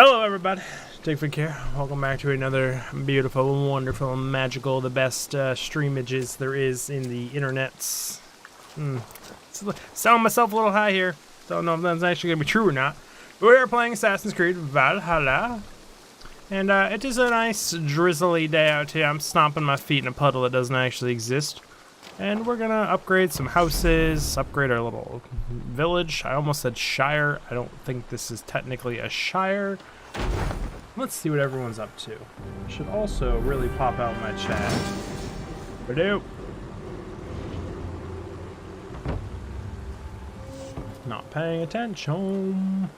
Hello everybody, Viking here. Welcome back to another beautiful, wonderful, magical, the best streamages there is in the internets. Selling myself a little high here. Don't know if that's actually going to be true or not. We are playing Assassins Creed Valhalla. And it is a nice drizzly day out here. I'm stomping my feet in a puddle that doesn't actually exist. And we're going to upgrade some houses, upgrade our little village. I almost said shire. I don't think this is technically a shire. Let's see what everyone's up to. Should also really pop out my chat. Purdue. Not paying attention.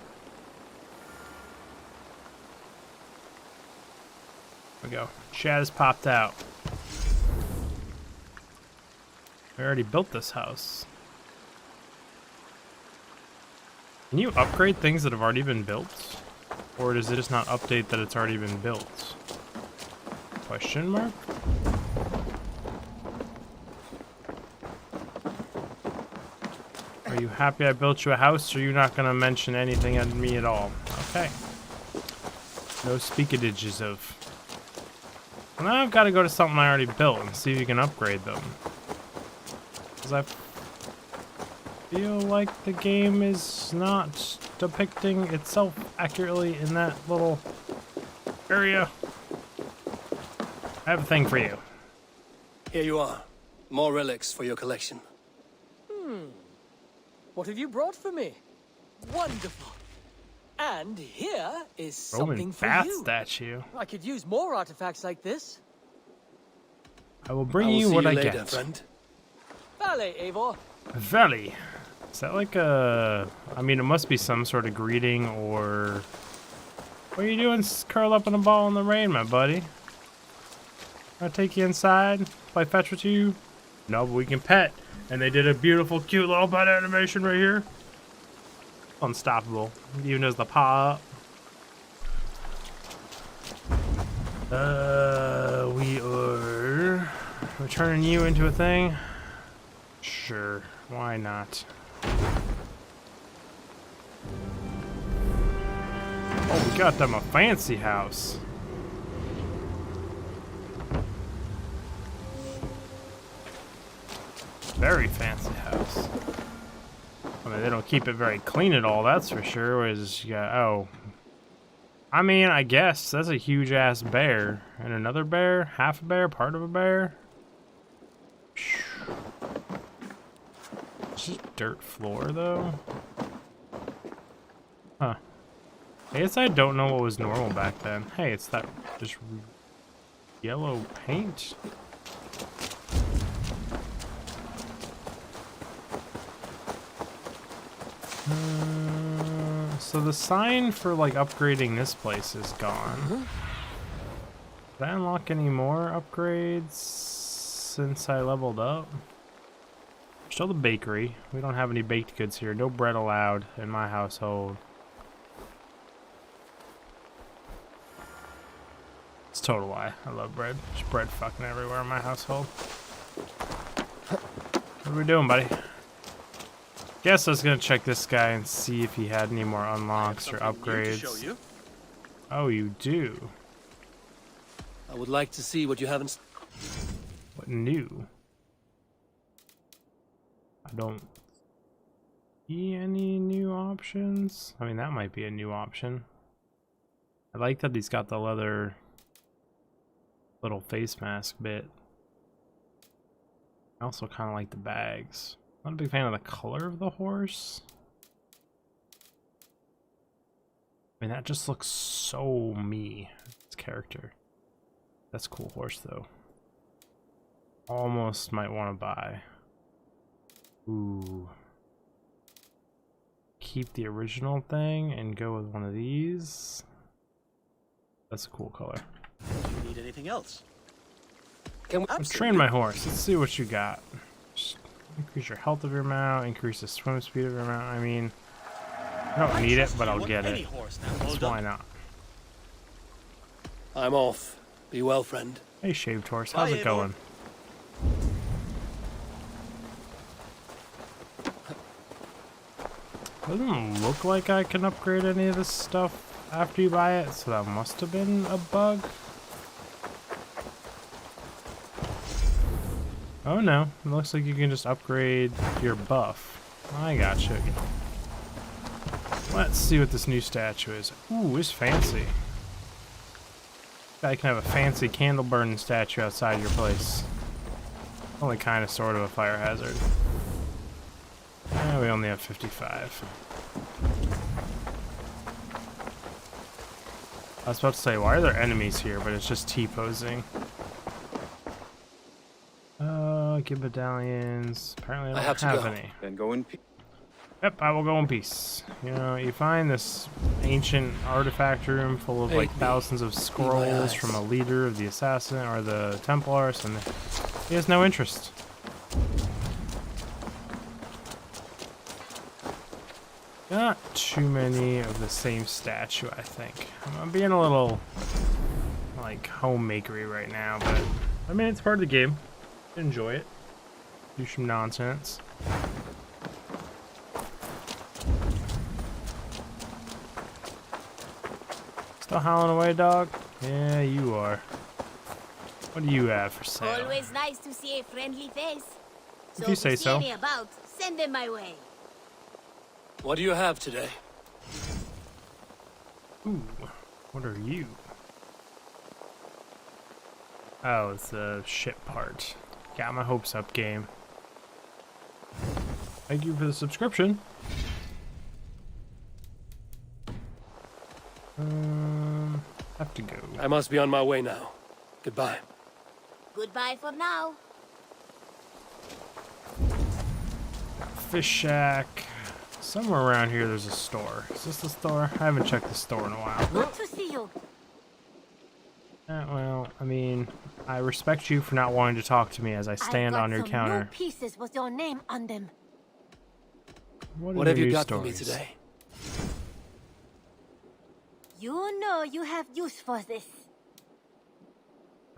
There we go. Chat has popped out. We already built this house. Can you upgrade things that have already been built? Or does it just not update that it's already been built? Question mark? Are you happy I built you a house, or are you not going to mention anything at me at all? Okay. No speakadages of. Well, now I've got to go to something I already built and see if you can upgrade them. Because I feel like the game is not depicting itself accurately in that little area. I have a thing for you. Here you are. More relics for your collection. What have you brought for me? Wonderful. And here is Roman something for bath you. statue. I could use more artifacts like this. I will bring you what I later, get. Friend. Valley, Eivor. Valley. Is that like a... I mean, it must be some sort of greeting or... What are you doing curl up in a ball in the rain, my buddy? I'll take you inside, play fetch with you. No, but we can pet. And they did a beautiful, cute little pet animation right here. Unstoppable. It even does the paw up. We are... We're turning you into a thing? Sure, why not? Oh, we got them a fancy house. Very fancy house. I mean, they don't keep it very clean at all, that's for sure. Whereas you got, oh. I mean, I guess that's a huge ass bear. And another bear? Half a bear? Part of a bear? It's just dirt floor, though. Huh. I guess I don't know what was normal back then. Hey, it's that just yellow paint. So the sign for like upgrading this place is gone. Did I unlock any more upgrades since I leveled up? Still the bakery. We don't have any baked goods here. No bread allowed in my household. It's a total lie. I love bread. There's bread fucking everywhere in my household. What are we doing, buddy? Guess I was gonna check this guy and see if he had any more unlocks or upgrades. Oh, you do? I would like to see what you haven't. What new? I don't see any new options. I mean, that might be a new option. I like that he's got the leather little face mask bit. I also kind of like the bags. Not a big fan of the color of the horse. I mean, that just looks so me. Its character. That's a cool horse, though. Almost might want to buy. Ooh. Keep the original thing and go with one of these. That's a cool color. Do you need anything else? Let's train my horse. Let's see what you got. Just increase your health of your mount, increase the swim speed of your mount. I mean, I don't need it, but I'll get it. So why not? I'm off. Be well, friend. Hey, shaved horse. How's it going? Doesn't look like I can upgrade any of this stuff after you buy it, so that must have been a bug. Oh no, it looks like you can just upgrade your buff. I gotcha. Let's see what this new statue is. Ooh, it's fancy. I can have a fancy candle burning statue outside your place. Only kind of sort of a fire hazard. We only have 55. I was about to say, why are there enemies here? But it's just T-posing. Get medallions. Apparently I don't have any. Then go in peace. Yep, I will go in peace. You know, you find this ancient artifact room full of like thousands of scrolls from a leader of the assassin or the Templars, and he has no interest. Not too many of the same statue, I think. I'm being a little like homemakery right now, but I mean it's part of the game. Enjoy it. Do some nonsense. Still howling away, dog? Yeah, you are. What do you have for sale? Always nice to see a friendly face. If you say so. If you see any about, send them my way. What do you have today? Ooh, what are you? Oh, it's a ship part. Got my hopes up, game. Thank you for the subscription. Have to go. I must be on my way now. Goodbye. Goodbye for now. Fish shack. Somewhere around here there's a store. Is this the store? I haven't checked the store in a while. Good to see you. Well, I mean, I respect you for not wanting to talk to me as I stand on your counter. New pieces with your name on them. What have you got for me today? You know you have use for this.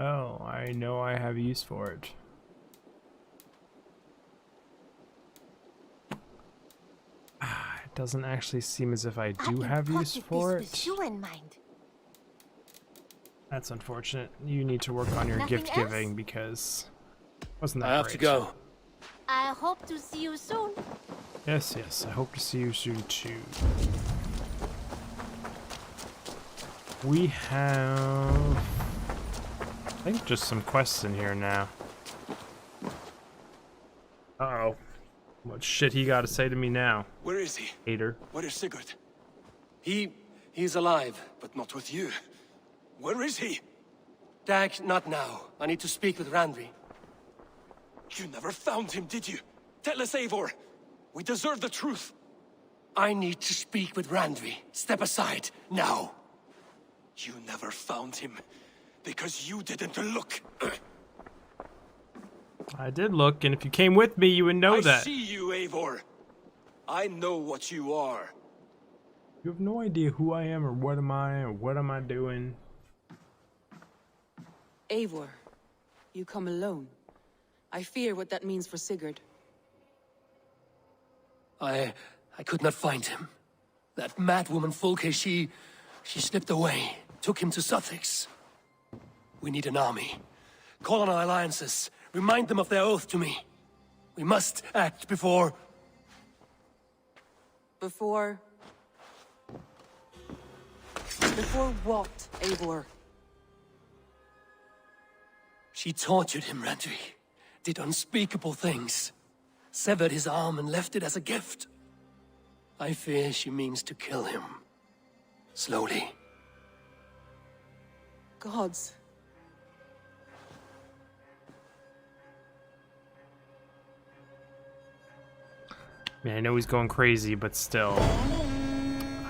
Oh, I know I have use for it. It doesn't actually seem as if I do have use for it. You in mind. That's unfortunate. You need to work on your Nothing gift giving because wasn't that I have great. to go. I hope to see you soon. Yes, yes. I hope to see you soon too. We have, I think, just some quests in here now. Uh-oh. What shit he got to say to me now? Where is he? Hater. Where is Sigurd? He's alive, but not with you. Where is he? Dag, not now. I need to speak with Randvi. You never found him, did you? Tell us, Eivor. We deserve the truth. I need to speak with Randvi. Step aside, now. You never found him, because you didn't look. I did look, and if you came with me, you would know that. I see you, Eivor. I know what you are. You have no idea who I am, or what am I doing. Eivor, you come alone. I fear what that means for Sigurd. I could not find him. That madwoman Folke, she slipped away, took him to Sussex. We need an army. Call on our alliances. Remind them of their oath to me. We must act before... Before what, Eivor? She tortured him, Randvi. Did unspeakable things. Severed his arm and left it as a gift. I fear she means to kill him. Slowly. Gods. I mean, I know he's going crazy, but still,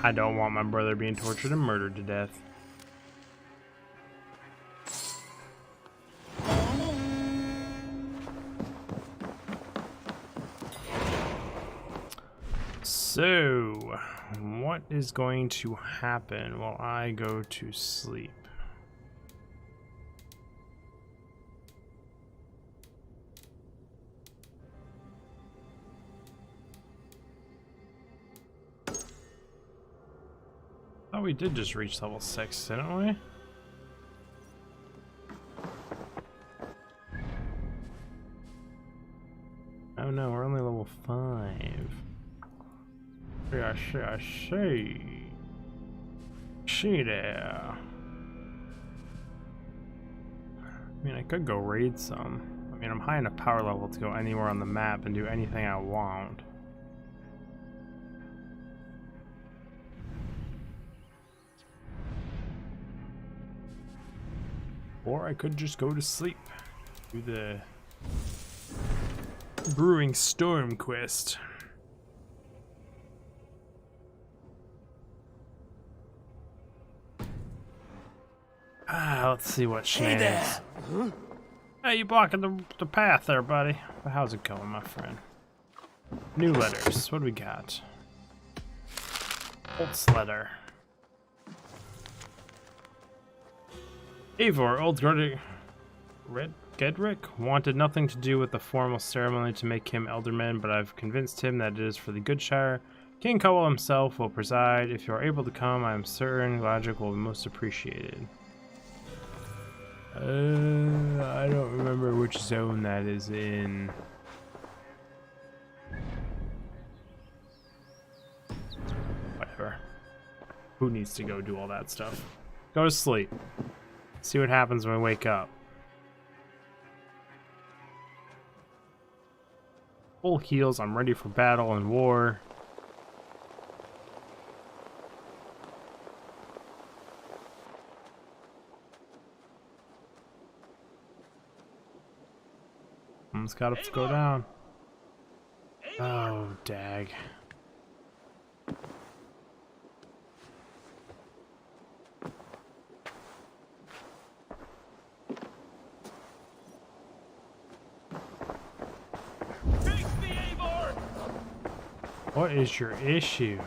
I don't want my brother being tortured and murdered to death. So, what is going to happen while I go to sleep? thought we did just reach level 6, didn't we? Oh no, we're only level 5. I see. See there. I mean, I could go raid some. I mean, I'm high enough power level to go anywhere on the map and do anything I want. Or I could just go to sleep. Do the Brewing Storm quest. Let's see what shenanigans. Hey, you blocking the path there, buddy. How's it going, my friend? New letters. What do we got? Holt's letter. Eivor, old Gedrick wanted nothing to do with the formal ceremony to make him elderman, but I've convinced him that it is for the good shire. King Cowell himself will preside. If you are able to come, I am certain logic will be most appreciated. I don't remember which zone that is in. Whatever. Who needs to go do all that stuff? Go to sleep. See what happens when we wake up. Full heals, I'm ready for battle and war. Someone's got to go down. Oh, dag. What is your issue?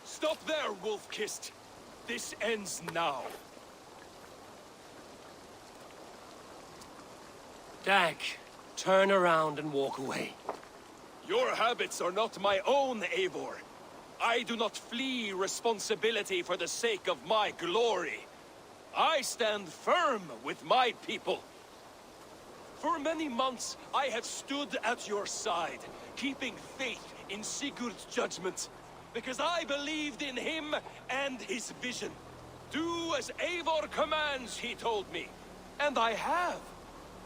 Stop there, Wolf-Kissed. This ends now. Dag, turn around and walk away. Your habits are not my own, Eivor. I do not flee responsibility for the sake of my glory. I stand firm with my people. For many months, I have stood at your side, keeping faith in Sigurd's judgment, because I believed in him and his vision. Do as Eivor commands, he told me, and I have.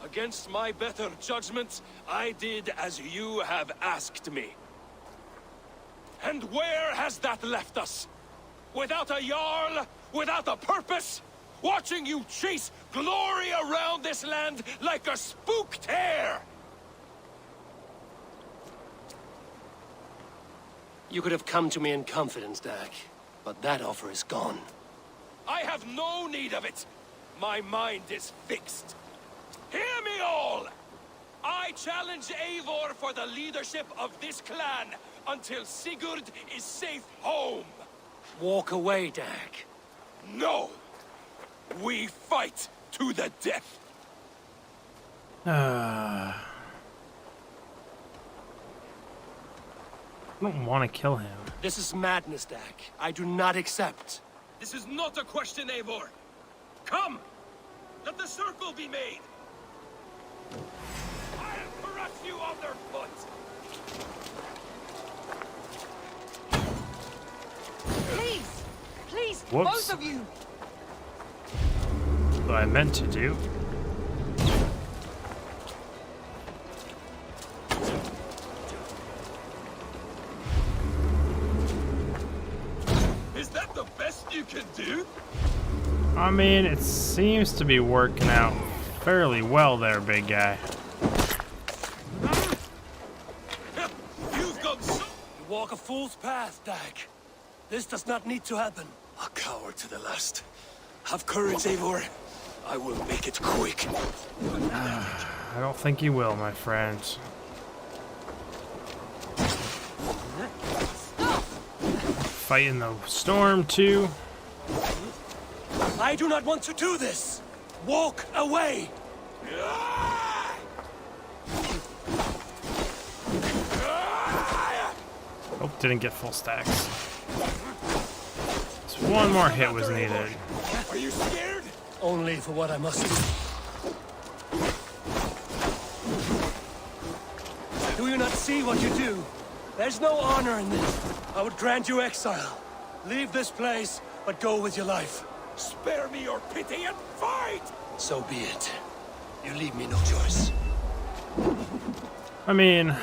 Against my better judgment, I did as you have asked me. And where has that left us? Without a Jarl, without a purpose? Watching you chase glory around this land like a spooked hare! You could have come to me in confidence, Dag, but that offer is gone. I have no need of it! My mind is fixed. Hear me all! I challenge Eivor for the leadership of this clan until Sigurd is safe home. Walk away, Dag. No! We fight to the death! I don't want to kill him. This is madness, Dag. I do not accept. This is not a question, Eivor. Come! Let the circle be made! I'll crush you underfoot! Please! Please, Whoops. both of you! What I meant to do. Is that the best you can do? I mean, it seems to be working out fairly well there, big guy. You've got so... You walk a fool's path, Dag. This does not need to happen. A coward to the last. Have courage, Eivor. I will make it quick. I don't think he will, my friend. Fighting the storm, too. I do not want to do this. Walk away. Oh, didn't get full stacks. Just one more hit was needed. Are you scared? Only for what I must do. Do you not see what you do? There's no honor in this. I would grant you exile. Leave this place, but go with your life. Spare me your pity and fight! So be it. You leave me no choice. I mean,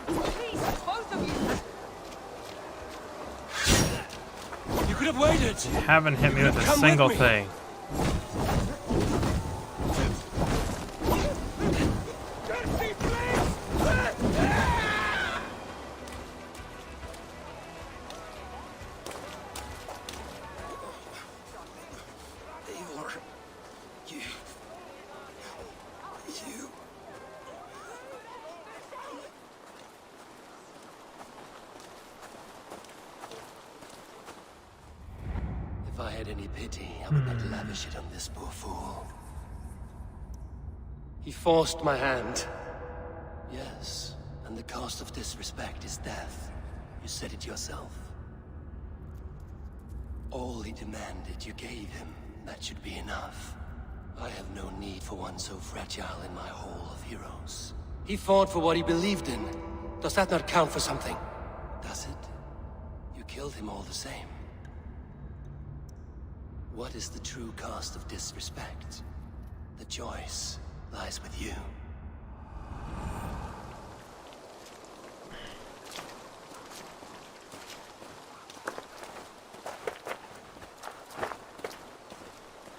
Please, both of you. You could have waited. you haven't hit me with a Come single with me. thing. Eivor, you. If I had any pity, I would not lavish it on this poor fool. He forced my hand. Yes, and the cost of disrespect is death. You said it yourself. All he demanded, you gave him. That should be enough. I have no need for one so fragile in my hall of heroes. He fought for what he believed in. Does that not count for something? Does it? You killed him all the same. What is the true cost of disrespect? The choice lies with you.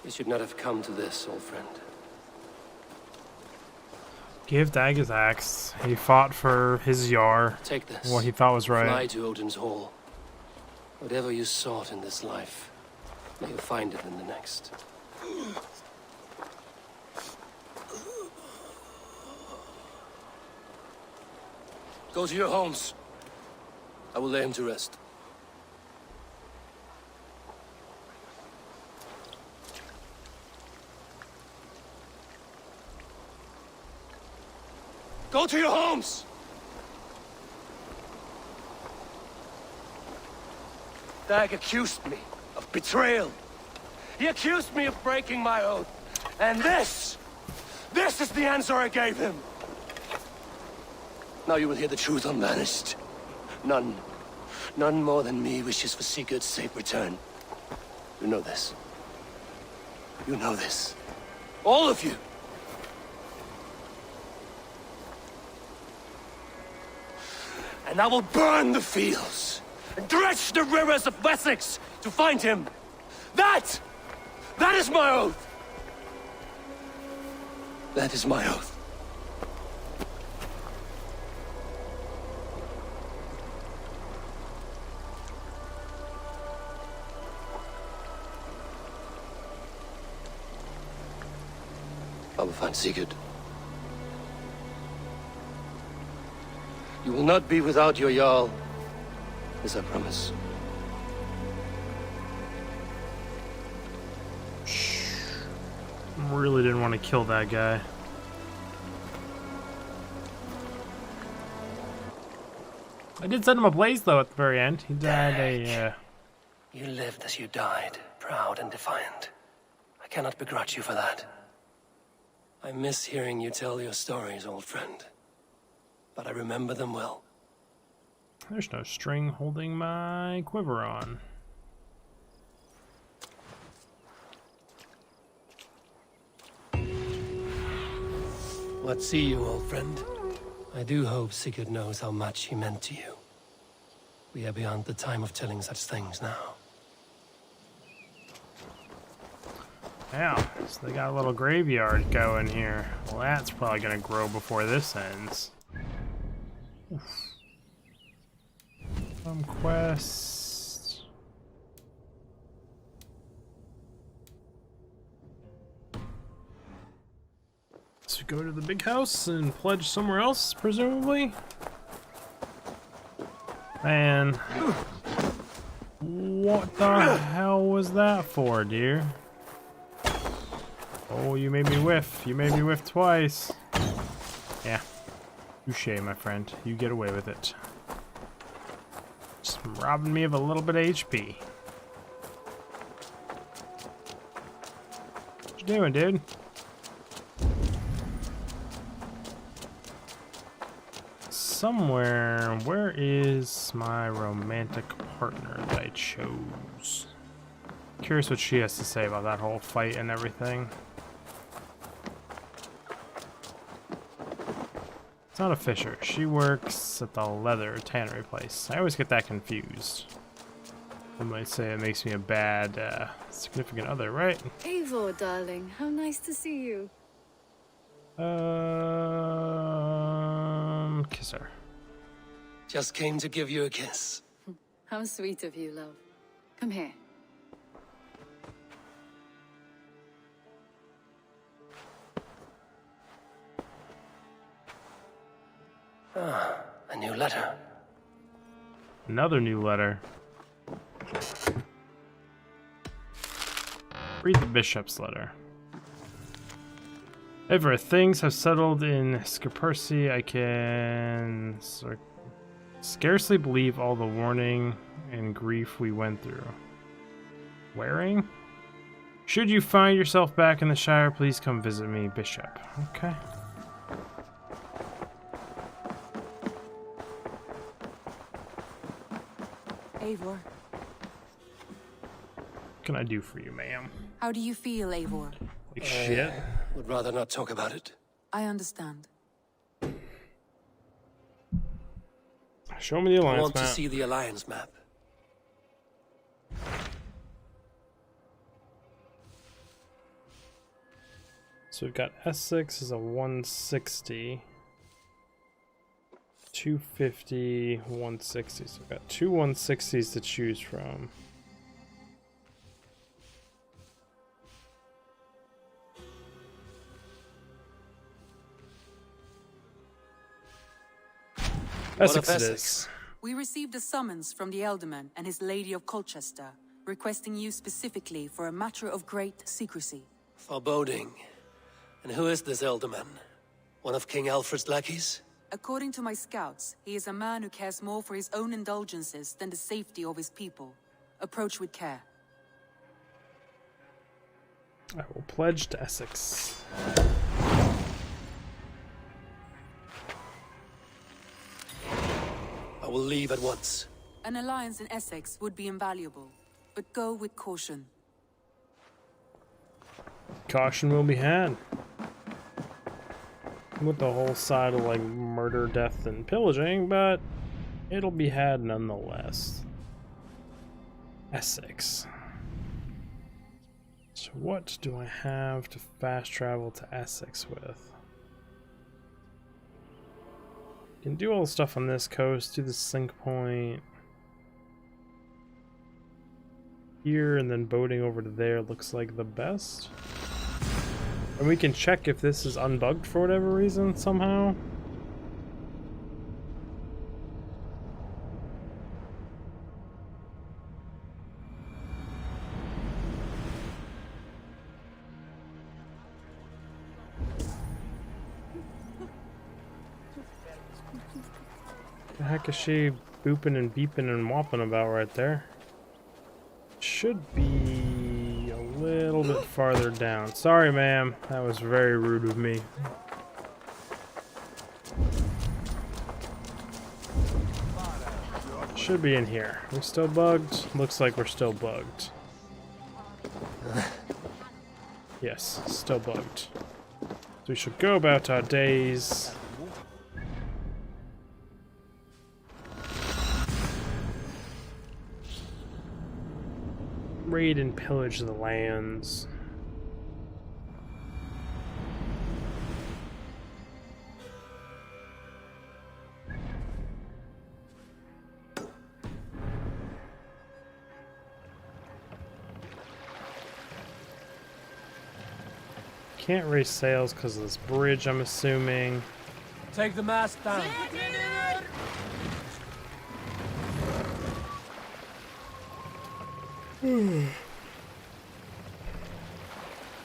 You should not have come to this, old friend. Give Dag his axe. He fought for his Jarl, Take this. what he thought was right. Fly to Odin's Hall. Whatever you sought in this life, may you find it in the next. Go to your homes. I will lay him to rest. Go to your homes! Dag accused me of betrayal. He accused me of breaking my oath. And this is the answer I gave him. Now you will hear the truth unvanished. None more than me wishes for Sigurd's safe return. You know this. You know this. All of you. And I will burn the fields and dredge the rivers of Wessex to find him. That is my oath. That is my oath. I will find Sigurd. You will not be without your Jarl, as I promise. Really didn't want to kill that guy. I did set him ablaze though at the very end. He died You lived as you died, proud and defiant. I cannot begrudge you for that. I miss hearing you tell your stories, old friend. But I remember them well. There's no string holding my quiver on. What see you, old friend? I do hope Sigurd knows how much he meant to you. We are beyond the time of telling such things now. Yeah, so they got a little graveyard going here. Well, that's probably gonna grow before this ends. Oof. Some quest. So go to the big house and pledge somewhere else, presumably. Man, what the hell was that for, dear? Oh, you made me whiff. You made me whiff twice. Yeah. Touché, my friend. You get away with it. Just robbing me of a little bit of HP. What you doing, dude? Somewhere, where is my romantic partner that I chose? Curious what she has to say about that whole fight and everything. It's not a fisher. She works at the leather tannery place. I always get that confused. I might say it makes me a bad significant other, right? Eivor, darling, how nice to see you. Kiss her. Just came to give you a kiss. How sweet of you, love. Come here. A new letter. Another new letter. Read the bishop's letter. Ever, things have settled in Skirpersi. I can scarcely believe all the warning and grief we went through. Wearing? Should you find yourself back in the Shire, please come visit me, Bishop. Okay. Eivor, What can I do for you, ma'am? how do you feel, Eivor? Like shit. Would rather not talk about it. I understand. Show me the I alliance want map. to see the Alliance map. So we've got Essex is a 160, 250, 160. So we've got two 160s to choose from. What of Essex it Essex? is. We received a summons from the Elderman and his Lady of Colchester, requesting you specifically for a matter of great secrecy. Foreboding. And who is this Elderman? One of King Alfred's lackeys? According to my scouts, he is a man who cares more for his own indulgences than the safety of his people. Approach with care. I will pledge to Essex. I will leave at once. An alliance in Essex would be invaluable, but go with caution. Caution will be had. With the whole side of like murder, death, and pillaging, but it'll be had nonetheless. Essex. So what do I have to fast travel to Essex with? Can do all the stuff on this coast, do the sync point here, and then boating over to there looks like the best. And we can check if this is unbugged for whatever reason somehow. The heck is she booping and beeping and whopping about right there? Should be a little bit farther down. Sorry, ma'am. That was very rude of me. Should be in here. We still bugged? Looks like we're still bugged. Yes, still bugged. So we should go about our days. Raid and pillage the lands. Can't raise sails because of this bridge, I'm assuming. Take the mast down.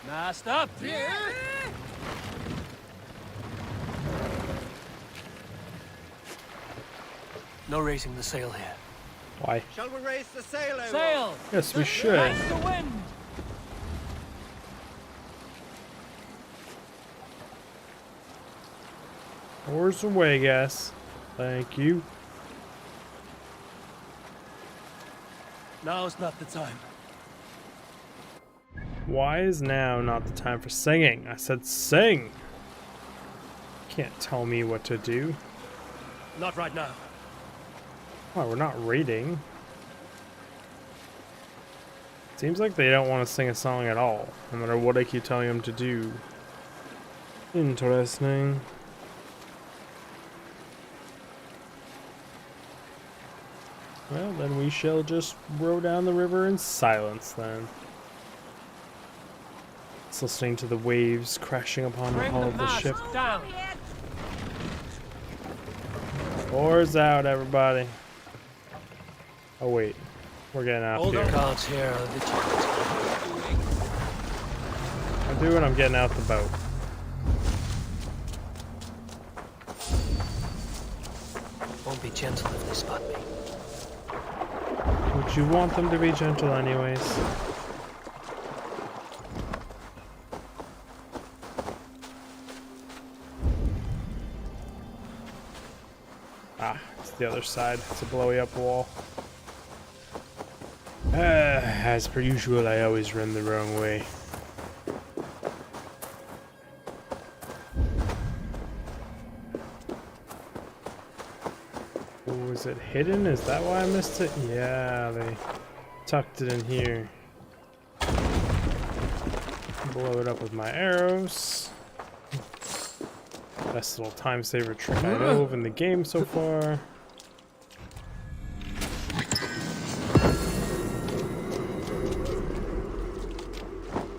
Mast up. No raising the sail here. Why? Shall we raise the sail? Eivor? Sail! Yes, we should. That's the wind! Oars away, guys. Thank you. Now's not the time. Why is now not the time for singing? I said sing. Can't tell me what to do. Not right now. Oh, we're not raiding. Seems like they don't want to sing a song at all, no matter what I keep telling them to do. Interesting. Well, then we shall just row down the river in silence then. It's listening to the waves crashing upon the Bring hull the of the mast ship. down! Oars out, everybody. Oh wait, we're getting out Hold here. the cards here on the chart. I'm doing. I'm getting out the boat. Won't be gentle if they spot me. Would you want them to be gentle anyways? Ah, it's the other side. It's a blowy up wall. As per usual, I always run the wrong way. Oh, is it hidden? Is that why I missed it? Yeah, they tucked it in here. Blow it up with my arrows. Best little time saver trick I know of in the game so far.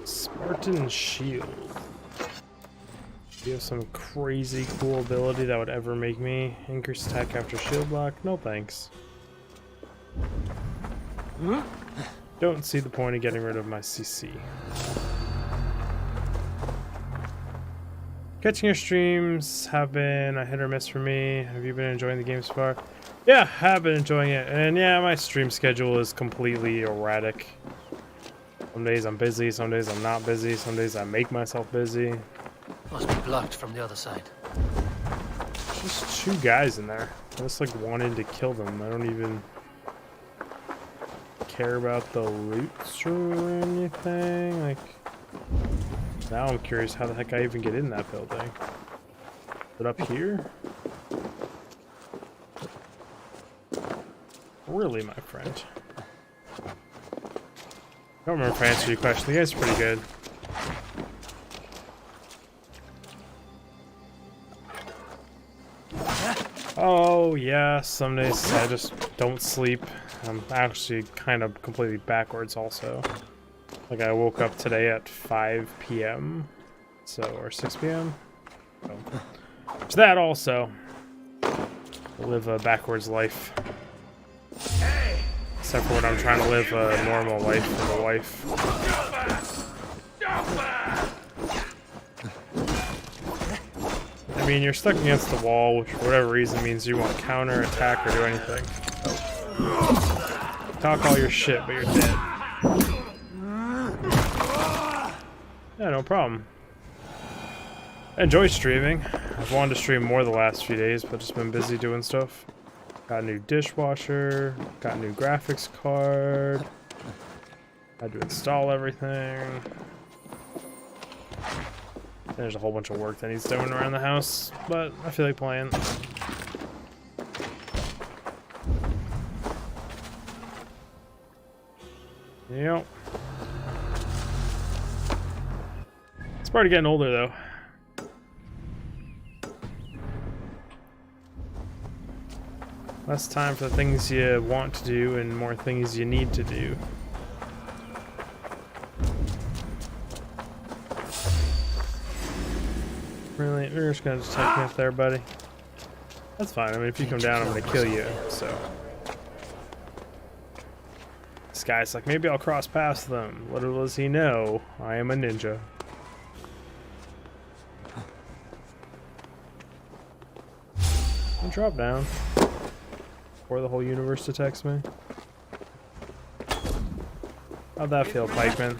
Spartan Shield. Do you have some crazy cool ability that would ever make me increase attack after shield block? No thanks. Don't see the point of getting rid of my CC. Catching your streams have been a hit or miss for me. Have you been enjoying the game so far? Yeah, have been enjoying it. And yeah, my stream schedule is completely erratic. Some days I'm busy, some days I'm not busy, some days I make myself busy. Must be blocked from the other side. Just two guys in there. I just like wanted to kill them. I don't even care about the loot or anything. Like, now I'm curious how the heck I even get in that building. Is it up here? Really, my friend? I don't remember if I answered your question. The guy's pretty good. Oh yeah, some days I just don't sleep. I'm actually kind of completely backwards also. Like I woke up today at 5 p.m. or 6 p.m. So, there's that also. I live a backwards life. Except for when I'm trying to live a normal life with a wife. I mean, you're stuck against the wall, which for whatever reason means you won't counter, attack, or do anything. So, talk all your shit, but you're dead. Yeah, no problem. I enjoy streaming. I've wanted to stream more the last few days, but just been busy doing stuff. Got a new dishwasher, got a new graphics card. Had to install everything. There's a whole bunch of work that needs doing around the house, but I feel like playing. Yep. It's part of getting older, though. Less time for the things you want to do and more things you need to do. Really? You're just gonna take me up there, buddy? That's fine. I mean, if you come down, I'm gonna kill you, so. This guy's like, maybe I'll cross past them. Little does he know, I am a ninja. And drop down. before the whole universe detects me. How'd that feel, pikeman?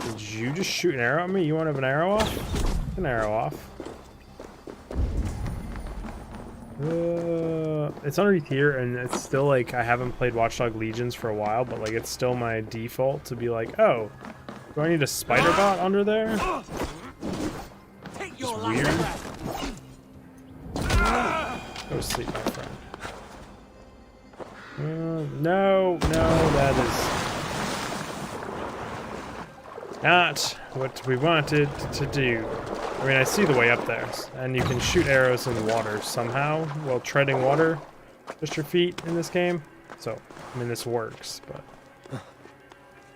Did you just shoot an arrow at me? You want to have an arrow off? An arrow off. It's underneath here, and it's still like I haven't played Watchdog Legions for a while, but like it's still my default to be like, oh, do I need a spider bot under there? It's weird. Go to sleep, my friend. No, that is not what we wanted to do. I mean, I see the way up there, and you can shoot arrows in the water somehow while treading water, just your feet in this game. So, I mean, this works, but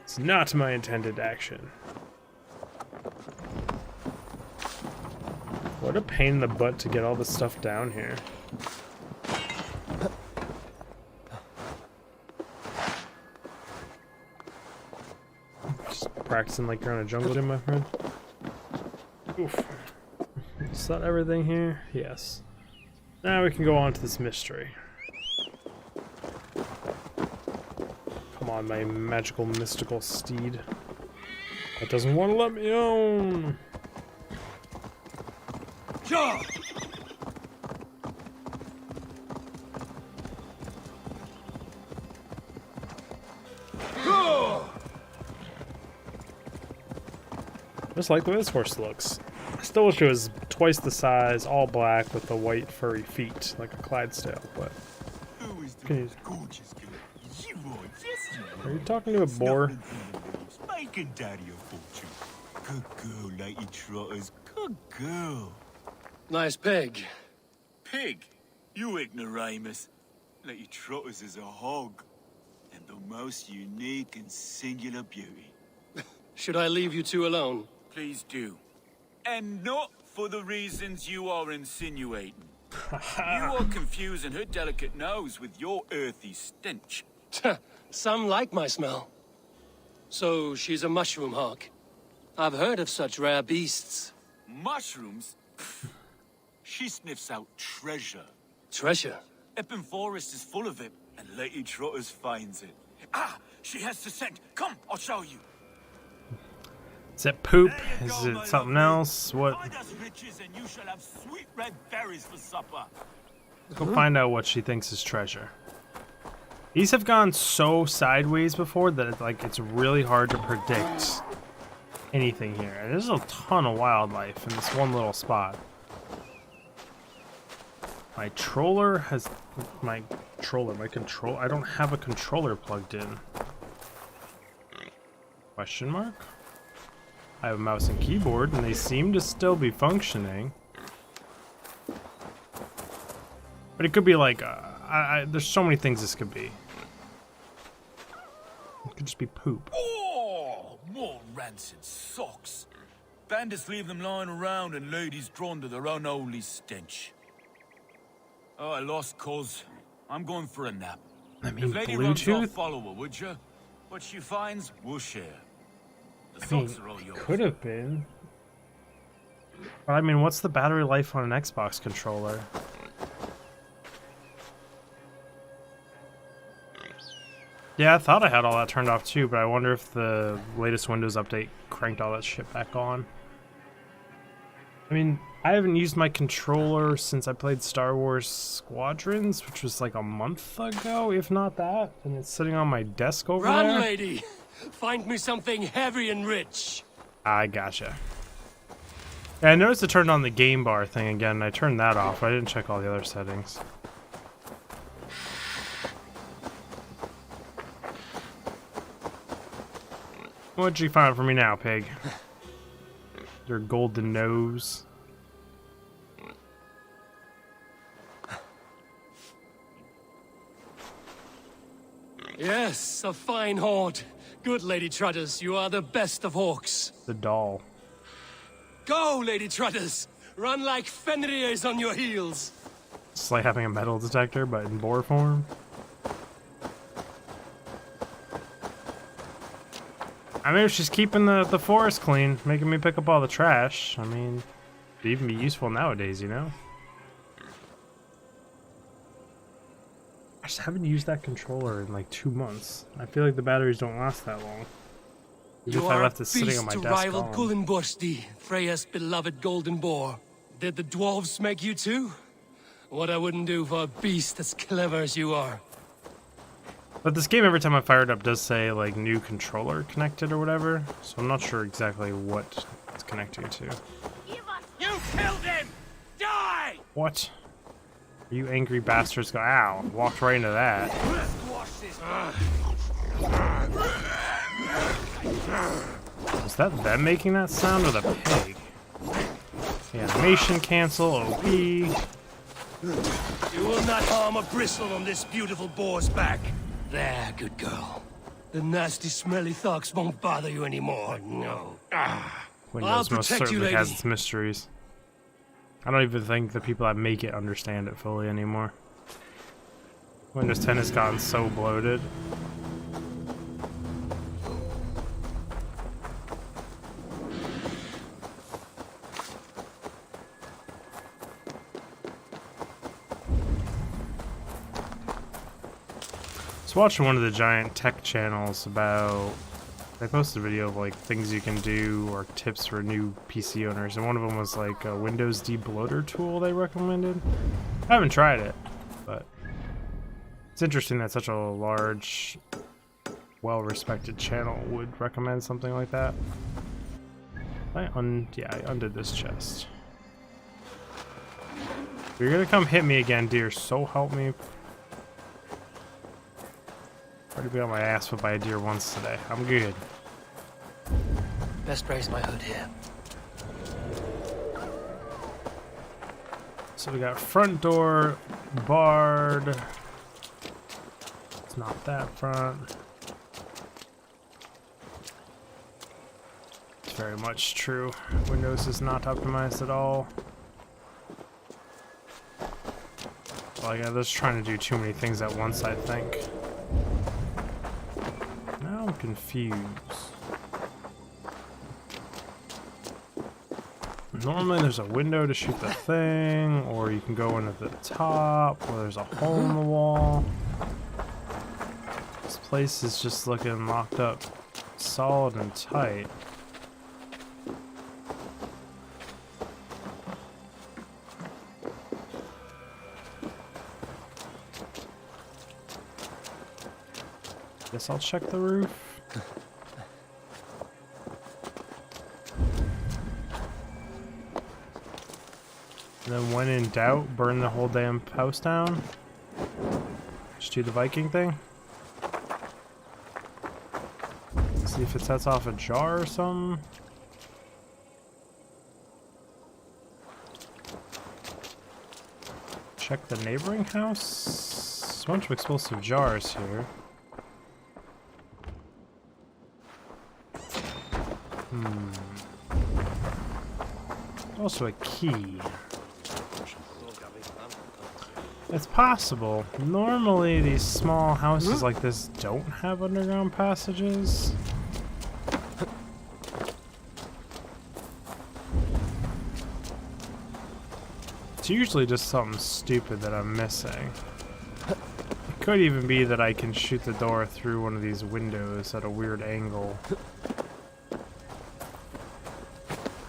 it's not my intended action. What a pain in the butt to get all this stuff down here. Just practicing like you're on a jungle gym, my friend. Oof. Is that everything here? Yes. Now we can go on to this mystery. Come on, my magical, mystical steed. That doesn't want to let me own. Ja! Just like the way this horse looks. I still wish it was twice the size, all black with the white furry feet, like a Clydesdale, but... Are you talking to a boar? Making daddy a fortune. Good girl, Lady Trotters. Good girl. Nice pig. Pig? You ignoramus. Lady Trotters is a hog. And the most unique and singular beauty. Should I leave you two alone? Please do. And not for the reasons you are insinuating. You are confusing her delicate nose with your earthy stench. Some like my smell. So she's a mushroom hog. I've heard of such rare beasts. Mushrooms? She sniffs out treasure. Treasure? Epinga Forest is full of it, and Lady Trotters finds it. Ah, she has the scent. Come, I'll show you. Is it poop? Is it something else? What? Find us riches and you shall have sweet red berries for supper. Let's go find out what she thinks is treasure. These have gone so sideways before that it's really hard to predict anything here. And there's a ton of wildlife in this one little spot. My controller. I don't have a controller plugged in. Question mark? I have a mouse and keyboard, and they seem to still be functioning. But it could be like, there's so many things this could be. It could just be poop. Oh, more rancid socks. Bandits leave them lying around and ladies drawn to their unholy stench. Oh, I lost cause. I'm going for a nap. I mean, if Lady runs off, Bluetooth? follow her, would you? What she finds, we'll share. The I mean, socks are all yours. could have been. But I mean, what's the battery life on an Xbox controller? Yeah, I thought I had all that turned off too, but I wonder if the latest Windows update cranked all that shit back on. I mean, I haven't used my controller since I played Star Wars Squadrons, which was like a month ago, if not that, and it's sitting on my desk over Run, there. lady! Find me something heavy and rich. I gotcha. Yeah, I noticed it turned on the game bar thing again, and I turned that off. I didn't check all the other settings. What'd you find for me now, pig? Your golden nose. Yes, a fine horde. Good, Lady Trotters. You are the best of hawks. The doll. Go, Lady Trotters! Run like Fenrir's on your heels! It's like having a metal detector, but in boar form. I mean, if she's keeping the forest clean, making me pick up all the trash, I mean, it'd even be useful nowadays, you know? I just haven't used that controller in like 2 months. I feel like the batteries don't last that long. Even You if I are left a it sitting beast on my to desk rival on. Gullinborsti, Freya's beloved golden boar. Did the dwarves make you too? What I wouldn't do for a beast as clever as you are. But this game, every time I fire it up, does say like new controller connected or whatever. So I'm not sure exactly what it's connecting to. You killed him! Die! What? You angry bastards go, ow, walked right into that. Was that them making that sound or the pig? The animation cancel, OP. You will not harm a bristle on this beautiful boar's back. There, good girl. The nasty, smelly thugs won't bother you anymore, no. Windows I'll most protect you, certainly has lady. its mysteries. I don't even think the people that make it understand it fully anymore. Windows 10 has gotten so bloated. I was watching one of the giant tech channels about... They posted a video of like things you can do or tips for new PC owners, and one of them was like a Windows debloater tool they recommended. I haven't tried it, but it's interesting that such a large, well-respected channel would recommend something like that. I undid this chest. If you're gonna come hit me again, dear, so help me. Already been on my ass whipped by a deer once today. I'm good. Best raise my hood here. So we got front door barred. It's not that front. It's very much true. Windows is not optimized at all. Like I'm just trying to do too many things at once, I think. Now I'm confused. Normally there's a window to shoot the thing, or you can go in at the top, or there's a hole in the wall. This place is just looking locked up solid and tight. Guess I'll check the roof. And then when in doubt, burn the whole damn house down. Just do the Viking thing. See if it sets off a jar or something. Check the neighboring house. A bunch of explosive jars here. Also a key. It's possible. Normally these small houses like this don't have underground passages. It's usually just something stupid that I'm missing. It could even be that I can shoot the door through one of these windows at a weird angle.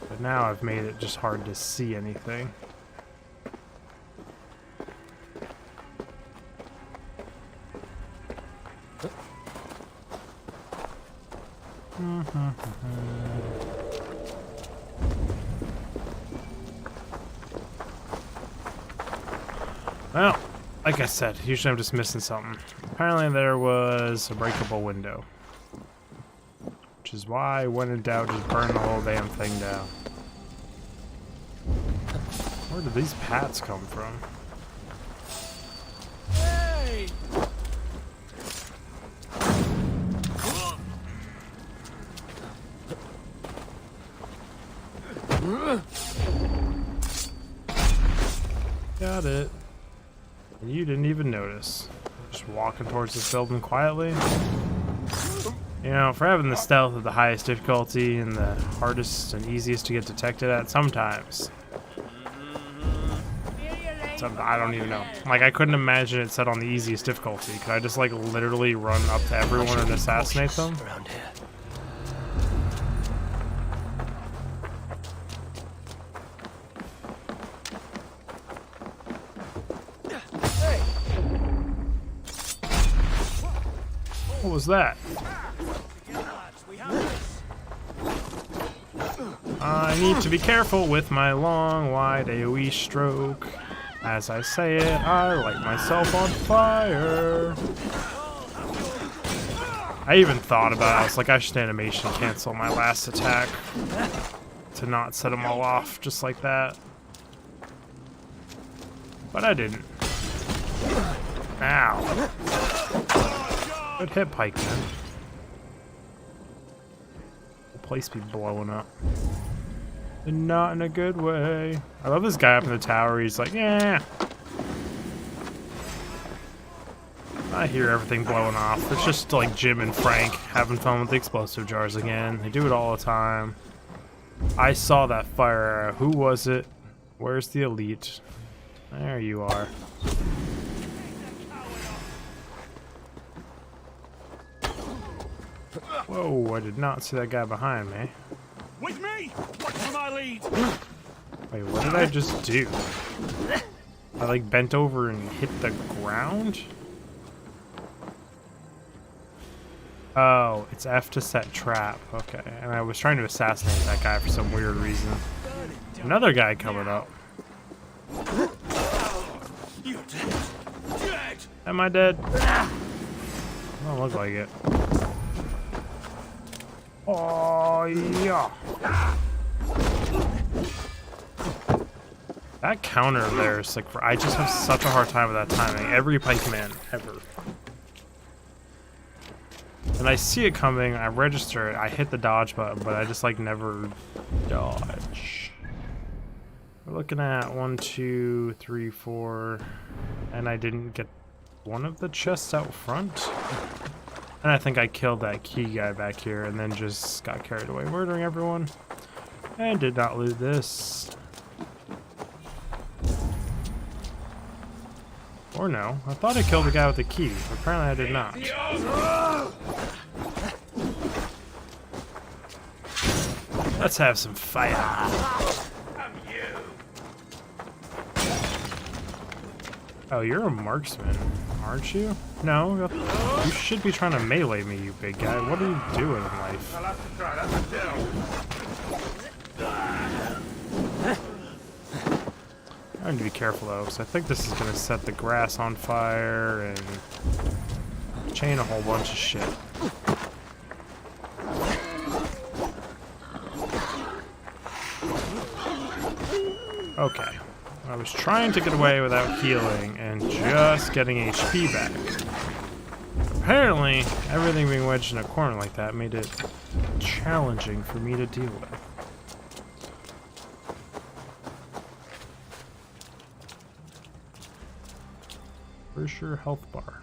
But now I've made it just hard to see anything. Well, like I said, usually I'm just missing something. Apparently there was a breakable window. Which is why, when in doubt, just burn the whole damn thing down. Where did these pats come from? Hey! Got it. And you didn't even notice. Just walking towards this building quietly. You know, for having the stealth of the highest difficulty and the hardest and easiest to get detected at, sometimes So I don't even know. Like, I couldn't imagine it set on the easiest difficulty. Could I just, like, literally run up to everyone and assassinate them? Around here. What was that? I need to be careful with my long, wide AoE stroke. As I say it, I light myself on fire. I even thought about it. I was like, I should animation cancel my last attack to not set them all off just like that. But I didn't. Ow. Good hit, Pike, man. The place be blowing up. And not in a good way. I love this guy up in the tower. He's like, yeah. I hear everything blowing off. It's just like Jim and Frank having fun with the explosive jars again. They do it all the time. I saw that fire arrow. Who was it? Where's the elite? There you are. Whoa, I did not see that guy behind me. With me! Watch for my lead! Wait, what did I just do? I like bent over and hit the ground? Oh, it's F to set trap. Okay, and I was trying to assassinate that guy for some weird reason. Another guy coming up. You're dead! Dead! Am I dead? Don't look like it. Oh, yeah. That counter there is like, I just have such a hard time with that timing. Every pikeman ever. And I see it coming, I register it, I hit the dodge button, but I just like never dodge. We're looking at 1, 2, 3, 4, and I didn't get one of the chests out front. And I think I killed that key guy back here and then just got carried away murdering everyone. And did not loot this. Or no. I thought I killed the guy with the key. Apparently I did not. Let's have some fire. Oh, you're a marksman, aren't you? No, you should be trying to melee me, you big guy. What are you doing in life? I need to be careful though, because I think this is going to set the grass on fire and chain a whole bunch of shit. Okay. I was trying to get away without healing and just getting HP back. Apparently, everything being wedged in a corner like that made it challenging for me to deal with. Where's your health bar?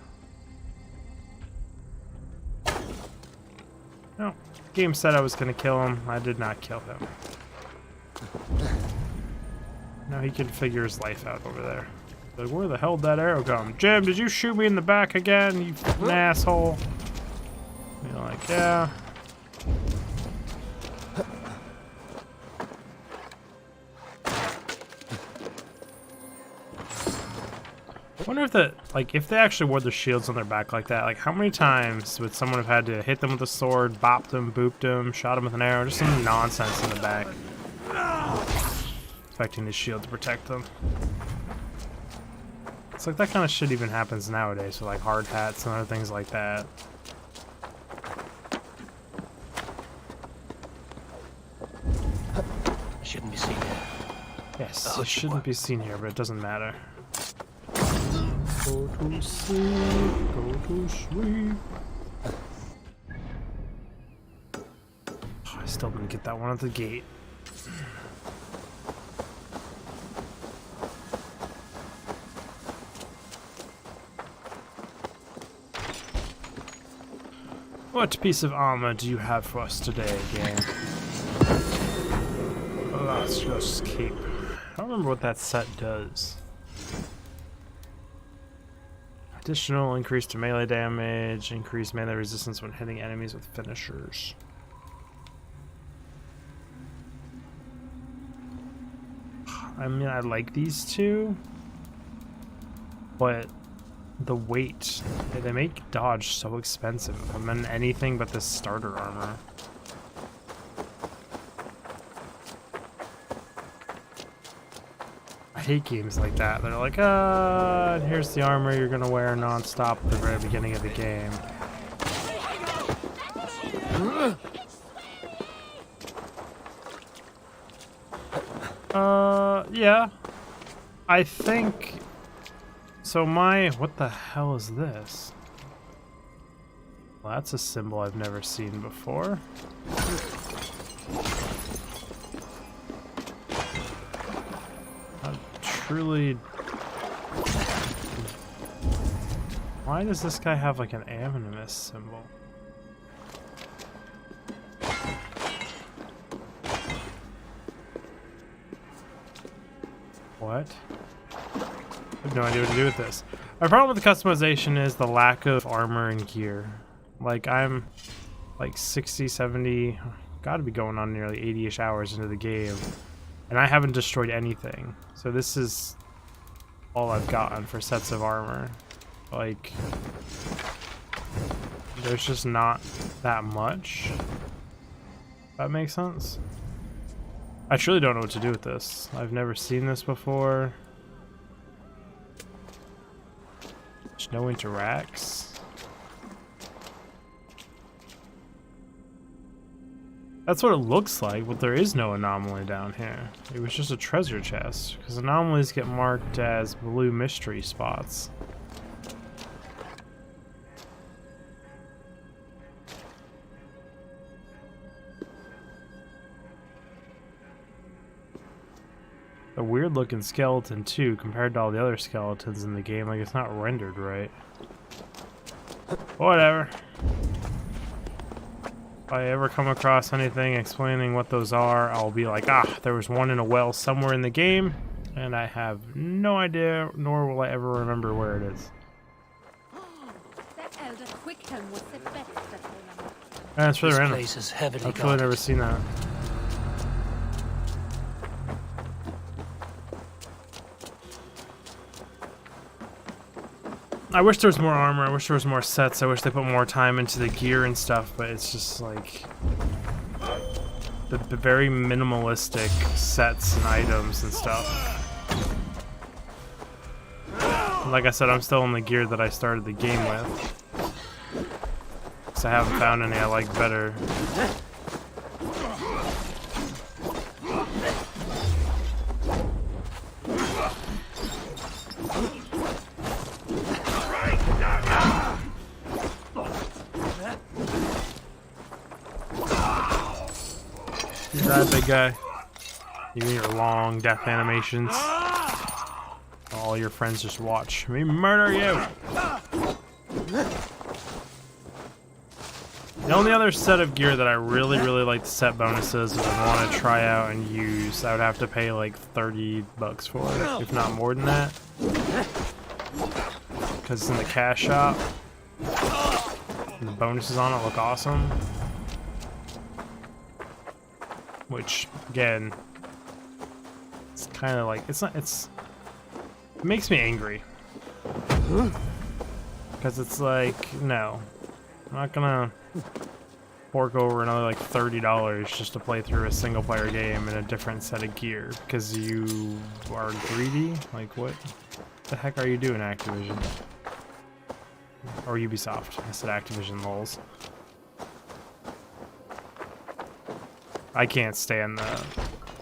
No. Game said I was going to kill him. I did not kill him. Now he can figure his life out over there. Like, where the hell did that arrow come? Jim, did you shoot me in the back again, you fucking asshole? You're like, yeah. I wonder if if they actually wore their shields on their back like that, like how many times would someone have had to hit them with a sword, bop them, booped them, shot them with an arrow, just some nonsense in the back. Expecting his shield to protect them. It's like that kind of shit even happens nowadays with like hard hats and other things like that. Shouldn't be seen here. Yes, it shouldn't be seen here, but it doesn't matter. Go to sleep, go to sleep. Oh, I still didn't get that one at the gate. What piece of armor do you have for us today, game? Let's just keep. I don't remember what that set does. Additional increase to melee damage, increase melee resistance when hitting enemies with finishers. I mean, I like these two, but the weight, they make dodge so expensive. I'm in anything but this starter armor. I hate games like that. They're like, here's the armor you're gonna wear non-stop at the very beginning of the game. Yeah. I think... So what the hell is this? Well, that's a symbol I've never seen before. Truly... Why does this guy have like an animus symbol? What? I have no idea what to do with this. My problem with the customization is the lack of armor and gear. Like, I'm like 60, 70, gotta be going on nearly 80-ish hours into the game, and I haven't destroyed anything. So this is all I've gotten for sets of armor. Like, there's just not that much. That makes sense? I truly don't know what to do with this. I've never seen this before. There's no interacts. That's what it looks like, but there is no anomaly down here. It was just a treasure chest, because anomalies get marked as blue mystery spots. A weird looking skeleton too, compared to all the other skeletons in the game. Like, it's not rendered right. Whatever. If I ever come across anything explaining what those are, I'll be like, there was one in a well somewhere in the game, and I have no idea, nor will I ever remember where it is. That's really random. Place is heavily I've really never seen that. I wish there was more armor, I wish there was more sets, I wish they put more time into the gear and stuff, but it's just like the very minimalistic sets and items and stuff. Like I said, I'm still in the gear that I started the game with, because I haven't found any I like better. That big guy. You and your long death animations. All your friends just watch me murder you. The only other set of gear that I really like the set bonuses that I want to try out and use, I would have to pay like $30 for it, if not more than that. Because it's in the cash shop. And the bonuses on it look awesome. Which, again, it's kind of like, it makes me angry. Because it's like, no, I'm not gonna fork over another like $30 just to play through a single player game in a different set of gear because you are greedy. Like, what the heck are you doing, Activision? Or Ubisoft. I said Activision, lols. I can't stand the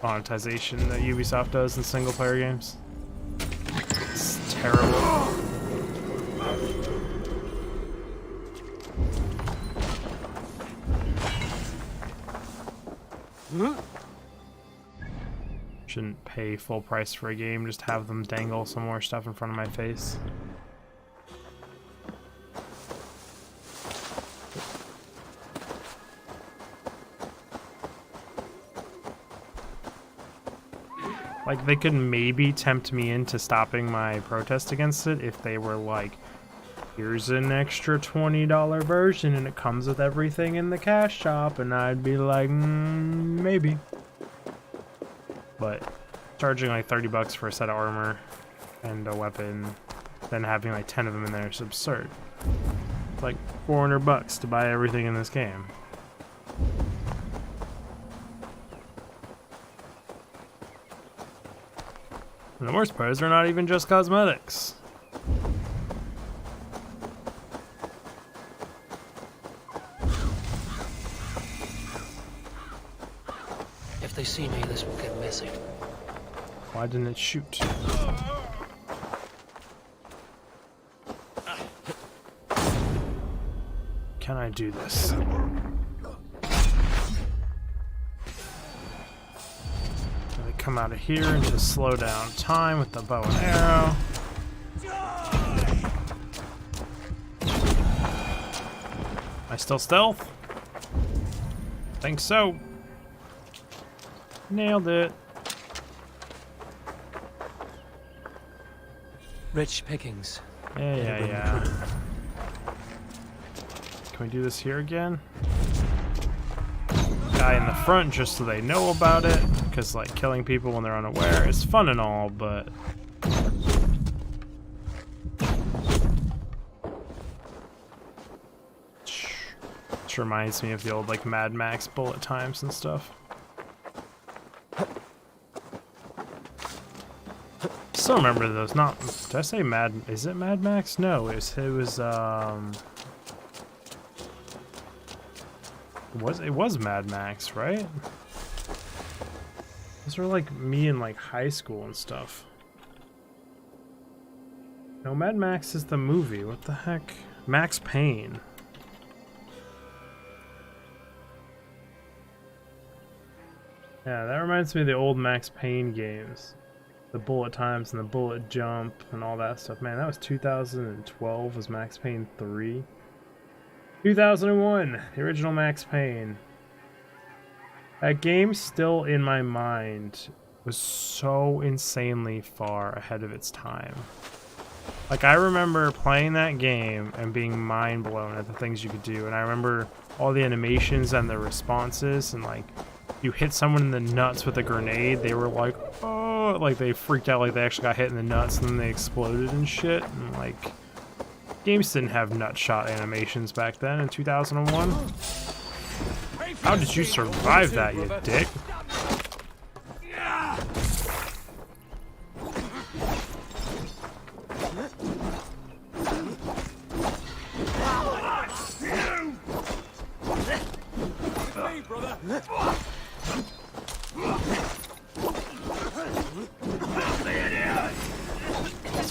monetization that Ubisoft does in single player games. It's terrible. Shouldn't pay full price for a game, just have them dangle some more stuff in front of my face. Like, they could maybe tempt me into stopping my protest against it if they were like, here's an extra $20 version and it comes with everything in the cash shop, and I'd be like, maybe. But charging like 30 bucks for a set of armor and a weapon, then having like 10 of them in there is absurd. It's like 400 bucks to buy everything in this game. And the worst part is they're not even just cosmetics. If they see me, this will get messy. Why didn't it shoot? Can I do this? Come out of here and just slow down time with the bow and arrow. I still stealth? Think so. Nailed it. Rich pickings. Yeah. Can we do this here again? Guy in the front just so they know about it, because like killing people when they're unaware is fun and all, but this reminds me of the old like Mad Max bullet times and stuff. Still remember those. Not, did I say Mad? Is it Mad Max? No, it was Mad Max, right? Those were like me in like high school and stuff. No, Mad Max is the movie. What the heck? Max Payne. Yeah, that reminds me of the old Max Payne games. The bullet times and the bullet jump and all that stuff. Man, that was 2012 was Max Payne 3. 2001, the original Max Payne. That game, still in my mind, was so insanely far ahead of its time. Like, I remember playing that game and being mind blown at the things you could do, and I remember all the animations and the responses, and like, you hit someone in the nuts with a grenade, they were like, oh, like they freaked out like they actually got hit in the nuts, and then they exploded and shit, and like, games didn't have nut shot animations back then in 2001. How did you survive that, you dick?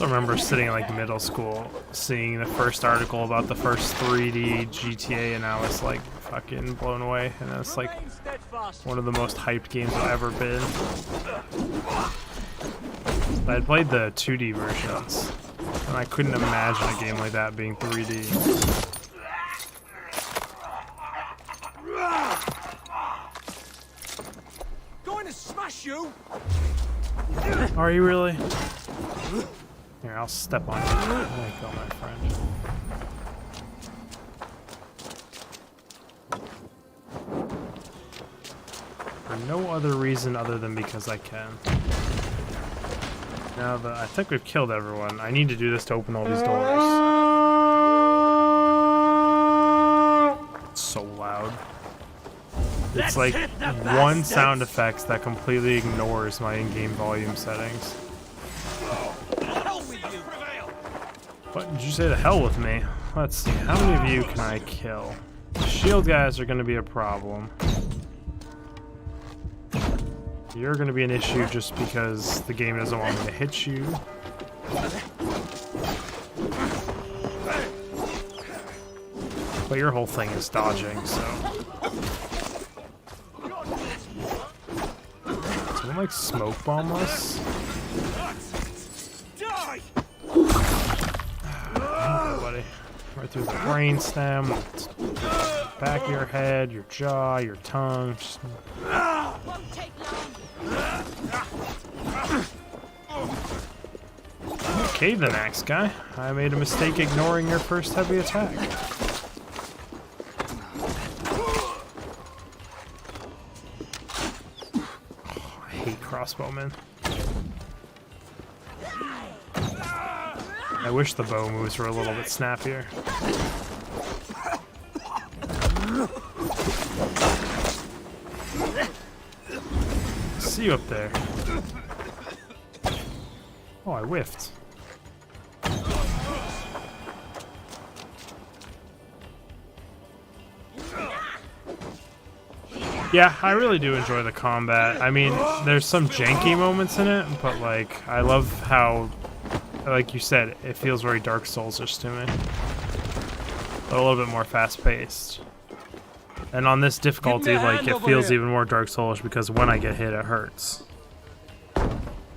I remember sitting in like middle school, seeing the first article about the first 3D GTA, and I was like fucking blown away. And it's like one of the most hyped games I've ever been. I had played the 2D versions, and I couldn't imagine a game like that being 3D. Going to smash you! Are you really? Here, I'll step on you. There you go, my friend. For no other reason other than because I can. Now that I think we've killed everyone, I need to do this to open all these doors. It's so loud. It's like one sound effect that completely ignores my in-game volume settings. What did you say? To hell with me? Let's see. How many of you can I kill? Shield guys are going to be a problem. You're going to be an issue just because the game doesn't want me to hit you. But your whole thing is dodging, so. Someone like smoke bomb us? Right through the brainstem, back of your head, your jaw, your tongue. Just... Okay then, axe guy. I made a mistake ignoring your first heavy attack. Oh, I hate crossbowmen. I wish the bow moves were a little bit snappier. See you up there. Oh, I whiffed. Yeah, I really do enjoy the combat. I mean, there's some janky moments in it, but like, I love how, like you said, it feels very Dark Souls-ish to me. But a little bit more fast-paced. And on this difficulty, like, it feels even more Dark Souls-ish because when I get hit, it hurts.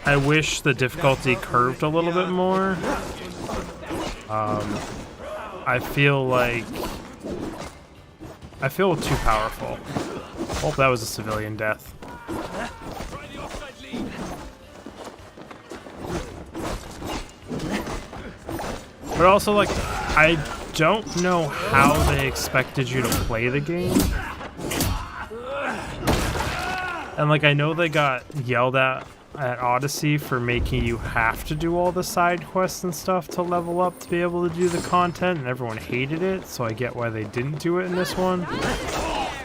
I wish the difficulty curved a little bit more. I feel too powerful. Oh, that was a civilian death. But also, like, I don't know how they expected you to play the game. And, like, I know they got yelled at Odyssey for making you have to do all the side quests and stuff to level up to be able to do the content, and everyone hated it, so I get why they didn't do it in this one.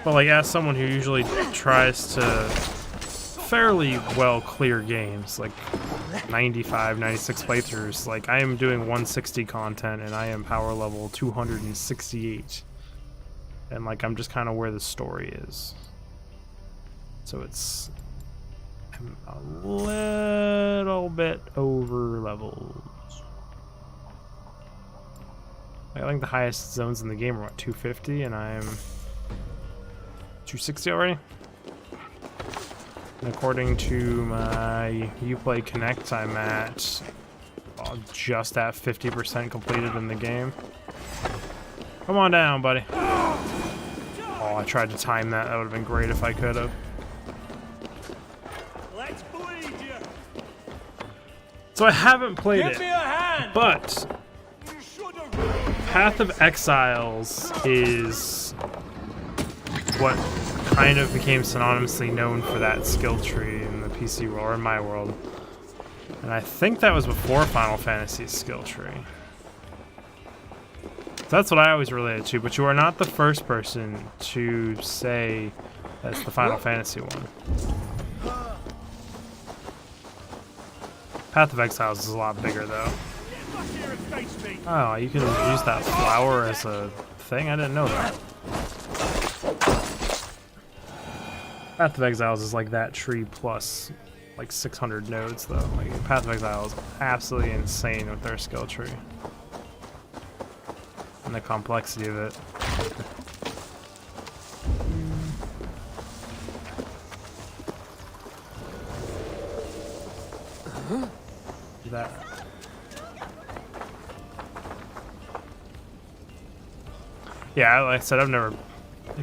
But, like, as someone who usually tries to fairly well clear games, like 95, 96 playthroughs, like, I am doing 160 content and I am power level 268. And, like, I'm just kind of where the story is. So it's a little bit over leveled. I think the highest zones in the game are what, 250, and I'm 260 already. And according to my Uplay Connect, I'm at just at 50% completed in the game. Come on down, buddy. Oh, I tried to time that. That would have been great if I could have. Let's bleed you. So I haven't played it, but Path of Exiles is what kind of became synonymously known for that skill tree in the PC world, or in my world. And I think that was before Final Fantasy's skill tree. So that's what I always related to, but you are not the first person to say that's the Final Fantasy one. Path of Exiles is a lot bigger, though. Oh, you can use that flower as a thing? I didn't know that. Path of Exiles is like that tree plus like 600 nodes, though. Like, Path of Exile is absolutely insane with their skill tree. And the complexity of it. That. Yeah, like I said, I've never...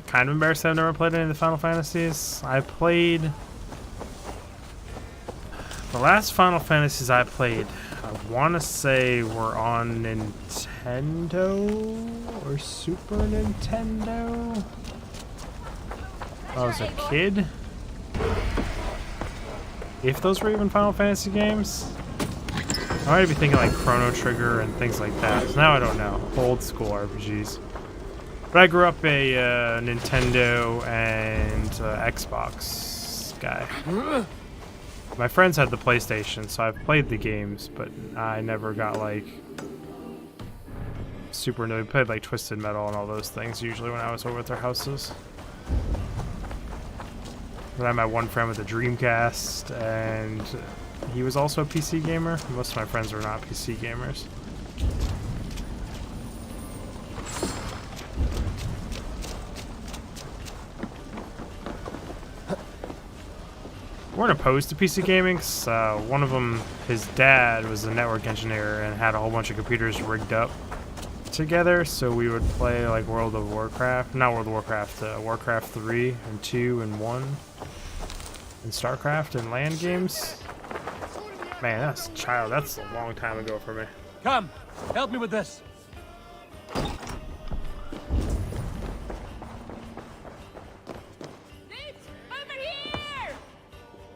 kind of embarrassed that I've never played any of the Final Fantasies. I played... the last Final Fantasies I played, I want to say were on Nintendo or Super Nintendo. I was a kid. If those were even Final Fantasy games. I might be thinking like Chrono Trigger and things like that. So now I don't know. Old school RPGs. But I grew up a Nintendo and Xbox guy. My friends had the PlayStation, so I've played the games, but I never got like Super Nintendo. We played like Twisted Metal and all those things usually when I was over at their houses. But I had my one friend with a Dreamcast, and he was also a PC gamer. Most of my friends were not PC gamers. Weren't opposed to PC gaming. One of them, his dad was a network engineer and had a whole bunch of computers rigged up together, so we would play like World of Warcraft, not World of Warcraft, Warcraft 3 and 2 and 1, and StarCraft and LAN games. Man, that's child. That's a long time ago for me. Come, help me with this.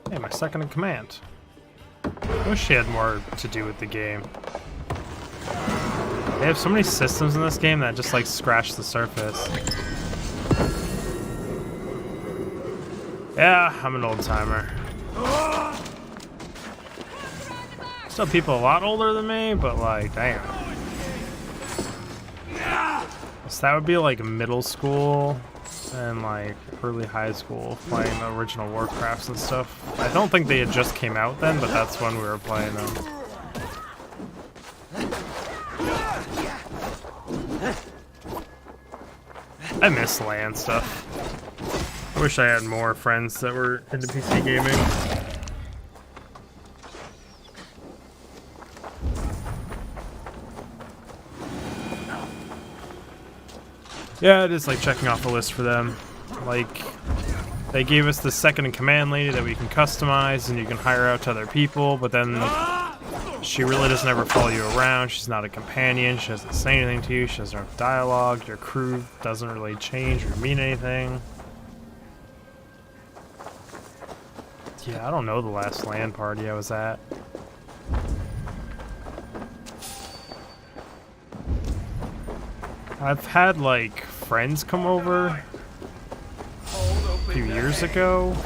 Hey, my second in command. I wish she had more to do with the game. They have so many systems in this game that just like scratch the surface. Yeah, I'm an old timer. Still people a lot older than me, but like, damn. So that would be like middle school and like early high school playing the original Warcrafts and stuff. I don't think they had just came out then, but that's when we were playing them. I miss LAN stuff. I wish I had more friends that were into PC gaming. Yeah, it is like checking off a list for them. Like, they gave us the second in command lady that we can customize and you can hire out to other people, but then she really doesn't ever follow you around. She's not a companion. She doesn't say anything to you. She has no dialogue. Your crew doesn't really change or mean anything. Yeah, I don't know the last LAN party I was at. I've had like friends come over a few years ago.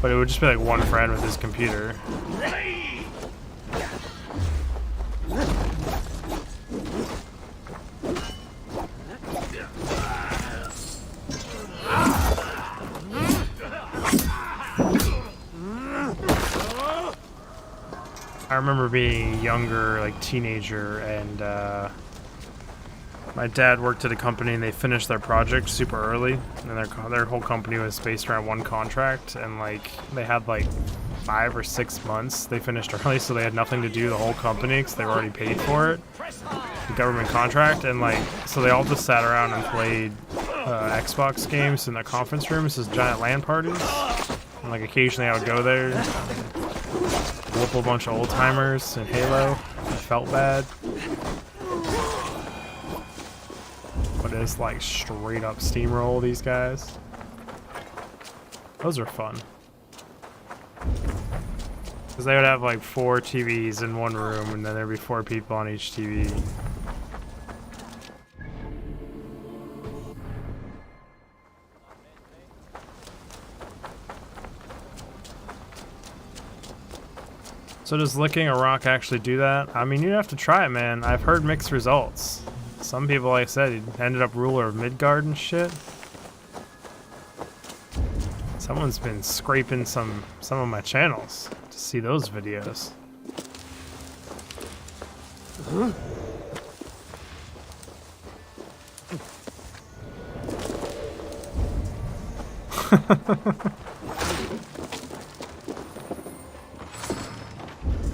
But it would just be like one friend with his computer. I remember being younger, like teenager, and my dad worked at a company and they finished their project super early, and their whole company was based around one contract, and like they had like 5 or 6 months they finished early, so they had nothing to do, the whole company, because they were already paid for it, the government contract, and like so they all just sat around and played Xbox games in the conference rooms as giant LAN parties, and like occasionally I would go there, whoop a bunch of old timers in Halo. I felt bad. But it's like straight up steamroll these guys. Those are fun. Because they would have like 4 TVs in one room and then there'd be 4 people on each TV. So does licking a rock actually do that? I mean, you'd have to try it, man. I've heard mixed results. Some people, like I said, ended up ruler of Midgard and shit. Someone's been scraping some of my channels to see those videos.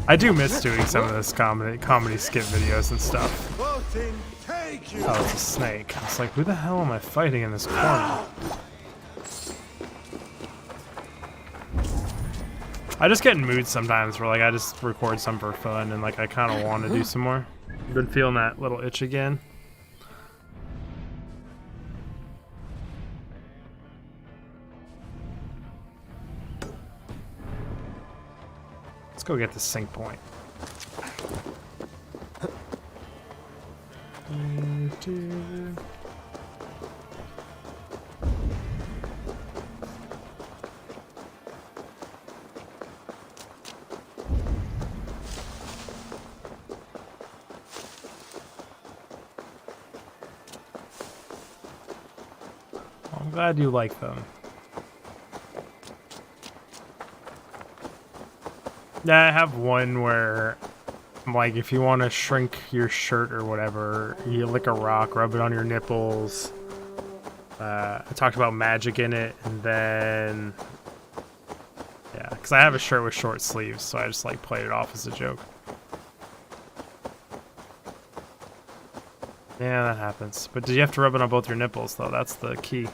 I do miss doing some of this comedy skit videos and stuff. Oh, it's a snake. I was like, who the hell am I fighting in this corner? I just get in moods sometimes where like I just record some for fun and like I kind of want to do some more. I've been feeling that little itch again. Let's go get the sync point. I'm glad you like them. Yeah, I have one where, like, if you want to shrink your shirt or whatever, you lick a rock, rub it on your nipples. I talked about magic in it, and then, yeah, because I have a shirt with short sleeves, so I just, like, played it off as a joke. Yeah, that happens. But do you have to rub it on both your nipples, though? That's the key.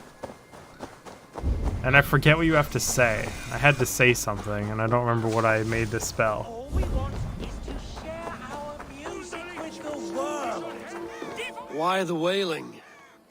And I forget what you have to say. I had to say something, and I don't remember what I made this spell. All we want is to share our music with the world. Why the wailing?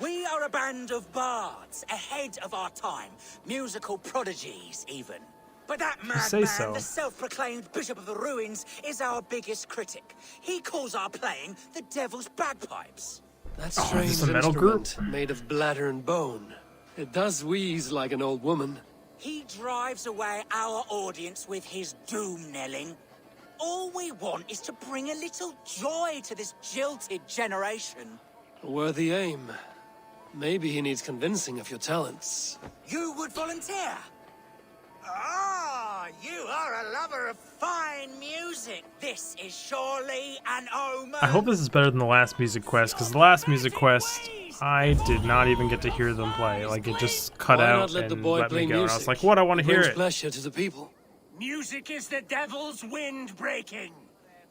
We are a band of bards, ahead of our time. Musical prodigies, even. But that say madman, so. the self-proclaimed Bishop of the Ruins, is our biggest critic. He calls our playing the Devil's Bagpipes. That Oh, strange is this a metal instrument group? made of bladder and bone. It does wheeze like an old woman. He drives away our audience with his doom-knelling. All we want is to bring a little joy to this jilted generation. A worthy aim. Maybe he needs convincing of your talents. You would volunteer? Ah, you are a lover of fine music. This is surely an omen. I hope this is better than the last music quest, because the last music quest, I did not even get to hear them play. Like, it just cut Why out not let and the boy let play me go. And I music? was like, what? I want to hear brings it. pleasure to the people. Music is the devil's wind breaking.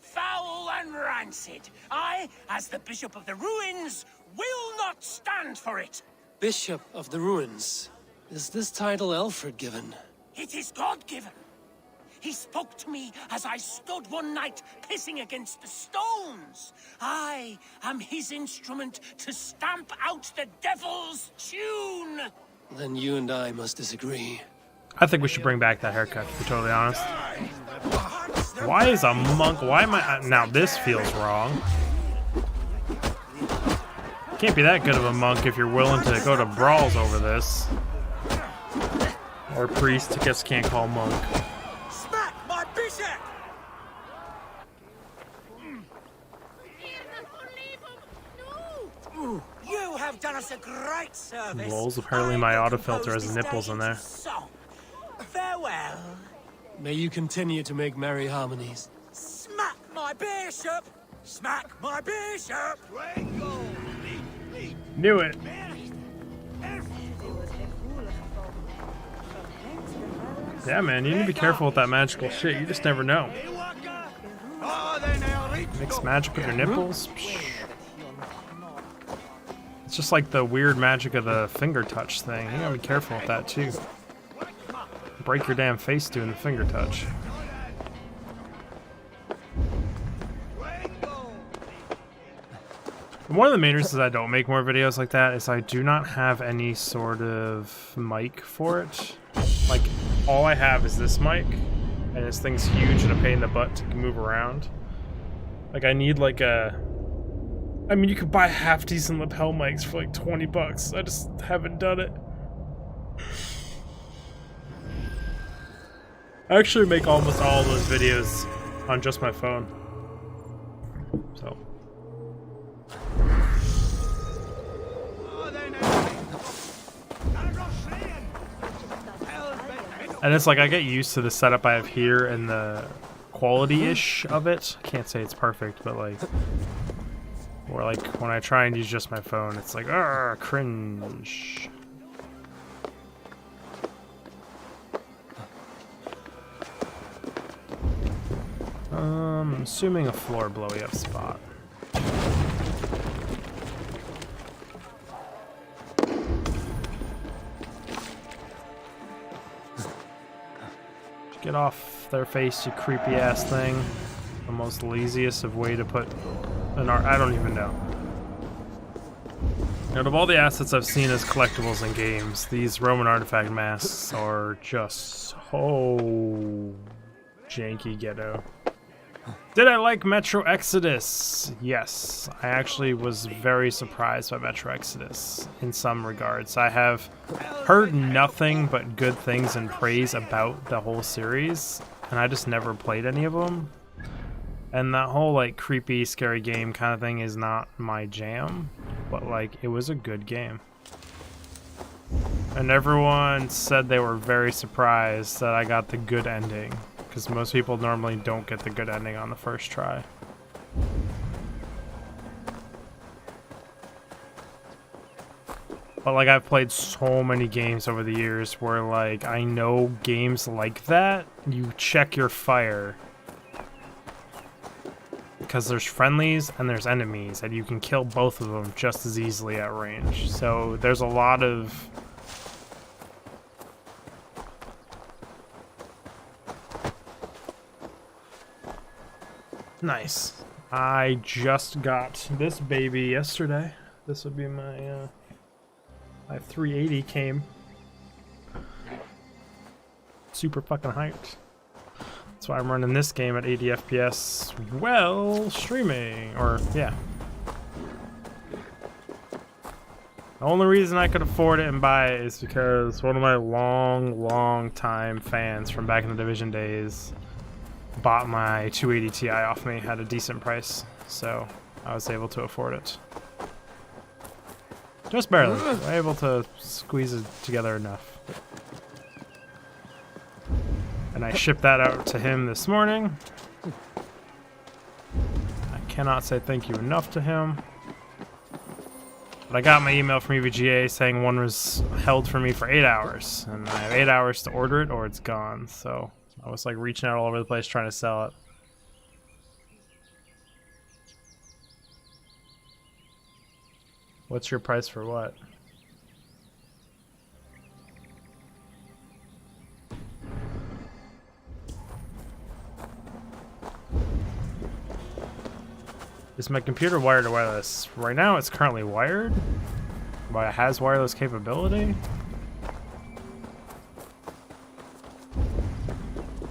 Foul and rancid. I, as the Bishop of the Ruins, will not stand for it. Bishop of the Ruins. Is this title Alfred given? It is God-given. He spoke to me as I stood one night pissing against the stones. I am his instrument to stamp out the devil's tune. Then you and I must disagree. I think we should bring back that haircut, to be totally honest. Why is a monk? Why am I? Now this feels wrong. Can't be that good of a monk if you're willing to go to brawls over this. Or priest, I guess can't call monk. Smack my bishop! You have done us a great service. Lols, apparently my autofilter has nipples in there. Farewell. May you continue to make merry harmonies. Smack my bishop! Smack my bishop! Knew it. Yeah, man, you need to be careful with that magical shit. You just never know. Mix magic with your nipples? Psh. It's just like the weird magic of the finger touch thing. You gotta be careful with that, too. Break your damn face doing the finger touch. One of the main reasons I don't make more videos like that is I do not have any sort of mic for it. Like, all I have is this mic, and this thing's huge and a pain in the butt to move around. Like, I need like a... I mean, you could buy half-decent lapel mics for like 20 bucks. I just haven't done it. I actually make almost all of those videos on just my phone. So... And it's like I get used to the setup I have here and the quality-ish of it. I can't say it's perfect, but like... Or like when I try and use just my phone, it's like, cringe. I'm assuming a floor blowy up spot. Get off their face, you creepy ass thing. The most laziest of way to put an art. I don't even know. Out of all the assets I've seen as collectibles in games, these Roman artifact masks are just so janky ghetto. Did I like Metro Exodus? Yes, I actually was very surprised by Metro Exodus in some regards. I have heard nothing but good things and praise about the whole series, and I just never played any of them. And that whole like creepy, scary game kind of thing is not my jam, but like it was a good game. And everyone said they were very surprised that I got the good ending, because most people normally don't get the good ending on the first try. But like I've played so many games over the years where like I know games like that, you check your fire. Because there's friendlies and there's enemies, and you can kill both of them just as easily at range. So there's a lot of Nice. I just got this baby yesterday. This would be my 380 came. Super fucking hyped. That's why I'm running this game at 80 FPS while streaming. Or, yeah. The only reason I could afford it and buy it is because one of my long time fans from back in the Division days bought my 280 Ti off me at a decent price, so I was able to afford it. Just barely. I was able to squeeze it together enough. And I shipped that out to him this morning. I cannot say thank you enough to him. But I got my email from EVGA saying one was held for me for 8 hours. And I have 8 hours to order it or it's gone. So I was like reaching out all over the place trying to sell it. What's your price for what? Is my computer wired or wireless? Right now it's currently wired, but it has wireless capability.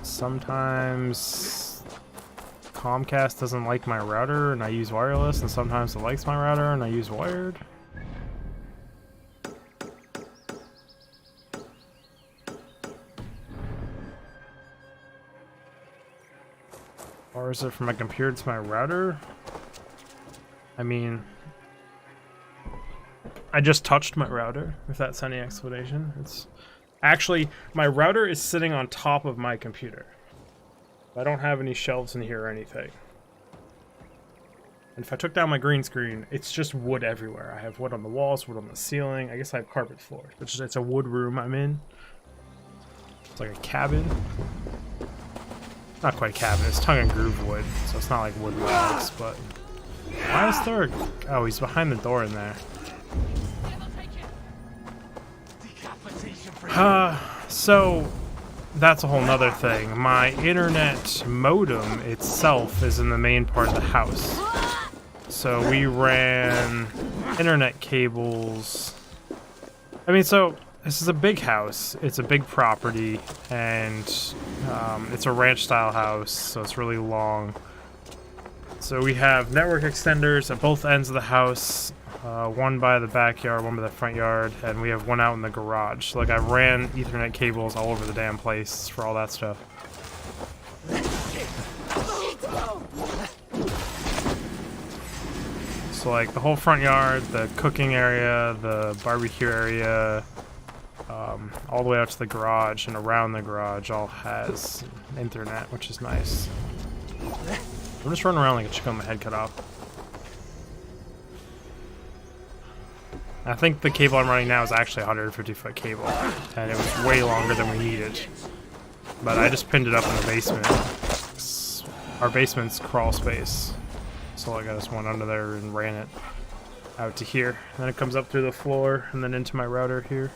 Sometimes Comcast doesn't like my router and I use wireless, and sometimes it likes my router and I use wired. Or is it from my computer to my router? I mean, I just touched my router, if that's any explanation. It's actually, my router is sitting on top of my computer. I don't have any shelves in here or anything. And if I took down my green screen, it's just wood everywhere. I have wood on the walls, wood on the ceiling. I guess I have carpet floor. It's a wood room I'm in. It's like a cabin. Not quite a cabin, it's tongue and groove wood, so it's not like wood logs, but... Why is there a... Oh, he's behind the door in there. So that's a whole nother thing. My internet modem itself is in the main part of the house. So we ran internet cables. I mean, so this is a big house. It's a big property, and it's a ranch style house, so it's really long. So we have network extenders at both ends of the house, one by the backyard, one by the front yard, and we have one out in the garage. So like I ran Ethernet cables all over the damn place for all that stuff. So like the whole front yard, the cooking area, the barbecue area, all the way out to the garage and around the garage all has internet, which is nice. I'm just running around like a chicken with my head cut off. I think the cable I'm running now is actually a 150-foot cable, and it was way longer than we needed. But I just pinned it up in the basement. Our basement's crawl space, so like I just went under there and ran it out to here. And then it comes up through the floor and then into my router here.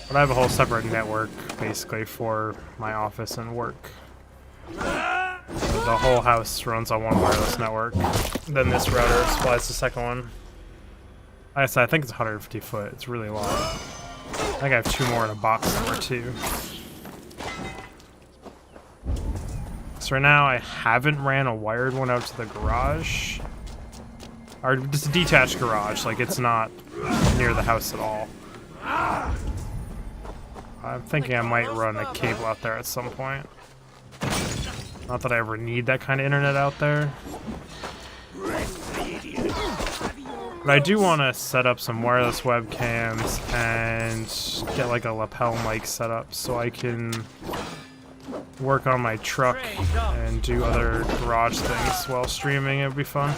But I have a whole separate network, basically, for my office and work. So the whole house runs on one wireless network. Then this router supplies the second one. Like I said, I think it's 150 foot. It's really long. I think I have two more in a box somewhere, too. So right now, I haven't ran a wired one out to the garage. Or just a detached garage, like it's not near the house at all. I'm thinking I might run a cable out there at some point. Not that I ever need that kind of internet out there. But I do want to set up some wireless webcams and get like a lapel mic set up so I can work on my truck and do other garage things while streaming. It would be fun.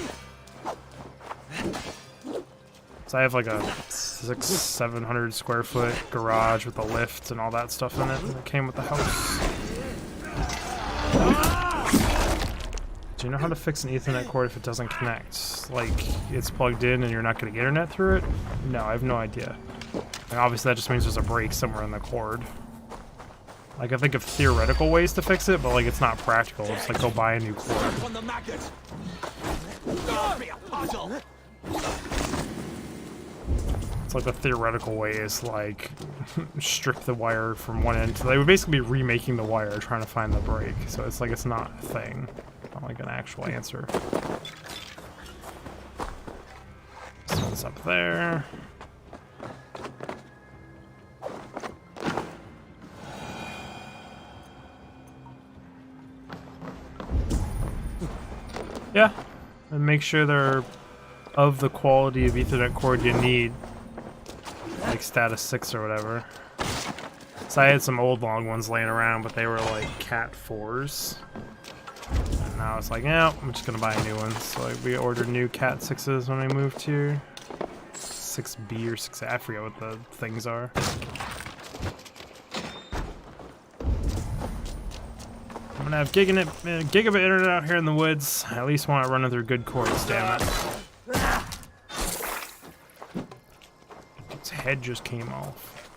So I have like a 700 square foot garage with a lift and all that stuff in it that came with the house. Do you know how to fix an Ethernet cord if it doesn't connect? Like, it's plugged in and you're not getting internet through it? No, I have no idea. And obviously that just means there's a break somewhere in the cord. Like, I think of theoretical ways to fix it, but like it's not practical. It's like go buy a new cord. On the maggot. Give me a puzzle. It's like the theoretical way is like strip the wire from one end. So they would basically be remaking the wire, trying to find the break. So it's like it's not a thing, not like an actual answer. So it's up there. Yeah, and make sure they're of the quality of Ethernet cord you need, like status 6 or whatever. So I had some old long ones laying around, but they were like Cat 4s. And now it's like, yeah, I'm just gonna buy a new one. So like, we ordered new Cat 6s when I moved here. 6B or 6A, I forget what the things are. I'm gonna have gigabit internet out here in the woods. I at least want it running through good cords, damn it. His head just came off.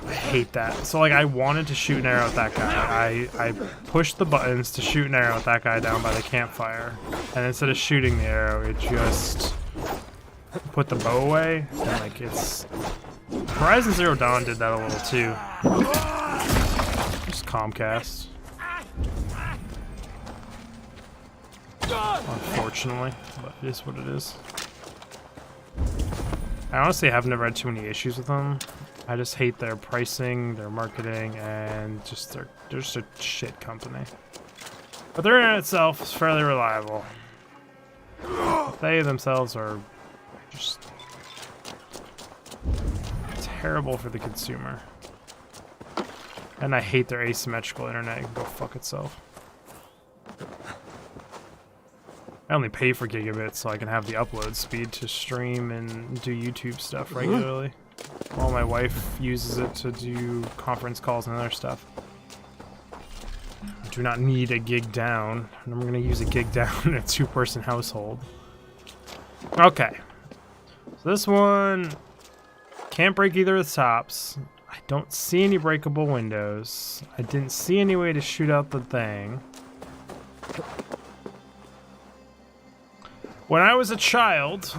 I hate that. So like I wanted to shoot an arrow at that guy. I pushed the buttons to shoot an arrow at that guy down by the campfire. And instead of shooting the arrow, it just put the bow away. And like it's... Horizon Zero Dawn did that a little too. Just Comcast. Unfortunately, but it is what it is. I honestly have never had too many issues with them. I just hate their pricing, their marketing, and just they're just a shit company. But their internet itself is fairly reliable. They themselves are just terrible for the consumer. And I hate their asymmetrical internet. It can go fuck itself. I only pay for gigabits so I can have the upload speed to stream and do YouTube stuff regularly. While my wife uses it to do conference calls and other stuff. I do not need a gig down, and I'm going to use a gig down in a 2-person household. Okay. So this one can't break either of the tops. I don't see any breakable windows. I didn't see any way to shoot out the thing. When I was a child,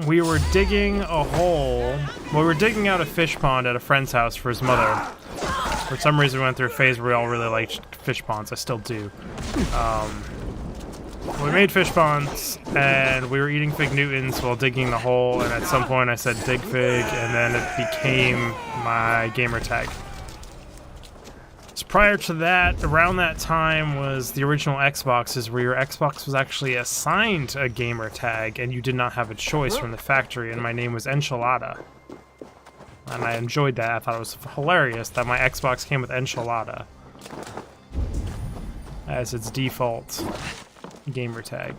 we were digging a hole. Well, we were digging out a fish pond at a friend's house for his mother. For some reason, we went through a phase where we all really liked fish ponds. I still do. We made fish ponds, and we were eating Fig Newtons while digging the hole, and at some point I said dig fig, and then it became my gamer tag. So prior to that, around that time was the original Xboxes, where your Xbox was actually assigned a gamer tag, and you did not have a choice from the factory, and my name was Enchilada. And I enjoyed that. I thought it was hilarious that my Xbox came with Enchilada as its default gamer tag.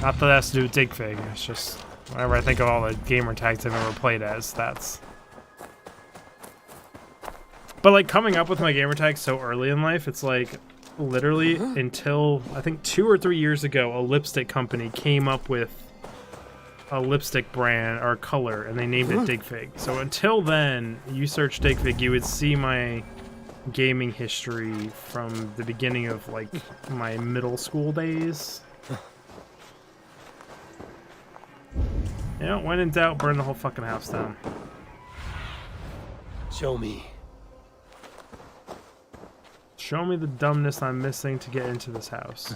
Not that that has to do with dig fig, it's just whenever I think of all the gamer tags I've ever played as, that's... But like coming up with my gamer tag so early in life, it's like literally until I think 2 or 3 years ago, a lipstick company came up with a lipstick brand or color, and they named it Dig Fig. So until then, you search Dig Fig, you would see my gaming history from the beginning of like my middle school days. Yeah, when in doubt, burn the whole fucking house down. Show me. Show me the dumbness I'm missing to get into this house.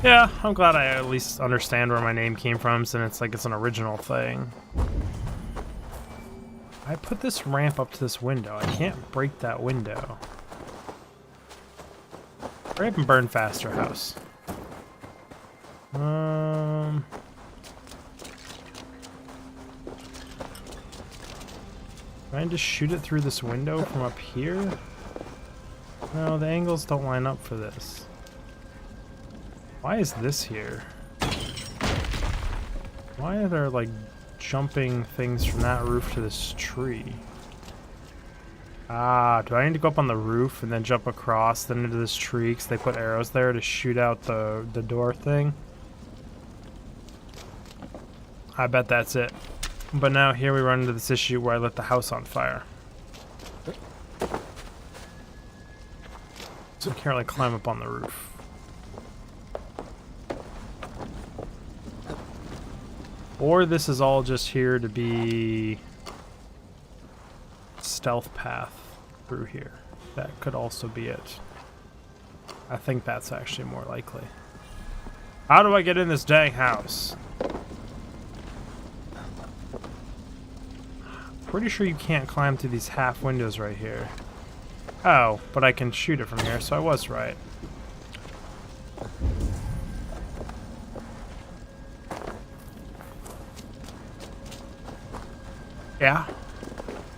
Yeah, I'm glad I at least understand where my name came from, since it's like it's an original thing. I put this ramp up to this window. I can't break that window. Hurry up and burn faster, house. Can I just shoot it through this window from up here? No, the angles don't line up for this. Why is this here? Why are there like jumping things from that roof to this tree? Ah, do I need to go up on the roof and then jump across then into this tree because they put arrows there to shoot out the door thing? I bet that's it. But now here we run into this issue where I lit the house on fire. So I can't really climb up on the roof. Or this is all just here to be stealth path through here. That could also be it. I think that's actually more likely. How do I get in this dang house? Pretty sure you can't climb through these half windows right here. Oh, but I can shoot it from here, so I was right. Yeah.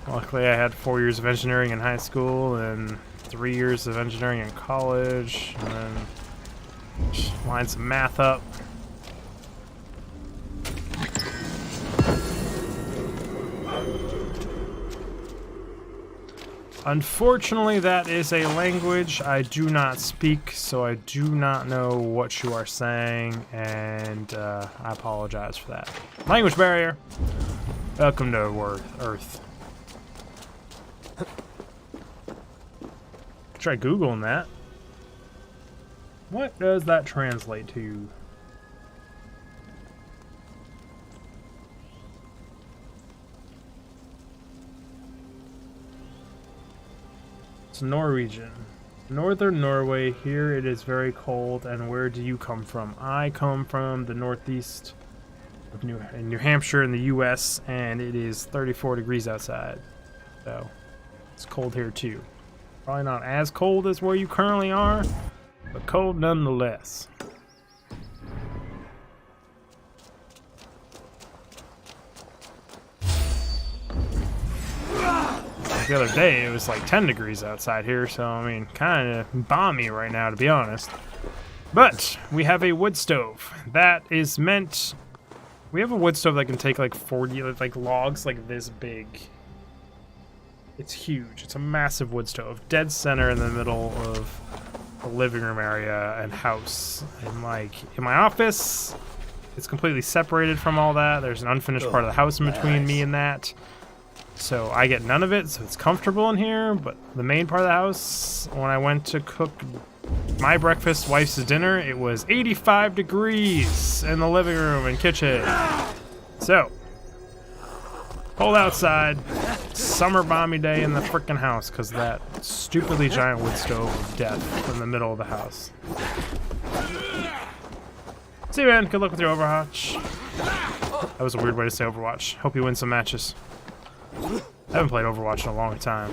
Luckily I had 4 years of engineering in high school and 3 years of engineering in college, and then just line some math up. Unfortunately, that is a language I do not speak, so I do not know what you are saying, and I apologize for that. Language barrier. Welcome to Earth. Try Googling that. What does that translate to? It's Norwegian. Northern Norway, here it is very cold, and where do you come from? I come from the northeast of New Hampshire in the US, and it is 34 degrees outside. So, it's cold here too. Probably not as cold as where you currently are, but cold nonetheless. The other day it was like 10 degrees outside here, so I mean, kind of balmy right now, to be honest. But we have a wood stove that is meant. We have a wood stove that can take like 40 like logs like this big. It's huge. It's a massive wood stove, dead center in the middle of the living room area and house. And like in my office, it's completely separated from all that. There's an unfinished part of the house in between me and that. So I get none of it, so it's comfortable in here, but the main part of the house, when I went to cook my breakfast, wife's dinner, it was 85 degrees in the living room and kitchen. So, cold outside, summer balmy day in the frickin' house because that stupidly giant wood stove of death in the middle of the house. See you, man. Good luck with your Overwatch. That was a weird way to say Overwatch. Hope you win some matches. I haven't played Overwatch in a long time.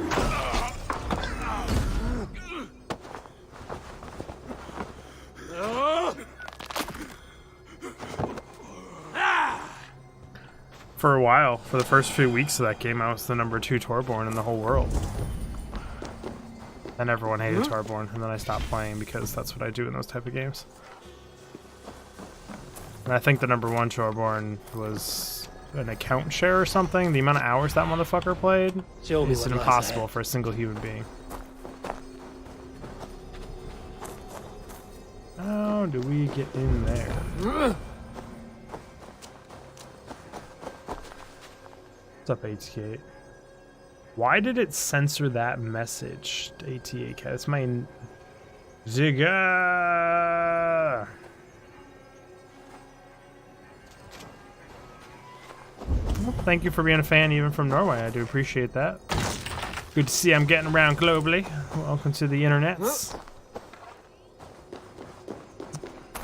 For a while, for the first few weeks of that game, I was the #2 Torbjorn in the whole world. And everyone hated Torbjorn, and then I stopped playing because that's what I do in those type of games. And I think the #1 Torbjorn was an account share or something. The amount of hours that motherfucker played is impossible for a single human being. How do we get in there? What's up, HK? Why did it censor that message? ATAK. That's my Giga. Well, thank you for being a fan, even from Norway. I do appreciate that. Good to see I'm getting around globally. Welcome to the internets.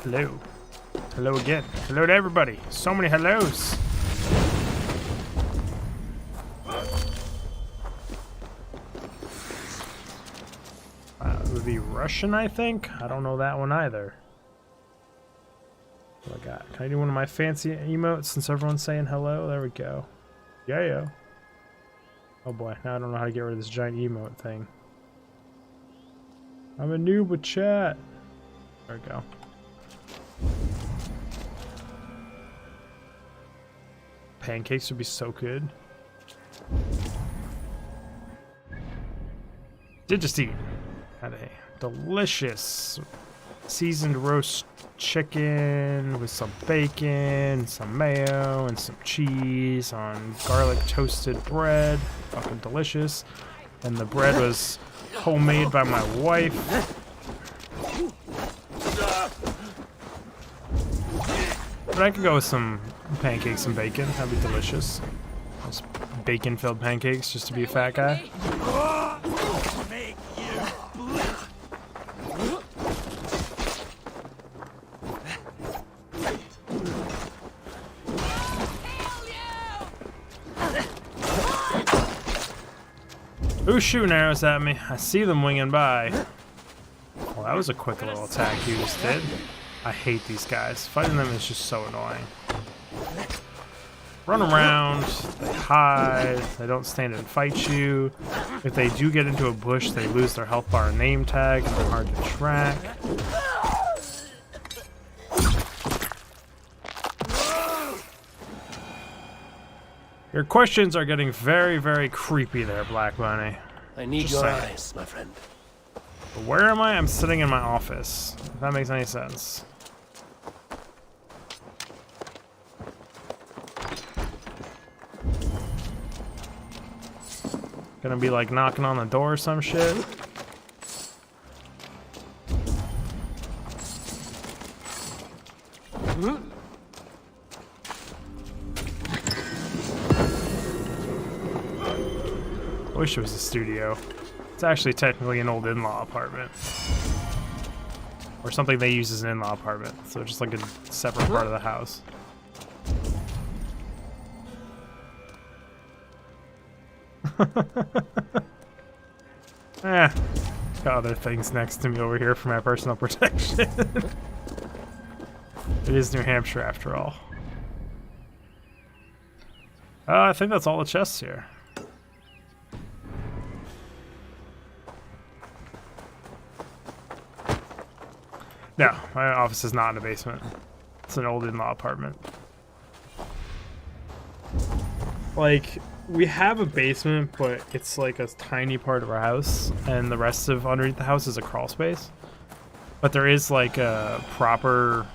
Hello. Hello again. Hello to everybody. So many hellos. It would be Russian, I think. I don't know that one either. What do I got? Can I do one of my fancy emotes since everyone's saying hello? There we go. Yeah. Oh boy, now I don't know how to get rid of this giant emote thing. I'm a noob with chat. There we go. Pancakes would be so good. Did just eat. Had a delicious seasoned roast chicken with some bacon, some mayo, and some cheese on garlic toasted bread. Fucking delicious. And the bread was homemade by my wife. But I could go with some pancakes and bacon. That'd be delicious. Those bacon-filled pancakes just to be a fat guy. Who's shooting arrows at me? I see them winging by. Well, that was a quick little attack you just did. I hate these guys. Fighting them is just so annoying. Run around, they hide, they don't stand and fight you. If they do get into a bush, they lose their health bar and name tag, and they're hard to track. Your questions are getting very, very creepy there, Black Bunny. I need Just your saying. eyes, my friend. But where am I? I'm sitting in my office. If that makes any sense. Gonna be like knocking on the door or some shit. I wish it was a studio. It's actually technically an old in-law apartment. Or something they use as an in-law apartment. So just like a separate part of the house. Got other things next to me over here for my personal protection. It is New Hampshire after all. I think that's all the chests here. No, my office is not in a basement. It's an old in-law apartment. Like, we have a basement, but it's like a tiny part of our house, and the rest of underneath the house is a crawl space. But there is like a proper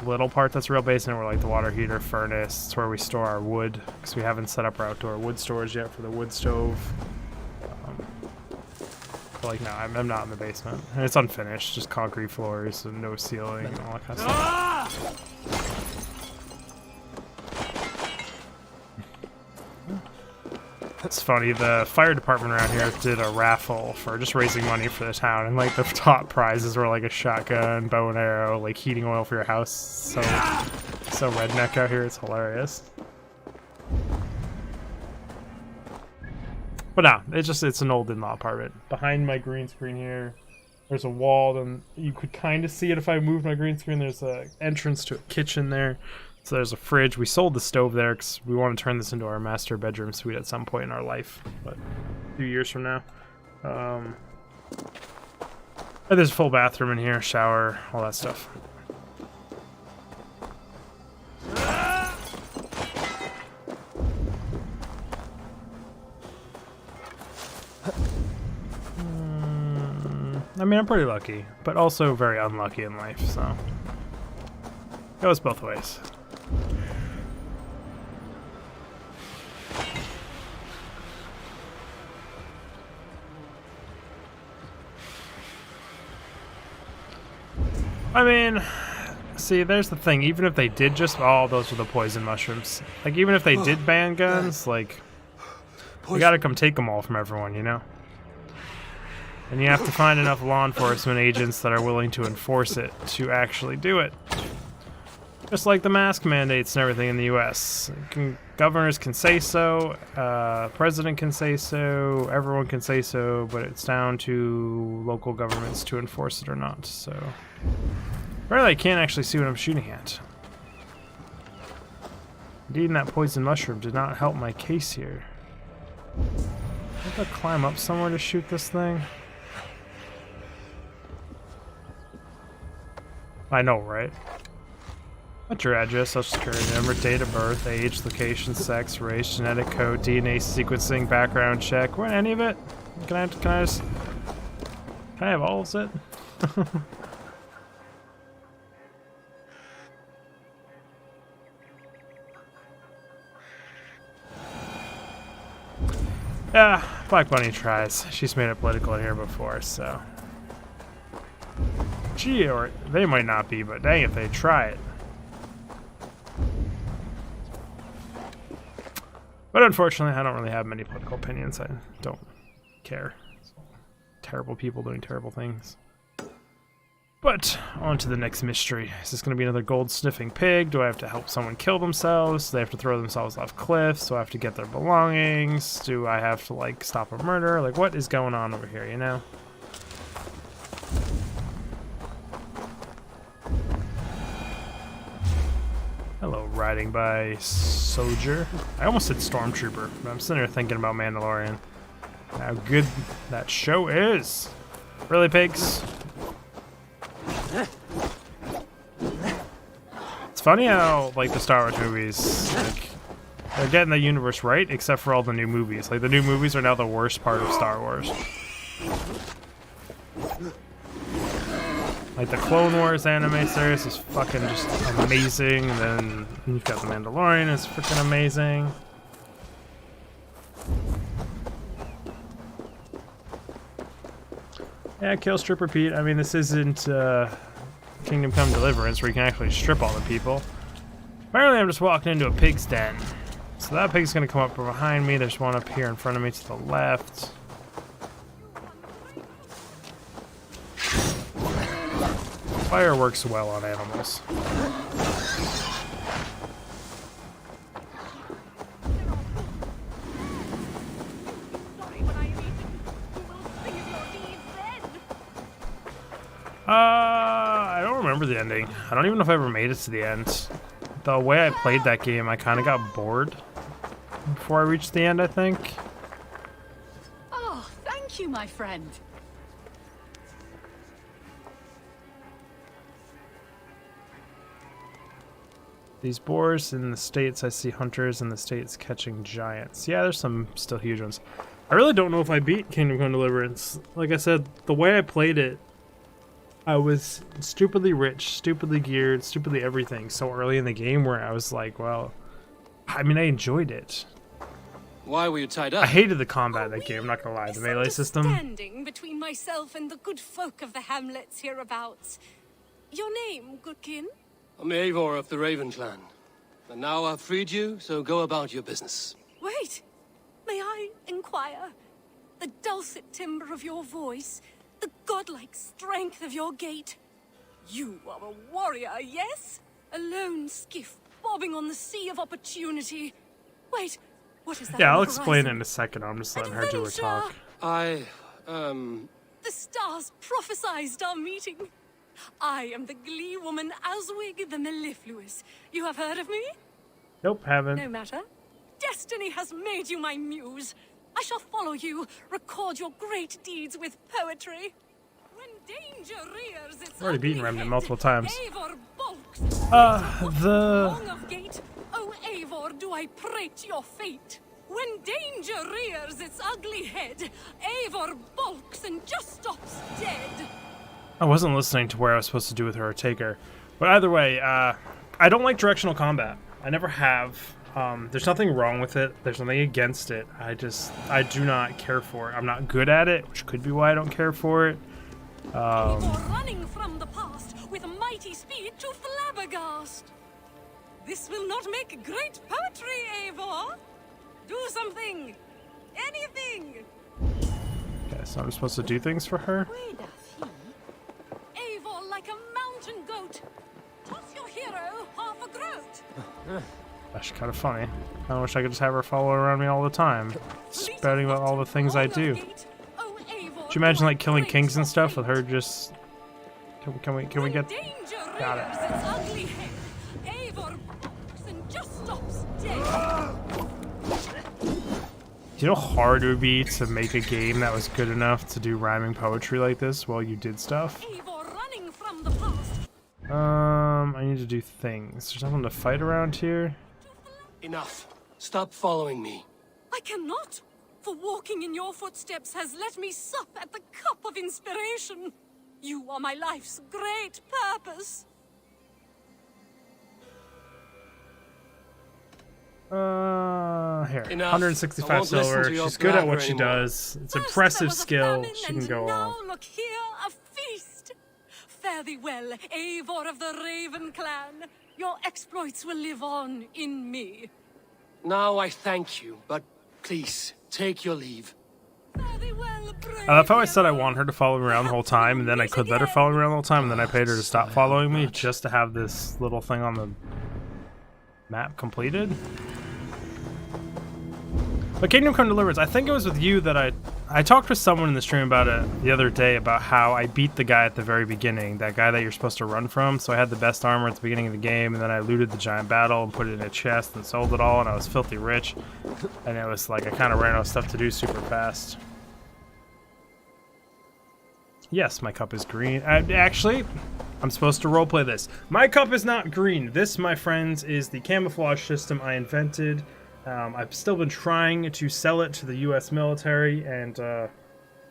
little part that's a real basement where like the water heater, furnace, it's where we store our wood, because we haven't set up our outdoor wood storage yet for the wood stove. But like, no, I'm not in the basement. And it's unfinished, just concrete floors and no ceiling and all that kind of stuff. It's funny, the fire department around here did a raffle for just raising money for the town, and like the top prizes were like a shotgun, bow and arrow, like heating oil for your house. So redneck out here, it's hilarious. But no, it's an old in-law apartment. Behind my green screen here, there's a wall, and you could kind of see it if I moved my green screen. There's an entrance to a kitchen there. So there's a fridge. We sold the stove there because we want to turn this into our master bedroom suite at some point in our life, but a few years from now. There's a full bathroom in here, shower, all that stuff. I mean, I'm pretty lucky, but also very unlucky in life, so it goes both ways. I mean, see, there's the thing. Even if they did just... Oh, those are the poison mushrooms. Like, even if they did ban guns, like, we gotta come take them all from everyone, you know? And you have to find enough law enforcement agents that are willing to enforce it to actually do it. Just like the mask mandates and everything in the U.S. Governors can say so, president can say so, everyone can say so, but it's down to local governments to enforce it or not, so... Apparently I can't actually see what I'm shooting at. Indeed, that poison mushroom did not help my case here. I have to climb up somewhere to shoot this thing. I know, right? What's your address, social security number, date of birth, age, location, sex, race, genetic code, DNA sequencing, background check? What, any of it? Can I just Can I have all of it? Yeah, Black Bunny tries. She's made it political here before, so. Gee, or they might not be, but dang if they try it. But unfortunately, I don't really have many political opinions. I don't care. Terrible people doing terrible things. But on to the next mystery. Is this going to be another gold-sniffing pig? Do I have to help someone kill themselves? Do they have to throw themselves off cliffs? Do I have to get their belongings? Do I have to, like, stop a murder? Like, what is going on over here, you know? Hello, riding by soldier. I almost said stormtrooper, but I'm sitting here thinking about Mandalorian. How good that show is. Really, pigs? It's funny how, like, the Star Wars movies, like, they're getting the universe right, except for all the new movies. Like, the new movies are now the worst part of Star Wars. Like, the Clone Wars anime series is fucking just amazing, and then you've got The Mandalorian, it's freaking amazing. Yeah, kill, strip, repeat. I mean, this isn't Kingdom Come Deliverance where you can actually strip all the people. Apparently, I'm just walking into a pig's den. So that pig's gonna come up from behind me. There's one up here in front of me to the left. Fire works well on animals. I don't remember the ending. I don't even know if I ever made it to the end. The way I played that game, I kind of got bored before I reached the end, I think. Oh, thank you, my friend. These boars in the States, I see hunters in the States catching giants. Yeah, there's some still huge ones. I really don't know if I beat Kingdom Come Deliverance. Like I said, the way I played it, I was stupidly rich, stupidly geared, stupidly everything so early in the game where I was like, well, I mean, I enjoyed it. Why were you tied up? I hated the combat in that game, I'm not gonna lie. The melee system. Standing between myself and the good folk of the hamlets hereabouts. Your name, goodkin? I'm Eivor of the Raven clan. And now I've freed you, so go about your business. Wait, may I inquire? The dulcet timbre of your voice, the godlike strength of your gait. You are a warrior, yes? A lone skiff bobbing on the sea of opportunity. Wait, what is that? Yeah, on I'll the explain horizon? in a second. I'm just letting her do her talk. The stars prophesized our meeting. I am the glee woman Aswig the Mellifluous. You have heard of me? Nope, haven't. No matter. Destiny has made you my muse. I shall follow you, record your great deeds with poetry. When danger rears its I've already beaten ugly Remnant head, multiple times. Eivor bulks. The... Long of gate, oh Eivor, do I prate your fate. When danger rears its ugly head, Eivor bulks and just stops dead. I wasn't listening to where I was supposed to do with her or take her. But either way, I don't like directional combat. I never have. There's nothing wrong with it. There's nothing against it. I do not care for it. I'm not good at it, which could be why I don't care for it. Eivor running from the past with mighty speed to flabbergast. This will not make great poetry, Eivor. Do something. Anything. Okay, so I'm supposed to do things for her? Eivor like a mountain goat. Toss your hero half a groat. That's kind of funny. I wish I could just have her follow around me all the time, spouting about all the things I do. Could you imagine like killing kings and stuff with her just? Can we get? Got it. Do you know how hard it would be to make a game that was good enough to do rhyming poetry like this while you did stuff? I need to do things. There's nothing to fight around here. Enough. Stop following me. I cannot, for walking in your footsteps has let me sup at the cup of of inspiration. You are my life's great purpose. Here. Enough. 165 I won't listen silver. to your She's good at what blabber she anymore. does. It's First impressive there was a skill. famine, She can and go now on. look here, a feast. Fare thee well, Eivor of the Raven clan. Your exploits will live on in me. Now I thank you, but please, take your leave. Fare thee well, brave I love how I said I hero. want her to follow me around the whole time, and then I could let her follow me around the whole time, and then I paid her to stop following me just to have this little thing on the map completed. But Kingdom Come Deliverance, I think it was with you that I talked with someone in the stream about it the other day, about how I beat the guy at the very beginning, that guy that you're supposed to run from. So I had the best armor at the beginning of the game, and then I looted the giant battle and put it in a chest and sold it all, and I was filthy rich. And it was like I kind of ran out of stuff to do super fast. Yes, my cup is green. Actually, I'm supposed to roleplay this. My cup is not green. This, my friends, is the camouflage system I invented. I've still been trying to sell it to the U.S. military and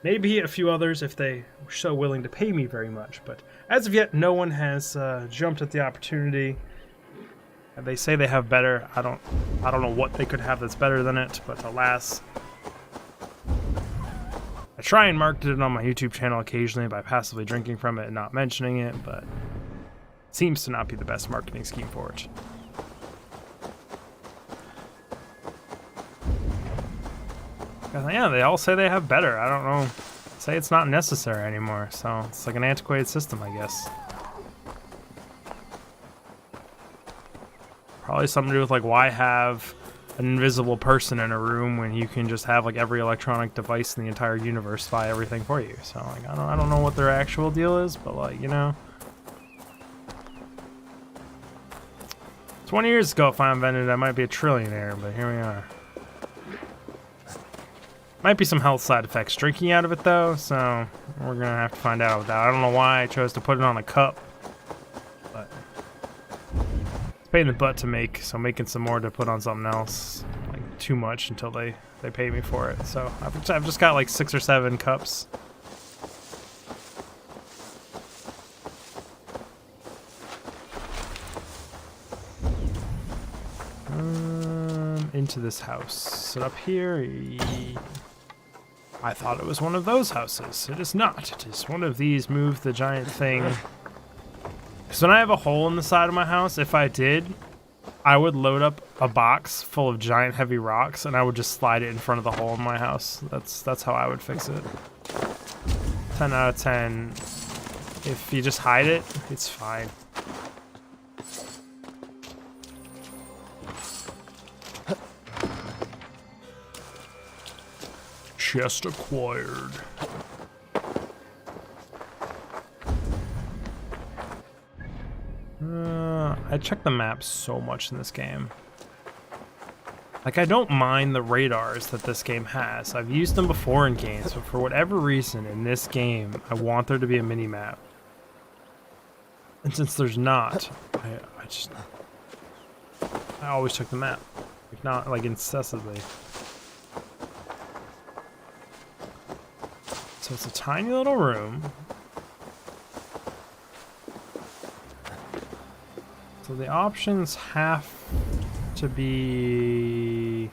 maybe a few others if they were so willing to pay me very much. But as of yet, no one has jumped at the opportunity. They say they have better. I don't know what they could have that's better than it. But alas, I try and market it on my YouTube channel occasionally by passively drinking from it and not mentioning it, but it seems to not be the best marketing scheme for it. Yeah, they all say they have better. I don't know. Say it's not necessary anymore, so it's like an antiquated system, I guess. Probably something to do with like why have an invisible person in a room when you can just have like every electronic device in the entire universe buy everything for you. So like I don't know what their actual deal is, but like, you know. 20 years ago if I invented it, I might be a trillionaire, but here we are. Might be some health side effects drinking out of it though, so we're gonna have to find out with that. I don't know why I chose to put it on a cup, but it's a pain in the butt to make, so making some more to put on something else, like too much until they pay me for it. So I've just got like 6 or 7 cups. Into this house. Sit up here. I thought it was one of those houses. It is not. It is one of these move the giant thing. Because when I have a hole in the side of my house, if I did, I would load up a box full of giant heavy rocks and I would just slide it in front of the hole in my house. That's how I would fix it. 10 out of 10. If you just hide it, it's fine. Chest acquired. I check the map so much in this game. Like, I don't mind the radars that this game has. I've used them before in games, but for whatever reason in this game, I want there to be a mini-map. And since there's not, I always check the map. Like, not like incessantly. So it's a tiny little room. So the options have to be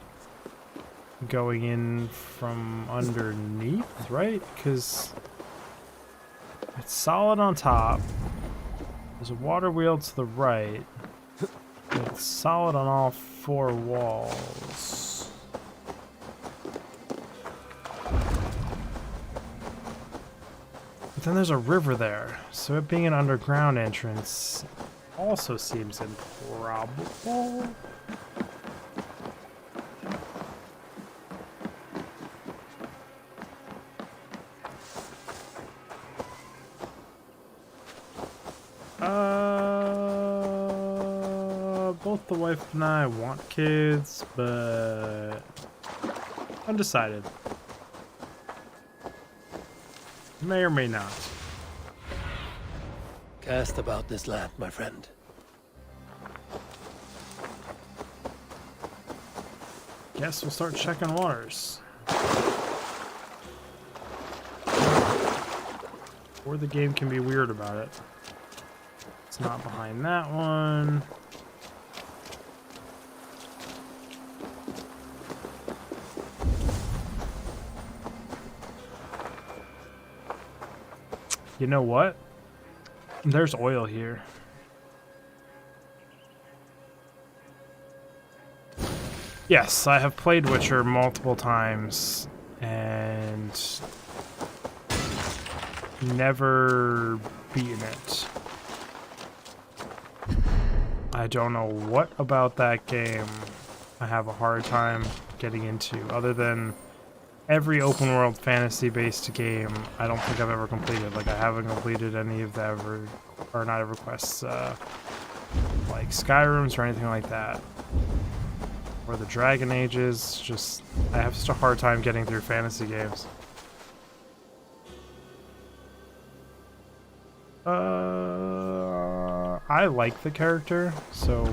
going in from underneath, right? Because it's solid on top. There's a water wheel to the right. It's solid on all 4 walls. But then there's a river there, so it being an underground entrance also seems improbable. Both the wife and I want kids, but undecided. May or may not. Cast about this land, my friend. Guess we'll start checking waters. Or the game can be weird about it. It's not behind that one. You know what? There's oil here. Yes, I have played Witcher multiple times and never beaten it. I don't know what about that game I have a hard time getting into, other than every open world fantasy based game I don't think I've ever completed. Like, I haven't completed any of the EverQuests, like Skyrims or anything like that. Or the Dragon Ages. Just, I have such a hard time getting through fantasy games. I like the character, so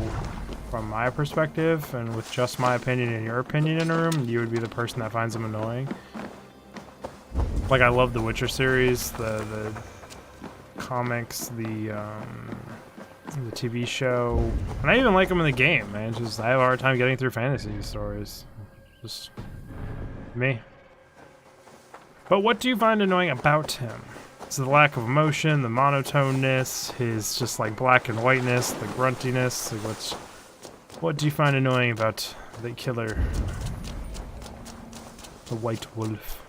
from my perspective, and with just my opinion and your opinion in a room, you would be the person that finds him annoying. Like, I love the Witcher series, the comics, the TV show, and I even like him in the game, man. Just, I have a hard time getting through fantasy stories. Just me. But what do you find annoying about him? It's the lack of emotion, the monotoneness, his just like black and whiteness, the gruntiness. Like, what do you find annoying about the killer, the White Wolf?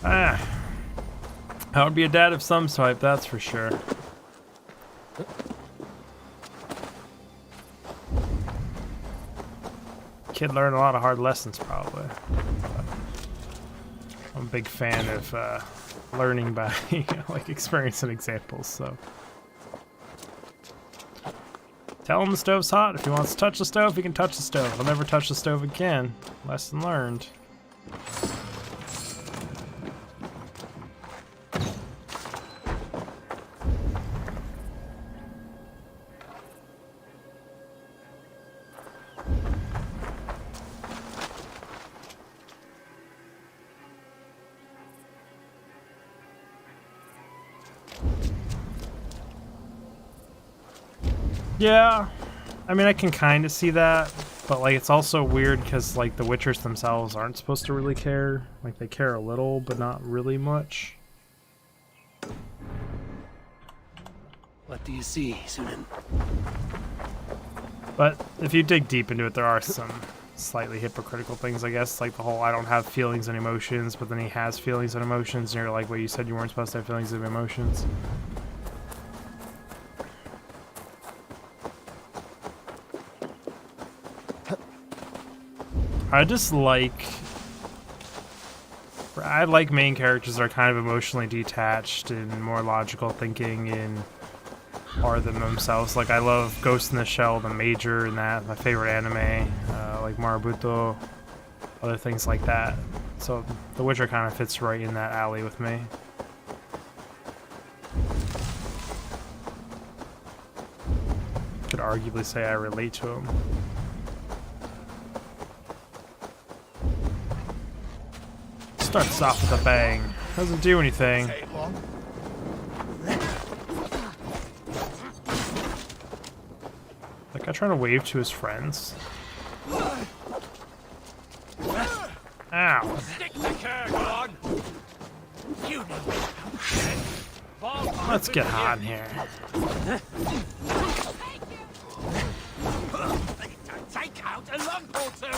I would be a dad of some type, that's for sure. Kid learned a lot of hard lessons, probably. But I'm a big fan of learning by like experience and examples. So tell him the stove's hot. If he wants to touch the stove, he can touch the stove. He'll never touch the stove again. Lesson learned. Yeah, I mean, I can kind of see that, but like, it's also weird because like the Witchers themselves aren't supposed to really care. Like, they care a little, but not really much. What do you see, Sunan? But if you dig deep into it, there are some slightly hypocritical things, I guess. Like the whole, I don't have feelings and emotions, but then he has feelings and emotions, and you're like, wait, you said you weren't supposed to have feelings and emotions. I like main characters that are kind of emotionally detached and more logical thinking and are them themselves. Like, I love Ghost in the Shell, the Major, and that, my favorite anime, like Marabuto, other things like that. So The Witcher kind of fits right in that alley with me. Could arguably say I relate to him. Starts off with a bang. Doesn't do anything. Like, I trying to wave to his friends. Ow. Let's get hot in here. Take out a lump or two.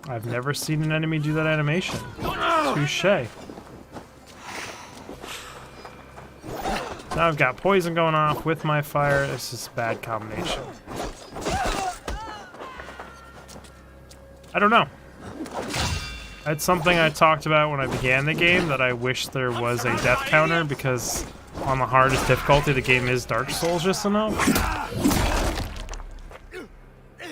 I've never seen an enemy do that animation. Touché. Now I've got poison going off with my fire. This is a bad combination. I don't know. It's something I talked about when I began the game, that I wish there was a death counter, because on the hardest difficulty the game is Dark Souls just enough.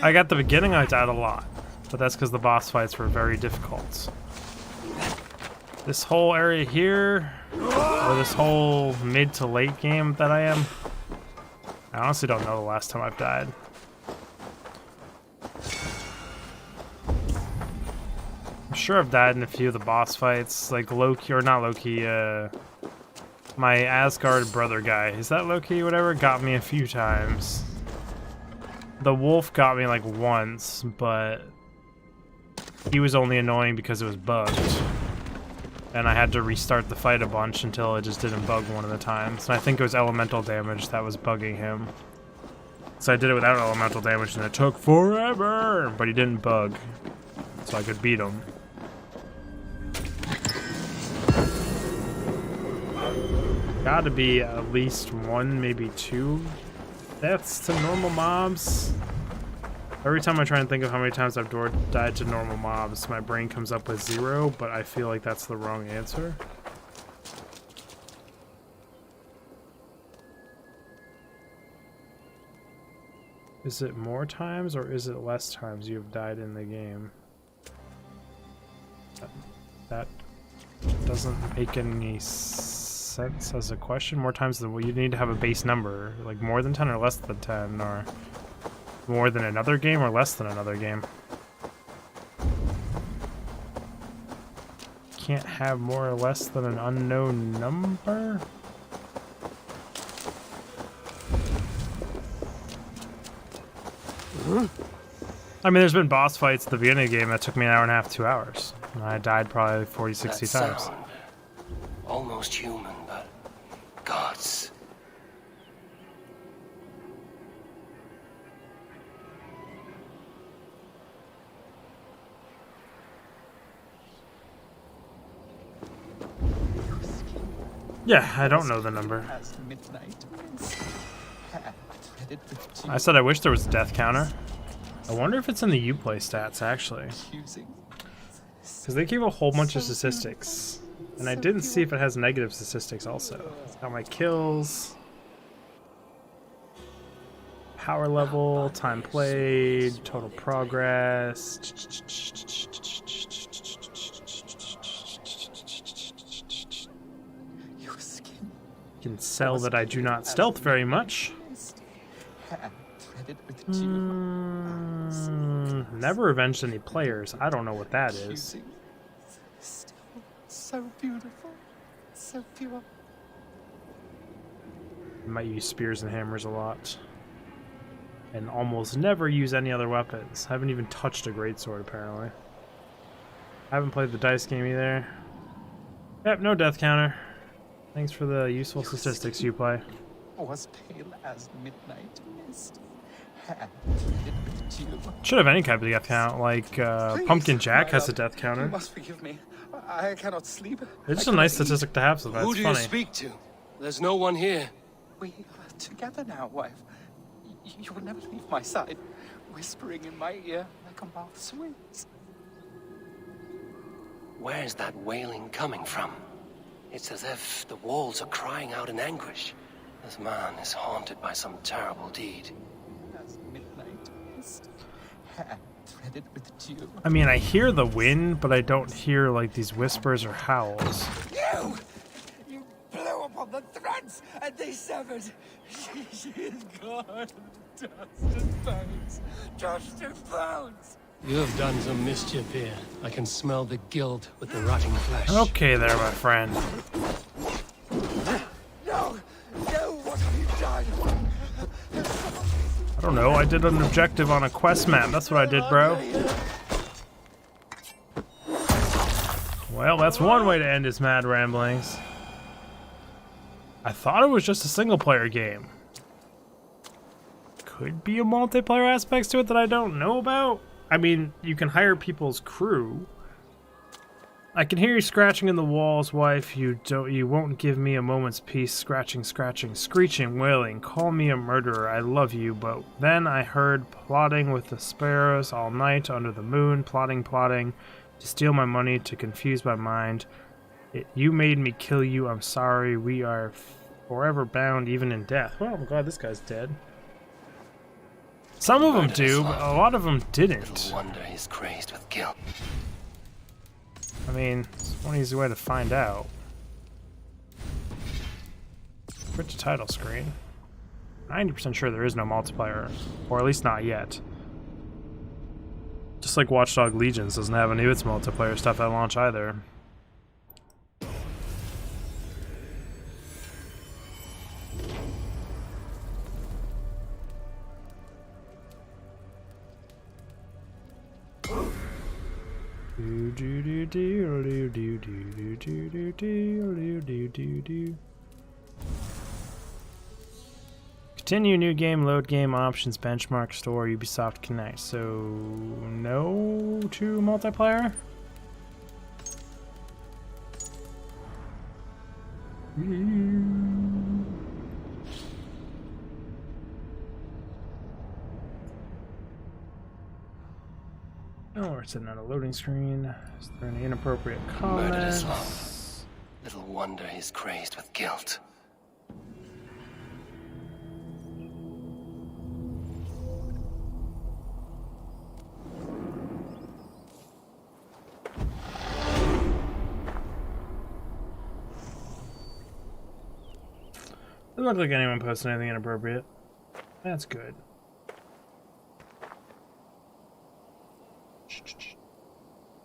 I got the beginning, I died a lot, but that's because the boss fights were very difficult. This whole area here, or this whole mid to late game that I am, I honestly don't know the last time I've died. I'm sure I've died in a few of the boss fights, like Loki, or not Loki, my Asgard brother guy. Is that Loki? Whatever, got me a few times. The wolf got me like once, but he was only annoying because it was bugged. And I had to restart the fight a bunch until it just didn't bug one of the times. And I think it was elemental damage that was bugging him. So I did it without elemental damage and it took forever, but he didn't bug. So I could beat him. Gotta be at least one, maybe two deaths to normal mobs. Every time I try and think of how many times I've died to normal mobs, my brain comes up with 0, but I feel like that's the wrong answer. Is it more times or is it less times you have died in the game? That doesn't make any sense as a question. More times than, well, you need to have a base number, like more than 10 or less than 10, or more than another game or less than another game. Can't have more or less than an unknown number? I mean, there's been boss fights at the beginning of the game that took me an hour and a half, 2 hours. And I died probably 40, 60 times. Sound. Almost human, but gods. Yeah, I don't know the number. I said I wish there was a death counter. I wonder if it's in the Uplay stats, actually. Because they gave a whole bunch of statistics. And I didn't see if it has negative statistics also. It's got my kills, power level, time played, total progress. You can sell that I do not stealth very much. Never avenged any players. I don't know what that is. So beautiful, so pure. I might use spears and hammers a lot. And almost never use any other weapons. I haven't even touched a greatsword, apparently. I haven't played the dice game either. Yep, no death counter. Thanks for the useful statistics you play. Was pale as midnight mist. Should have any kind of death count, like Pumpkin Jack has a death counter. You must forgive me. I cannot sleep. It's just a nice statistic to have, so that's funny. Who do you speak to? There's no one here. We are together now, wife. You will never leave my side, whispering in my ear like a moth's wings. Where's that wailing coming from? It's as if the walls are crying out in anguish. This man is haunted by some terrible deed. I mean, I hear the wind, but I don't hear like these whispers or howls. You blew upon the threads and they severed. She is gone. Dust and bones. Dust and bones. You have done some mischief here. I can smell the guilt with the rotting flesh. Okay there, my friend. No, what have you done? I don't know, I did an objective on a quest map. That's what I did, bro. Well, that's one way to end his mad ramblings. I thought it was just a single-player game. Could be a multiplayer aspects to it that I don't know about. I mean, you can hire people's crew. I can hear you scratching in the walls, wife. You won't give me a moment's peace. Scratching, screeching, wailing. Call me a murderer. I love you. But then I heard plotting with the sparrows all night under the moon. Plotting to steal my money, to confuse my mind. You made me kill you. I'm sorry. We are forever bound, even in death. Well, I'm glad this guy's dead. Some of them do, but a lot of them didn't. No wonder he's crazed with guilt. I mean, it's one easy way to find out. Quit the title screen. 90% sure there is no multiplayer, or at least not yet. Just Looks like Watchdog Legions doesn't have any of its multiplayer stuff at launch either. Continue new game, load game, options, benchmark, store, Ubisoft Connect. So, no to multiplayer? Oh, we're sitting on a loading screen. Is there any inappropriate comments? Murdered Islam. Little wonder he's crazed with guilt. Doesn't look like anyone posted anything inappropriate. That's good.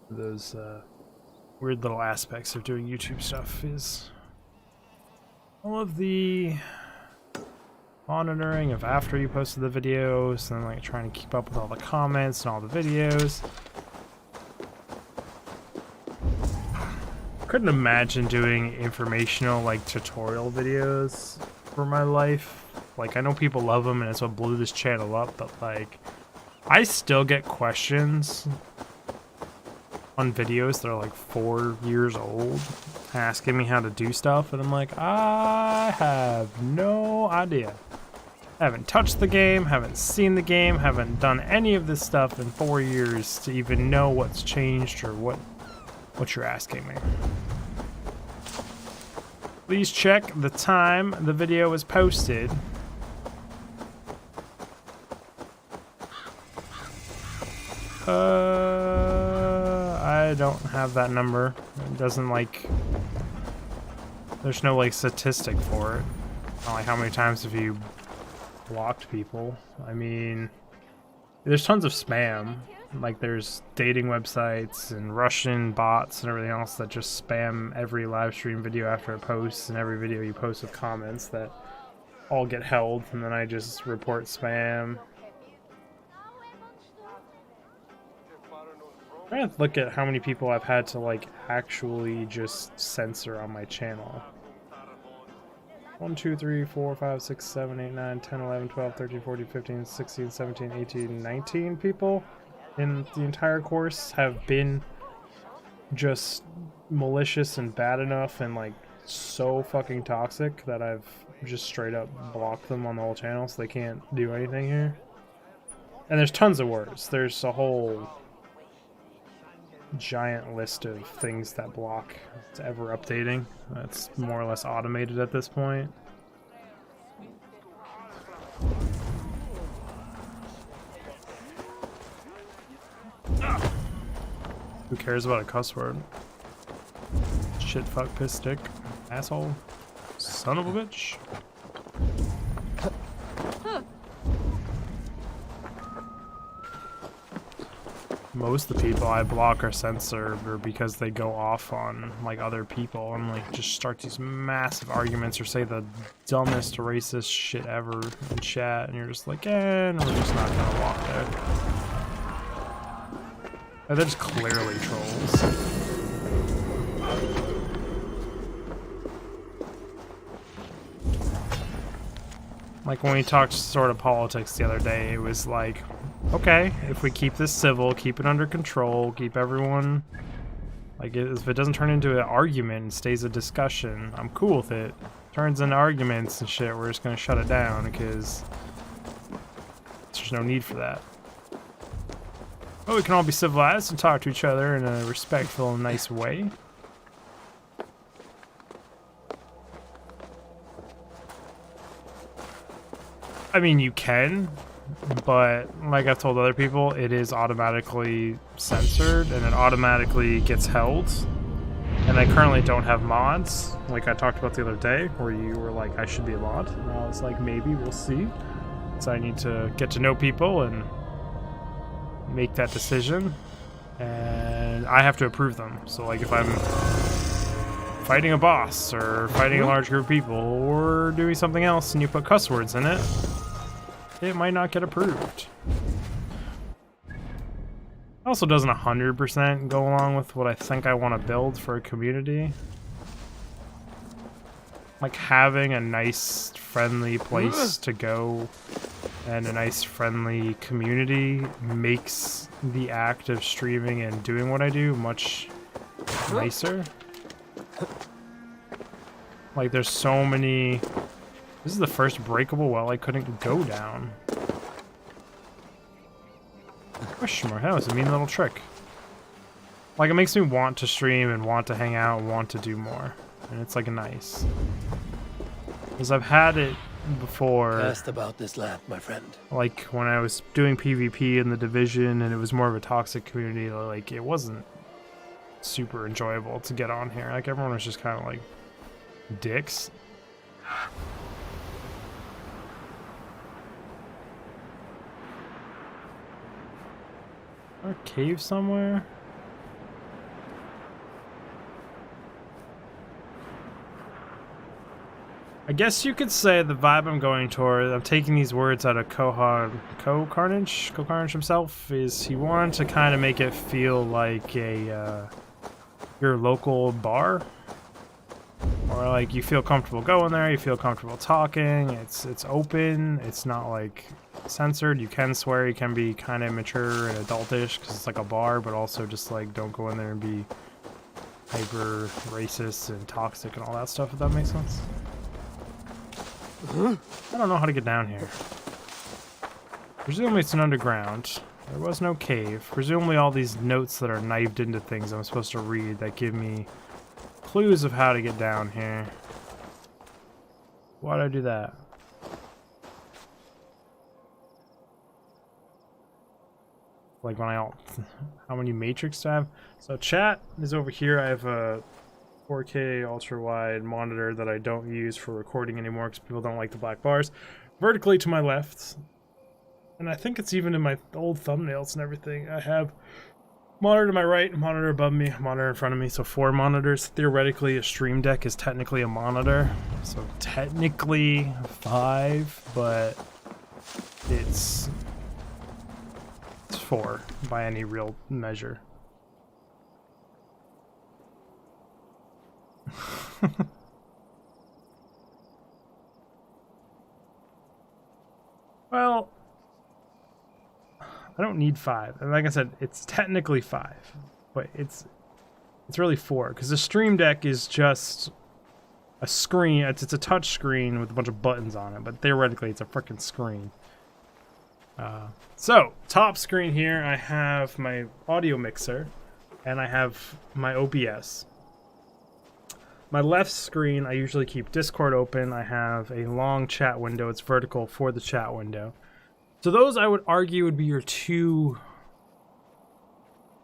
Those weird little aspects of doing YouTube stuff is all of the monitoring of after you posted the videos and like trying to keep up with all the comments and all the videos. Couldn't imagine doing informational like tutorial videos for my life. Like, I know people love them and it's what blew this channel up, but like I still get questions on videos that are like 4 years old asking me how to do stuff, and I'm like, I have no idea. I haven't touched the game, haven't seen the game, haven't done any of this stuff in 4 years to even know what's changed or what you're asking me. Please check the time the video was posted. I don't have that number. It doesn't like... There's no like statistic for it. Not like how many times have you blocked people. I mean, there's tons of spam. Like there's dating websites and Russian bots and everything else that just spam every live stream video after it posts, and every video you post with comments that all get held, and then I just report spam. I'm trying to look at how many people I've had to like actually just censor on my channel. 1, 2, 3, 4, 5, 6, 7, 8, 9, 10, 11, 12, 13, 14, 15, 16, 17, 18, 19 people in the entire course have been just malicious and bad enough and like so fucking toxic that I've just straight up blocked them on the whole channel so they can't do anything here. And there's tons of words. There's a whole giant list of things that block. It's ever updating. That's more or less automated at this point. Who cares about a cuss word? Shit, fuck, piss, stick, asshole, son of a bitch. Most of the people I block or censor are because they go off on like other people and like just start these massive arguments or say the dumbest racist shit ever in chat, and you're just like, and we're just not gonna walk there. And they're just clearly trolls. Like when we talked sort of politics the other day, it was like, okay, if we keep this civil, keep it under control, keep everyone, like, if it doesn't turn into an argument and stays a discussion, I'm cool with it. Turns into arguments and shit, we're just gonna shut it down because there's no need for that. But we can all be civilized and talk to each other in a respectful and nice way. I mean, you can, but like I've told other people, it is automatically censored and it automatically gets held. And I currently don't have mods, like I talked about the other day, where you were like, I should be a mod. And I was like, maybe, we'll see. So I need to get to know people and make that decision, and I have to approve them. So like if I'm fighting a boss or fighting a large group of people or doing something else and you put cuss words in it, it might not get approved. It also doesn't 100% go along with what I think I want to build for a community. Like having a nice, friendly place to go and a nice, friendly community makes the act of streaming and doing what I do much nicer. Like there's so many... This is the first breakable well I couldn't go down. Question mark, that was a mean little trick. Like it makes me want to stream and want to hang out and want to do more. And it's like nice. Because I've had it before. Asked about this land, my friend. Like when I was doing PvP in the Division and it was more of a toxic community, like it wasn't super enjoyable to get on here. Like everyone was just kind of like dicks. Or a cave somewhere? I guess you could say the vibe I'm going toward, I'm taking these words out of Carnage himself, is he wanted to kind of make it feel like a your local bar. Or like you feel comfortable going there, you feel comfortable talking, it's open, it's not like censored, you can swear, you can be kind of mature and adultish because it's like a bar, but also just like don't go in there and be hyper racist and toxic and all that stuff, if that makes sense. I don't know how to get down here. Presumably it's an underground. There was no cave. Presumably all these notes that are knifed into things I'm supposed to read that give me clues of how to get down here. Why'd I do that? Like when how many matrix do I have? So chat is over here. I have a 4K ultra wide monitor that I don't use for recording anymore because people don't like the black bars. Vertically to my left, and I think it's even in my old thumbnails and everything, I have monitor to my right, monitor above me, monitor in front of me, so 4 monitors. Theoretically, a stream deck is technically a monitor, so technically 5, but it's 4 by any real measure. Well, I don't need 5. And like I said, it's technically 5, but it's really 4 because the stream deck is just a screen. It's a touch screen with a bunch of buttons on it, but theoretically it's a freaking screen. So top screen here, I have my audio mixer and I have my OBS. My left screen, I usually keep Discord open. I have a long chat window. It's vertical for the chat window. So those, I would argue, would be your 2...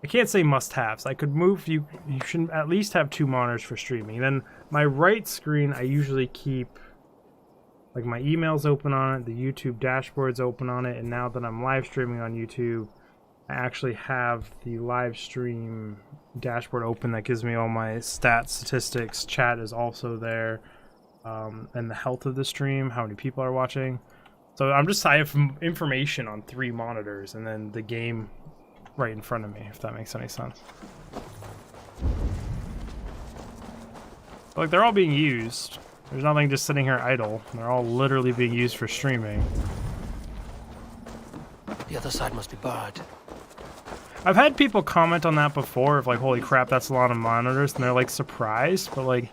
I can't say must-haves. I could move... You should at least have 2 monitors for streaming. Then my right screen, I usually keep... Like my email's open on it, the YouTube dashboard's open on it, and now that I'm live streaming on YouTube, I actually have the live stream dashboard open that gives me all my stats, statistics. Chat is also there, and the health of the stream, how many people are watching. So I have information on 3 monitors, and then the game right in front of me, if that makes any sense. Like they're all being used. There's nothing just sitting here idle. They're all literally being used for streaming. The other side must be barred. I've had people comment on that before of like, holy crap, that's a lot of monitors, and they're like surprised, but like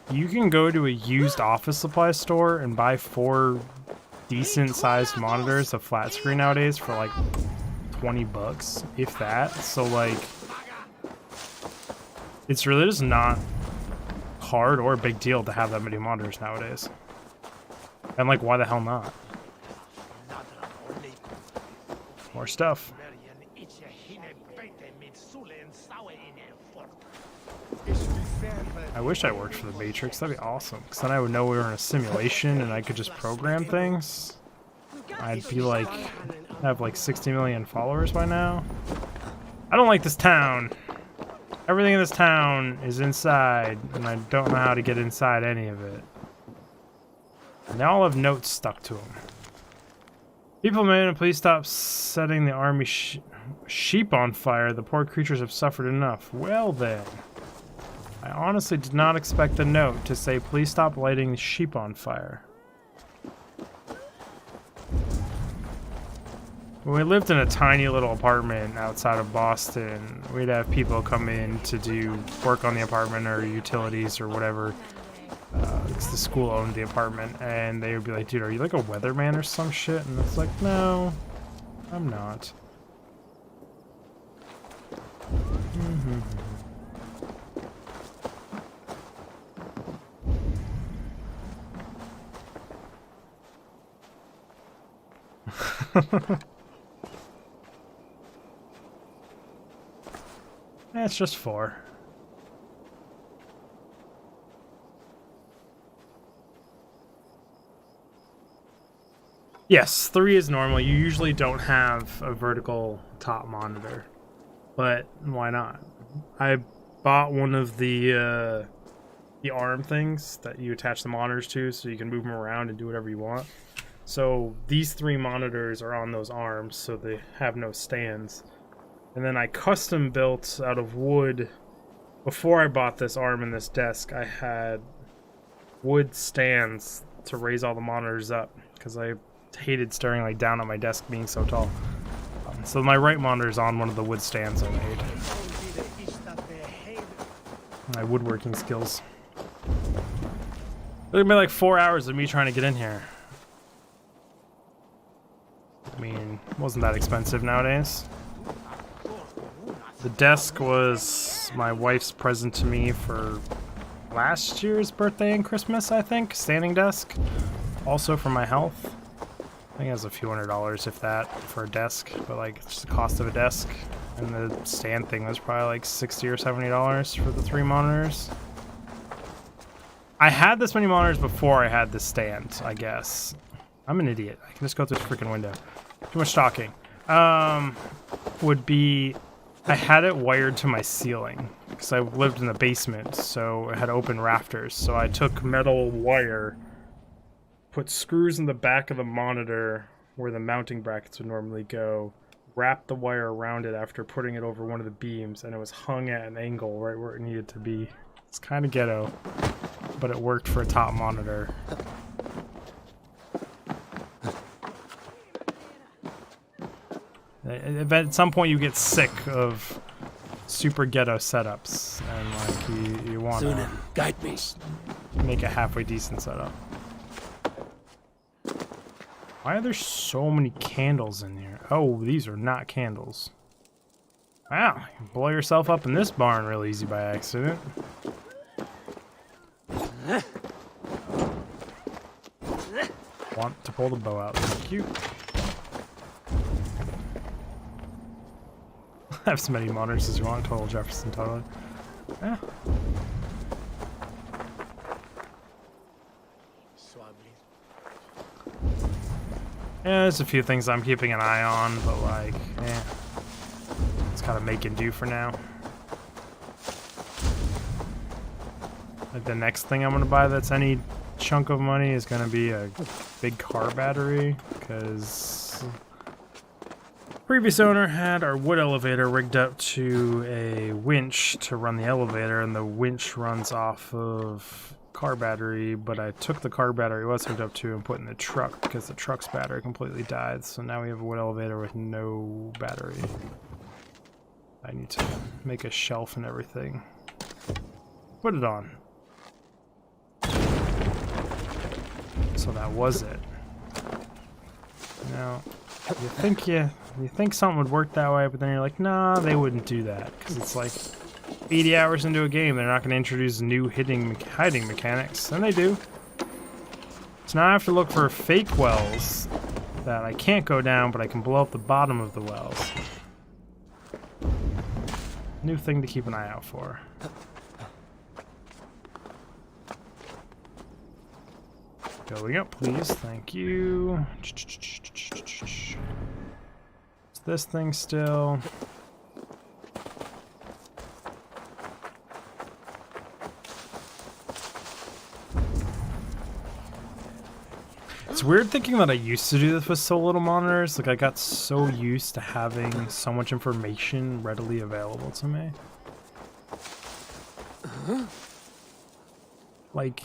you can go to a used office supply store and buy 4 decent sized monitors, a flat screen nowadays, for like 20 bucks, if that. So like it's really just not hard or a big deal to have that many monitors nowadays. And like, why the hell not? More stuff. I wish I worked for the Matrix. That'd be awesome, because then I would know we were in a simulation and I could just program things. I'd be like, have like 60 million followers by now. I don't like this town. Everything in this town is inside, and I don't know how to get inside any of it. And they all have notes stuck to them. People, man, please stop setting the army sheep on fire. The poor creatures have suffered enough. Well then. I honestly did not expect the note to say, please stop lighting the sheep on fire. When we lived in a tiny little apartment outside of Boston, we'd have people come in to do work on the apartment or utilities or whatever. Because the school owned the apartment, and they would be like, dude, are you like a weatherman or some shit? And it's like, no, I'm not. It's just 4. Yes, 3 is normal. You usually don't have a vertical top monitor, but why not? I bought one of the arm things that you attach the monitors to, so you can move them around and do whatever you want. So these 3 monitors are on those arms, so they have no stands. And then I custom built out of wood. Before I bought this arm and this desk, I had wood stands to raise all the monitors up, because I hated staring like down at my desk being so tall. So my right monitor is on one of the wood stands I made. My woodworking skills. It's gonna be like 4 hours of me trying to get in here. I mean, it wasn't that expensive nowadays. The desk was my wife's present to me for last year's birthday and Christmas, I think. Standing desk. Also for my health. I think it was a few $100s, if that, for a desk. But like, it's just the cost of a desk. And the stand thing was probably like $60 or $70 for the 3 monitors. I had this many monitors before I had this stand, I guess. I'm an idiot. I can just go through this freaking window. Too much talking. Would be... I had it wired to my ceiling because I lived in the basement, so it had open rafters. So I took metal wire, put screws in the back of the monitor where the mounting brackets would normally go, wrapped the wire around it after putting it over one of the beams, and it was hung at an angle right where it needed to be. It's kind of ghetto, but it worked for a top monitor. At some point you get sick of super ghetto setups, and like you want to guide me. Make a halfway decent setup. Why are there so many candles in here? Oh, these are not candles. Wow, you can blow yourself up in this barn real easy by accident. Want to pull the bow out, thank you. Have as many monitors as you want, total Jefferson, totally. Yeah. Yeah, there's a few things I'm keeping an eye on, but like, it's kind of make and do for now. Like the next thing I'm gonna buy that's any chunk of money is gonna be a big car battery, because previous owner had our wood elevator rigged up to a winch to run the elevator, and the winch runs off of car battery, but I took the car battery it was hooked up to and put in the truck because the truck's battery completely died, so now we have a wood elevator with no battery. I need to make a shelf and everything. Put it on. So that was it. Now, you think something would work that way, but then you're like, nah, they wouldn't do that, because it's like 80 hours into a game, they're not going to introduce new hiding mechanics, and they do. So now I have to look for fake wells that I can't go down, but I can blow up the bottom of the wells. New thing to keep an eye out for. Going up, please. Thank you. Is this thing still? It's weird thinking that I used to do this with so little monitors. Like, I got so used to having so much information readily available to me. Like,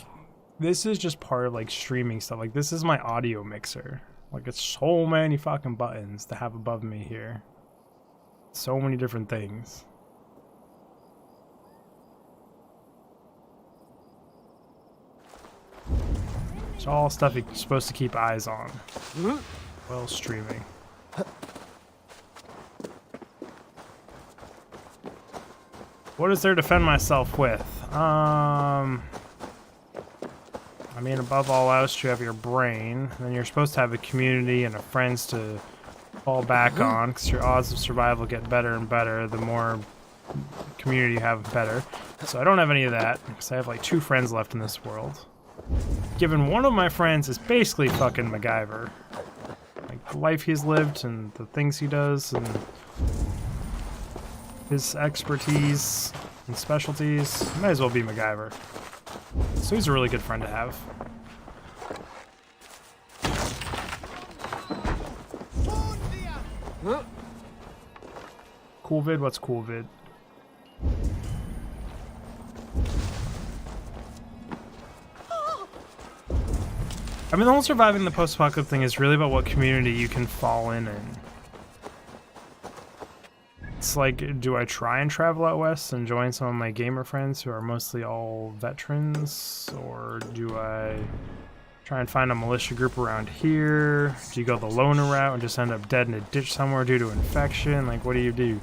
this is just part of, like, streaming stuff. Like, this is my audio mixer. Like, it's so many fucking buttons to have above me here. So many different things. It's all stuff you're supposed to keep eyes on while streaming. What is there to defend myself with? I mean, above all else, you have your brain. And then you're supposed to have a community and a friends to fall back on, because your odds of survival get better and better the more community you have, better. So I don't have any of that, because I have like 2 friends left in this world. Given one of my friends is basically fucking MacGyver. Like, the life he's lived and the things he does and his expertise and specialties, might as well be MacGyver. So he's a really good friend to have. Cool vid? What's cool vid? I mean, the whole surviving the post-apocalypse thing is really about what community you can fall in. It's like, do I try and travel out west and join some of my gamer friends who are mostly all veterans? Or do I try and find a militia group around here? Do you go the loner route and just end up dead in a ditch somewhere due to infection? Like, what do you do?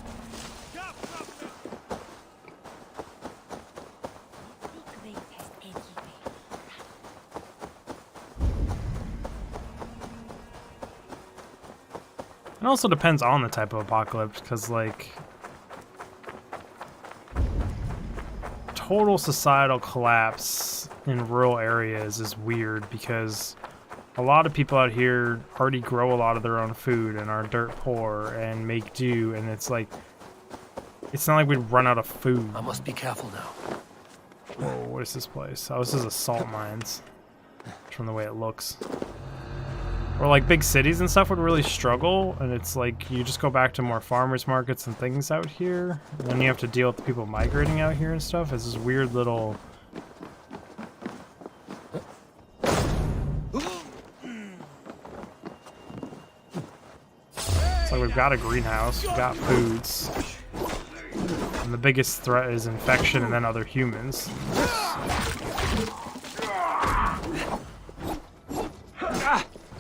It also depends on the type of apocalypse, because, like, total societal collapse in rural areas is weird, because a lot of people out here already grow a lot of their own food and are dirt poor and make do, and it's like, it's not like we'd run out of food. I must be careful now. Whoa, what is this place? Oh, this is a salt mines, from the way it looks. Or like big cities and stuff would really struggle, and it's like you just go back to more farmers markets and things out here, and then you have to deal with the people migrating out here and stuff. It's this weird little... It's like we've got a greenhouse, we've got foods, and the biggest threat is infection and then other humans.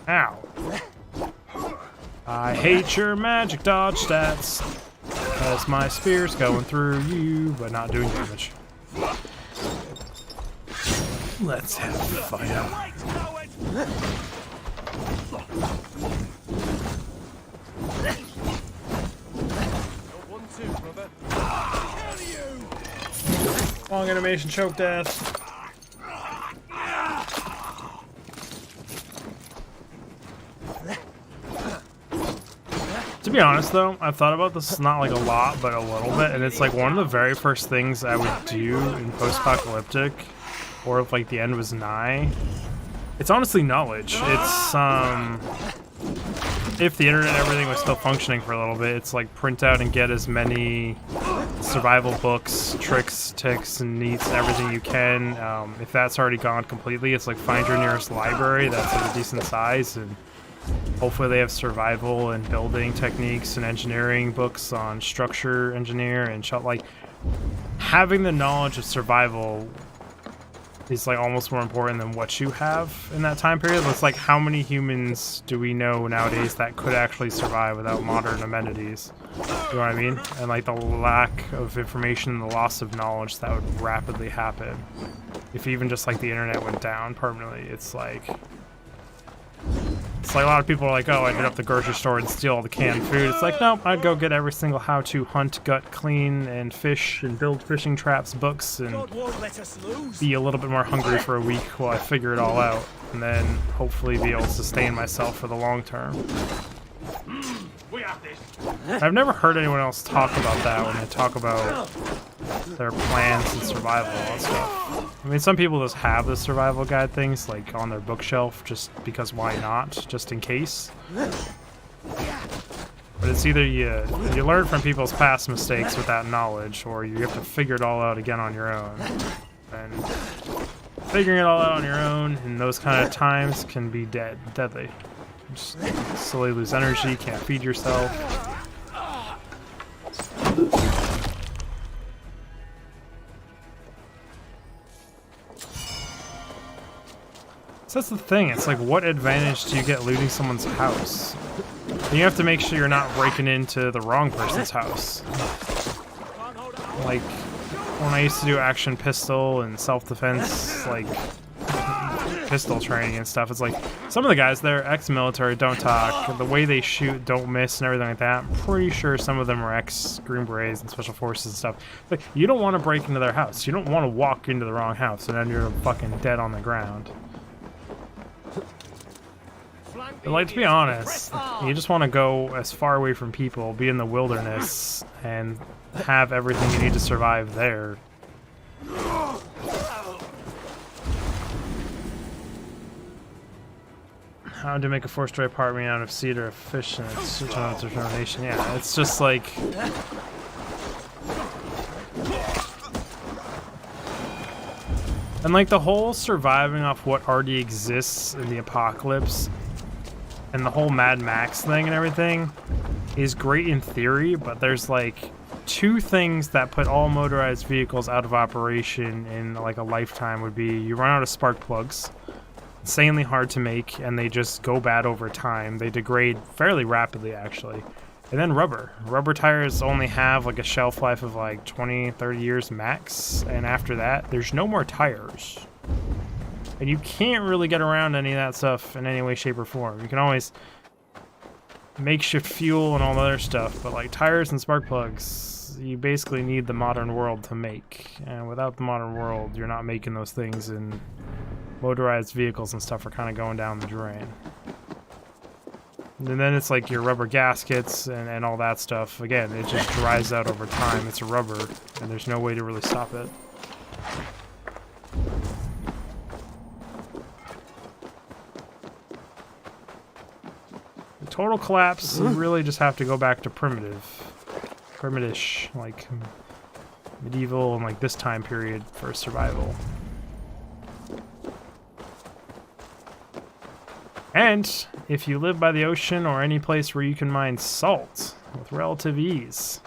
Ow. I hate your magic dodge stats, because my spear's going through you, but not doing damage. Let's have fire. Long animation choke death. To be honest, though, I've thought about this not like a lot, but a little bit, and it's like one of the very first things I would do in post-apocalyptic, or if like the end was nigh. It's honestly knowledge. It's if the internet and everything was still functioning for a little bit, it's like print out and get as many survival books, tricks, ticks, and neats, and everything you can. If that's already gone completely, it's like find your nearest library that's like a decent size, and hopefully they have survival and building techniques and engineering books on structure engineer and like having the knowledge of survival is like almost more important than what you have in that time period. It's like, how many humans do we know nowadays that could actually survive without modern amenities? You know what I mean? And like the lack of information and the loss of knowledge that would rapidly happen if even just like the internet went down permanently. It's like It's like a lot of people are like, oh, I'd hit up the grocery store and steal all the canned food. It's like, nope, I'd go get every single how to hunt, gut, clean, and fish, and build fishing traps, books, and be a little bit more hungry for a week while I figure it all out. And then hopefully be able to sustain myself for the long term. I've never heard anyone else talk about that when they talk about their plans and survival and stuff. I mean, some people just have the survival guide things like on their bookshelf just because why not, just in case. But it's either you learn from people's past mistakes with that knowledge, or you have to figure it all out again on your own. And figuring it all out on your own in those kind of times can be deadly. Just slowly lose energy, can't feed yourself. So that's the thing, it's like, what advantage do you get looting someone's house? You have to make sure you're not breaking into the wrong person's house. Like, when I used to do action pistol and self-defense, like, pistol training and stuff, it's like, some of the guys there, ex-military, don't talk, the way they shoot, don't miss, and everything like that. I'm pretty sure some of them are ex-Green Berets and Special Forces and stuff. Like, you don't want to break into their house. You don't want to walk into the wrong house and then you're fucking dead on the ground. But, like, to be honest, you just want to go as far away from people, be in the wilderness, and have everything you need to survive there. How to make a four-story apartment out of cedar, fish, and its determination. Yeah, it's just like... And like the whole surviving off what already exists in the apocalypse and the whole Mad Max thing and everything is great in theory, but there's like two things that put all motorized vehicles out of operation in like a lifetime would be you run out of spark plugs, insanely hard to make, and they just go bad over time. They degrade fairly rapidly actually. And then rubber. Rubber tires only have like a shelf life of like 20, 30 years max, and after that, there's no more tires. And you can't really get around any of that stuff in any way, shape, or form. You can always makeshift fuel and all the other stuff, but like tires and spark plugs, you basically need the modern world to make. And without the modern world, you're not making those things, and motorized vehicles and stuff are kind of going down the drain. And then it's like your rubber gaskets and all that stuff. Again, it just dries out over time. It's rubber, and there's no way to really stop it. The total collapse, you really just have to go back to primitive-ish, like medieval and like this time period for survival. And if you live by the ocean or any place where you can mine salt with relative ease,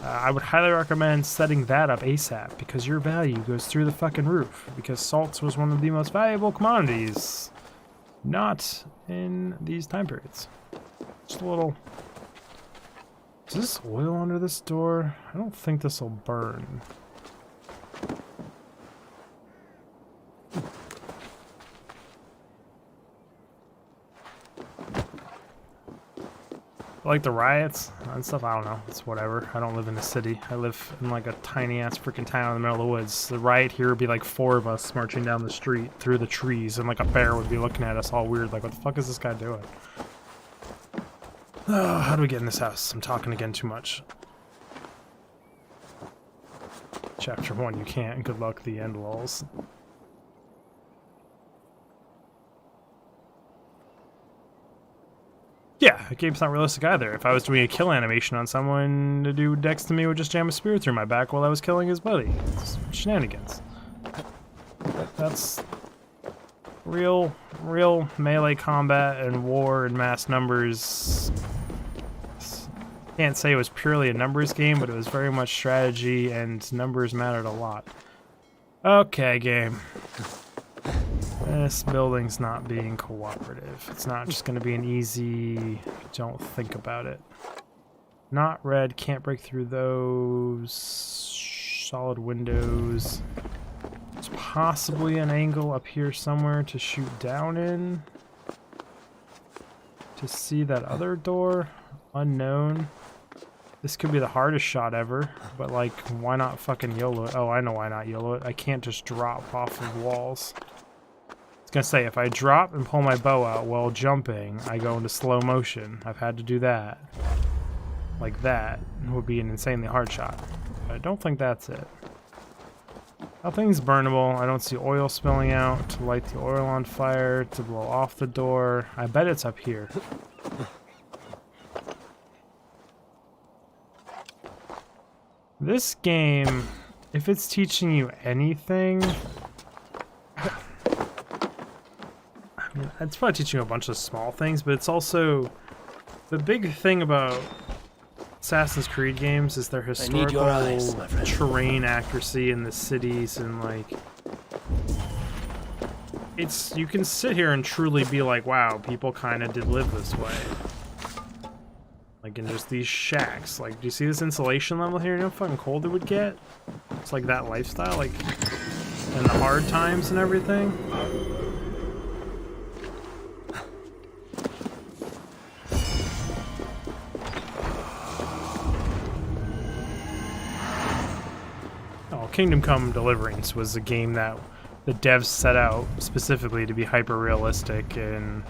I would highly recommend setting that up ASAP, because your value goes through the fucking roof, because salt was one of the most valuable commodities, not in these time periods. Just a little... Is this oil under this door? I don't think this will burn. Like the riots and stuff, I don't know. It's whatever. I don't live in a city. I live in like a tiny ass freaking town in the middle of the woods. The riot here would be like 4 of us marching down the street through the trees, and like a bear would be looking at us all weird, like, what the fuck is this guy doing? Oh, how do we get in this house? I'm talking again too much. Chapter 1, you can't. Good luck, the end lulls. Yeah, the game's not realistic either. If I was doing a kill animation on someone, the dude next to me would just jam a spear through my back while I was killing his buddy. It's shenanigans. That's real melee combat and war in mass numbers. Can't say it was purely a numbers game, but it was very much strategy, and numbers mattered a lot. Okay, game. This building's not being cooperative. It's not just going to be an easy, don't think about it. Not red, can't break through those. Solid windows. There's possibly an angle up here somewhere to shoot down in. to see that other door. Unknown. This could be the hardest shot ever, but like, why not fucking YOLO it? Oh, I know why not YOLO it. I can't just drop off of walls. I was gonna say, if I drop and pull my bow out while jumping, I go into slow motion. I've had to do that. Like that would be an insanely hard shot. But I don't think that's it. Nothing's burnable. I don't see oil spilling out to light the oil on fire, to blow off the door. I bet it's up here. This game, if it's teaching you anything, I mean, it's probably teaching you a bunch of small things, but it's also the big thing about Assassin's Creed games is their historical eyes, terrain accuracy in the cities, and like, it's, you can sit here and truly be like, wow, people kind of did live this way. Like in just these shacks. Like, do you see this insulation level here? You know how fucking cold it would get? It's like that lifestyle, like, and the hard times and everything. Oh, Kingdom Come Deliverance was a game that the devs set out specifically to be hyper-realistic and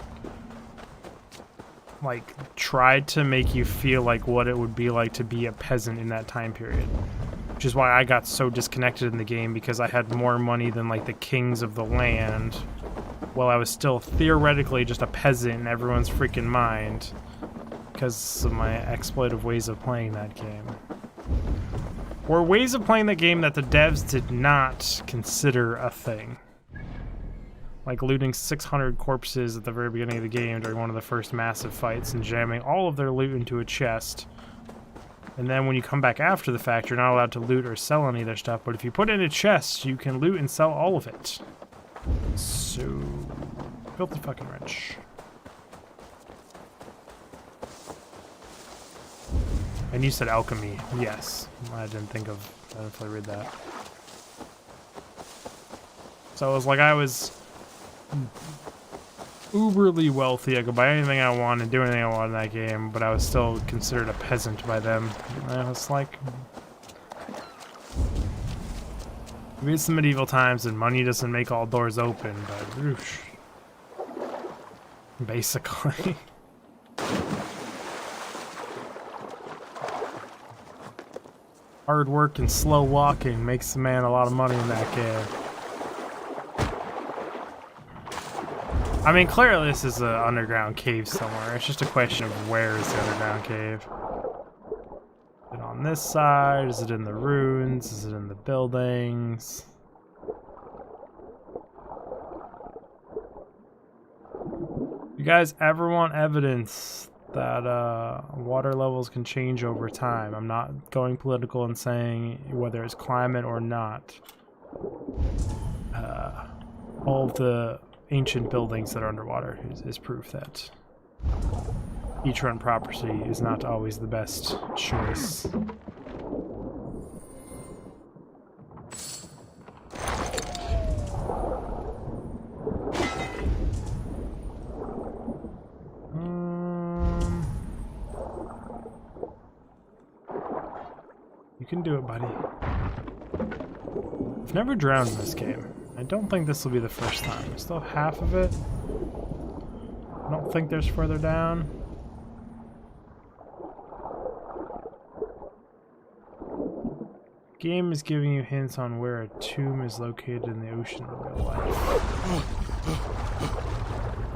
like tried to make you feel like what it would be like to be a peasant in that time period, which is why I got so disconnected in the game, because I had more money than like the kings of the land while I was still theoretically just a peasant in everyone's freaking mind because of my exploitive ways of playing that game, or ways of playing that game that the devs did not consider a thing. Like looting 600 corpses at the very beginning of the game during one of the first massive fights and jamming all of their loot into a chest. And then when you come back after the fact, you're not allowed to loot or sell any of their stuff, but if you put it in a chest, you can loot and sell all of it. So, filthy fucking rich. And you said alchemy. Yes. I didn't fully read that. So it was like I was uberly wealthy. I could buy anything I wanted, do anything I wanted in that game, but I was still considered a peasant by them. And I was like, maybe it's the medieval times and money doesn't make all doors open, but whoosh. Basically. Hard work and slow walking makes the man a lot of money in that game. I mean, clearly this is an underground cave somewhere. It's just a question of where is the underground cave. Is it on this side? Is it in the ruins? Is it in the buildings? You guys ever want evidence that water levels can change over time? I'm not going political and saying whether it's climate or not. All of the ancient buildings that are underwater is proof that beachfront property is not always the best choice. You can do it, buddy. I've never drowned in this game. I don't think this will be the first time. I still have half of it. I don't think there's further down. Game is giving you hints on where a tomb is located in the ocean in real life.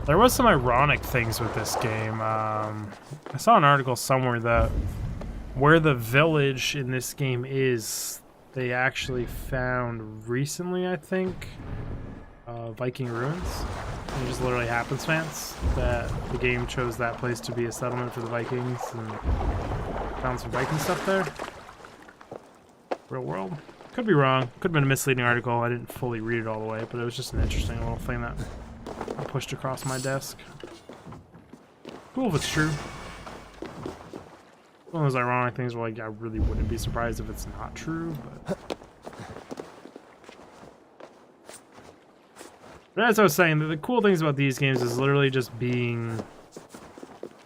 There was some ironic things with this game. I saw an article somewhere that where the village in this game is, they actually found recently, I think, Viking ruins. It just literally happenstance that the game chose that place to be a settlement for the Vikings and found some Viking stuff there. Real world. Could be wrong. Could have been a misleading article. I didn't fully read it all the way, but it was just an interesting little thing that I pushed across my desk. Cool if it's true. One of those ironic things where, like, I really wouldn't be surprised if it's not true, but as I was saying, the cool things about these games is literally just being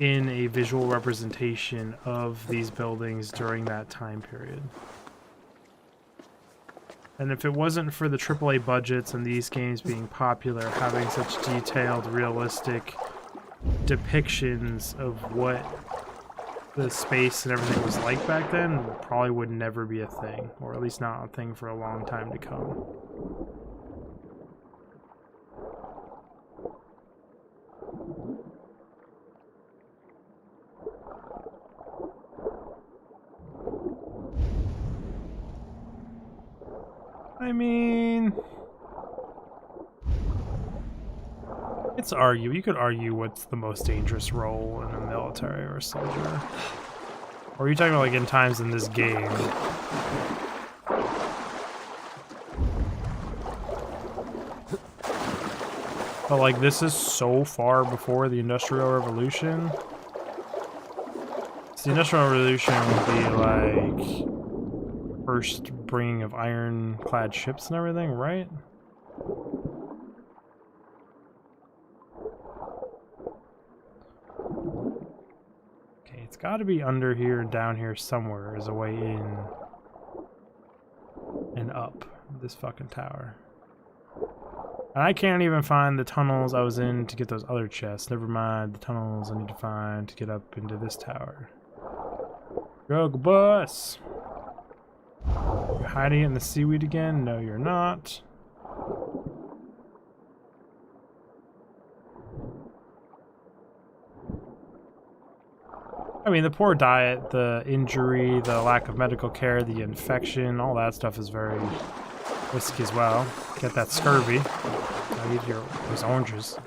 in a visual representation of these buildings during that time period. And if it wasn't for the AAA budgets and these games being popular, having such detailed, realistic depictions of what the space and everything was like back then, it probably would never be a thing, or at least not a thing for a long time to come. I mean, you could argue what's the most dangerous role in a military or a soldier. Or are you talking about like in times in this game? But like this is so far before the Industrial Revolution. So the Industrial Revolution would be like first bringing of ironclad ships and everything, right? Okay, it's got to be under here and down here somewhere as a way in and up this fucking tower. And I can't even find the tunnels I was in to get those other chests. Never mind the tunnels I need to find to get up into this tower. Go bus! You're hiding in the seaweed again? No, you're not. I mean, the poor diet, the injury, the lack of medical care, the infection, all that stuff is very risky as well. Get that scurvy. I eat those oranges.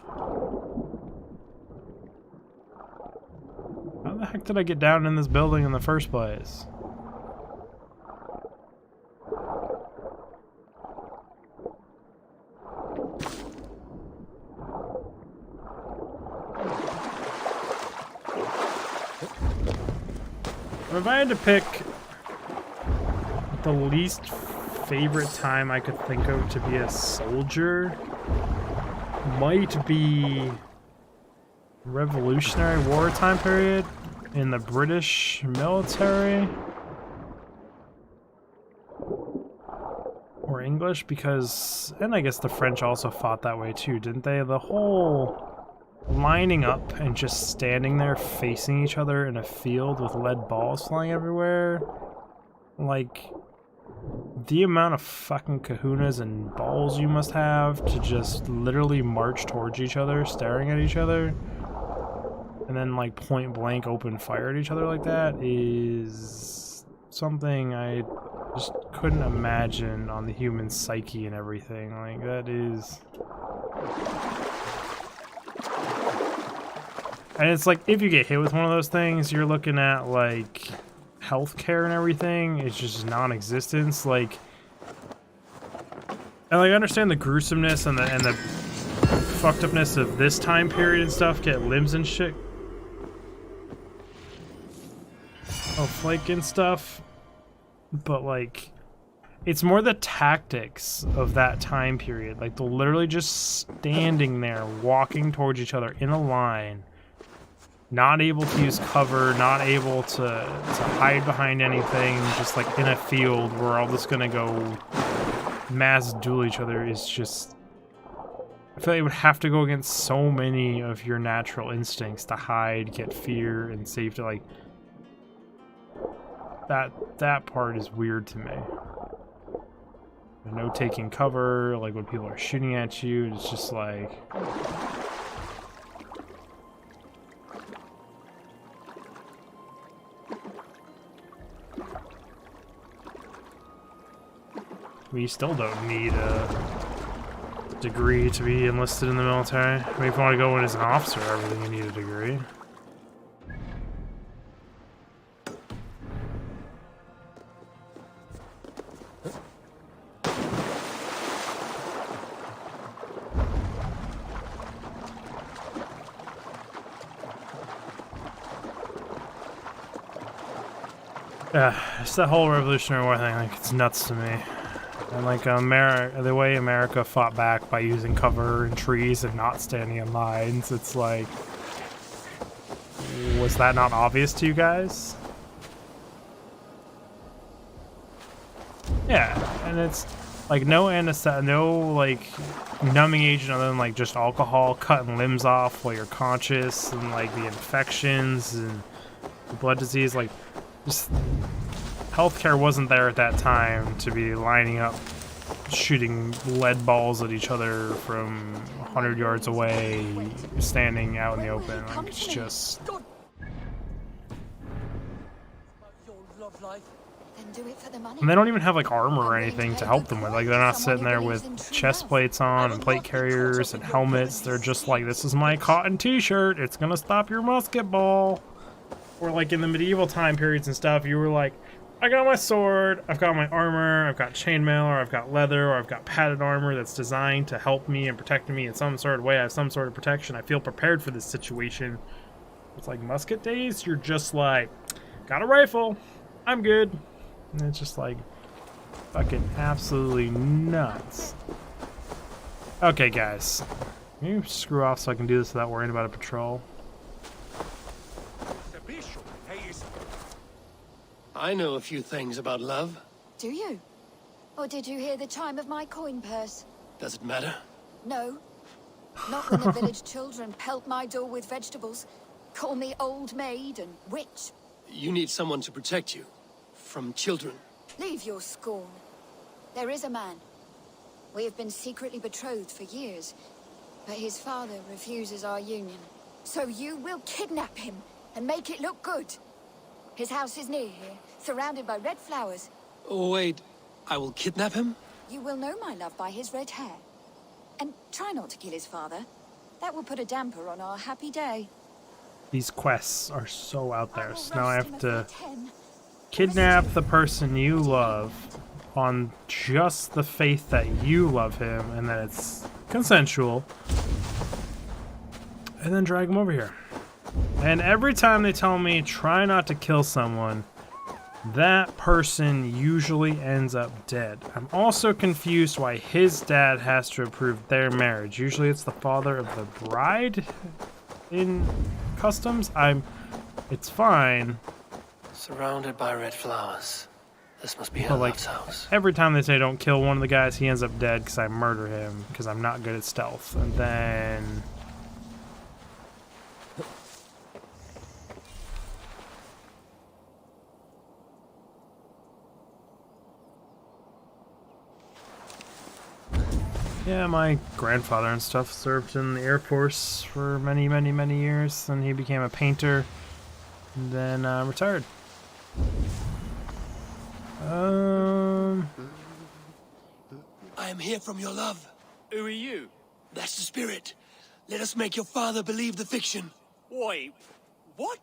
How the heck did I get down in this building in the first place? If I had to pick the least favorite time I could think of to be a soldier, might be Revolutionary War time period in the British military or English, because, and I guess the French also fought that way too, didn't they? The whole lining up and just standing there facing each other in a field with lead balls flying everywhere, like, the amount of fucking kahunas and balls you must have to just literally march towards each other, staring at each other, and then like point blank open fire at each other like that is something I just couldn't imagine on the human psyche and everything. Like, that is... And it's like, if you get hit with one of those things, you're looking at, like, healthcare and everything. It's just non-existence. Like, and like, I understand the gruesomeness and the fucked upness of this time period and stuff. Get limbs and shit. Oh, flake and stuff. But, like, it's more the tactics of that time period. Like, they're literally just standing there, walking towards each other in a line. Not able to use cover, not able to hide behind anything, just like in a field where we're all just gonna go mass duel each other is just... I feel like it would have to go against so many of your natural instincts to hide, get fear, and safety. Like, that part is weird to me. No taking cover, like when people are shooting at you, it's just like... We still don't need a degree to be enlisted in the military. I mean, if you want to go in as an officer, everything you need a degree. It's that whole Revolutionary War thing, like, it's nuts to me. And like the way America fought back by using cover and trees and not standing in lines, it's like, Was that not obvious to you guys? Yeah, and it's like no anesthetic, no like numbing agent other than like just alcohol cutting limbs off while you're conscious, and like the infections and the blood disease. Like, just healthcare wasn't there at that time to be lining up, shooting lead balls at each other from 100 yards away, standing out in the open. Like, it's just. And they don't even have like armor or anything to help them with. Like, they're not sitting there with chest plates on and plate carriers and helmets. They're just like, this is my cotton t-shirt, it's gonna stop your musket ball. Or like in the medieval time periods and stuff, you were like, I got my sword, I've got my armor, I've got chainmail, or I've got leather, or I've got padded armor that's designed to help me and protect me in some sort of way. I have some sort of protection. I feel prepared for this situation. It's like musket days, you're just like, got a rifle, I'm good. And it's just like fucking absolutely nuts. Okay, guys. Can you screw off so I can do this without worrying about a patrol? I know a few things about love. Do you? Or did you hear the chime of my coin purse? Does it matter? No. Not when the village children pelt my door with vegetables, call me old maid and witch. You need someone to protect you. From children. Leave your scorn. There is a man. We have been secretly betrothed for years, but his father refuses our union. So you will kidnap him and make it look good. His house is near here, surrounded by red flowers. Oh, wait. I will kidnap him? You will know my love by his red hair. And try not to kill his father. That will put a damper on our happy day. These quests are so out there. So now I have to kidnap the person you love on just the faith that you love him and that it's consensual, and then drag him over here. And every time they tell me try not to kill someone, that person usually ends up dead. I'm also confused why his dad has to approve their marriage. Usually it's the father of the bride in customs. It's fine. Surrounded by red flowers. This must be But like, house. every time they say don't kill one of the guys, he ends up dead because I murder him because I'm not good at stealth. And then... yeah, my grandfather and stuff served in the Air Force for many, many, many years. Then he became a painter and then retired. I am here from your love. Who are you? That's the spirit. Let us make your father believe the fiction. Wait, what?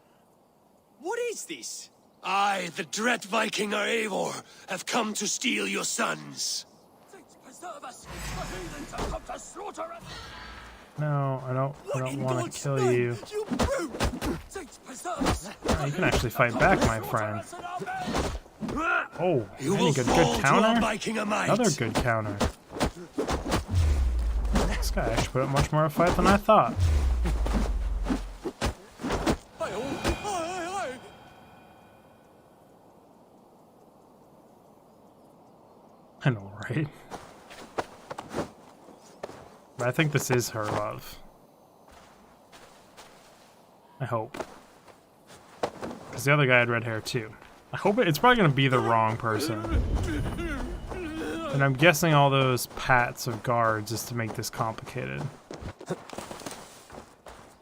What is this? I, the dread Viking Eivor, have come to steal your sons. Preserve us! The heathens have come to slaughter us! No, I don't want to kill you. You brute! Saints preserve us! Oh, you can actually fight back, my friend. Oh, You any will good fall to counter? our Viking might. Another good counter. This guy actually put up much more of a fight than I thought. I know, right? But I think this is her love. I hope. Because the other guy had red hair too. I hope it's probably going to be the wrong person. And I'm guessing all those pats of guards is to make this complicated.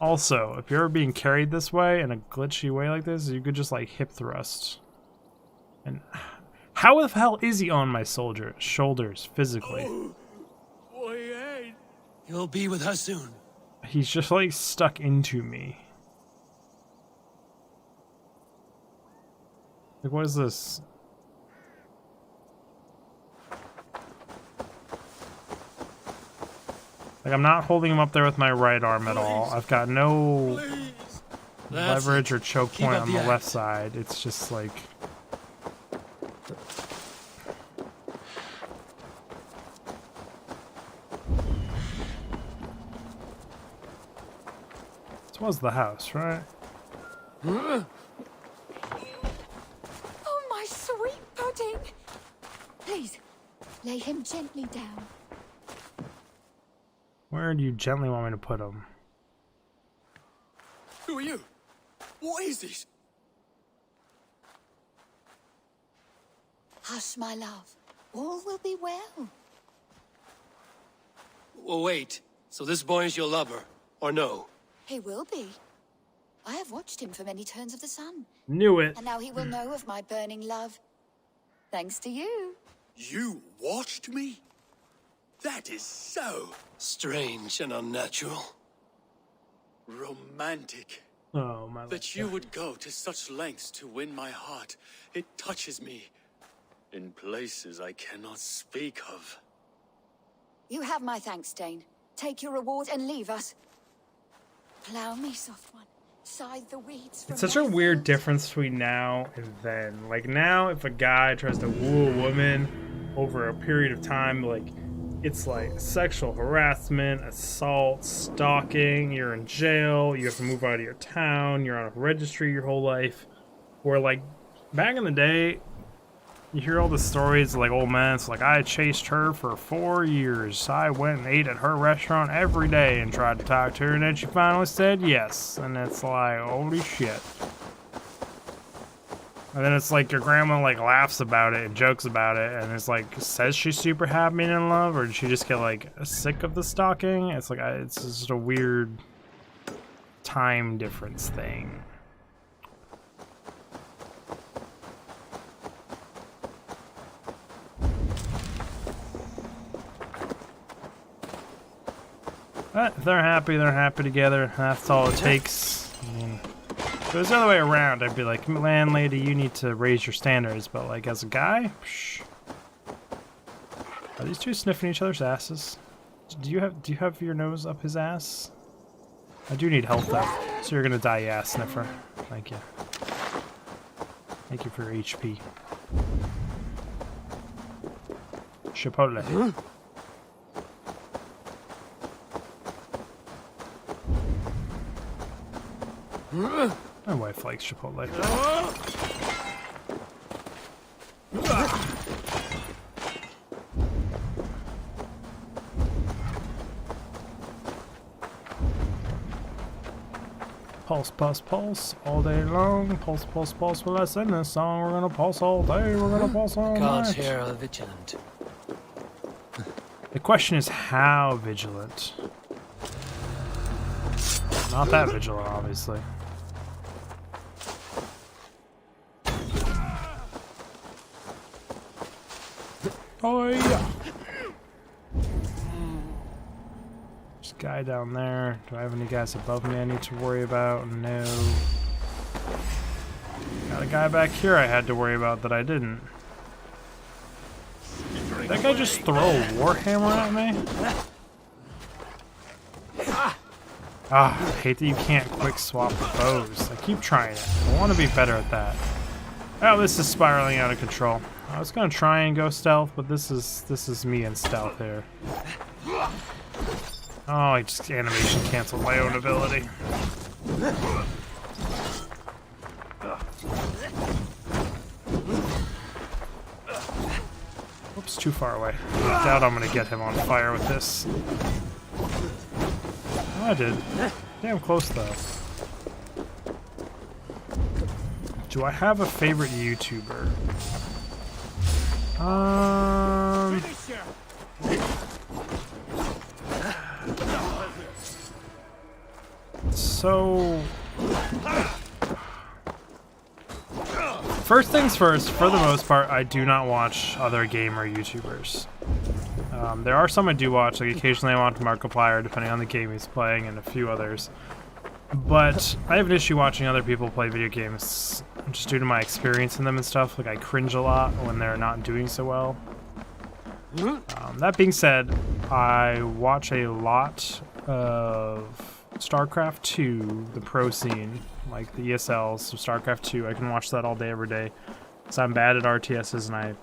Also, if you're ever being carried this way in a glitchy way like this, you could just like hip thrust. And how the hell is he on my shoulders physically? You'll be with her soon. He's just like stuck into me. Like, what is this? Like, I'm not holding him up there with my right arm at all. I've got no leverage or choke point on the left side. It's just like... This was the house, right? Oh, my sweet pudding! Please, lay him gently down. Where do you gently want me to put him? Who are you? What is this? Hush, my love. All will be well. Well, wait. So this boy is your lover, or no? He will be. I have watched him for many turns of the sun. Knew it. And now he will know of my burning love. Thanks to you. You watched me? That is so strange and unnatural. Romantic. Oh, my That you would go to such lengths to win my heart. It touches me in places I cannot speak of. You have my thanks, Dane. Take your reward and leave us. Plow me, soft one. Scythe the weeds from It's such a weird difference between now and then. Like now, if a guy tries to woo a woman over a period of time, like it's like sexual harassment, assault, stalking, you're in jail, you have to move out of your town, you're on a registry your whole life. Where like back in the day, you hear all the stories like, oh man, it's like I chased her for 4 years. I went and ate at her restaurant every day and tried to talk to her, and then she finally said yes. And it's like, holy shit. And then it's like your grandma like laughs about it and jokes about it, and it's like says she's super happy and in love, or did she just get like sick of the stalking? It's like it's just a weird time difference thing. But if they're happy together. That's all it takes. I mean, if it was the other way around, I'd be like, landlady, you need to raise your standards. But like, as a guy, psh. Are these two sniffing each other's asses? Do you have your nose up his ass? I do need help though, so you're gonna die, you ass sniffer. Thank you. Thank you for your HP. Chipotle. My wife likes Chipotle. Pulse, pulse, pulse, all day long. Pulse, pulse, pulse. Will I sing this song? We're gonna pulse all day. We're gonna pulse all night. Guards here are vigilant. The question is how vigilant. Not that vigilant, obviously. Oh yeah. There's a guy down there. Do I have any guys above me I need to worry about? No. Got a guy back here I had to worry about that I didn't. Did that guy just throw a warhammer at me? Ah, I hate that you can't quick swap the bows. I keep trying it. I want to be better at that. Oh, this is spiraling out of control. I was gonna try and go stealth, but this is me in stealth here. Oh, I just animation canceled my own ability. Oops, too far away. I doubt I'm gonna get him on fire with this. Oh, I did. Damn close though. Do I have a favorite YouTuber? So first things first, for the most part, I do not watch other gamer YouTubers. There are some I do watch, like occasionally I watch Markiplier, depending on the game he's playing, and a few others. But I have an issue watching other people play video games, just due to my experience in them and stuff. Like, I cringe a lot when they're not doing so well. That being said, I watch a lot of StarCraft 2, the pro scene, like the ESLs, so StarCraft 2. I can watch that all day, every day. So I'm bad at RTSs, and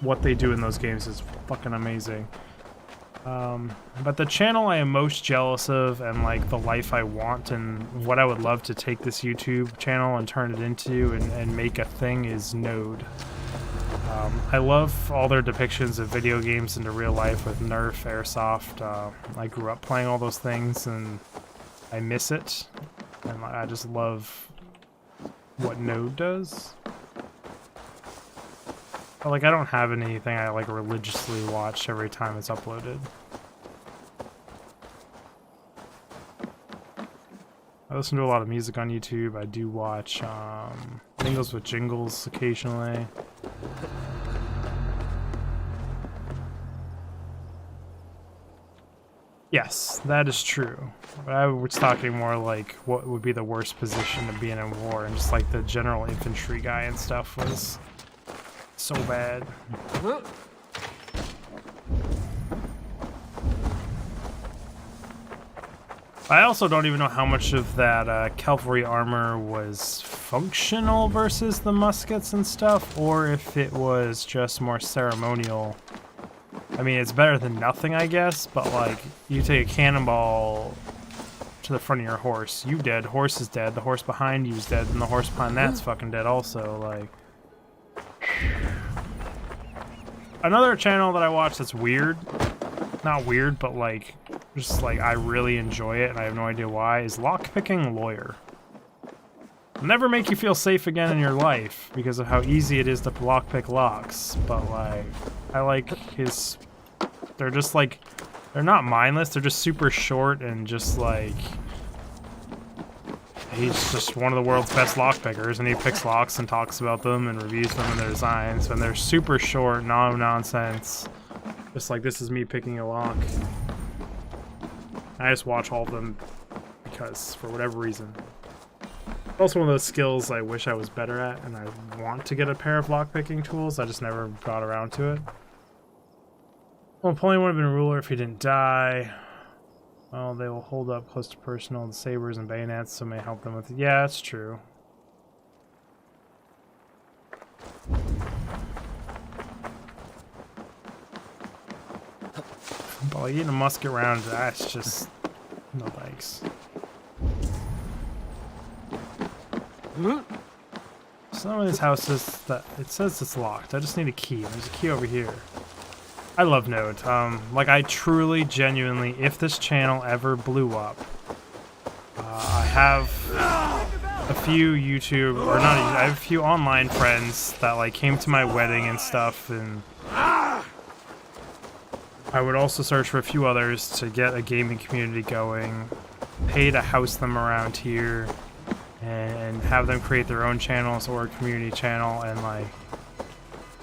what they do in those games is fucking amazing. But the channel I am most jealous of, and like the life I want and what I would love to take this YouTube channel and turn it into and make a thing, is Node. I love all their depictions of video games into real life with Nerf, Airsoft. I grew up playing all those things and I miss it. And I just love what Node does. But like, I don't have anything I like religiously watch every time it's uploaded. I listen to a lot of music on YouTube. I do watch Jingles with Jingles occasionally. Yes, that is true. But I was talking more like what would be the worst position to be in war, and just like the general infantry guy and stuff was so bad. I also don't even know how much of that cavalry armor was functional versus the muskets and stuff, or if it was just more ceremonial. I mean, it's better than nothing, I guess, but like, you take a cannonball to the front of your horse, you dead, horse is dead, the horse behind you is dead, and the horse behind that's fucking dead also, like. Another channel that I watch that's weird, not weird, but like, just like I really enjoy it and I have no idea why, is Lockpicking Lawyer. Never make you feel safe again in your life because of how easy it is to lockpick locks, but like, I like his, they're just like, they're not mindless, they're just super short and just like, he's just one of the world's best lockpickers and he picks locks and talks about them and reviews them and their designs, and they're super short, no nonsense, just like this is me picking a lock. I just watch all of them because, for whatever reason. Also one of those skills I wish I was better at, and I want to get a pair of lockpicking tools, I just never got around to it. Well, Napoleon would have been a ruler if he didn't die. Well, they will hold up close to personal and sabers and bayonets, so may help them with it. Yeah, that's true. But like, eating a musket round, that's just no thanks. Some of these houses that it says it's locked. I just need a key. There's a key over here. I love Node. Like I truly, genuinely, if this channel ever blew up, I have a few YouTube, or not, I have a few online friends that like came to my wedding and stuff, and I would also search for a few others to get a gaming community going, pay to house them around here, and have them create their own channels or a community channel and like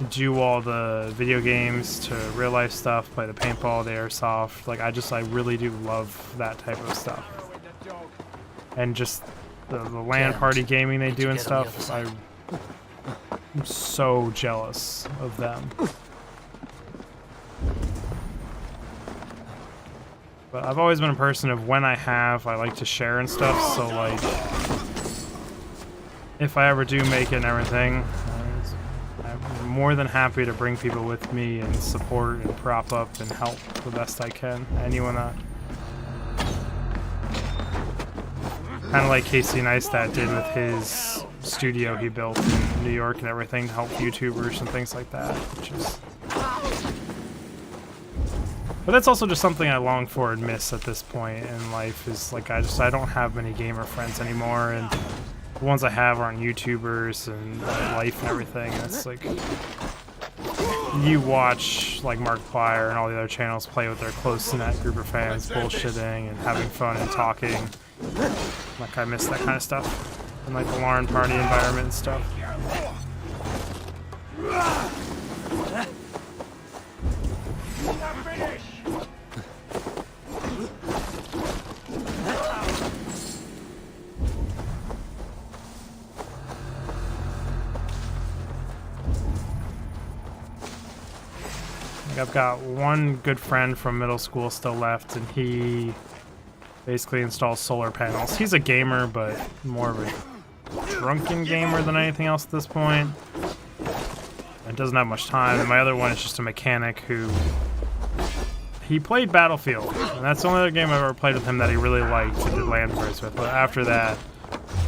do all the video games to real life stuff, play the paintball, the airsoft. Like I really do love that type of stuff. And just the LAN party gaming they do and stuff, I'm so jealous of them. But I've always been a person of when I like to share and stuff, so like, if I ever do make it and everything, I'm more than happy to bring people with me and support and prop up and help the best I can. Anyone that, kind of like Casey Neistat did with his studio he built in New York and everything to help YouTubers and things like that, which is... But that's also just something I long for and miss at this point in life, is like I don't have many gamer friends anymore, and the ones I have aren't YouTubers and life and everything. And it's like, you watch like Markiplier and all the other channels play with their close-knit group of fans, bullshitting and having fun and talking. Like I miss that kind of stuff, and like the LAN party environment and stuff. I've got one good friend from middle school still left, and he basically installs solar panels. He's a gamer, but more of a drunken gamer than anything else at this point. And doesn't have much time. And my other one is just a mechanic who he played Battlefield, and that's the only other game I've ever played with him that he really liked and did land race with. But after that,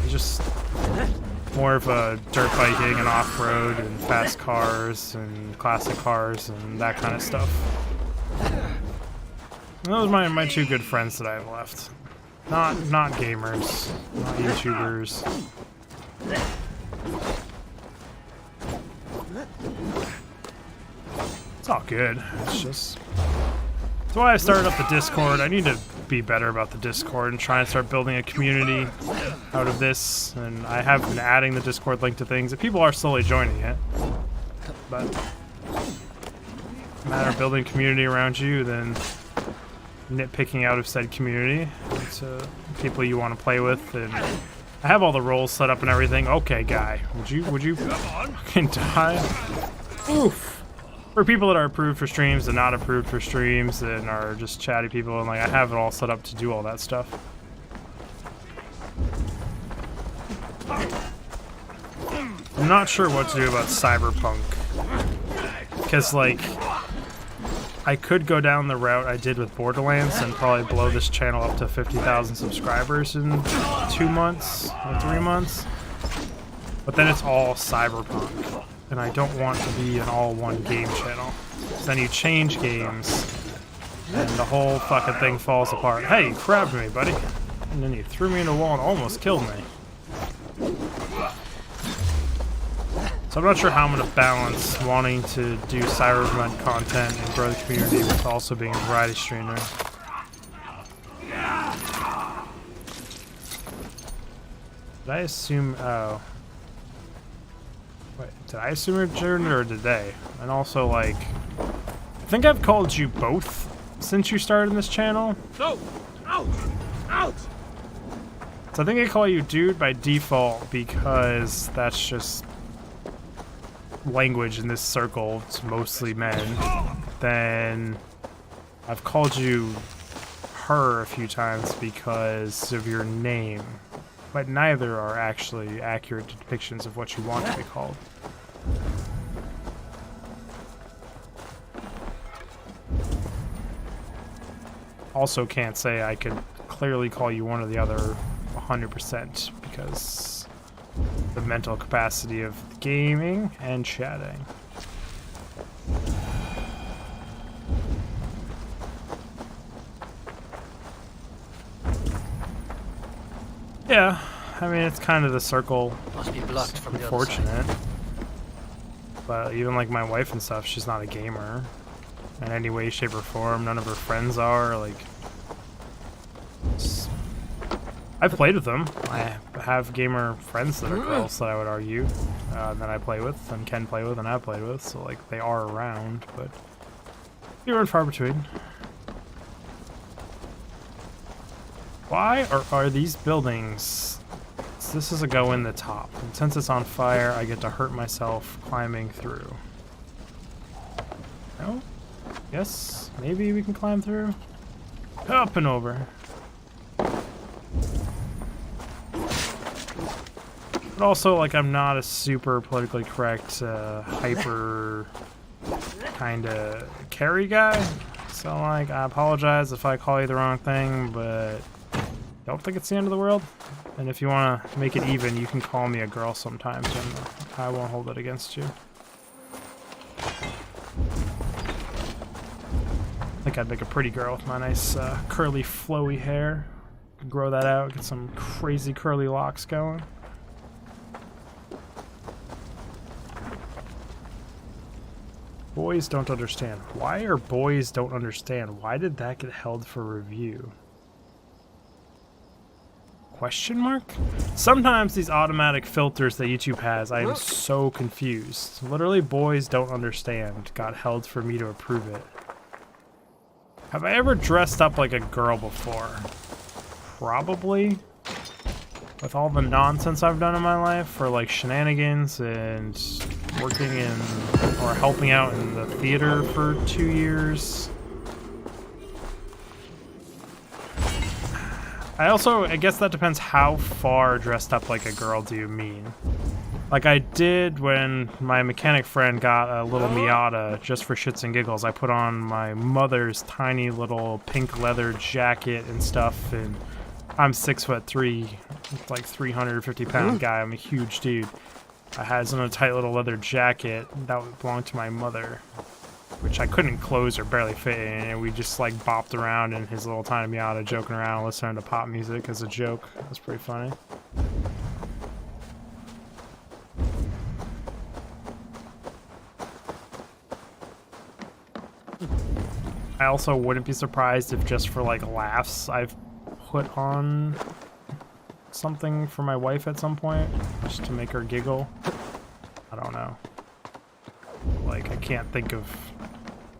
he's just more of a dirt biking and off-road and fast cars and classic cars and that kind of stuff. And those are my two good friends that I have left. Not gamers, not YouTubers. It's all good. It's just... That's why I started up the Discord. I need to be better about the Discord and try and start building a community out of this. And I have been adding the Discord link to things, and people are slowly joining it. But it's a matter of building community around you than nitpicking out of said community. It's people you want to play with, and I have all the roles set up and everything. Okay, guy, would you fucking die? Oof. For people that are approved for streams and not approved for streams and are just chatty people, and like I have it all set up to do all that stuff. I'm not sure what to do about Cyberpunk, because like I could go down the route I did with Borderlands and probably blow this channel up to 50,000 subscribers in 2 months or 3 months, but then it's all Cyberpunk. And I don't want to be an all-one game channel. So then you change games, and the whole fucking thing falls apart. Hey, you grabbed me, buddy. And then you threw me in the wall and almost killed me. So I'm not sure how I'm going to balance wanting to do Cyberpunk content and grow the community with also being a variety streamer. Did I assume... Oh... Wait, did I assume returned or did they? And also, like, I think I've called you both since you started this channel. No! Out! Out! So I think I call you dude by default because that's just language in this circle. It's mostly men. Then I've called you her a few times because of your name. But neither are actually accurate depictions of what you want to be called. Also can't say I could clearly call you one or the other 100% because the mental capacity of gaming and chatting. Yeah, I mean, it's kind of the circle. Must be blocked from the other unfortunate. But even like my wife and stuff, she's not a gamer in any way, shape, or form. None of her friends are. Like, I've played with them. I have gamer friends that are girls that I would argue that I play with and can play with and have played with. So like, they are around, but few and far between. Why are these buildings... This is a go in the top. And since it's on fire, I get to hurt myself climbing through. No? Yes? Maybe we can climb through? Up and over. But also, like, I'm not a super politically correct, hyper kind of carry guy. So, like, I apologize if I call you the wrong thing, but... don't think it's the end of the world. And if you want to make it even, you can call me a girl sometimes, and I won't hold it against you. I think I'd make a pretty girl with my nice curly, flowy hair. Grow that out, get some crazy curly locks going. Boys don't understand. Why are boys don't understand? Why did that get held for review? Question mark? Sometimes these automatic filters that YouTube has, I am so confused. Literally, boys don't understand got held for me to approve it. Have I ever dressed up like a girl before? Probably. With all the nonsense I've done in my life for like shenanigans and working in or helping out in the theater for 2 years. I guess that depends how far dressed up like a girl do you mean. Like I did when my mechanic friend got a little Miata just for shits and giggles. I put on my mother's tiny little pink leather jacket and stuff, and I'm 6'3", like 350-pound guy. I'm a huge dude. I had on a tight little leather jacket that belonged to my mother, which I couldn't close or barely fit in, and we just like bopped around in his little tiny Miata, joking around, listening to pop music as a joke. It was pretty funny. I also wouldn't be surprised if just for like laughs I've put on something for my wife at some point, just to make her giggle. I don't know. Like, I can't think of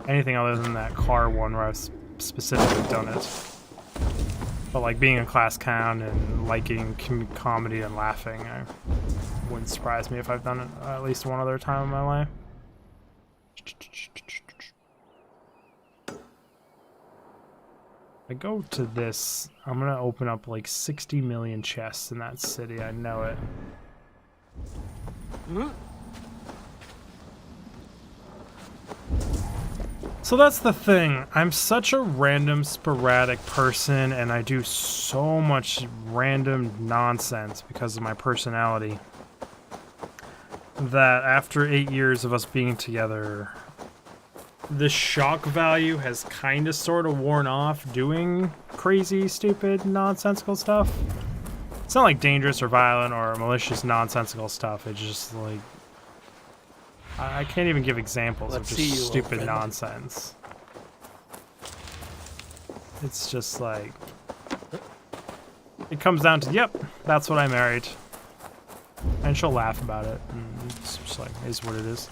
anything other than that car one where I've specifically done it. But like being in class clown and liking comedy and laughing, it wouldn't surprise me if I've done it at least one other time in my life. I go to this, I'm gonna open up like 60 million chests in that city, I know it. So that's the thing, I'm such a random, sporadic person, and I do so much random nonsense because of my personality, that after 8 years of us being together, the shock value has kind of sort of worn off doing crazy, stupid, nonsensical stuff. It's not like dangerous or violent or malicious, nonsensical stuff. It's just like... I can't even give examples of just stupid nonsense. It's just like... It comes down to, yep, that's what I married. And she'll laugh about it. And it's just like, it is what it is.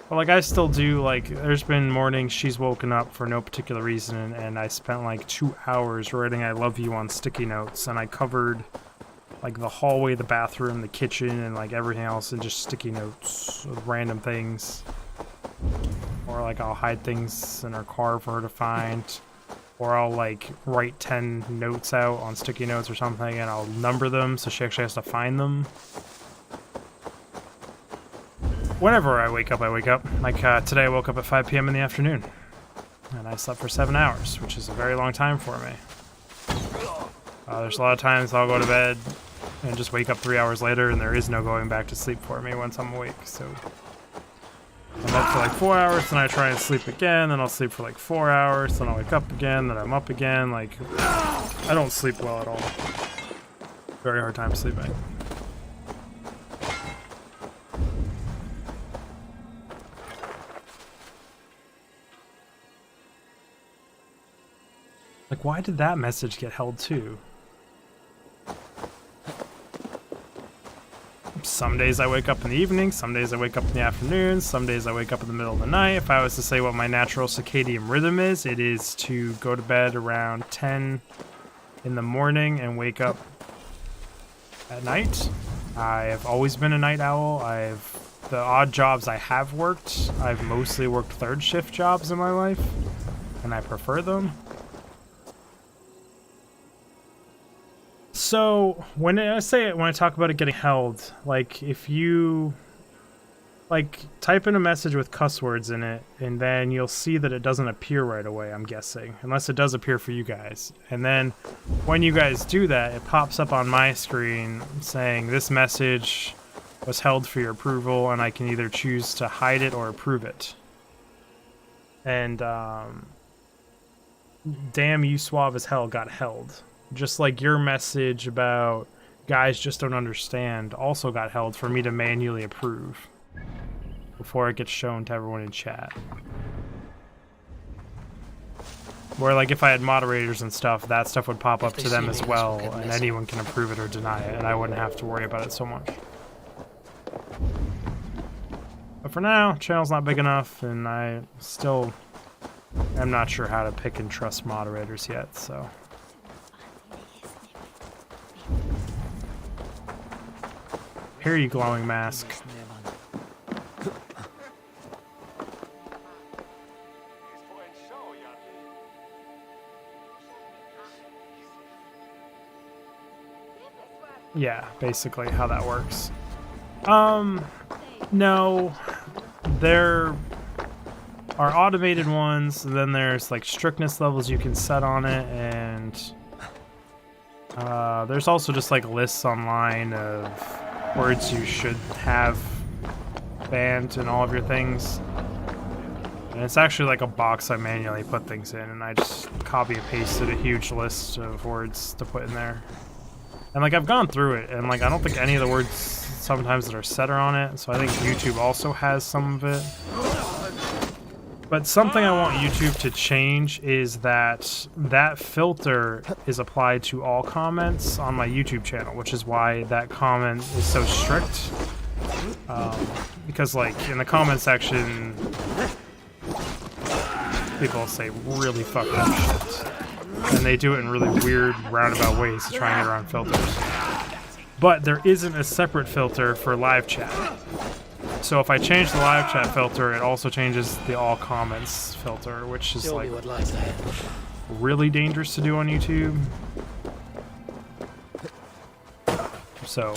But like I still do, like, there's been mornings she's woken up for no particular reason, and I spent like 2 hours writing I love you on sticky notes, and I covered like the hallway, the bathroom, the kitchen, and like everything else in just sticky notes of random things. Or like I'll hide things in her car for her to find, or I'll like write 10 notes out on sticky notes or something, and I'll number them so she actually has to find them. Whenever I wake up, I wake up. Like today I woke up at 5 p.m. in the afternoon. And I slept for 7 hours, which is a very long time for me. There's a lot of times I'll go to bed and just wake up 3 hours later, and there is no going back to sleep for me once I'm awake. So I'm up for like 4 hours, then I try and sleep again, then I'll sleep for like 4 hours, then I'll wake up again, then I'm up again. Like, I don't sleep well at all. Very hard time sleeping. Like, why did that message get held too? Some days I wake up in the evening, some days I wake up in the afternoon, some days I wake up in the middle of the night. If I was to say what my natural circadian rhythm is, it is to go to bed around 10 in the morning and wake up at night. I have always been a night owl. The odd jobs I have worked, I've mostly worked third shift jobs in my life, and I prefer them. So when I talk about it getting held, like if you like type in a message with cuss words in it, and then you'll see that it doesn't appear right away, I'm guessing, unless it does appear for you guys. And then when you guys do that, it pops up on my screen saying this message was held for your approval, and I can either choose to hide it or approve it. And damn you suave as hell got held. Just like your message about guys just don't understand also got held for me to manually approve before it gets shown to everyone in chat. Where like if I had moderators and stuff, that stuff would pop up to them as well, and anyone can approve it or deny it, and I wouldn't have to worry about it so much. But for now, channel's not big enough, and I still am not sure how to pick and trust moderators yet, so... Here you glowing mask. yeah, basically how that works. No, there are automated ones, and then there's like strictness levels you can set on it, and there's also just like lists online of words you should have banned in all of your things. And it's actually like a box I manually put things in, and I just copy and pasted a huge list of words to put in there. And like I've gone through it, and like I don't think any of the words sometimes that are set are on it, so I think YouTube also has some of it. But something I want YouTube to change is that that filter is applied to all comments on my YouTube channel, which is why that comment is so strict. Because like in the comment section, people say really fucked up shit. And they do it in really weird, roundabout ways to try and get around filters. But there isn't a separate filter for live chat. So if I change the live chat filter, it also changes the all comments filter, which is like really dangerous to do on YouTube. So,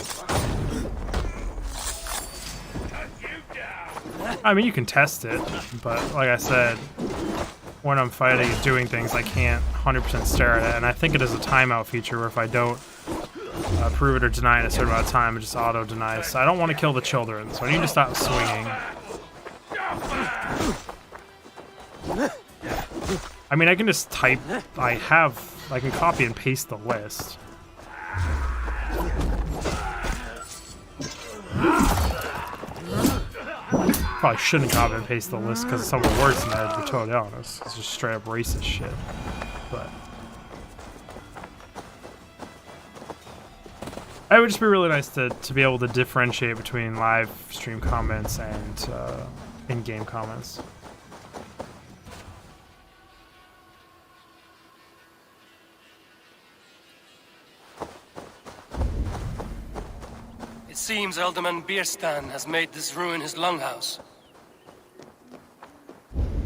I mean, you can test it, but like I said, when I'm fighting and doing things, I can't 100% stare at it, and I think it is a timeout feature where if I don't prove it or deny it in a certain amount of time, it just auto-denies. So I don't want to kill the children, so I need to stop swinging. I mean, I can just type, I can copy and paste the list. Probably shouldn't copy and paste the list because of some of the words in there, to be totally honest. It's just straight up racist shit. But it would just be really nice to be able to differentiate between live stream comments and in-game comments. It seems Alderman Bierstan has made this ruin his longhouse.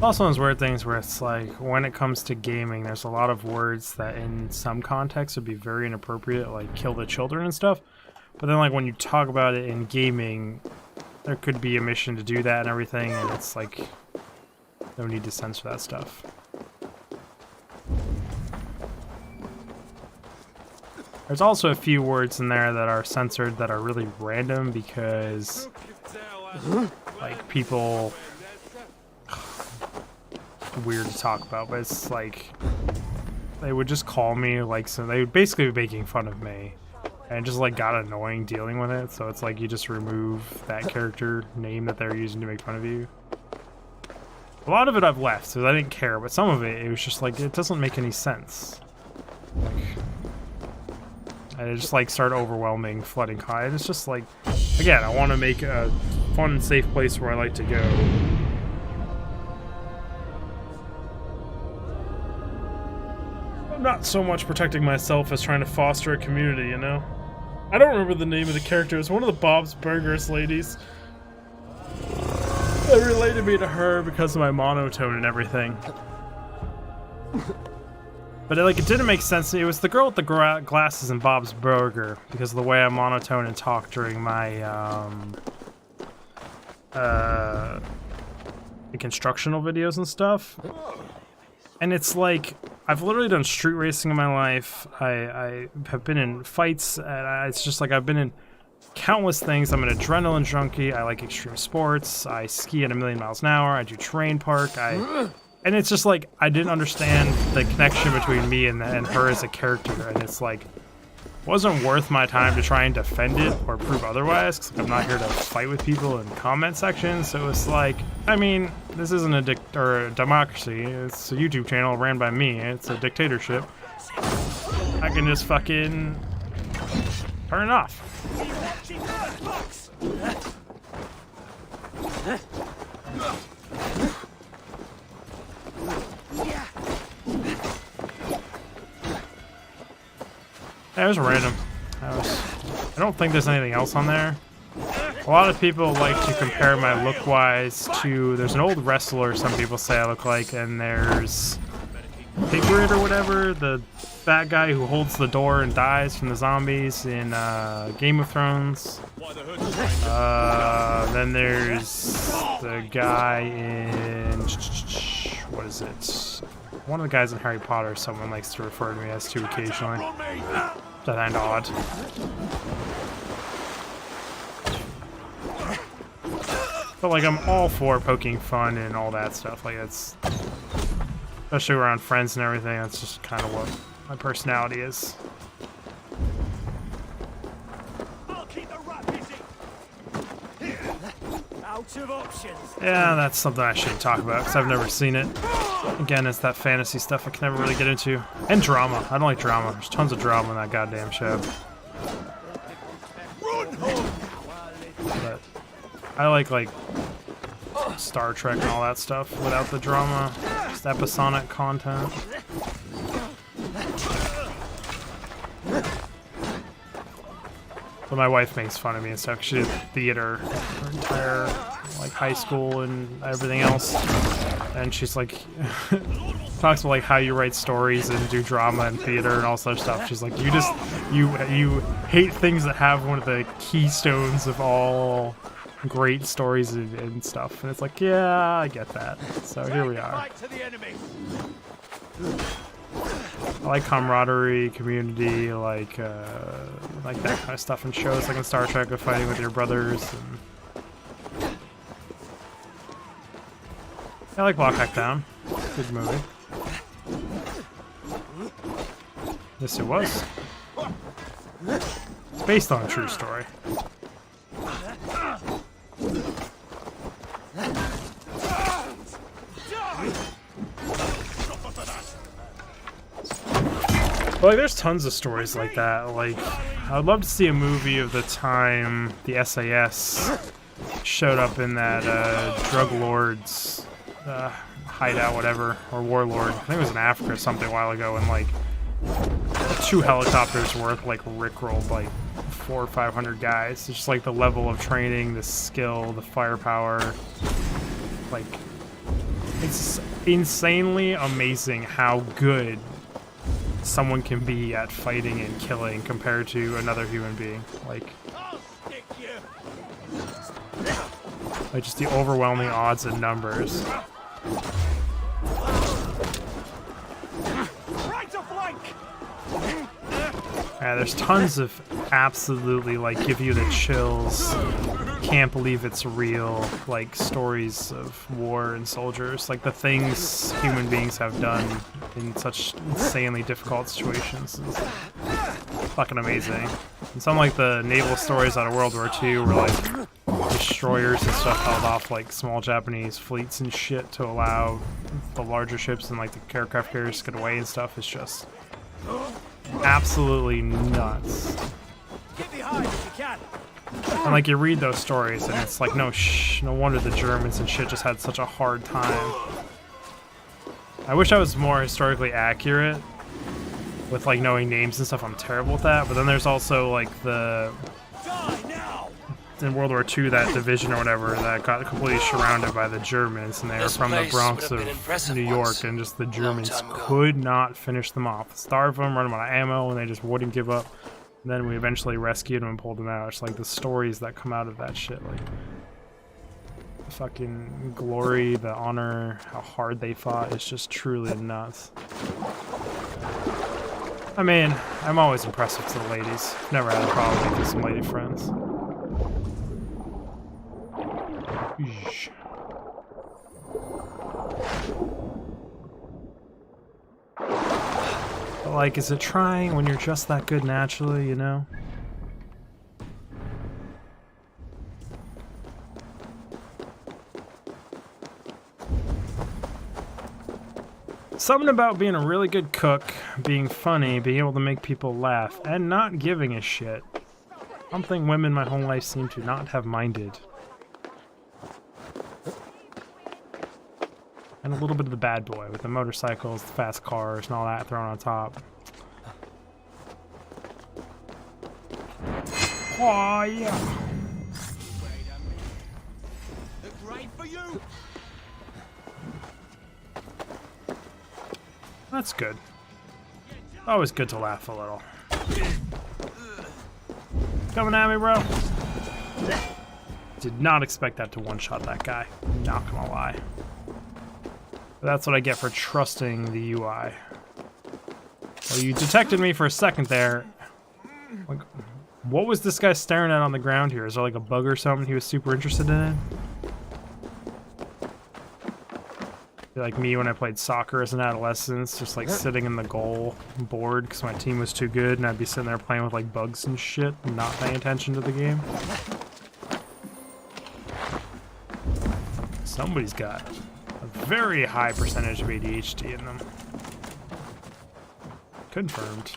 Also, those weird things where it's like, when it comes to gaming, there's a lot of words that in some contexts would be very inappropriate, like kill the children and stuff. But then like when you talk about it in gaming, there could be a mission to do that and everything, and it's like, no need to censor that stuff. There's also a few words in there that are censored that are really random because like people, weird to talk about, but it's like they would just call me like, so they would basically be making fun of me, and it just like got annoying dealing with it. So it's like you just remove that character name that they're using to make fun of you. A lot of it I've left, so I didn't care, but some of it was just like, it doesn't make any sense. Like, and it just like started overwhelming, flooding high, and it's just like, again, I want to make a fun and safe place where I like to go. I'm not so much protecting myself as trying to foster a community, you know? I don't remember the name of the character. It was one of the Bob's Burgers ladies. It related me to her because of my monotone and everything. But it didn't make sense to me. It was the girl with the glasses in Bob's Burger because of the way I monotone and talk during my the constructional videos and stuff. And it's like, I've literally done street racing in my life. I have been in fights. It's just like I've been in countless things. I'm an adrenaline junkie. I like extreme sports. I ski at 1,000,000 miles an hour. I do terrain park. And it's just like, I didn't understand the connection between me and her as a character. And it's like, it wasn't worth my time to try and defend it or prove otherwise, because I'm not here to fight with people in comment sections. So it's like, I mean, this isn't a democracy. It's a YouTube channel ran by me. It's a dictatorship. I can just fucking turn it off. That was random. I don't think there's anything else on there. A lot of people like to compare my look-wise to, there's an old wrestler some people say I look like, and there's Pigrid or whatever, the fat guy who holds the door and dies from the zombies in Game of Thrones. Then there's the guy in what is it? One of the guys in Harry Potter. Someone likes to refer to me as to occasionally. That kind of odd. But like, I'm all for poking fun and all that stuff. Like, it's especially around friends and everything. That's just kind of what my personality is. I'll keep the rat busy. Out of options. Yeah, that's something I shouldn't talk about because I've never seen it. Again, it's that fantasy stuff I can never really get into. And drama. I don't like drama. There's tons of drama in that goddamn show. But I like Star Trek and all that stuff without the drama. Just episodic content. But my wife makes fun of me and stuff. She did theater her entire like high school and everything else. And she's like talks about like how you write stories and do drama and theater and all such stuff. She's like, you hate things that have one of the keystones of all great stories and stuff. And it's like, yeah, I get that. So here we are. I like camaraderie, community, like that kind of stuff in shows, like in Star Trek, of fighting with your brothers. And I like Walk Back Down. Good movie. Yes, it was. It's based on a true story. But like, there's tons of stories like that. Like, I would love to see a movie of the time the SAS showed up in that drug lord's hideout, whatever, or warlord. I think it was in Africa or something a while ago, and like 2 helicopters worth like rickrolled like 400 or 500 guys. It's just like the level of training, the skill, the firepower. Like, it's insanely amazing how good someone can be at fighting and killing compared to another human being. Like just the overwhelming odds and numbers. Yeah, there's tons of absolutely like give you the chills, can't believe it's real, like stories of war and soldiers, like the things human beings have done in such insanely difficult situations is fucking amazing. And some like the naval stories out of World War II were like destroyers and stuff held off like small Japanese fleets and shit to allow the larger ships and like the aircraft carriers to get away and stuff. Is just absolutely nuts. Get behind if you can. And like you read those stories and it's like no wonder the Germans and shit just had such a hard time. I wish I was more historically accurate with like knowing names and stuff. I'm terrible with that. But then there's also like in World War II, that division or whatever that got completely surrounded by the Germans, and they were from the Bronx of New York, and just the Germans could not finish them off. Starve them, run them out of ammo, and they just wouldn't give up. And then we eventually rescued them and pulled them out. It's like the stories that come out of that shit, like the fucking glory, the honor, how hard they fought. It's just truly nuts. I mean, I'm always impressive to the ladies. Never had a problem with some lady friends. Eesh. But like, is it trying when you're just that good naturally, you know? Something about being a really good cook, being funny, being able to make people laugh, and not giving a shit. Something women my whole life seem to not have minded. And a little bit of the bad boy with the motorcycles, the fast cars, and all that thrown on top. Oh, yeah. That's good. Always good to laugh a little. Coming at me, bro. Did not expect that to one-shot that guy. Not gonna lie. But that's what I get for trusting the UI. Well, you detected me for a second there. Like, what was this guy staring at on the ground here? Is there like a bug or something he was super interested in? Like me when I played soccer as an adolescent, just like sitting in the goal bored because my team was too good, and I'd be sitting there playing with like bugs and shit, and not paying attention to the game. Somebody's got a very high percentage of ADHD in them. Confirmed.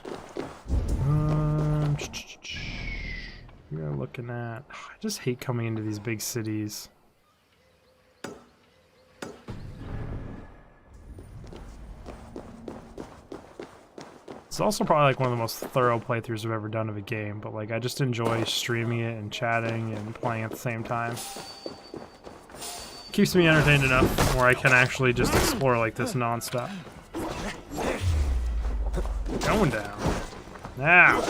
We are looking at... I just hate coming into these big cities. It's also probably like one of the most thorough playthroughs I've ever done of a game, but like I just enjoy streaming it and chatting and playing at the same time. Keeps me entertained enough where I can actually just explore like this non-stop. Going down. Now.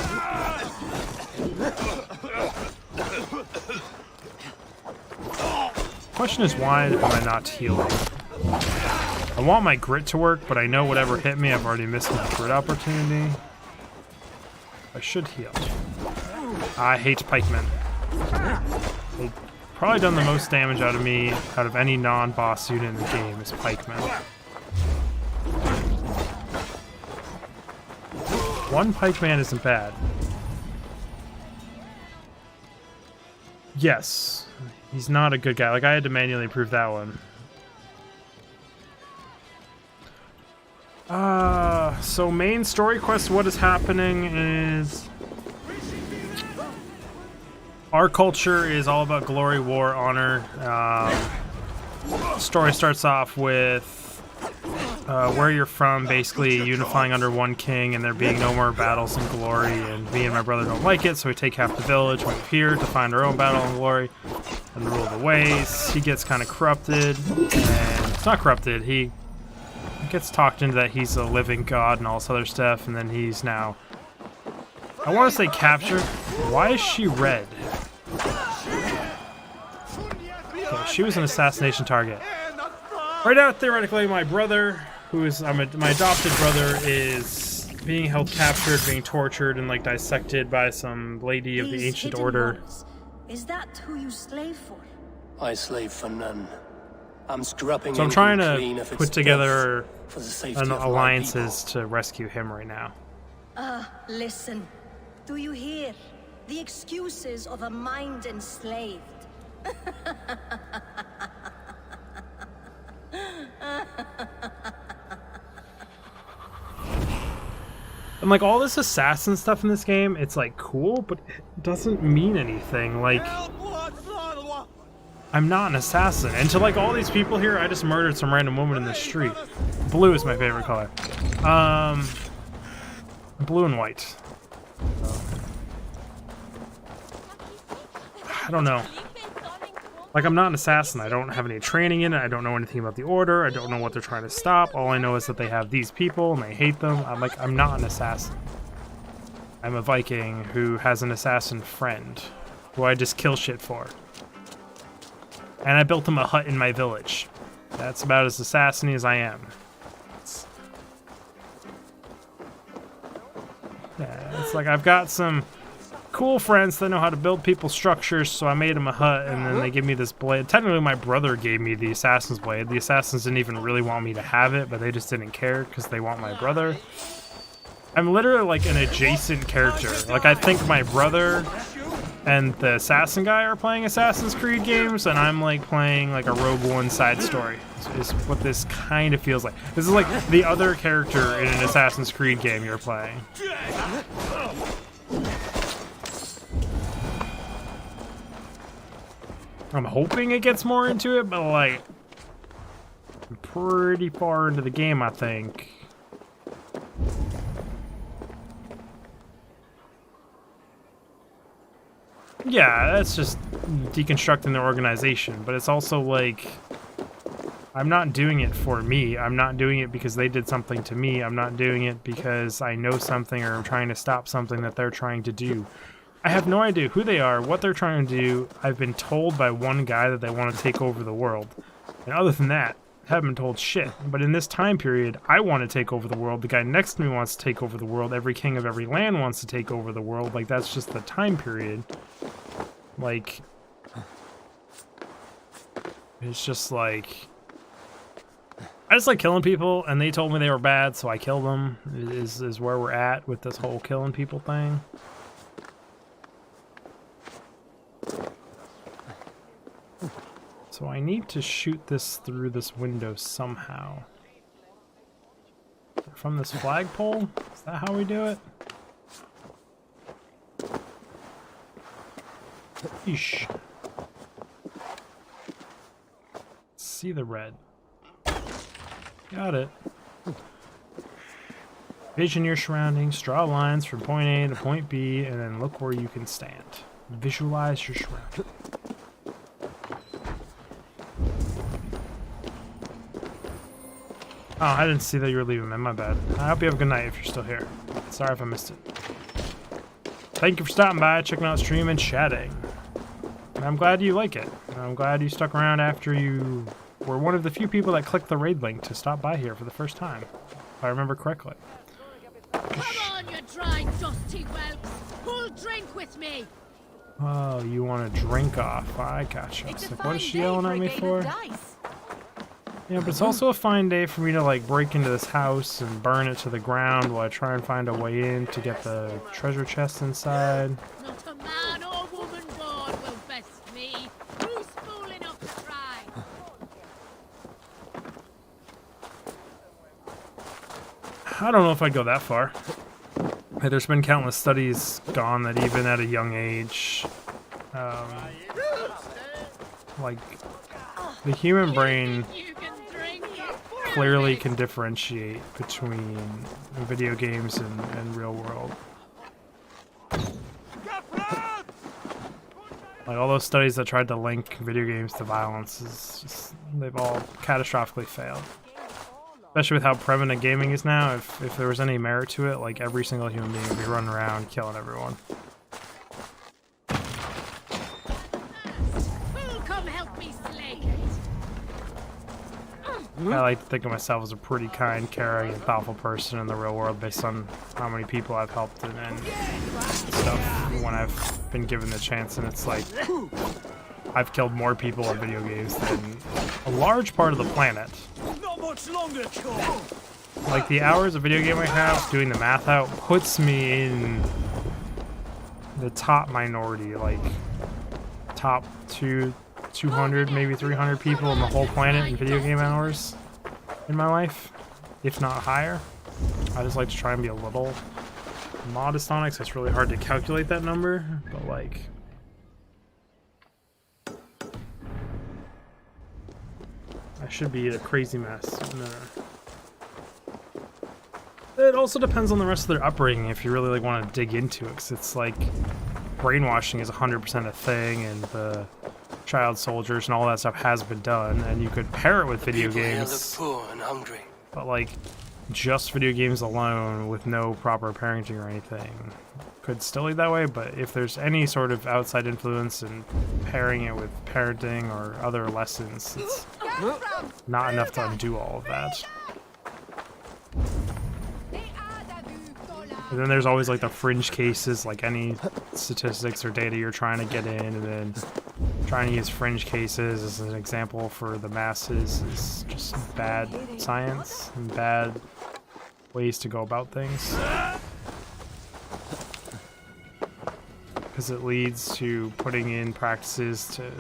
Question is, why am I not healing? I want my grit to work, but I know whatever hit me, I've already missed my grit opportunity. I should heal. I hate pikemen. They've probably done the most damage out of me, out of any non-boss unit in the game, is pikemen. One pikeman isn't bad. Yes, he's not a good guy. Like, I had to manually prove that one. So main story quest, what is happening is... Our culture is all about glory, war, honor. Story starts off with where you're from, basically unifying under one king and there being no more battles and glory, and me and my brother don't like it, so we take half the village, move here to find our own battle and glory and rule the ways. He gets kind of corrupted, and it's not corrupted, he gets talked into that he's a living god and all this other stuff, and then he's now, I want to say captured. Why is she red? Okay, she was an assassination target. Right now, theoretically, my brother, who is my adopted brother, is being held captured, being tortured, and like dissected by some lady of the ancient order. Is that who you slave for? I slave for none. I'm scrubbing. So I'm trying to put together alliances to rescue him right now. Listen. Do you hear? The excuses of a mind enslaved. And like all this assassin stuff in this game, it's like cool, but it doesn't mean anything. Like, I'm not an assassin. And to like all these people here, I just murdered some random woman in the street. Blue is my favorite color. Blue and white. I don't know. Like, I'm not an assassin. I don't have any training in it. I don't know anything about the order. I don't know what they're trying to stop. All I know is that they have these people and they hate them. I'm not an assassin. I'm a Viking who has an assassin friend who I just kill shit for. And I built him a hut in my village. That's about as assassin-y as I am. It's like I've got some cool friends that know how to build people's structures, so I made them a hut, and then they give me this blade. Technically, my brother gave me the assassin's blade. The assassins didn't even really want me to have it, but they just didn't care because they want my brother. I'm literally like an adjacent character. Like, I think my brother and the assassin guy are playing Assassin's Creed games, and I'm like playing like a Rogue One side story. Is what this kind of feels like. This is like the other character in an Assassin's Creed game you're playing. I'm hoping it gets more into it, but like, I'm pretty far into the game, I think. Yeah, that's just deconstructing the organization, but it's also like, I'm not doing it for me. I'm not doing it because they did something to me. I'm not doing it because I know something or I'm trying to stop something that they're trying to do. I have no idea who they are, what they're trying to do. I've been told by one guy that they want to take over the world. And other than that, I haven't been told shit. But in this time period, I want to take over the world. The guy next to me wants to take over the world. Every king of every land wants to take over the world. Like, that's just the time period. Like, it's just like... I just like killing people, and they told me they were bad, so I killed them, is where we're at with this whole killing people thing. So I need to shoot this through this window somehow. From this flagpole? Is that how we do it? Eesh. See the red. Got it. Vision your surroundings, draw lines from point A to point B, and then look where you can stand. Visualize your surroundings. Oh, I didn't see that you were leaving, man. My bad. I hope you have a good night if you're still here. Sorry if I missed it. Thank you for stopping by, checking out the stream, and chatting. And I'm glad you like it. And I'm glad you stuck around after you were one of the few people that clicked the raid link to stop by here for the first time, if I remember correctly. Come on, you dry, dusty whelps! Who'll drink with me? Oh, you want to drink off? I gotcha. It's like, what is she yelling at me for? Yeah, but it's also a fine day for me to like break into this house and burn it to the ground while I try and find a way in to get the treasure chest inside. Not a man or woman born will best me. Who's fool enough to try? I don't know if I'd go that far. Hey, there's been countless studies gone that even at a young age, like the human brain clearly can differentiate between video games and real world. Like all those studies that tried to link video games to violence, they've all catastrophically failed. Especially with how prevalent gaming is now, if there was any merit to it, like every single human being would be running around killing everyone. Who'll come help me slay? I like to think of myself as a pretty kind, caring, and thoughtful person in the real world based on how many people I've helped and stuff when I've been given the chance, and it's like I've killed more people in video games than a large part of the planet. Not much longer, Cole. Like the hours of video game I have, doing the math out, puts me in the top minority, like top 200, maybe 300 people on the whole planet in video game hours in my life, if not higher. I just like to try and be a little modest on it, because it's really hard to calculate that number, but like... I should be a crazy mess. No. It also depends on the rest of their upbringing if you really like want to dig into it, because it's like brainwashing is 100% a thing, and the child soldiers and all that stuff has been done, and you could pair it with video games. Poor and hungry. But like just video games alone with no proper parenting or anything could still lead that way, but if there's any sort of outside influence and pairing it with parenting or other lessons, it's not enough to undo all of that. And then there's always like the fringe cases, like any statistics or data you're trying to get in, and then trying to use fringe cases as an example for the masses is just bad science and bad ways to go about things. Because it leads to putting in practices to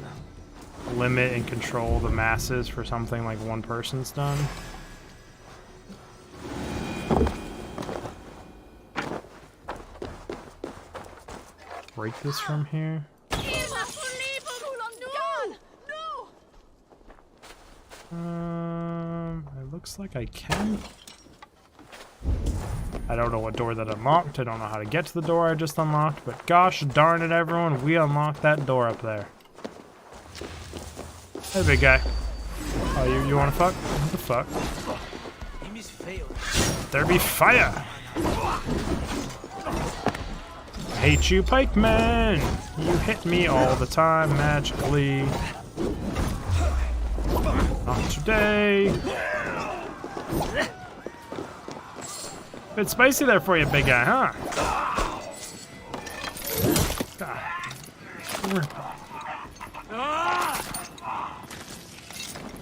limit and control the masses for something like one person's done. Break this from here. It looks like I can. I don't know what door that unlocked. I don't know how to get to the door I just unlocked, but gosh darn it, everyone, we unlocked that door up there. Hey, big guy. Oh, you wanna fuck? What the fuck? There be fire! I hate you, pikemen! You hit me all the time, magically. Not today. Bit spicy there for you, big guy, huh?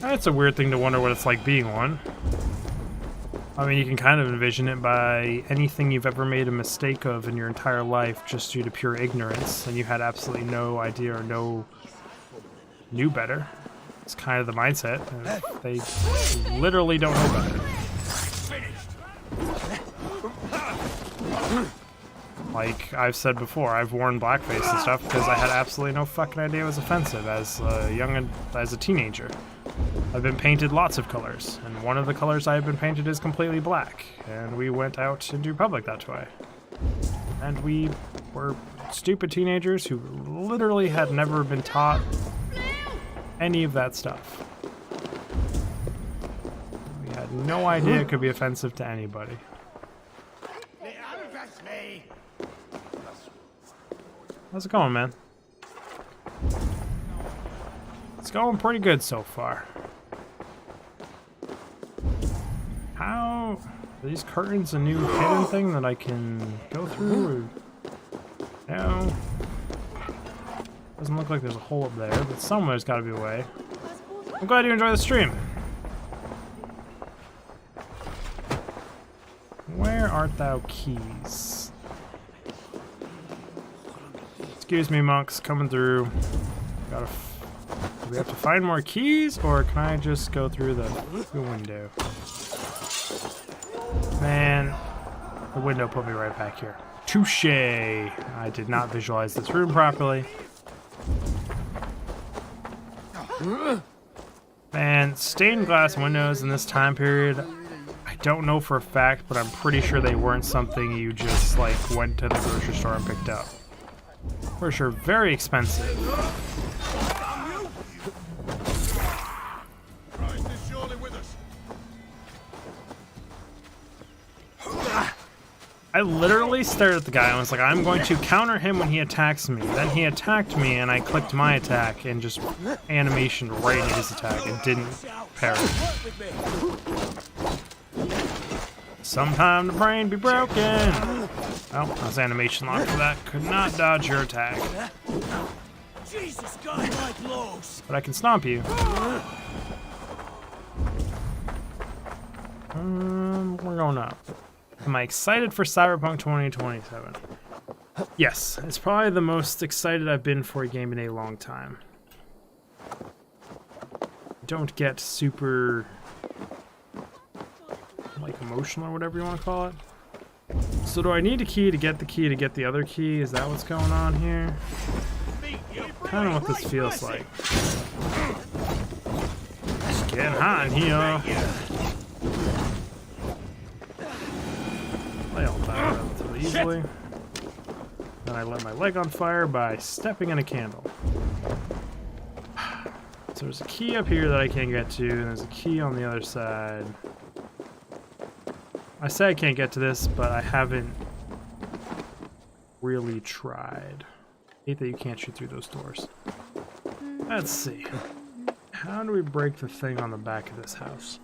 That's a weird thing to wonder what it's like being one. I mean, you can kind of envision it by anything you've ever made a mistake of in your entire life just due to pure ignorance, and you had absolutely no idea or knew better. It's kind of the mindset. They literally don't know better. Like I've said before, I've worn blackface and stuff because I had absolutely no fucking idea it was offensive as a teenager. I've been painted lots of colors, and one of the colors I've been painted is completely black, and we went out into public that way. And we were stupid teenagers who literally had never been taught any of that stuff. We had no idea it could be offensive to anybody. How's it going, man? It's going pretty good so far. How are these curtains a new hidden thing that I can go through? Or, no. Doesn't look like there's a hole up there, but somewhere's got to be a way. I'm glad you enjoy the stream. Where art thou, keys? Excuse me, monks, coming through. Do we have to find more keys, or can I just go through the window? Man, the window put me right back here. Touche! I did not visualize this room properly. Man, stained glass windows in this time period, I don't know for a fact, but I'm pretty sure they weren't something you just, like, went to the grocery store and picked up. For sure, very expensive. I literally stared at the guy and was like, I'm going to counter him when he attacks me. Then he attacked me and I clicked my attack and just animation right into his attack and didn't parry. Sometime the brain be broken. Well, I was animation locked for that. Could not dodge your attack. But I can stomp you. We're going up. Am I excited for Cyberpunk 2027? Yes, it's probably the most excited I've been for a game in a long time. Don't get super, like, emotional or whatever you want to call it. So do I need a key to get the other key? Is that what's going on here? Kind of what this feels like. It's getting hot in here. They all die relatively easily. Then I let my leg on fire by stepping in a candle. So there's a key up here that I can't get to, and there's a key on the other side. I say I can't get to this, but I haven't really tried. I hate that you can't shoot through those doors. Let's see. How do we break the thing on the back of this house?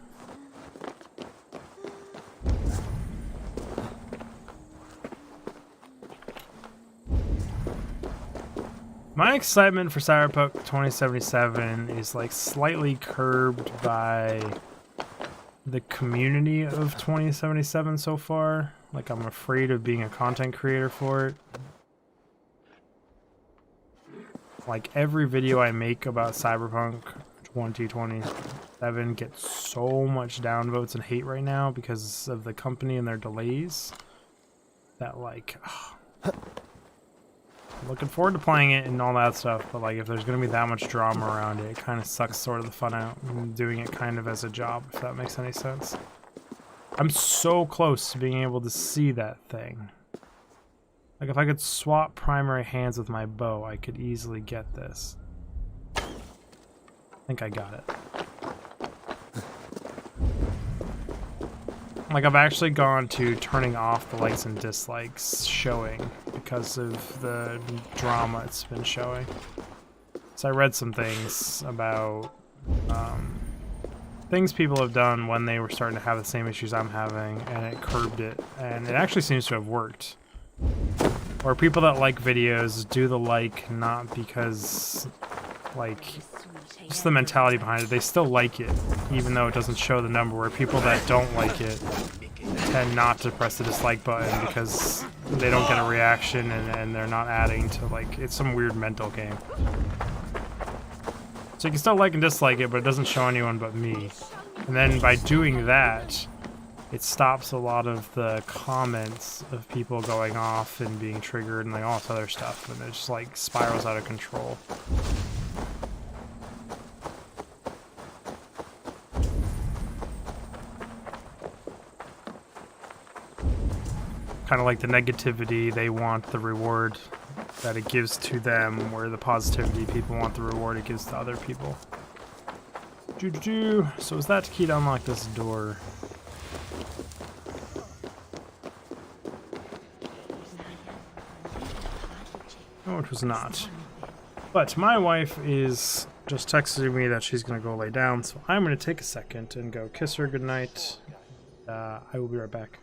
My excitement for Cyberpunk 2077 is like slightly curbed by the community of 2077 so far. Like, I'm afraid of being a content creator for it. Like, every video I make about Cyberpunk 2027 gets so much downvotes and hate right now because of the company and their delays that, like, I'm looking forward to playing it and all that stuff, but like if there's gonna be that much drama around it, it kind of sucks sort of the fun out and doing it kind of as a job, if that makes any sense. I'm so close to being able to see that thing. Like if I could swap primary hands with my bow, I could easily get this. I think I got it. Like, I've actually gone to turning off the likes and dislikes showing because of the drama it's been showing. So I read some things about things people have done when they were starting to have the same issues I'm having, and it curbed it, and it actually seems to have worked. Or people that like videos do the like not because, like, just the mentality behind it. They still like it, even though it doesn't show the number, where people that don't like it tend not to press the dislike button because they don't get a reaction and they're not adding to, like, it's some weird mental game. So you can still like and dislike it, but it doesn't show anyone but me. And then by doing that, it stops a lot of the comments of people going off and being triggered and like all this other stuff, and it just like spirals out of control. Kind of like the negativity, they want the reward that it gives to them, where the positivity, people want the reward it gives to other people. So is that the key to unlock this door? No, it was not. But my wife is just texting me that she's going to go lay down, so I'm going to take a second and go kiss her goodnight. I will be right back.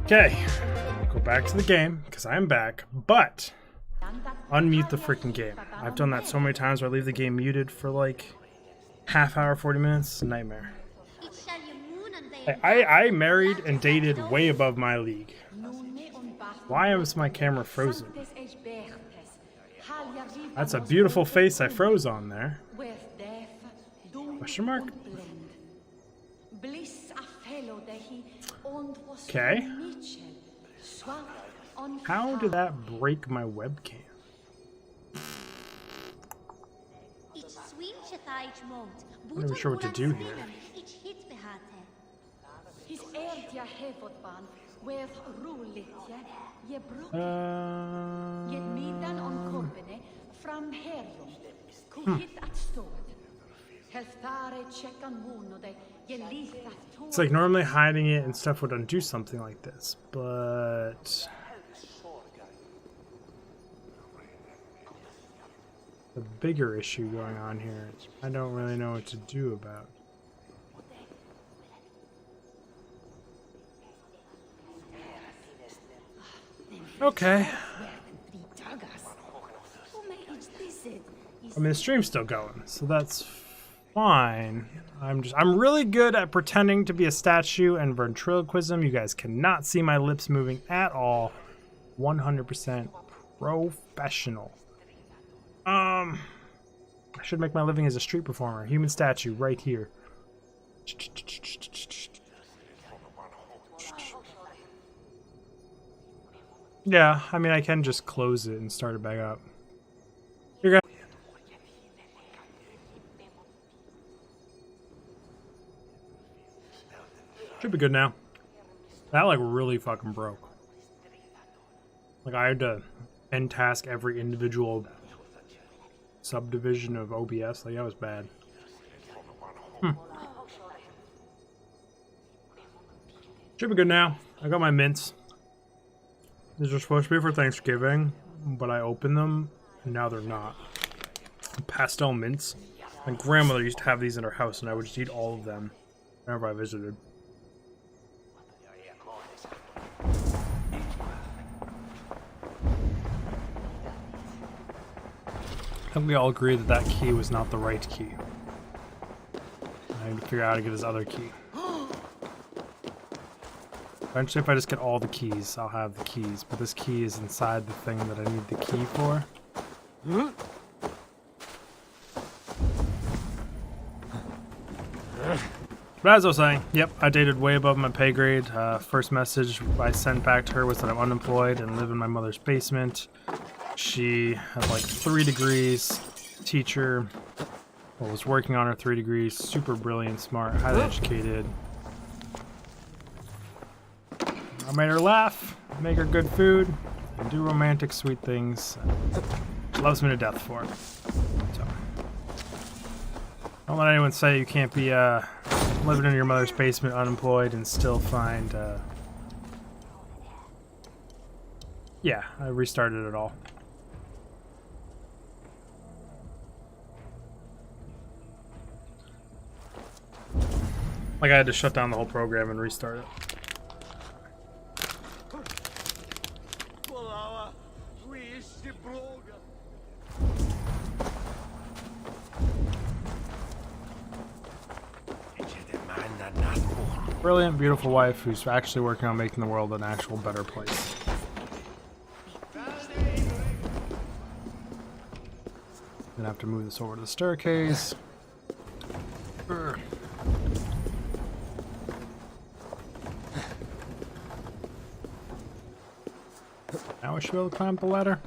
Okay, go back to the game, because I am back, but unmute the freaking game. I've done that so many times where I leave the game muted for like half hour, 40 minutes. It's a nightmare. I married and dated way above my league. Why was my camera frozen? That's a beautiful face I froze on there. Question mark? Okay. How did that break my webcam? I'm not even sure what to do here. It's like normally hiding it and stuff would undo something like this, but the bigger issue going on here. I don't really know what to do about. Okay. I mean, the stream's still going, so that's fine. I'm really good at pretending to be a statue and ventriloquism. You guys cannot see my lips moving at all. 100% professional. I should make my living as a street performer. Human statue right here. Yeah, I mean, I can just close it and start it back up. You're good. Should be good now. That, like, really fucking broke. Like, I had to end task every individual subdivision of OBS. Like, that was bad. Should be good now. I got my mints. These are supposed to be for Thanksgiving, but I opened them, and now they're not. Pastel mints. My grandmother used to have these in her house, and I would just eat all of them whenever I visited. I think we all agree that that key was not the right key. I need to figure out how to get his other key. Eventually, if I just get all the keys, I'll have the keys. But this key is inside the thing that I need the key for. But as I was saying, yep, I dated way above my pay grade. First message I sent back to her was that I'm unemployed and live in my mother's basement. She had like 3 degrees, teacher, well, was working on her 3 degrees, super brilliant, smart, highly educated. I made her laugh, make her good food, and do romantic sweet things. She loves me to death for it. So, don't let anyone say you can't be living in your mother's basement unemployed and still find... Yeah, I restarted it all. Like I had to shut down the whole program and restart it. Brilliant, beautiful wife who's actually working on making the world an actual better place. Gonna have to move this over to the staircase. Now I should be able to climb the ladder.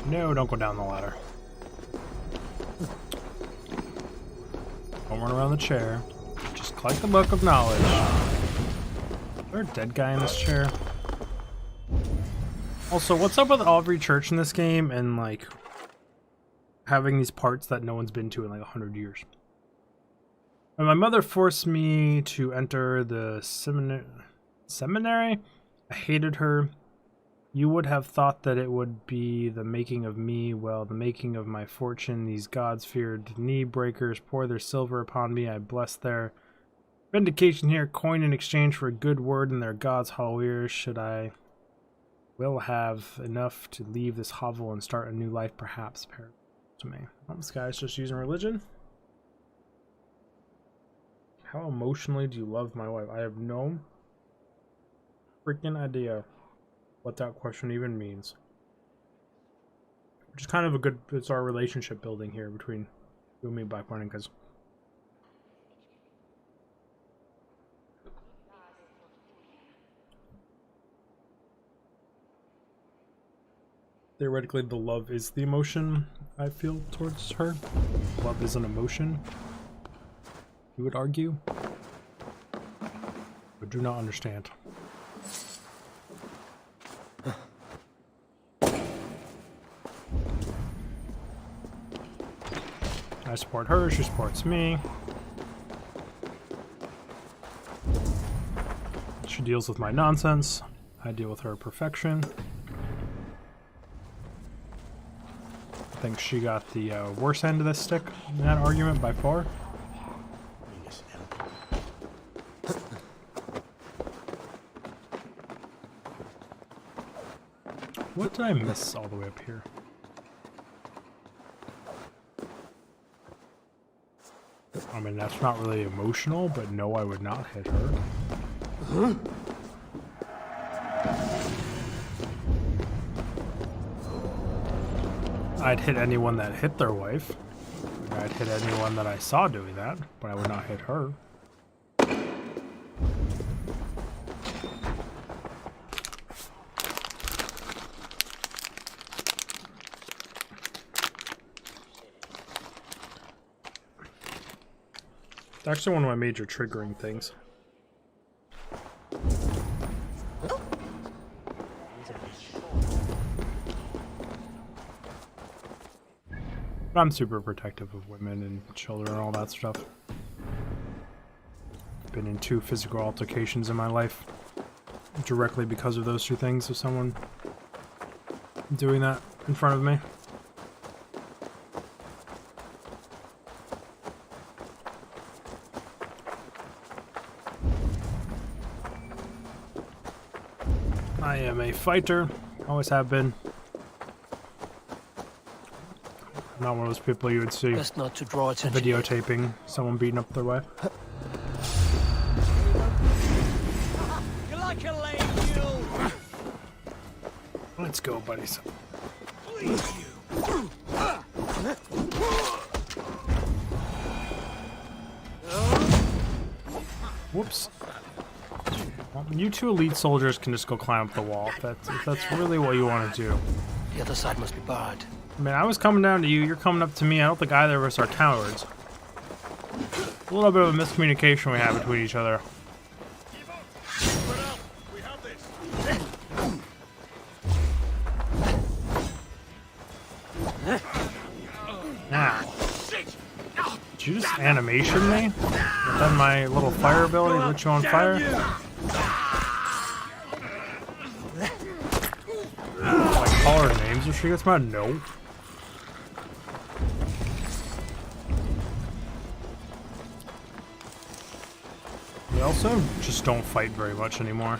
No, don't go down the ladder. Don't run around the chair. Just collect the book of knowledge. Is there a dead guy in this chair? Also, what's up with every church in this game and, like, having these parts that no one's been to in, like, 100 years? When my mother forced me to enter the seminary, I hated her. You would have thought that it would be the making of me, well, the making of my fortune. These gods feared knee breakers pour their silver upon me. I bless their vindication here, coin in exchange for a good word in their gods' hollow ears. Should I will have enough to leave this hovel and start a new life, perhaps, to me. Well, this guy's just using religion. How emotionally do you love my wife? I have no freaking idea what that question even means. Which is kind of a good, it's our relationship building here between you and me, Black Morning, because theoretically the love is the emotion I feel towards her. Love is an emotion, you would argue, but do not understand. I support her, she supports me. She deals with my nonsense. I deal with her perfection. I think she got the worst end of this stick in that argument by far. What did I miss all the way up here? I mean, that's not really emotional, but no, I would not hit her. Huh? I'd hit anyone that hit their wife. I'd hit anyone that I saw doing that, but I would not hit her. It's actually one of my major triggering things. But I'm super protective of women and children and all that stuff. Been in 2 physical altercations in my life directly because of those 2 things, of someone doing that in front of me. I am a fighter, always have been. Not one of those people you would see best not to draw attention. Videotaping someone beating up their wife. You're like a lame mule. Let's go, buddies. Whoops. Well, you 2 elite soldiers can just go climb up the wall. If that's really what you want to do. The other side must be barred. I mean, I was coming down to you, you're coming up to me. I don't think either of us are cowards. A little bit of a miscommunication we have between each other. Ah. Did you just animation me? And then my little fire ability lit you on fire? Like, call her names if she gets mad? No. We also just don't fight very much anymore.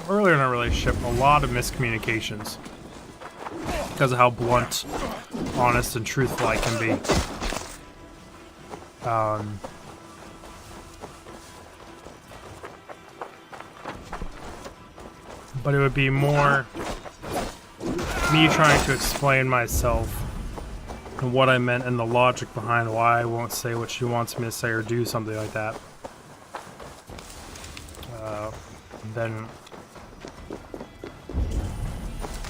Earlier in our relationship, a lot of miscommunications. Because of how blunt, honest, and truthful I can be. But it would be more me trying to explain myself and what I meant and the logic behind why I won't say what she wants me to say or do something like that. Then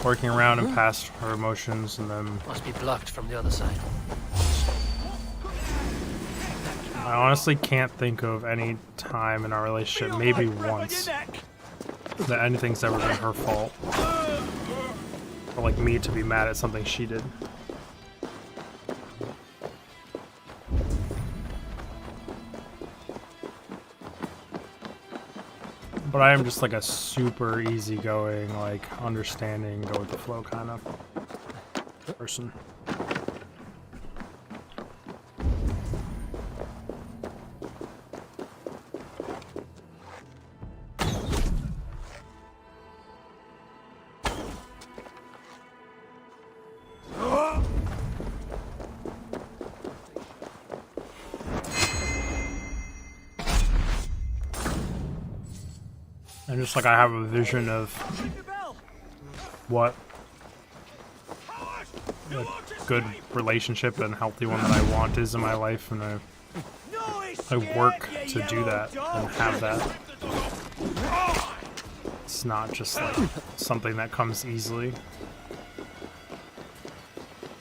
working around and past her emotions, and then must be blocked from the other side. I honestly can't think of any time in our relationship, maybe once, that anything's ever been her fault. Or like me to be mad at something she did. But I am just like a super easygoing, like understanding, go with the flow kind of person. And just like I have a vision of what a good relationship and healthy one that I want is in my life, and I work to do that and have that. It's not just like something that comes easily.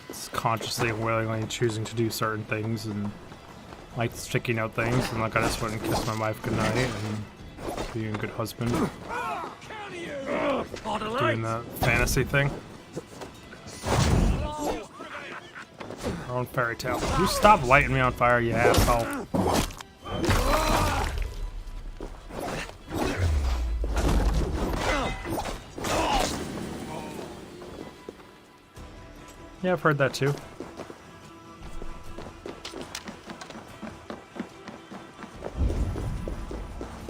It's consciously and willingly choosing to do certain things, and like sticking out things, and like I just went and kissed my wife goodnight and being a good husband. Doing the fantasy thing. Our own fairy tale. You stop lighting me on fire, you asshole. Yeah, I've heard that too.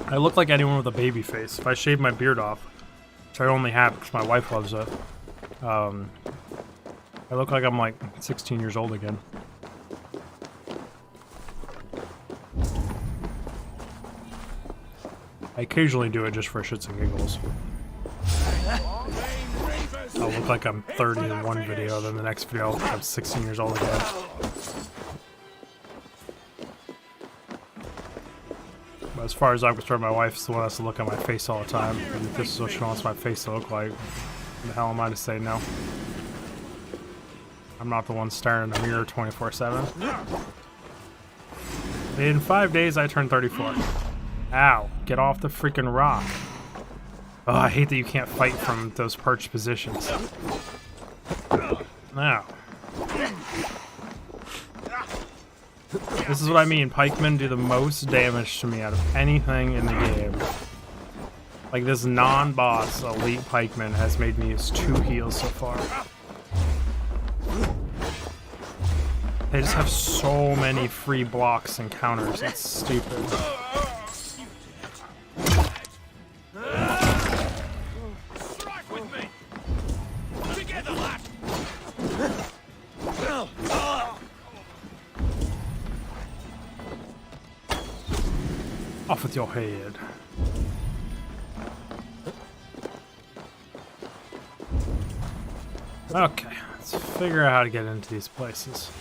I look like anyone with a baby face. If I shave my beard off, which I only have because my wife loves it, I look like I'm like 16 years old again. I occasionally do it just for shits and giggles. I'll look like I'm 30 in one video, then the next video I'll look like I'm 16 years old again. But as far as I'm concerned, my wife's the one that has to look at my face all the time. And if this is what she wants my face to look like, what the hell am I to say no? I'm not the one staring in the mirror 24/7. In 5 days, I turned 34. Ow, get off the freaking rock. Oh, I hate that you can't fight from those perched positions. Now. This is what I mean. Pikemen do the most damage to me out of anything in the game. Like this non-boss elite pikeman has made me use 2 heals so far. They just have so many free blocks and counters. It's stupid. Off with your head. Okay, let's figure out how to get into these places.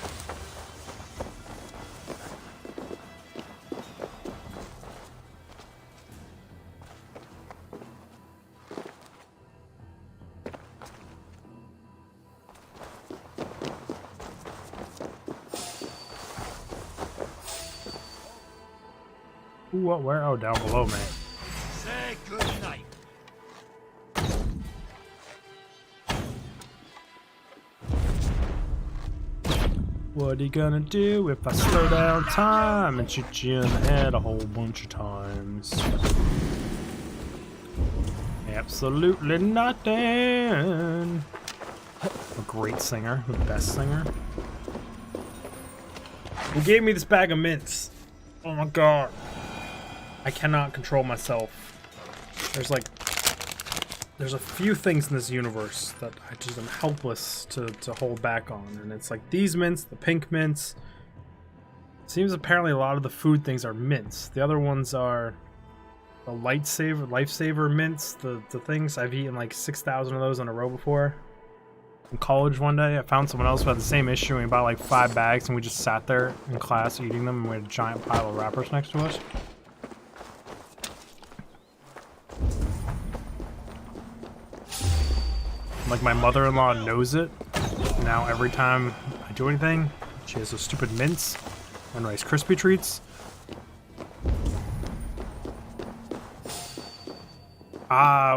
Ooh, what, where? Oh, down below me. Say good night. What are you gonna do if I slow down time and shoot you in the head a whole bunch of times? Absolutely nothing. A great singer, the best singer. Who gave me this bag of mints? Oh my god. I cannot control myself. There's a few things in this universe that I just am helpless to hold back on. And it's like these mints, the pink mints. It seems apparently a lot of the food things are mints. The other ones are the lifesaver mints, the things. I've eaten like 6,000 of those in a row before. In college one day, I found someone else who had the same issue and we bought like 5 bags and we just sat there in class eating them and we had a giant pile of wrappers next to us. Like my mother-in-law knows it. Now every time I do anything, she has those stupid mints and Rice Krispie treats.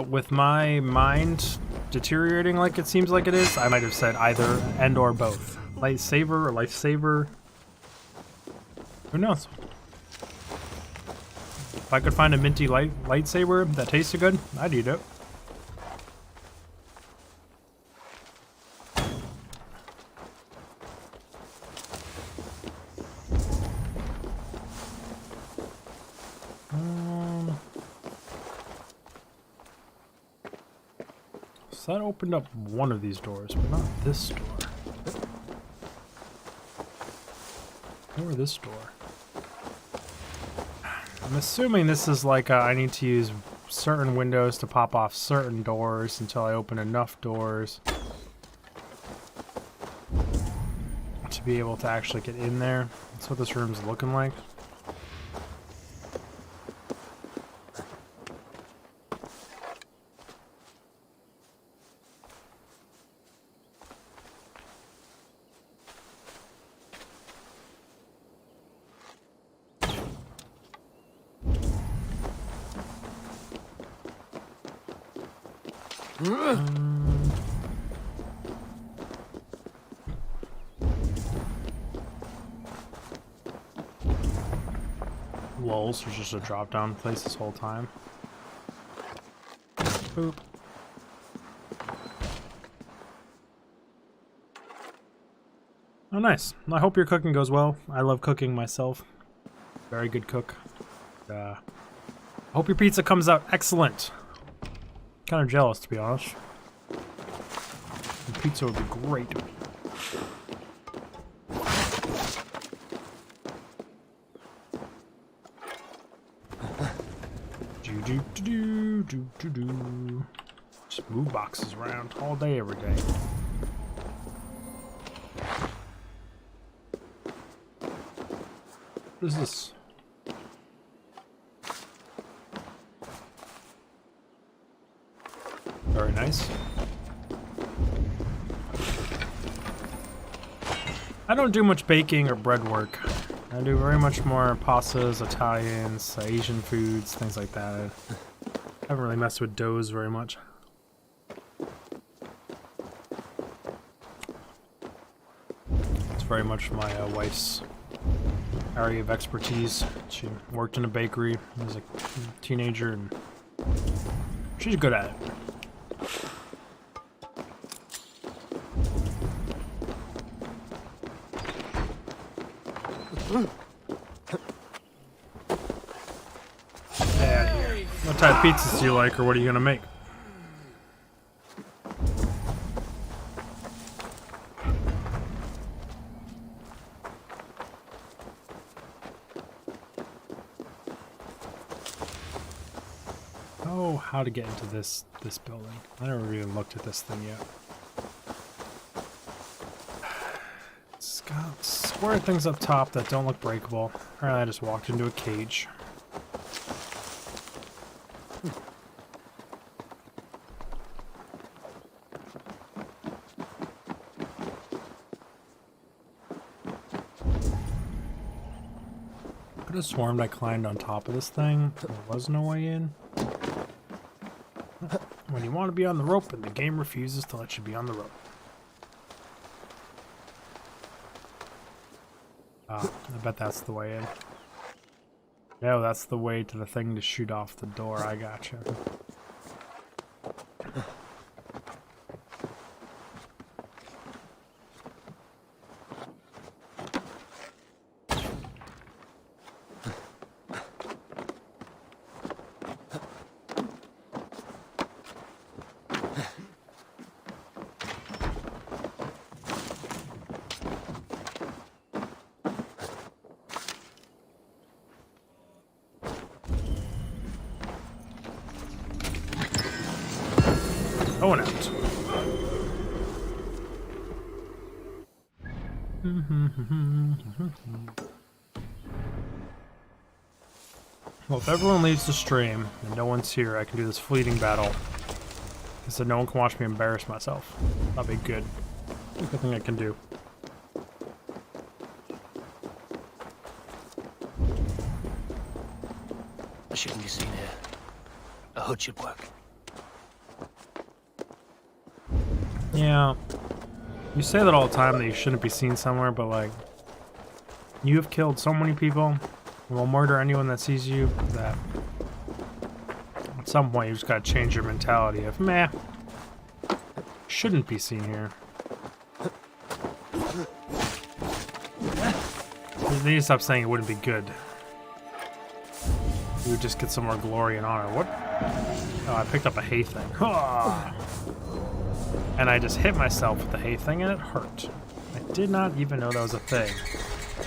With my mind deteriorating like it seems like it is, I might have said either and or both. Lightsaver or lifesaver. Who knows? If I could find a minty lightsaber that tasted good, I'd eat it. So that opened up one of these doors, but not this door. Or this door. I'm assuming this is like I need to use certain windows to pop off certain doors until I open enough doors to be able to actually get in there. That's what this room's looking like. Lulz, there's just a drop down place this whole time. Boop. Oh, nice. I hope your cooking goes well. I love cooking myself. Very good cook. I hope your pizza comes out excellent. Kind of jealous, to be honest. The pizza would be great. Just move boxes around all day, every day. What is this? Very nice. I don't do much baking or bread work. I do very much more pastas, Italians, Asian foods, things like that. I haven't really messed with doughs very much. It's very much my wife's area of expertise. She worked in a bakery as a teenager, and she's good at it. What type of pizzas do you like, or what are you gonna make? Oh, how to get into this building. I never even looked at this thing yet. It's got square things up top that don't look breakable. Apparently I just walked into a cage. I could have sworn I climbed on top of this thing. There was no way in. When you want to be on the rope and the game refuses to let you be on the rope. I bet that's the way in. No, that's the way to the thing to shoot off the door. I gotcha. Going out. Well, if everyone leaves the stream and no one's here, I can do this fleeting battle. So no one can watch me embarrass myself. That'd be good. Good thing I can do. I shouldn't be seen here. A hood should work. Yeah, you say that all the time that you shouldn't be seen somewhere, but like, you have killed so many people and will murder anyone that sees you that at some point you just gotta change your mentality of, meh, shouldn't be seen here. They need to stop saying it wouldn't be good. You would just get some more glory and honor. What? Oh, I picked up a hay thing. And I just hit myself with the hay thing and it hurt. I did not even know that was a thing.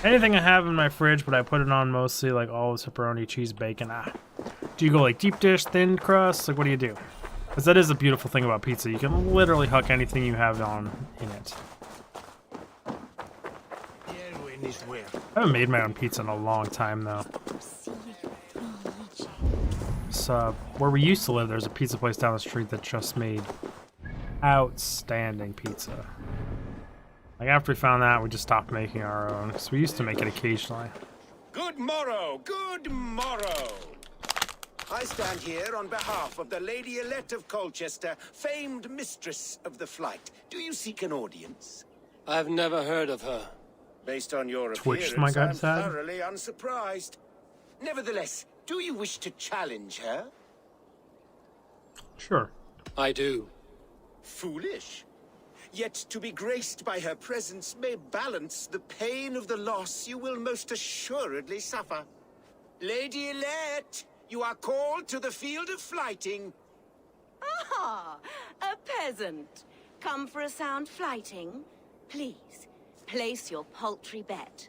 Anything I have in my fridge, but I put it on mostly like olives, pepperoni, cheese, bacon. Do you go like deep dish, thin crust? Like what do you do? Because that is the beautiful thing about pizza. You can literally huck anything you have on in it. I haven't made my own pizza in a long time though. So where we used to live, there's a pizza place down the street that just made outstanding pizza. Like after we found that, we just stopped making our own because we used to make it occasionally. Good morrow, good morrow. I stand here on behalf of the Lady Elect of Colchester, famed mistress of the flight. Do you seek an audience? I've never heard of her. Based on your Twitched appearance, my I'm guy's head. thoroughly unsurprised. Nevertheless, do you wish to challenge her? Sure. I do. Foolish. Yet to be graced by her presence may balance the pain of the loss you will most assuredly suffer. Lady Elette, you are called to the field of flighting. Ah, a peasant. Come for a sound flighting? Please, place your paltry bet.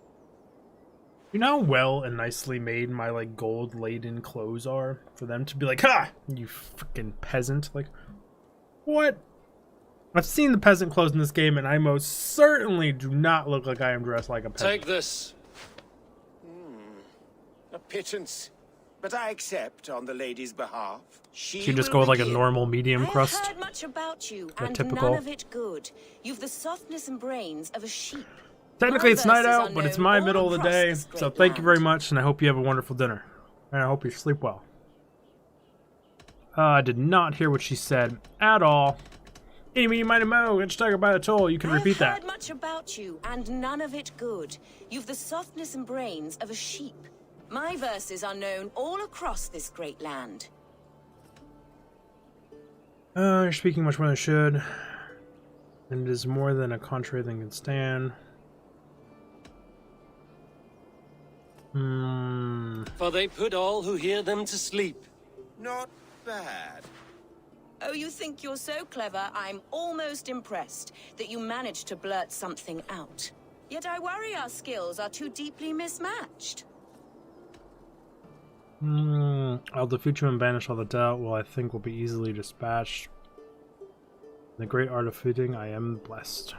You know how well and nicely made my like gold-laden clothes are for them to be like, "Ha! You freaking peasant!" Like, what? I've seen the peasant clothes in this game, and I most certainly do not look like I am dressed like a peasant. Take this. A pittance. But I accept on the lady's behalf. Should you just go with like a normal medium crust? I've heard much about you, A and typical. none of it good. You've the softness and brains of a sheep. Technically, it's night verses out, are but it's known my all middle of the across day. this great So thank you very land. much, and I hope you have a wonderful dinner. And I hope you sleep well. I did not hear what she said at all. Amy, mighty mo, let's talk about a toll. You can repeat I've that. heard much about you, and none of it good. You've the softness and brains of a sheep. My verses are known all across this great land. You're speaking much more than I should. And it is more than a contrary thing can stand. For they put all who hear them to sleep. Not bad. Oh, you think you're so clever, I'm almost impressed that you managed to blurt something out. Yet I worry our skills are too deeply mismatched. I'll defeat you and banish all the doubt. Well, I think will be easily dispatched. In the great art of fitting, I am blessed.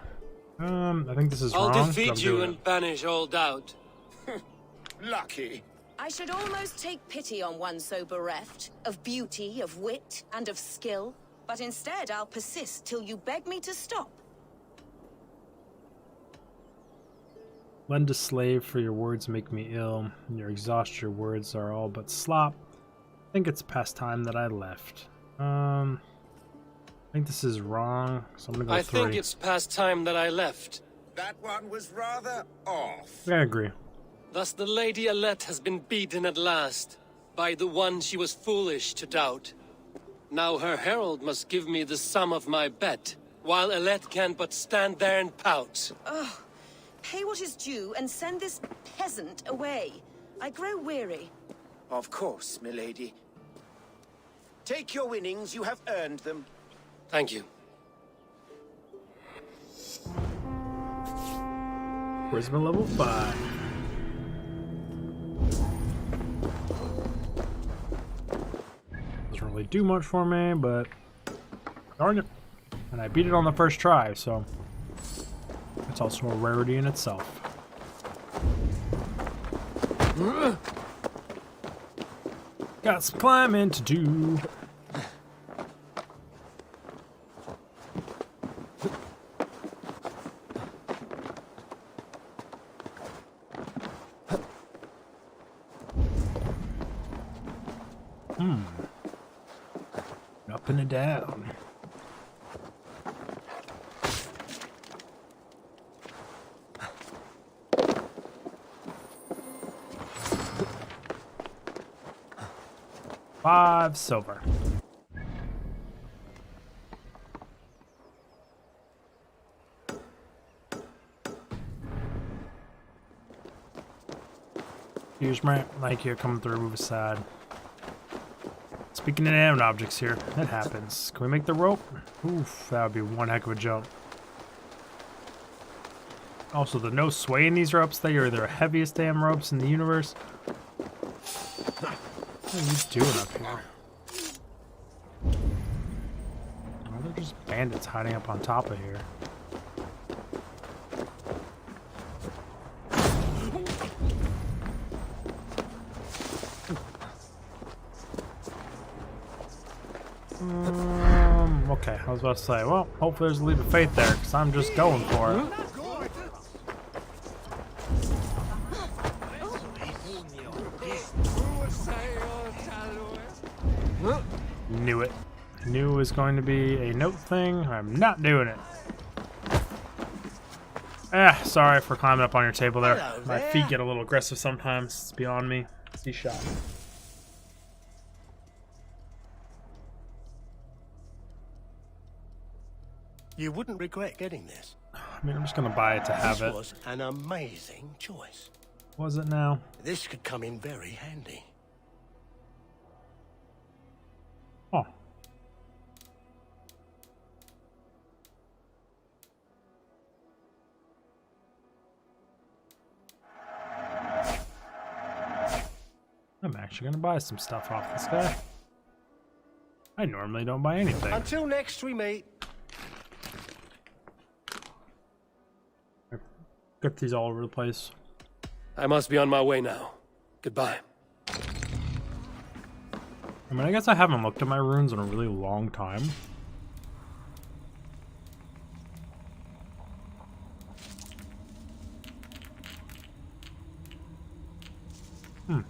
I think this is I'll wrong. but I'm defeat you doing and banish all doubt. Lucky. I should almost take pity on one so bereft of beauty, of wit, and of skill. But instead, I'll persist till you beg me to stop. Lend a slave, for your words make me ill. And your exhaust, your words are all but slop. I think it's past time that I left. I think this is wrong, so I'm gonna go 3. I think it's past time that I left. That one was rather off. I agree. Thus the Lady Alette has been beaten at last, by the one she was foolish to doubt. Now her herald must give me the sum of my bet, while Alette can but stand there and pout. Ugh. Pay what is due and send this peasant away. I grow weary. Of course, milady. Take your winnings, you have earned them. Thank you. Charisma level 5. Doesn't really do much for me, but darn it. And I beat it on the first try, so it's also a rarity in itself. Got some climbing to do. Up and a down. $5 silver. Here's my mic here coming through, move aside. Speaking of damned objects here, that happens. Can we make the rope? Oof, that would be one heck of a jump. Also, the no sway in these ropes, they are the heaviest damn ropes in the universe. What are you doing up here? Are there just bandits hiding up on top of here? Okay, I was about to say, well, hopefully there's a leap of faith there, because I'm just going for it. Knew it. Knew it was going to be a note thing. I'm not doing it. Sorry for climbing up on your table there. My feet get a little aggressive sometimes. It's beyond me. See shot. You wouldn't regret getting this. I mean, I'm just gonna buy it to have This it. was an amazing choice. Was it now? This could come in very handy. Oh. I'm actually gonna buy some stuff off this guy. I normally don't buy anything. Until next we meet. Got these all over the place. I must be on my way now. Goodbye. I mean, I guess I haven't looked at my runes in a really long time. Hmm.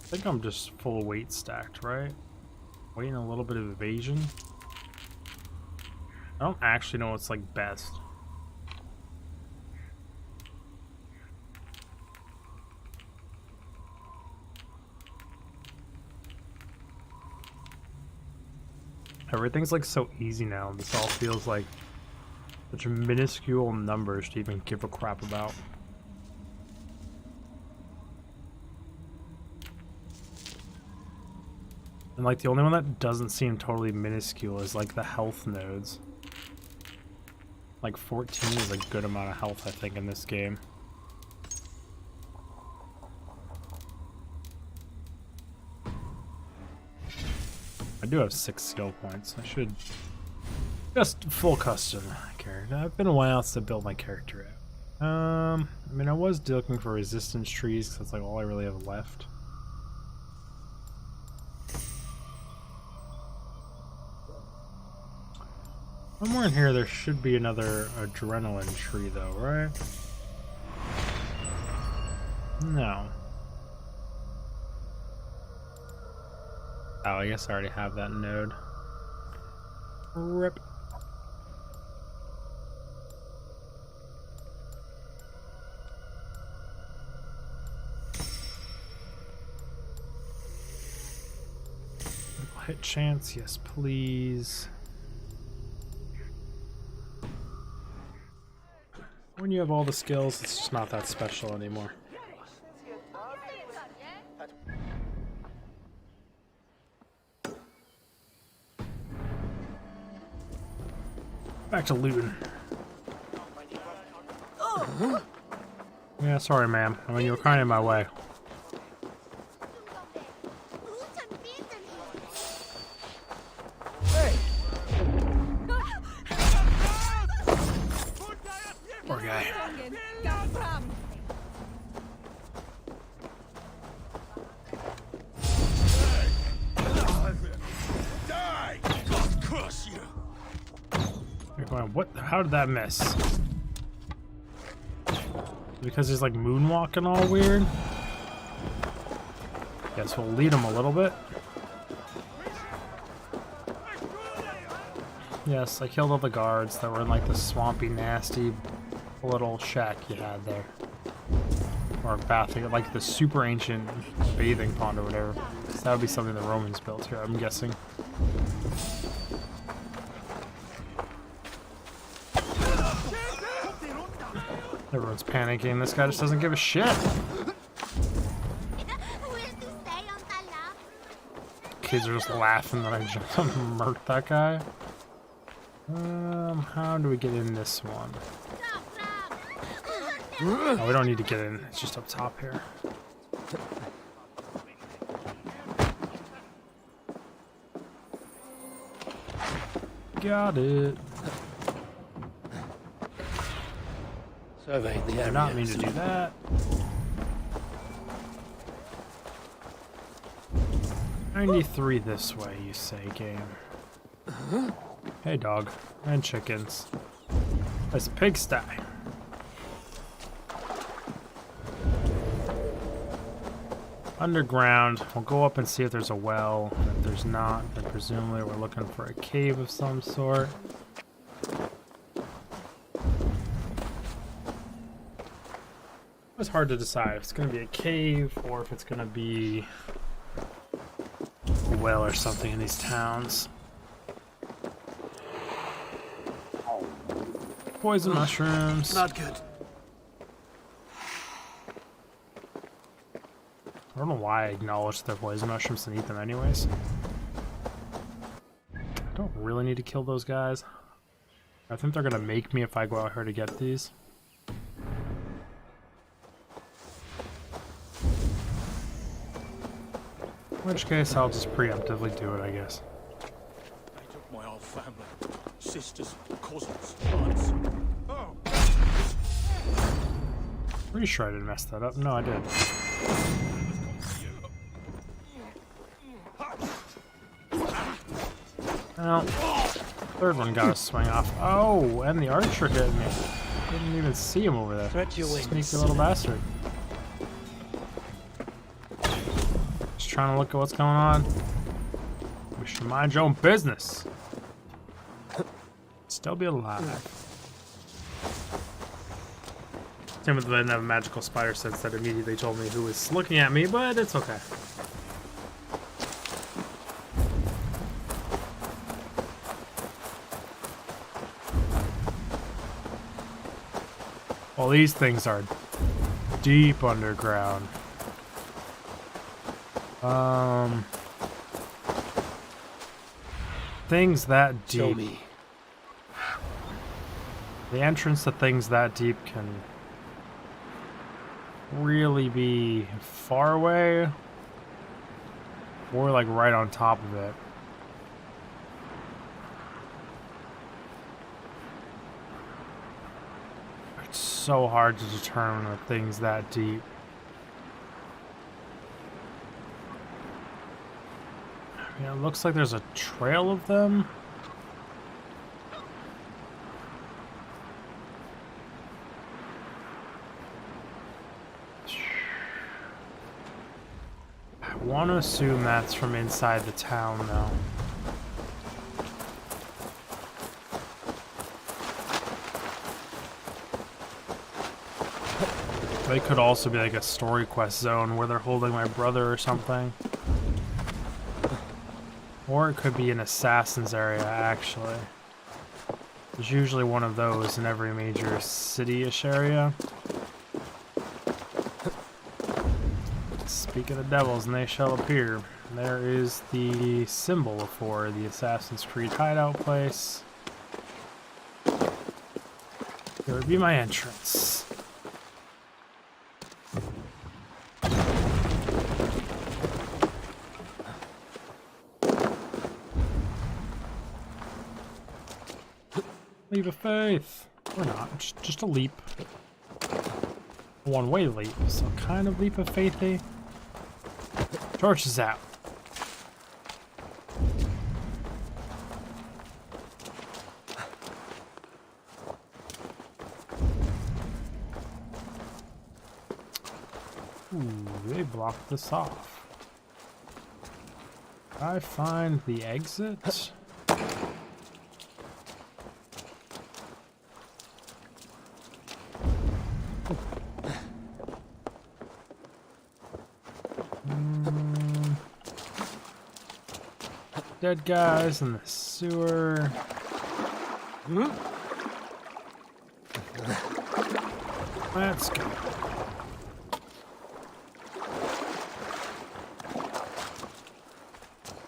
I think I'm just full weight stacked, right? Waiting a little bit of evasion. I don't actually know what's like best. Everything's like so easy now. This all feels like such minuscule numbers to even give a crap about. And like the only one that doesn't seem totally minuscule is like the health nodes. Like 14 is a good amount of health, I think, in this game. I do have 6 skill points. I should just full custom character. It's been a while since I built my character out. I mean, I was looking for resistance trees because that's like all I really have left. Somewhere in here there should be another adrenaline tree though, right? No. Oh, I guess I already have that node. Rip. Hit chance, yes please. When you have all the skills, it's just not that special anymore. Back to looting. Yeah, sorry, ma'am. I mean, you were kind of in my way. Poor guy. Die! God curse you! What? How did that miss? Because he's like moonwalking all weird? Guess we'll lead him a little bit. Yes, I killed all the guards that were in like the swampy, nasty little shack you had there. Or bathing, like the super ancient bathing pond or whatever. So that would be something the Romans built here, I'm guessing. Everyone's panicking. This guy just doesn't give a shit. Kids are just laughing that I just murked that guy. How do we get in this one? Oh, we don't need to get in. It's just up top here. Got it. Surveying the area. Did not mean to do that. $93 this way, you say, game. Hey, dog. And chickens. There's a pigsty. Underground. We'll go up and see if there's a well. If there's not, then presumably we're looking for a cave of some sort. It's hard to decide if it's going to be a cave or if it's going to be a well or something in these towns. Poison mushrooms. Not good. I don't know why I acknowledge they're poison mushrooms and eat them anyways. I don't really need to kill those guys. I think they're gonna make me if I go out here to get these. In which case, I'll just preemptively do it, I guess. They took my whole family. Sisters, cousins, aunts. Oh. Pretty sure I didn't mess that up. No, I did. Well, third one got a swing off. Oh, and the archer hit me. Didn't even see him over there. Sneaky little bastard. Just trying to look at what's going on. We should mind your own business. Still be alive. Same with the didn't have a magical spider sense that immediately told me who was looking at me, but it's okay. Well, these things are deep underground. Things that deep. Show me. The entrance to things that deep can really be far away or like right on top of it. It's so hard to determine with things that deep. I mean, it looks like there's a trail of them. I want to assume that's from inside the town, though. They could also be like a story quest zone where they're holding my brother or something. Or it could be an Assassin's area, actually. There's usually one of those in every major city-ish area. Speak of the devils, and they shall appear. There is the symbol for the Assassin's Creed hideout place. There would be my entrance. Leap of faith. Or not, just a leap. A one-way leap, so kind of leap of faithy. Torch is out. Ooh, they blocked this off. I find the exit. Dead guys in the sewer. Let's go.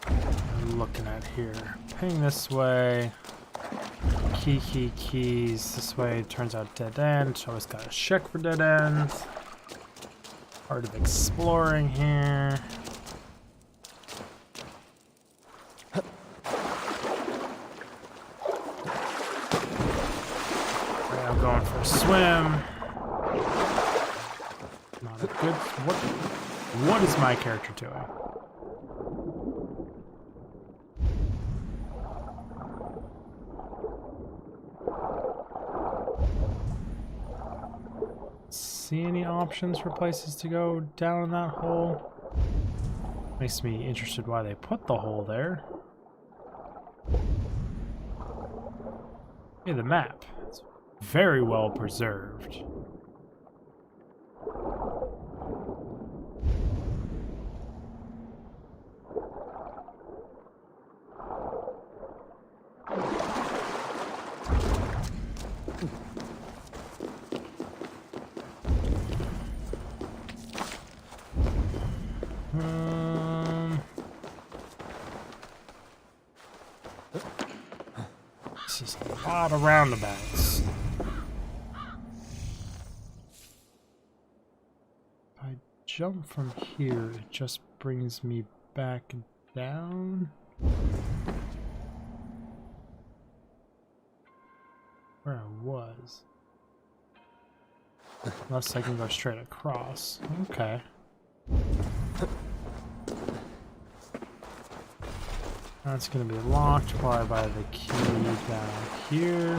I'm looking at here. Ping this way. Keys. This way turns out dead end. Always gotta check for dead ends. Part of exploring here. swim. Not a good... What is my character doing? See any options for places to go down in that hole? Makes me interested why they put the hole there. Hey, the map. It's very well preserved. This is a lot of roundabouts. If I jump from here, it just brings me back down. Where I was. Unless I can go straight across. Okay. That's gonna be locked probably by the key down here.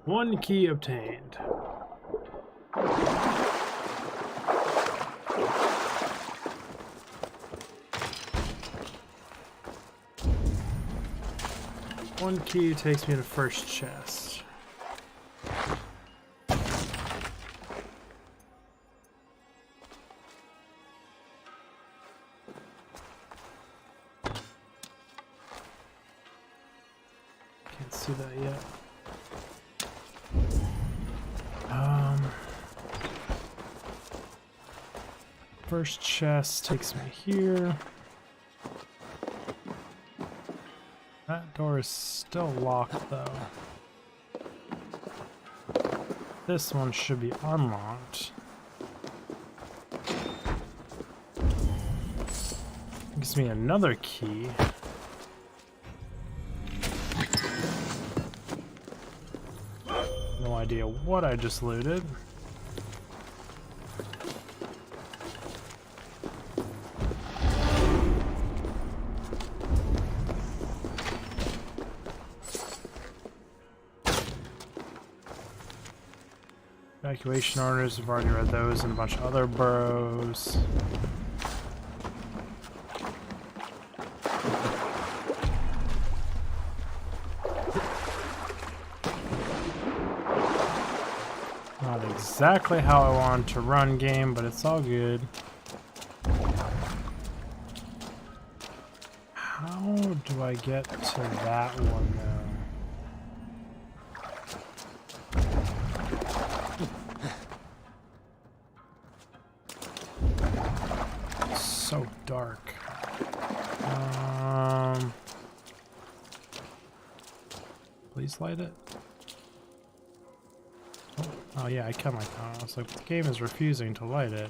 One key obtained. One key takes me to first chest. Can't see that yet. First chest takes me here. That door is still locked though. This one should be unlocked. Gives me another key. No idea what I just looted. Evacuation orders, I've already read those, and a bunch of other burrows. Not exactly how I want to run game, but it's all good. How do I get to that one though? So dark. Please light it. Oh yeah, I can light that. I was like, the game is refusing to light it.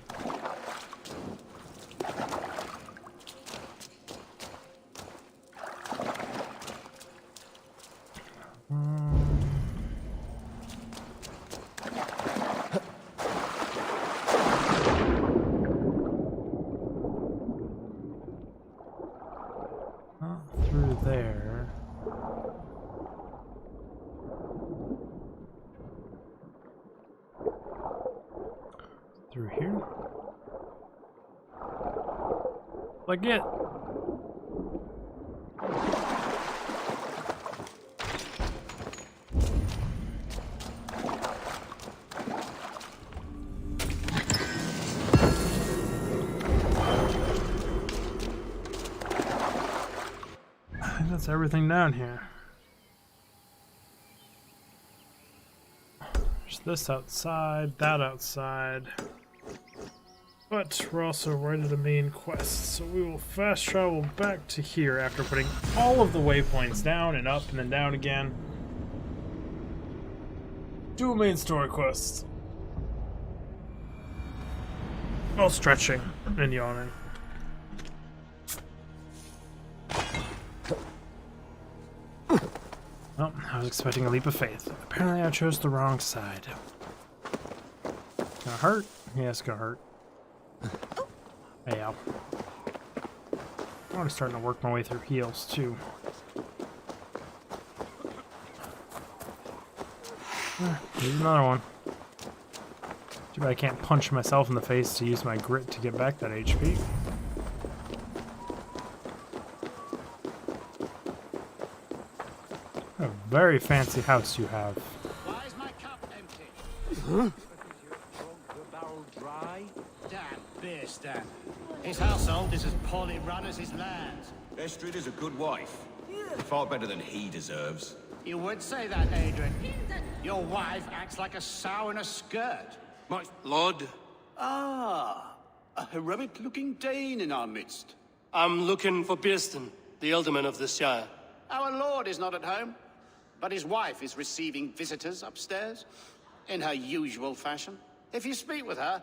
Through here? Like it. I think that's everything down here. There's this outside, that outside. But we're also right at the main quest, so we will fast travel back to here after putting all of the waypoints down and up and then down again. Do main story quests. All stretching and yawning. Well, I was expecting a leap of faith. Apparently I chose the wrong side. Gonna hurt? Yeah, it's gonna hurt. Hey, ow. I'm already starting to work my way through heals, too. Here's another one. Too bad I can't punch myself in the face to use my grit to get back that HP. A very fancy house you have. Why is my cup empty? Huh? The barrel dry? Damn beer stand. His household is as poorly run as his land. Estrid is a good wife. Far better than he deserves. You would say that, Adrian. Your wife acts like a sow in a skirt. My lord? Ah, a heroic-looking Dane in our midst. I'm looking for Birsten, the alderman of the Shire. Our lord is not at home, but his wife is receiving visitors upstairs, in her usual fashion. If you speak with her,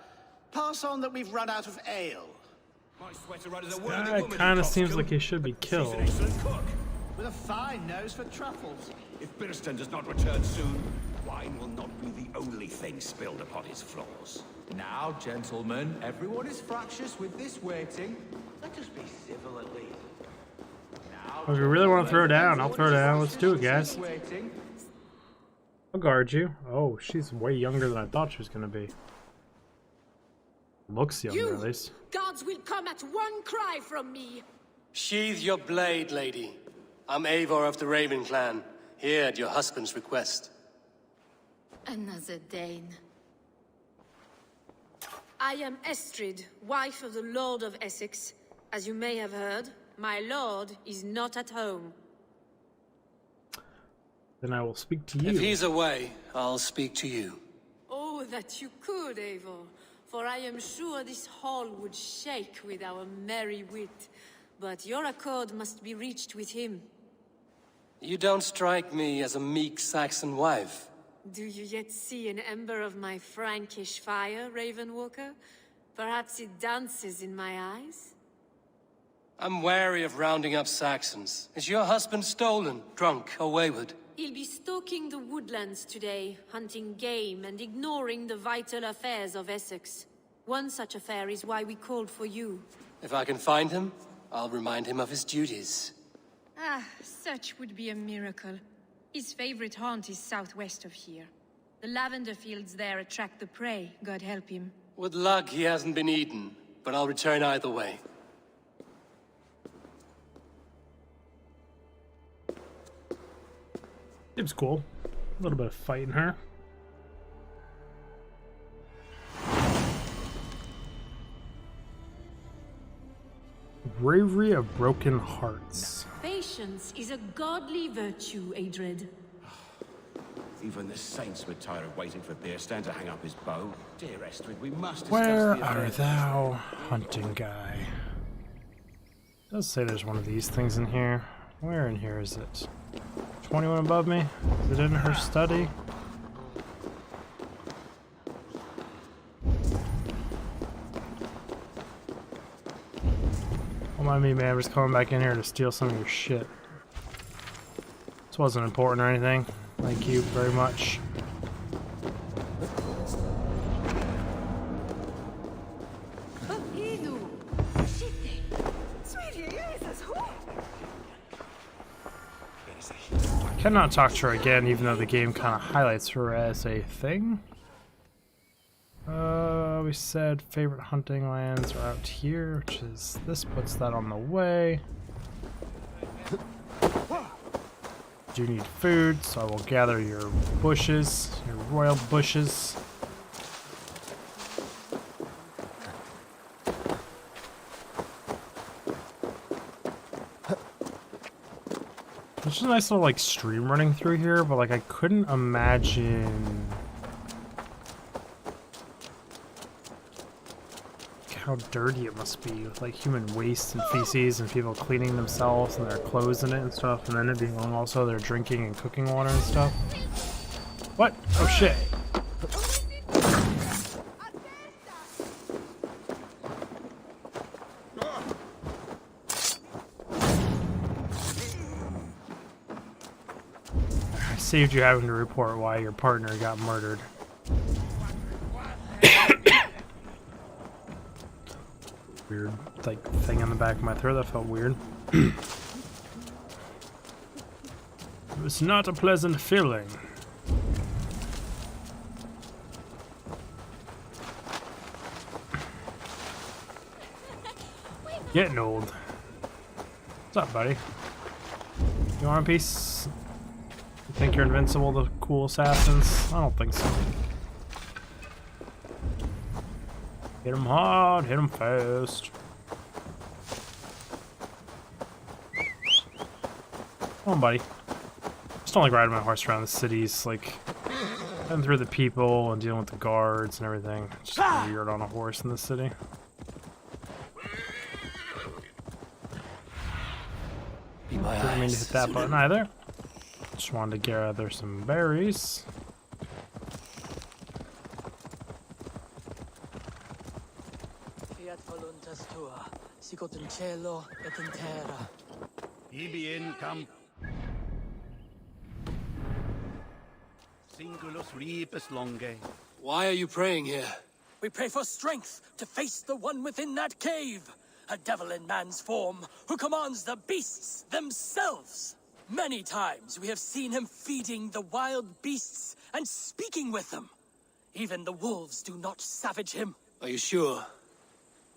pass on that we've run out of ale. This guy kind of seems like he should be killed. With a fine nose for truffles. If Birsten does not return soon, wine will not be the only thing spilled upon his floors. Now, gentlemen, everyone is fractious with this waiting. Let us be civil at least. If you really want to throw down, I'll throw down. Let's do it, guys. I'll guard you. Oh, she's way younger than I thought she was going to be. Looks younger, at least. Gods will come at one cry from me. Sheathe your blade, lady. I'm Eivor of the Raven clan, here at your husband's request. Another Dane. I am Estrid, wife of the Lord of Essex. As you may have heard, my lord is not at home. Then I will speak to you. If he's away, I'll speak to you. Oh, that you could, Eivor. For I am sure this hall would shake with our merry wit. But your accord must be reached with him. You don't strike me as a meek Saxon wife. Do you yet see an ember of my Frankish fire, Ravenwalker? Perhaps it dances in my eyes? I'm wary of rounding up Saxons. Is your husband stolen, drunk, or wayward? He'll be stalking the woodlands today, hunting game and ignoring the vital affairs of Essex. One such affair is why we called for you. If I can find him, I'll remind him of his duties. Ah, such would be a miracle. His favorite haunt is southwest of here. The lavender fields there attract the prey, God help him. With luck, he hasn't been eaten, but I'll return either way. Seems cool. A little bit of fighting her. Bravery of broken hearts. Patience is a godly virtue, Adred. Even the saints would tire of waiting for Birsten to hang up his bow. Dear Estrid, we must discuss Where the are affair. thou, hunting guy? It does say there's one of these things in here. Where in here is it? 21 above me? Is it in her study? Don't mind me, man. I'm just coming back in here to steal some of your shit. This wasn't important or anything. Thank you very much. I cannot talk to her again, even though the game kind of highlights her as a thing. We said favorite hunting lands are out here, which is this puts that on the way. Do need food, so I will gather your bushes, your royal bushes. There's a nice little like stream running through here, but like I couldn't imagine how dirty it must be with like human waste and feces and people cleaning themselves and their clothes in it and stuff, and then it being also their drinking and cooking water and stuff. What? Oh shit. saved you having to report why your partner got murdered. Weird, like, thing on the back of my throat. That felt weird. It was not a pleasant feeling. Getting old. What's up, buddy? You want a piece? You think you're invincible to cool assassins? I don't think so. Hit him hard, hit him fast. Come on, buddy. Just don't like riding my horse around the cities, like heading through the people and dealing with the guards and everything. It's just weird on a horse in the city. Didn't mean to hit that button either. Just wanted to gather some berries. Fiat voluntas tua, sicut in cielo et in terra. Ibi in camp. Singulus rebus longe. Why are you praying here? We pray for strength to face the one within that cave. A devil in man's form who commands the beasts themselves. Many times we have seen him feeding the wild beasts and speaking with them. Even the wolves do not savage him. Are you sure?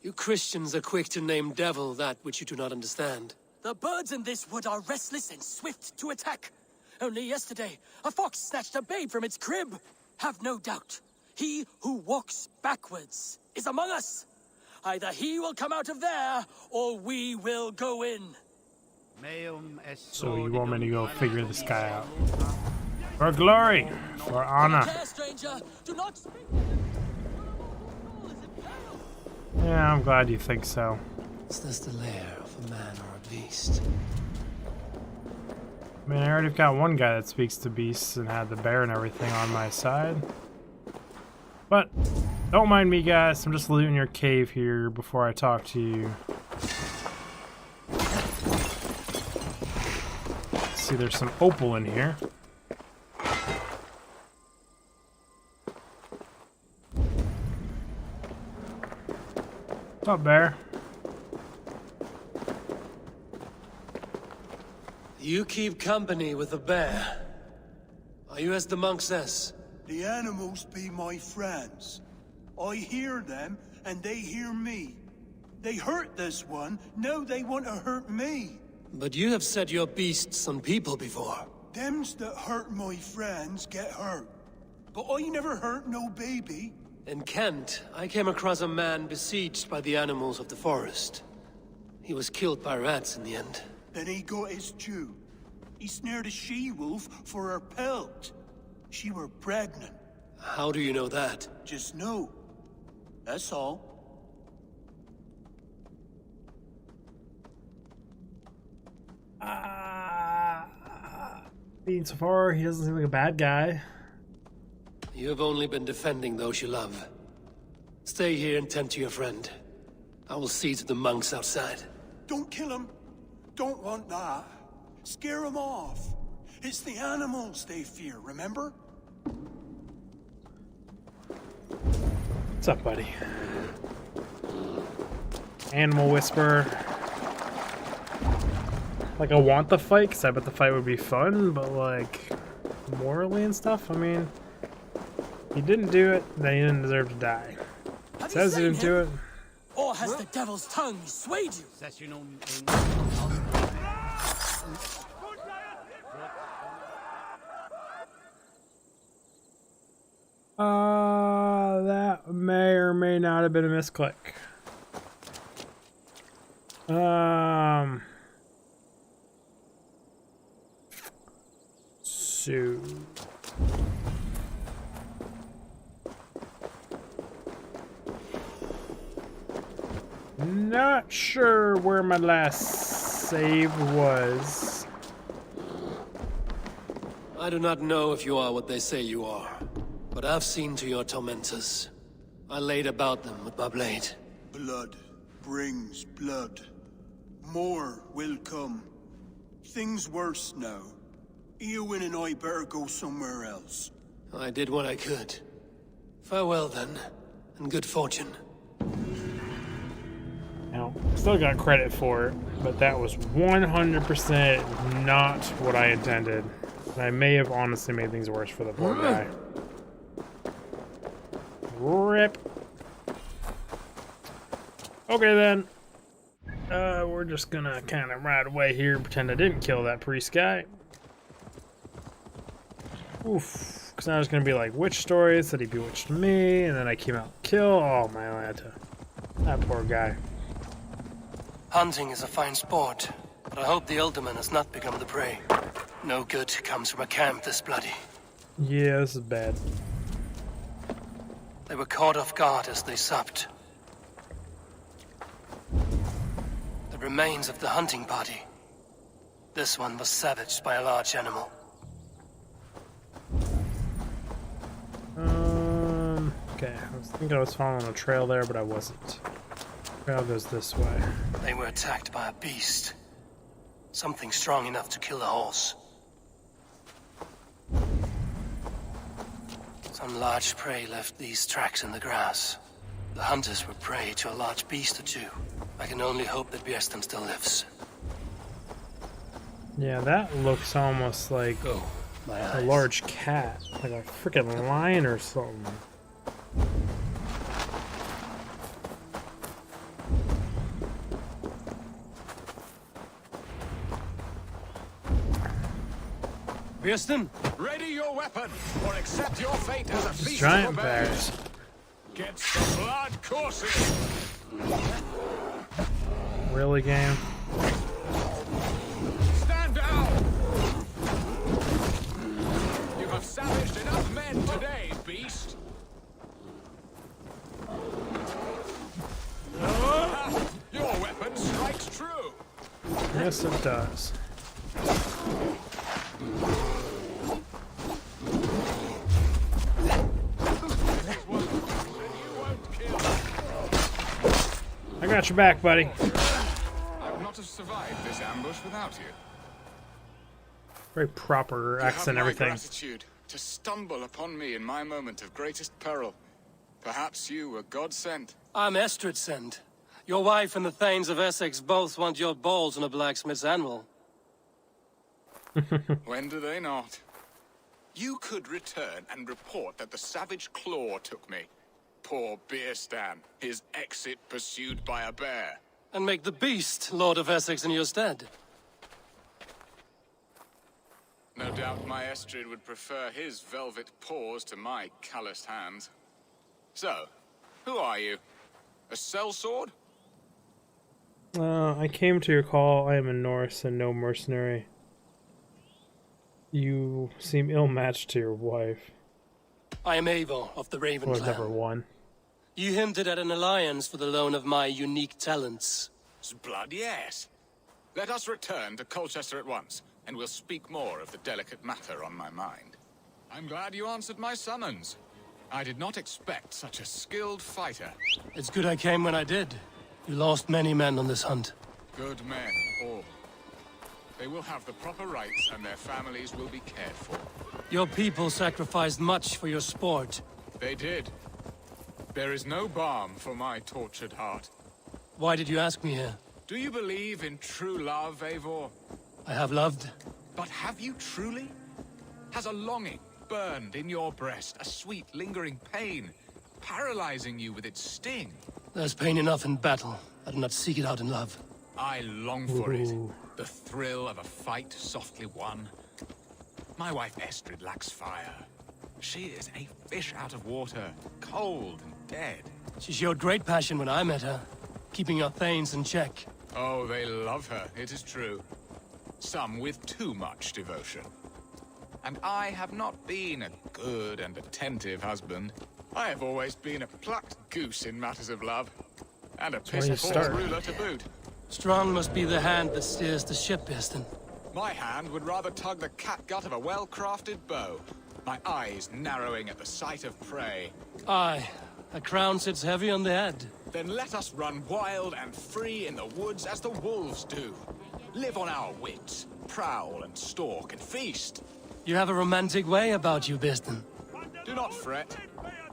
You Christians are quick to name devil that which you do not understand. The birds in this wood are restless and swift to attack. Only yesterday, a fox snatched a babe from its crib. Have no doubt, he who walks backwards is among us. Either he will come out of there, or we will go in. So you want me to go figure this guy out? For glory, for honor. Yeah, I'm glad you think so. Is this the lair of a man or a beast? I mean, I already got one guy that speaks to beasts and had the bear and everything on my side. But don't mind me, guys. I'm just looting your cave here before I talk to you. See, there's some opal in here. What's up, bear? You keep company with the bear. Are you as the monk says? The animals be my friends. I hear them, and they hear me. They hurt this one, now they want to hurt me. But you have set your beasts on people before. Thems that hurt my friends get hurt. But I never hurt no baby. In Kent, I came across a man besieged by the animals of the forest. He was killed by rats in the end. Then he got his due. He snared a she-wolf for her pelt. She were pregnant. How do you know that? Just know. That's all. Being so far, he doesn't seem like a bad guy. You have only been defending those you love. Stay here and tend to your friend. I will see to the monks outside. Don't kill him. Don't want that. Scare him off. It's the animals they fear, remember? What's up, buddy? Animal whisperer. Like, I want the fight, because I bet the fight would be fun, but, like, morally and stuff, I mean, he didn't do it, then he didn't deserve to die. It says he didn't do it. Or has the devil's tongue swayed you? That may or may not have been a misclick. So not sure where my last save was. I do not know if you are what they say you are, but I've seen to your tormentors. I laid about them with my blade. Blood brings blood. More will come. Things worse now. You and I better go somewhere else. I did what I could. Farewell then, and good fortune. Now, still got credit for it, but that was 100% not what I intended. And I may have honestly made things worse for the poor guy. Rip. Okay then. We're just gonna kind of ride away here and pretend I didn't kill that priest guy. Oof. Because now it's gonna be like witch stories that he bewitched me, and then I came out and killed. Oh my Atlanta. That poor guy. Hunting is a fine sport, but I hope the Alderman has not become the prey. No good comes from a camp this bloody. Yeah, this is bad. They were caught off guard as they supped. The remains of the hunting party. This one was savaged by a large animal. Okay, I was thinking I was following a trail there, but I wasn't. Trail goes this way. They were attacked by a beast. Something strong enough to kill a horse. Some large prey left these tracks in the grass. The hunters were prey to a large beast or two. I can only hope that Björsten still lives. Yeah, that looks almost like a large cat. Like a freaking lion or something. Björsten? Ready your weapon, or accept your fate as a feast Giant of bears. bears. Get the blood coursing. Really, game? Stand down. You have savaged enough men today, beast. Your weapon strikes true. Yes, it does. I got your back, buddy. I would not have survived this ambush without you. Very proper accent, You have my everything. gratitude to stumble upon me in my moment of greatest peril. Perhaps you were God sent. I'm Estrid sent. Your wife and the Thanes of Essex both want your balls on a blacksmith's anvil. When do they not? You could return and report that the savage claw took me. Poor Björsten, his exit pursued by a bear. And make the beast Lord of Essex in your stead. No doubt my Estrid would prefer his velvet paws to my calloused hands. So, who are you? A sellsword? I came to your call. I am a Norse and no mercenary. You seem ill-matched to your wife. I am Eivor of the Raven Or clan. never won. You hinted at an alliance for the loan of my unique talents. Blood, yes. Let us return to Colchester at once, and we'll speak more of the delicate matter on my mind. I'm glad you answered my summons. I did not expect such a skilled fighter. It's good I came when I did. You lost many men on this hunt. Good men, all. They will have the proper rights, and their families will be cared for. Your people sacrificed much for your sport. They did. There is no balm for my tortured heart. Why did you ask me here? Do you believe in true love, Eivor? I have loved. But have you truly? Has a longing burned in your breast, a sweet, lingering pain, paralyzing you with its sting? There's pain enough in battle. I do not seek it out in love. I long for it. The thrill of a fight softly won. My wife Estrid lacks fire. She is a fish out of water, cold and dead. She showed great passion when I met her, keeping your Thanes in check. Oh, they love her, it is true. Some with too much devotion. And I have not been a good and attentive husband. I have always been a plucked goose in matters of love. And a piss-poor ruler to boot. Strong must be the hand that steers the ship, Björsten. My hand would rather tug the catgut of a well-crafted bow. My eyes narrowing at the sight of prey. Aye, a crown sits heavy on the head. Then let us run wild and free in the woods as the wolves do. Live on our wits, prowl and stalk and feast. You have a romantic way about you, Biston. Do not fret.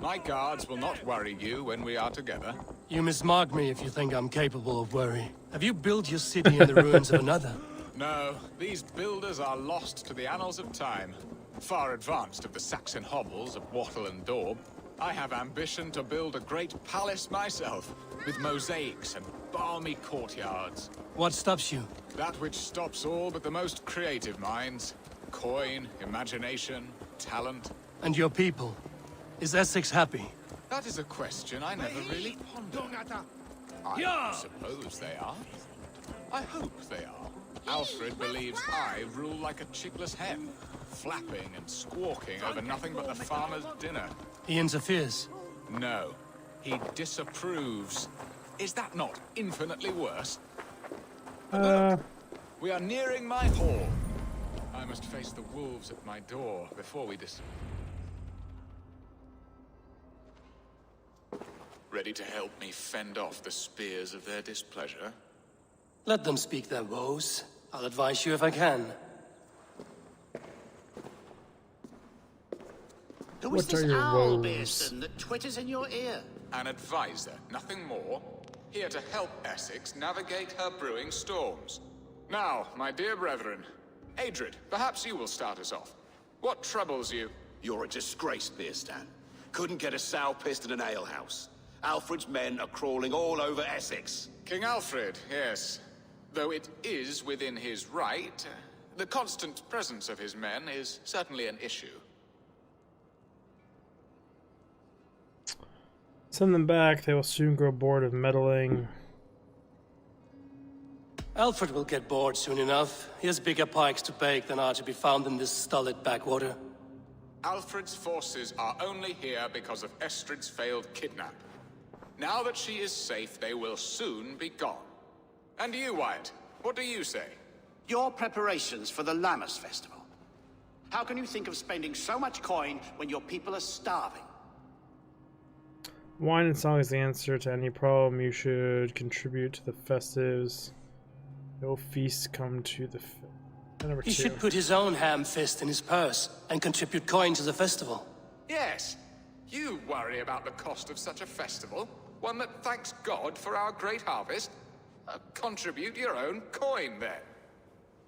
My guards will not worry you when we are together. You mismark me if you think I'm capable of worry. Have you built your city in the ruins of another? No, these builders are lost to the annals of time. Far advanced of the Saxon hovels of Wattle and Daub, I have ambition to build a great palace myself, with mosaics and balmy courtyards. What stops you? That which stops all but the most creative minds. Coin, imagination, talent. And your people? Is Essex happy? That is a question I never really pondered. I suppose they are. I hope they are. Alfred believes I rule like a chickless hen, flapping and squawking over nothing but the farmer's dinner. He interferes? No. He disapproves. Is that not infinitely worse? Look, we are nearing my hall. I must face the wolves at my door before we Ready to help me fend off the spears of their displeasure? Let them speak their woes. I'll advise you if I can. Who is this owl, Bearston, that twitters in your ear? An advisor, nothing more. Here to help Essex navigate her brewing storms. Now, my dear brethren, Adrid, perhaps you will start us off. What troubles you? You're a disgrace, Bearstan. Couldn't get a sow pissed in an alehouse. Alfred's men are crawling all over Essex. King Alfred, yes. Though it is within his right, the constant presence of his men is certainly an issue. Send them back, they will soon grow bored of meddling. Alfred will get bored soon enough. He has bigger pikes to bake than are to be found in this stolid backwater. Alfred's forces are only here because of Estrid's failed kidnap. Now that she is safe, they will soon be gone. And you, Wyatt, what do you say? Your preparations for the Lammas Festival. How can you think of spending so much coin when your people are starving? Wine and song is the answer to any problem. You should contribute to the festives. No feasts come to the... Number He 2. should put his own ham fist in his purse and contribute coin to the festival. Yes, you worry about the cost of such a festival, one that thanks God for our great harvest. Contribute your own coin, then.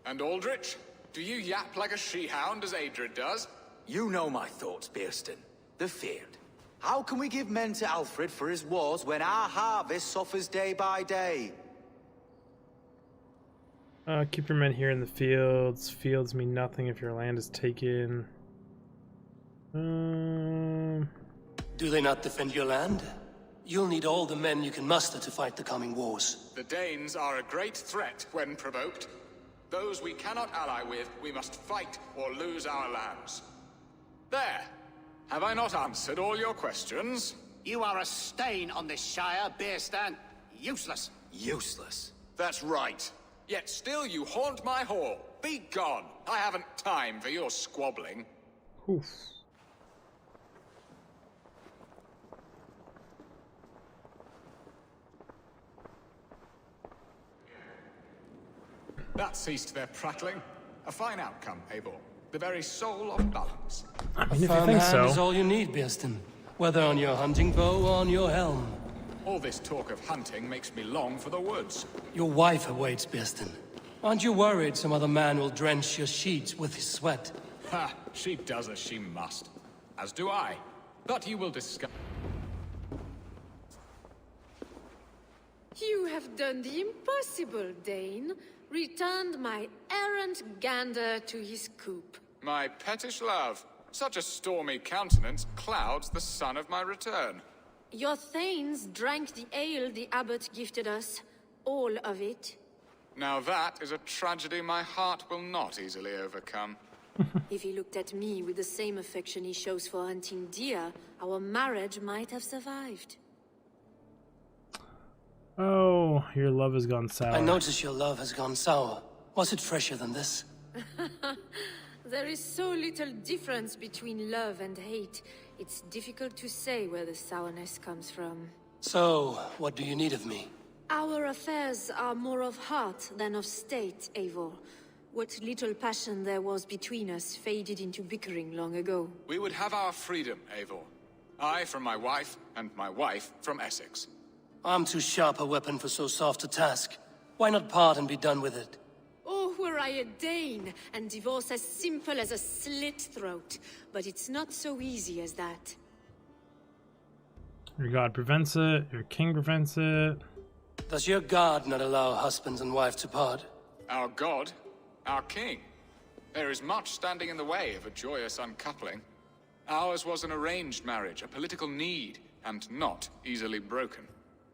And Aldrich, do you yap like a she-hound as Adrid does? You know my thoughts, Bearston. The feared. How can we give men to Alfred for his wars when our harvest suffers day by day? Keep your men here in the fields. Fields mean nothing if your land is taken. Do they not defend your land? You'll need all the men you can muster to fight the coming wars. The Danes are a great threat when provoked. Those we cannot ally with, we must fight or lose our lands. There! Have I not answered all your questions? You are a stain on this shire, Bearstan. Useless. Useless? That's right. Yet still you haunt my hall. Be gone. I haven't time for your squabbling. Oof. That ceased their prattling. A fine outcome, Eivor. The very soul of balance. I mean, A if you firm think hand so. is all you need, Bearston. Whether on your hunting bow or on your helm. All this talk of hunting makes me long for the woods. Your wife awaits, Bearston. Aren't you worried some other man will drench your sheets with his sweat? Ha! She does as she must. As do I. But you will discover... You have done the impossible, Dane. Returned my errant gander to his coop. My pettish love. Such a stormy countenance clouds the sun of my return. Your thanes drank the ale the abbot gifted us. All of it. Now that is a tragedy my heart will not easily overcome. If he looked at me with the same affection he shows for hunting deer, our marriage might have survived. Oh, your love has gone sour. I notice your love has gone sour. Was it fresher than this? There is so little difference between love and hate. It's difficult to say where the sourness comes from. So, what do you need of me? Our affairs are more of heart than of state, Eivor. What little passion there was between us faded into bickering long ago. We would have our freedom, Eivor. I from my wife, and my wife from Essex. I'm too sharp a weapon for so soft a task. Why not part and be done with it? Oh, were I a Dane, and divorce as simple as a slit throat. But it's not so easy as that. Your god prevents it, your king prevents it. Does your god not allow husbands and wife to part? Our god? Our king? There is much standing in the way of a joyous uncoupling. Ours was an arranged marriage, a political need, and not easily broken.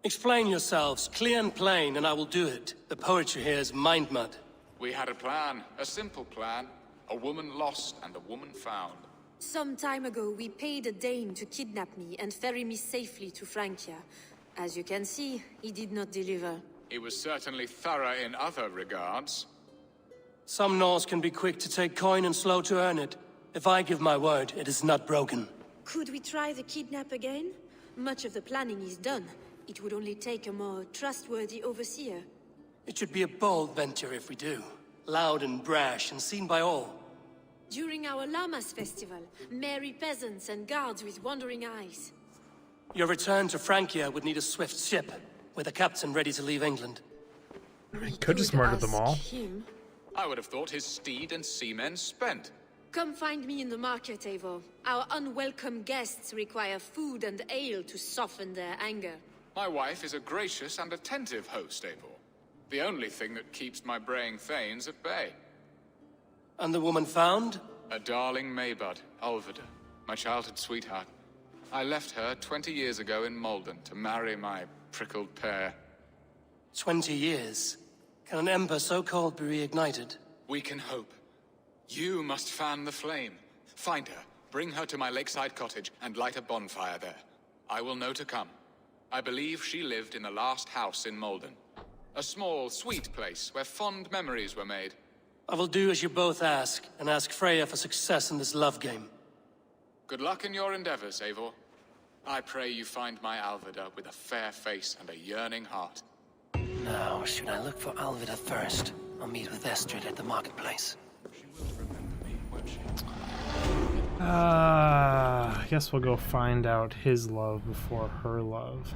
Explain yourselves, clear and plain, and I will do it. The poetry here is mind mud. We had a plan, a simple plan. A woman lost and a woman found. Some time ago, we paid a Dane to kidnap me and ferry me safely to Francia. As you can see, he did not deliver. He was certainly thorough in other regards. Some Norse can be quick to take coin and slow to earn it. If I give my word, it is not broken. Could we try the kidnap again? Much of the planning is done. It would only take a more trustworthy overseer. It should be a bold venture if we do. Loud and brash and seen by all. During our Llamas festival, merry peasants and guards with wandering eyes. Your return to Francia would need a swift ship, with a captain ready to leave England. Could just murder them all. I would have thought his steed and seamen spent. Come find me in the market, Eivor. Our unwelcome guests require food and ale to soften their anger. My wife is a gracious and attentive host, Eivor. The only thing that keeps my braying thanes at bay. And the woman found? A darling Maybud, Ulvida, my childhood sweetheart. I left her 20 years ago in Malden to marry my prickled pear. 20 years? Can an ember so cold be reignited? We can hope. You must fan the flame. Find her, bring her to my lakeside cottage, and light a bonfire there. I will know to come. I believe she lived in the last house in Malden. A small, sweet place where fond memories were made. I will do as you both ask, and ask Freya for success in this love game. Good luck in your endeavors, Eivor. I pray you find my Alvida with a fair face and a yearning heart. Now, should I look for Alvida first, or meet with Estrid at the marketplace? I guess we'll go find out his love before her love.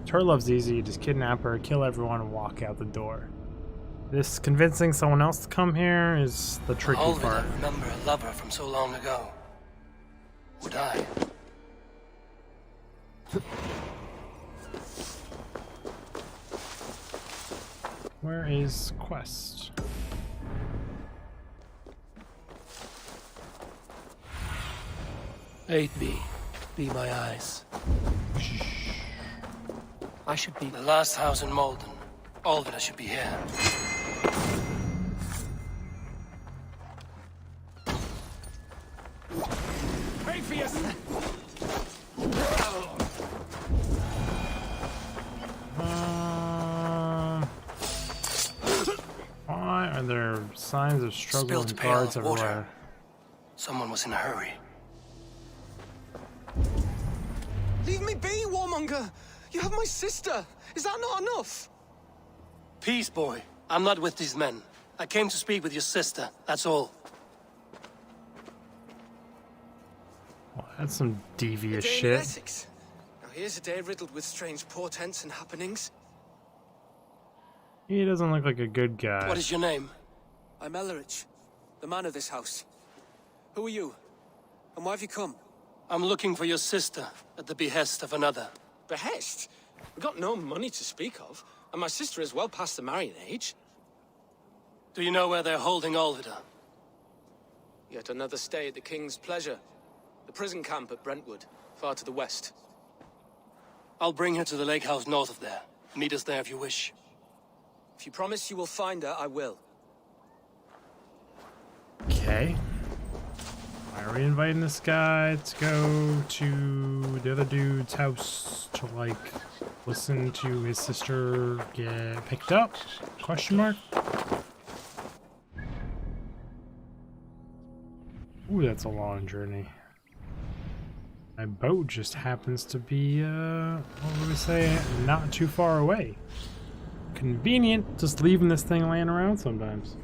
Her love's easy, you just kidnap her, kill everyone, and walk out the door. This convincing someone else to come here is the tricky part. I remember a lover from so long ago. Would I? Where is Quest? Aid me. Be my eyes. I should be the last house in Malden. Alvida should be here. Wait for you! Why are there signs of struggle and Spilled pail guards of water. everywhere? Someone was in a hurry. Leave me be, warmonger! You have my sister! Is that not enough? Peace, boy. I'm not with these men. I came to speak with your sister, that's all. Well, that's some devious A day in shit. Essex. Now here's a day riddled with strange portents and happenings. He doesn't look like a good guy. What is your name? I'm Ellerich, the man of this house. Who are you? And why have you come? I'm looking for your sister, at the behest of another. Behest? We've got no money to speak of, and my sister is well past the marrying age. Do you know where they're holding Alvida? Yet another stay at the King's pleasure. The prison camp at Brentwood, far to the west. I'll bring her to the lake house north of there. Meet us there if you wish. If you promise you will find her, I will. Okay. Why are we inviting this guy to go to the other dude's house to, like, listen to his sister get picked up? Question mark? Ooh, that's a long journey. My boat just happens to be, what would we say, not too far away. Convenient, just leaving this thing laying around sometimes.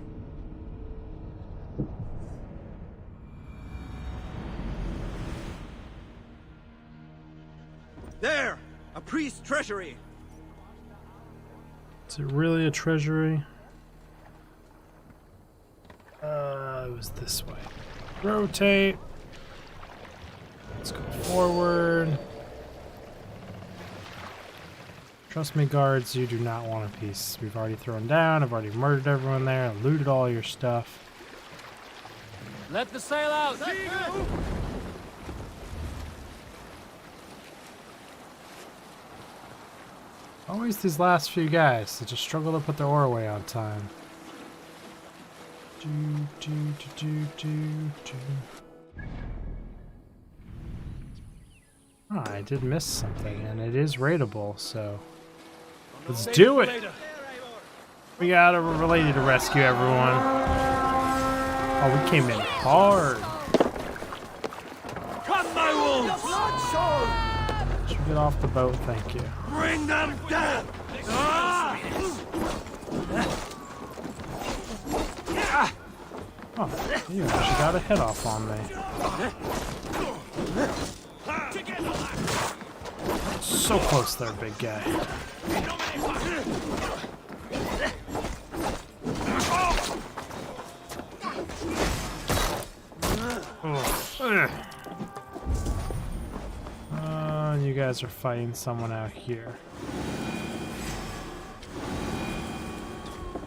There! A priest's treasury! Is it really a treasury? It was this way. Rotate. Let's go forward. Trust me, guards, you do not want a piece. We've already thrown down, I've already murdered everyone there, looted all your stuff. Let the sail out! Always these last few guys that just struggle to put their oar away on time. Oh, I did miss something, and it is raidable, so let's do it! We got a lady to rescue everyone. Oh, we came in hard. Come, my wolves! Should we get off the boat? Thank you. Bring them down! Ah! Oh, you actually got a hit off on me. So close there, big guy. And you guys are fighting someone out here.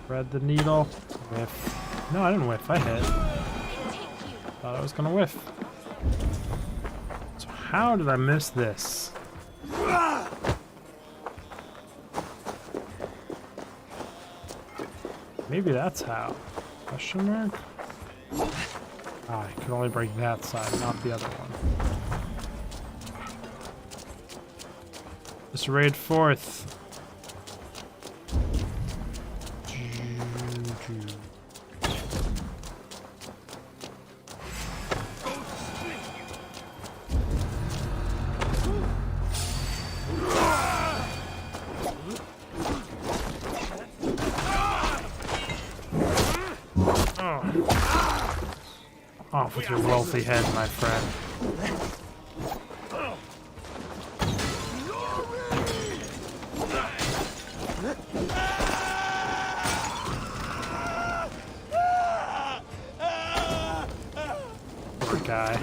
Thread the needle. Whiff. No, I didn't whiff. I hit. Thought I was gonna whiff. So how did I miss this? Maybe that's how. Question mark? Ah, I can only break that side, not the other one. Just raid forth. Off with your wealthy head, my friend. Poor guy.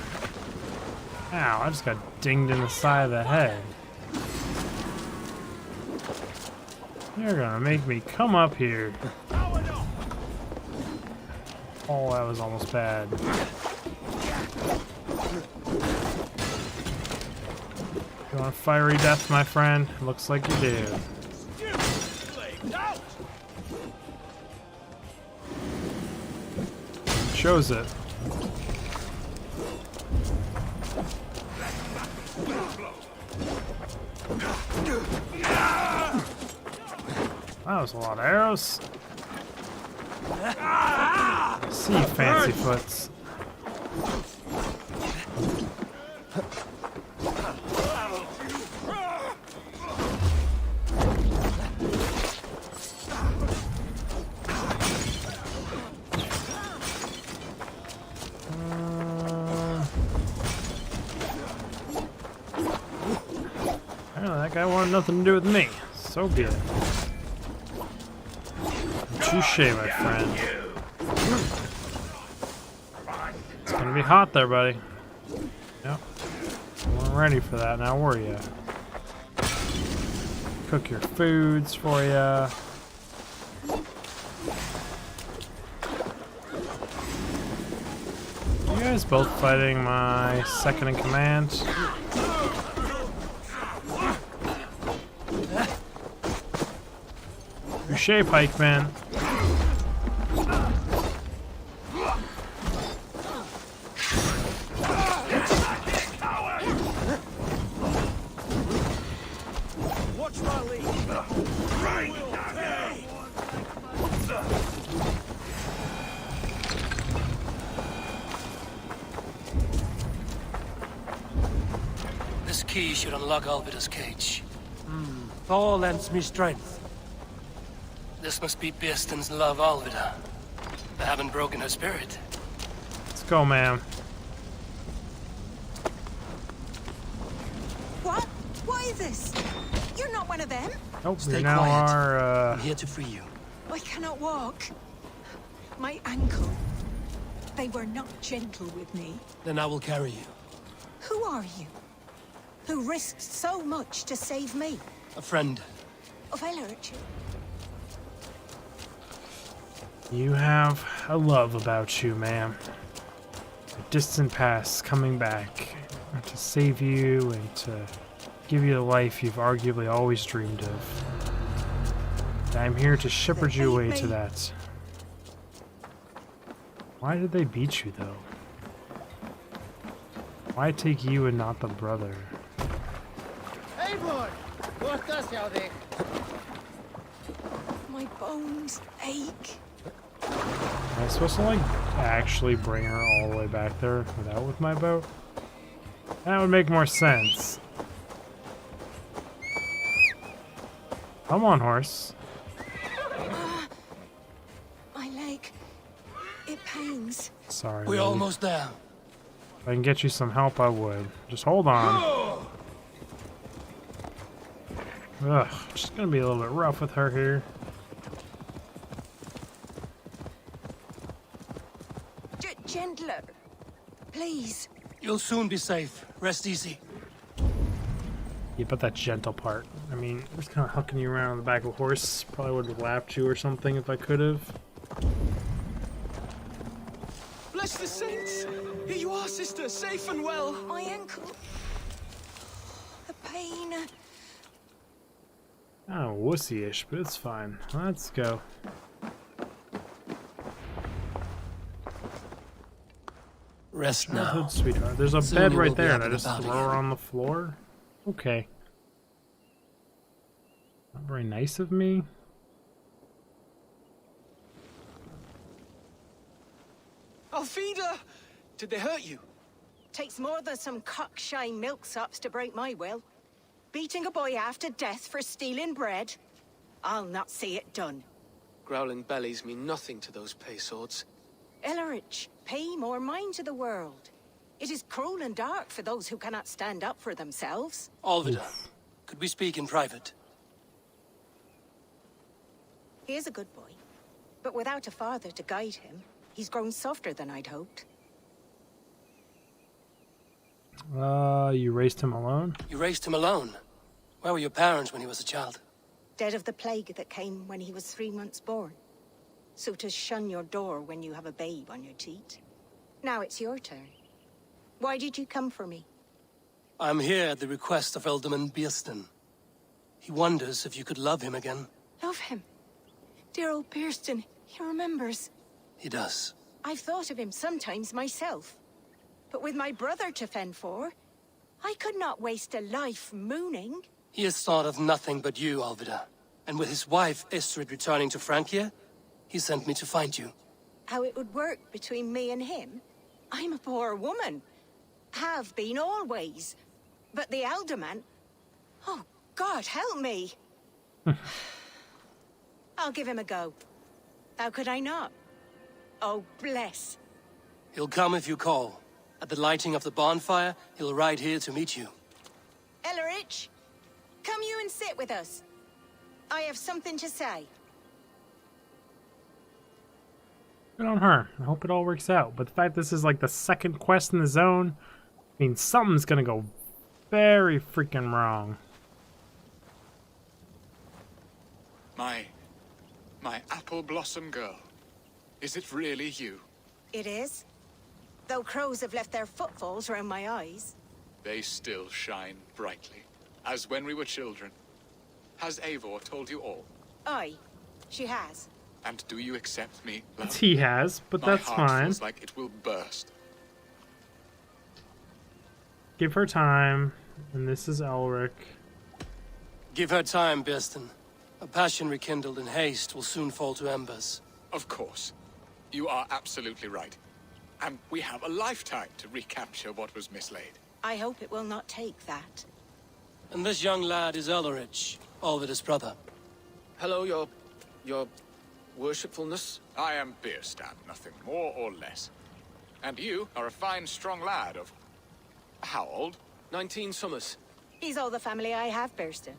Ow, I just got dinged in the side of the head. You're gonna make me come up here. Oh, that was almost bad. You want a fiery death, my friend? Looks like you do. Shows it. That was a lot of arrows. See you, fancy foots. Apparently that guy wanted nothing to do with me. So be it. Touche, my friend. It's gonna be hot there, buddy. Yep. We're ready for that now, were you? Cook your foods for ya. You guys both fighting my second in command? Touche, pikeman. key should unlock Alvida's cage. Thor lends me strength. This must be Birsten's love Alvida. They haven't broken her spirit. Let's go, man. What? What is this? You're not one of them? Nope, Stay we now quiet. are, I'm here to free you. I cannot walk. My ankle. They were not gentle with me. Then I will carry you. Who are you? Who risked so much to save me? A friend. Of Ellerich. You have a love about you, ma'am. A distant past coming back to save you and to give you the life you've arguably always dreamed of. And I'm here to shepherd you away to that. Why did they beat you, though? Why take you and not the brother? Eivor! What does you think? My bones ache. Am I supposed to, like, actually bring her all the way back there without with my boat? That would make more sense. Come on, horse. My leg. It pains. Sorry. We're lady. almost there. If I can get you some help, I would. Just hold on. Ugh, just gonna be a little bit rough with her here. Gentler. Please. You'll soon be safe. Rest easy. Yeah, but that gentle part. I mean, just kind of hucking you around on the back of a horse. Probably would have lapped you or something if I could have. Bless the saints! Here you are, sister, safe and well. My ankle. The pain. Oh, wussy-ish, but it's fine. Let's go. Rest now. Childhood sweetheart. There's a Soon bed you right will be there, up and I and just about throw her again. on the floor? Okay. Not very nice of me. Alfida! Did they hurt you? Takes more than some cockshy milksops to break my will. Beating a boy half to death for stealing bread. I'll not see it done. Growling bellies mean nothing to those pay swords. Ellerich, pay more mind to the world. It is cruel and dark for those who cannot stand up for themselves. Alvida, could we speak in private? He is a good boy, but without a father to guide him, he's grown softer than I'd hoped. You raised him alone? You raised him alone. Where were your parents when he was a child? Dead of the plague that came when he was 3 months born. So to shun your door when you have a babe on your teat. Now it's your turn. Why did you come for me? I'm here at the request of Ealdorman Birsten. He wonders if you could love him again. Love him. Dear old Birsten, he remembers. He does. I've thought of him sometimes myself. But with my brother to fend for, I could not waste a life mooning. He has thought of nothing but you, Alvida. And with his wife, Estrid, returning to Francia, he sent me to find you. How it would work between me and him? I'm a poor woman. Have been always. But the Alderman... Oh, God, help me. I'll give him a go. How could I not? Oh, bless. He'll come if you call. At the lighting of the bonfire, he'll ride here to meet you. Ellerich, come you and sit with us. I have something to say. Good on her. I hope it all works out. But the fact this is like the second quest in the zone means something's gonna go very freaking wrong. My apple blossom girl. Is it really you? It is. Though crows have left their footfalls around my eyes. They still shine brightly, as when we were children. Has Eivor told you all? Aye, she has. And do you accept me, love? He has, but that's My heart fine. feels like it will burst. Give her time. And this is Elric. Give her time, Birsten. A passion rekindled in haste will soon fall to embers. Of course. You are absolutely right. And we have a lifetime to recapture what was mislaid. I hope it will not take that. And this young lad is Ulrich, Olvida's brother. Hello, your worshipfulness. I am Bierstadt, nothing more or less. And you are a fine, strong lad of... how old? 19 summers. He's all the family I have, Burston.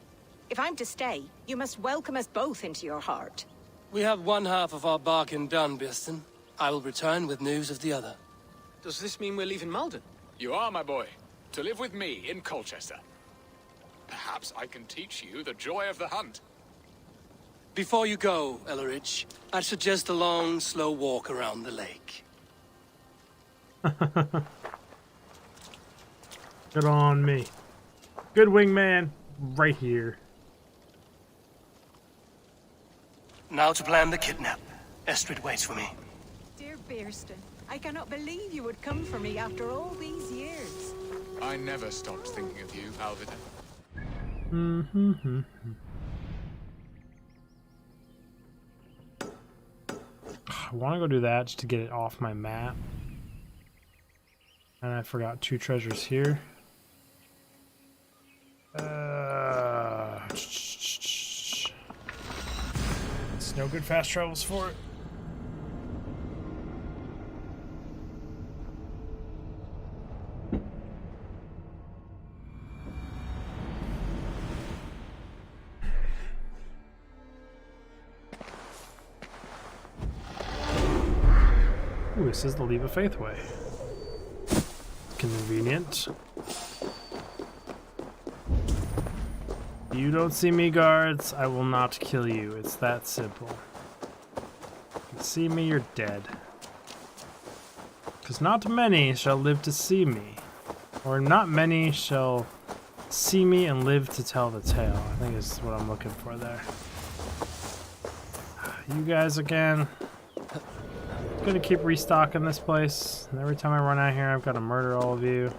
If I'm to stay, you must welcome us both into your heart. We have one half of our bargain done, Birsten. I will return with news of the other. Does this mean we're leaving Malden? You are, my boy, to live with me in Colchester. Perhaps I can teach you the joy of the hunt. Before you go, Ellerich, I'd suggest a long, slow walk around the lake. Good on me. Good wingman, right here. Now to plan the kidnap. Estrid waits for me. Dear Burston, I cannot believe you would come for me after all these years. I never stopped thinking of you, Alvida. I want to go do that just to get it off my map. And I forgot 2 treasures here. It's no good fast travels for it. Ooh, this is the Leap of Faith way. Convenient. You don't see me, guards, I will not kill you. It's that simple. You see me, you're dead. Because not many shall live to see me. Or not many shall see me and live to tell the tale. I think is what I'm looking for there. You guys again. I'm gonna keep restocking this place. And every time I run out here, I've got to murder all of you.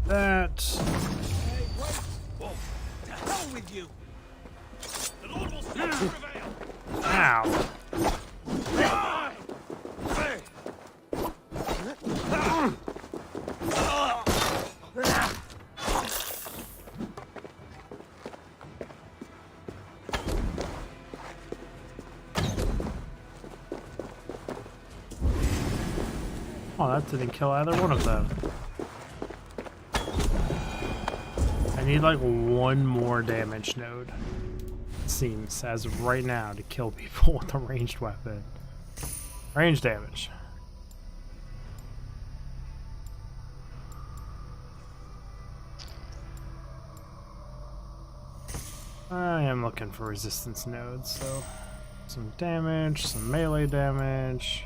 That. Hey, wait! Whoa. To hell with you! The Lord will still prevail! Ow. Oh, that didn't kill either one of them. I need like 1 more damage node, it seems, as of right now, to kill people with a ranged weapon. Range damage. I am looking for resistance nodes, so some damage, some melee damage.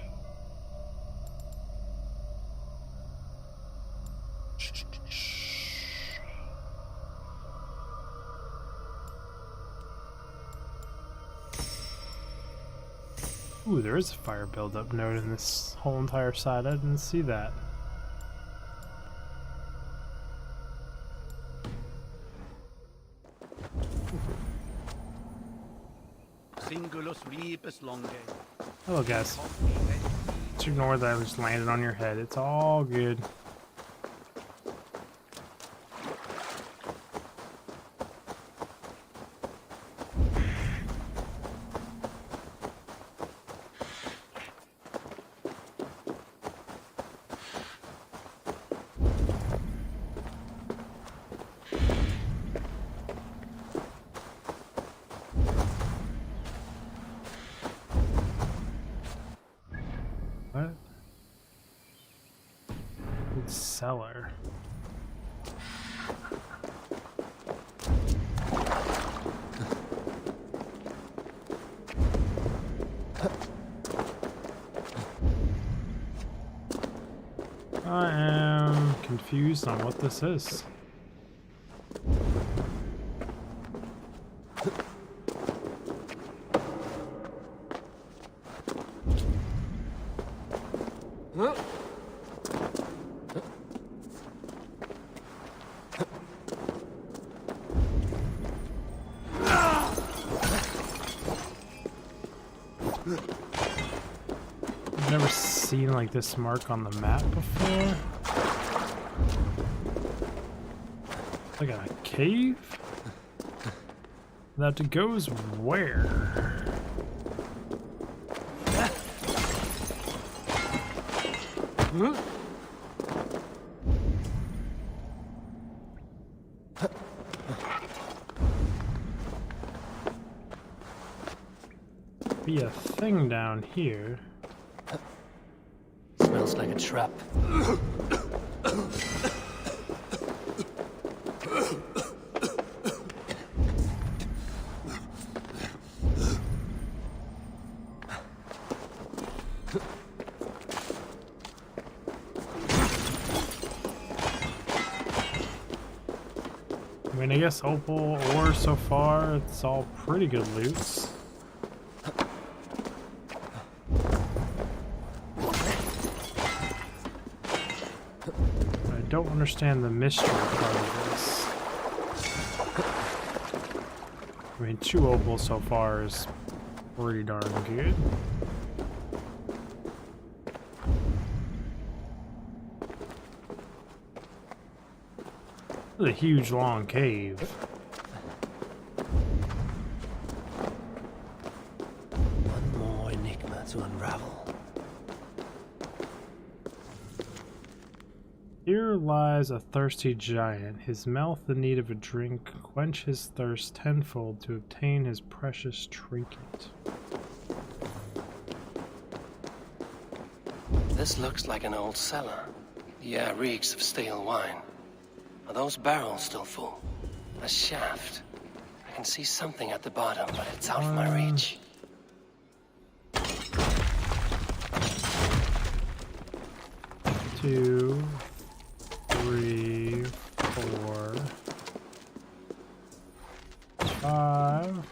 Ooh, there is a fire buildup node in this whole entire side. I didn't see that. Singulus rebus longe. Hello, guys. Just ignore that I just landed on your head. It's all good. What? Good cellar. I am confused on what this is. I've never seen like this mark on the map before. Like a cave? That goes where? Be a thing down here. Smells like a trap. I mean, I guess opal ore so far, it's all pretty good loot. I don't understand the mystery part of this. I mean, 2 opal so far is pretty darn good. This is a huge, long cave. One more enigma to unravel. Here lies a thirsty giant, his mouth in need of a drink. Quench his thirst tenfold to obtain his precious trinket. This looks like an old cellar. The air reeks of stale wine. Are those barrels still full? A shaft. I can see something at the bottom, but it's out of my reach. Two, 3, 4, 5,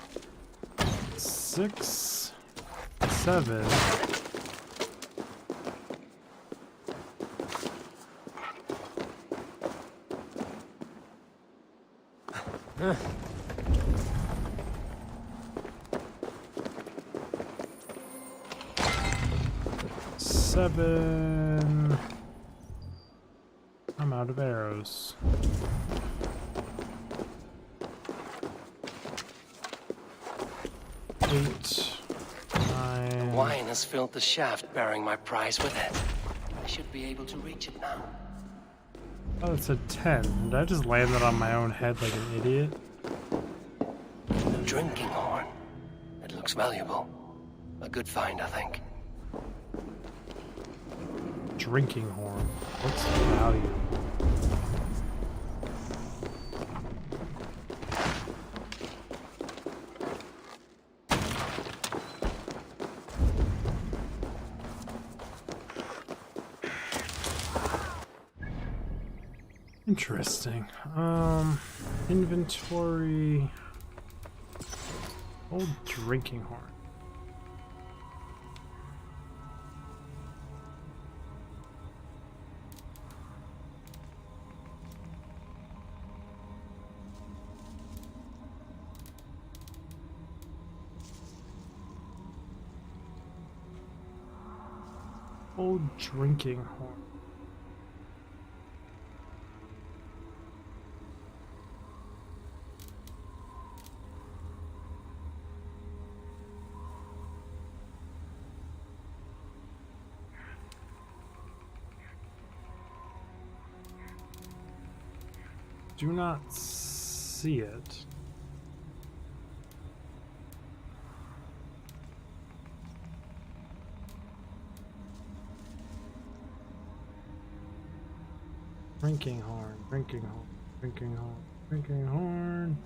6, 7. Seven. I'm out of arrows. 8, 9. Wine has filled the shaft, bearing my prize with it. I should be able to reach it now. Oh, it's a 10. Did I just land that on my own head like an idiot? A drinking horn. It looks valuable. A good find, I think. Drinking horn. What's the value? Interesting. Inventory. Old drinking horn. Old drinking horn. Do not see it. Drinking horn, drinking horn, drinking horn, drinking horn.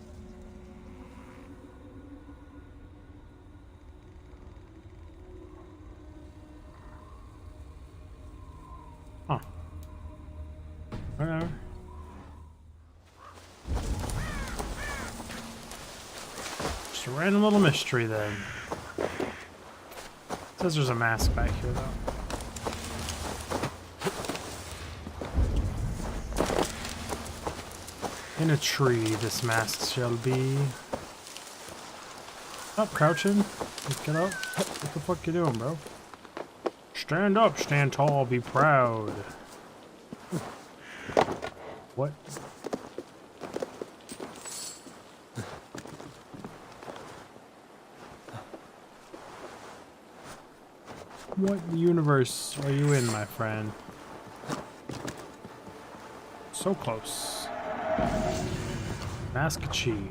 Huh. Whatever. Just a random little mystery then. It says there's a mask back here though. In a tree, this mask shall be. Up, crouching. Get up. What the fuck you doing, bro? Stand up, stand tall, be proud. What? What universe are you in, my friend? So close. Task achieved.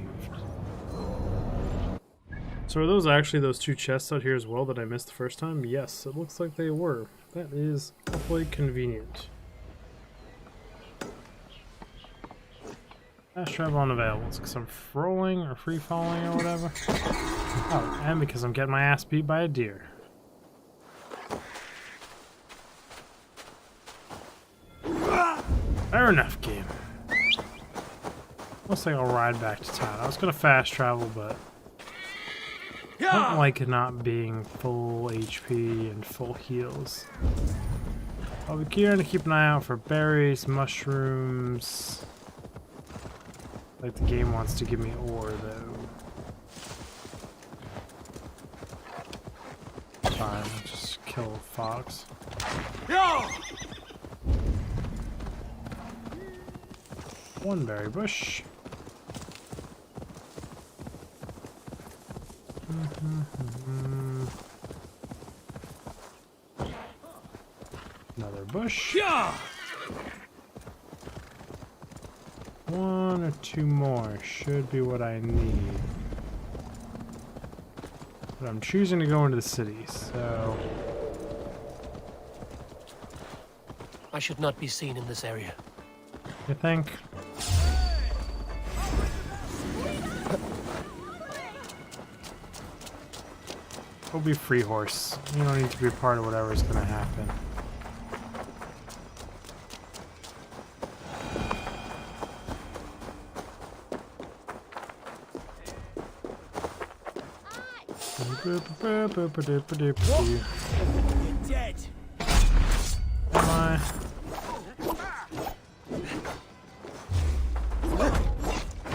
So are those actually those two chests out here as well that I missed the first time? Yes, it looks like they were. That is awfully convenient. Fast travel unavailable. It's because I'm rolling or free falling or whatever. Oh, and because I'm getting my ass beat by a deer. Fair enough, game. Looks like I'll ride back to town. I was gonna fast travel, but I don't like it not being full HP and full heals. I'll be keen to keep an eye out for berries, mushrooms. Like the game wants to give me ore, though. Fine, I'll just kill a fox. One berry bush. Another bush. One or two more should be what I need. But I'm choosing to go into the city, so... I should not be seen in this area. You think? Go be free horse. You don't need to be a part of whatever's gonna happen. You're dead. Am I?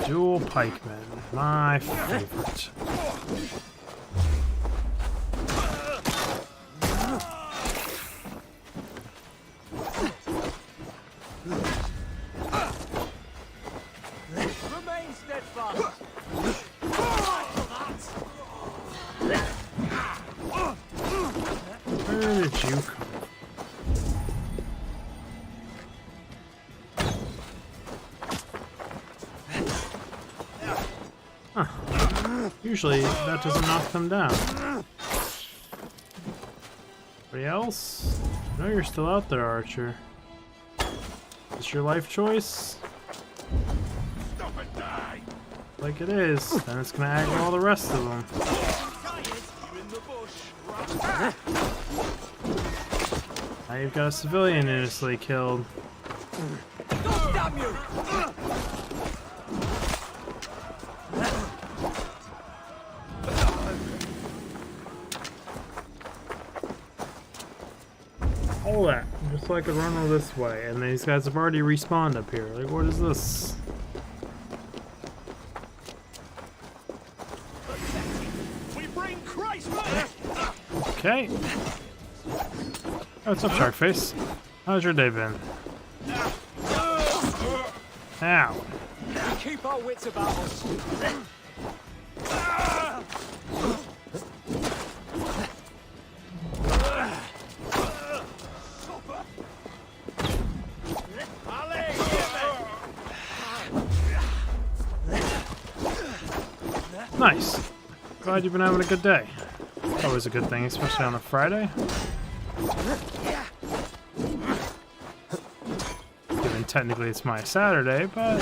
Dual pikemen, my favorite. Remain steadfast. Where did you come? Huh. Usually that doesn't knock them down. Anybody else? No, you're still out there, Archer. Is this your life choice? Stop and die. Like it is, then it's gonna aggro all the rest of them. You're in the bush. Now you've got a civilian innocently killed. God damn you! All that, just so I could run all this way, and these guys have already respawned up here. Like, what is this? We bring Christ. Okay. Oh, what's up, Sharkface? How's your day been? Ow. We keep our wits about us. Nice. Glad you've been having a good day. Always a good thing, especially on a Friday. Given technically it's my Saturday, but...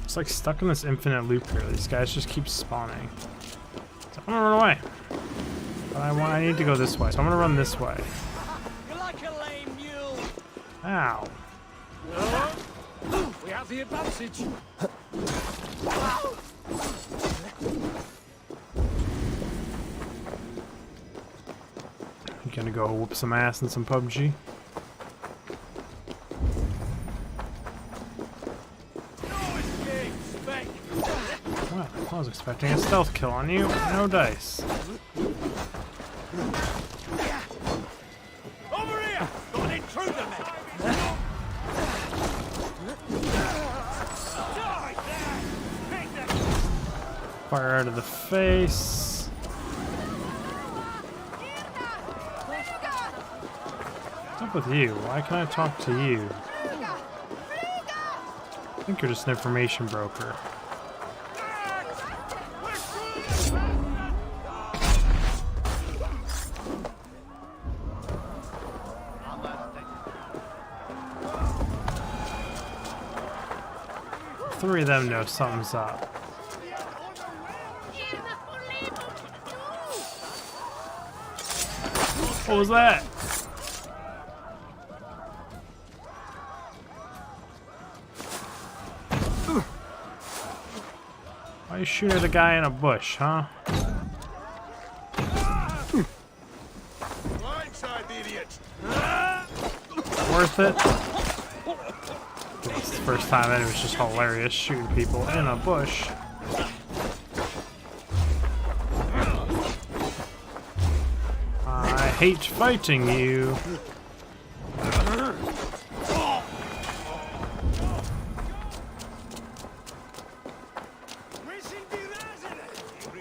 It's like stuck in this infinite loop here. These guys just keep spawning. So I'm gonna run away. But I need to go this way, so I'm gonna run this way. You're like a lame mule. Ow. We have the advantage. You gonna go whoop some ass in some PUBG? Well, I was expecting a stealth kill on you. No dice. Fire out of the face. What's up with you? Why can't I talk to you? I think you're just an information broker. Three of them know something's up. What was that? Why are you shooting at the guy in a bush, huh? Blindside the idiot. Worth it? It's the first time and it was just hilarious shooting people in a bush. I hate fighting you.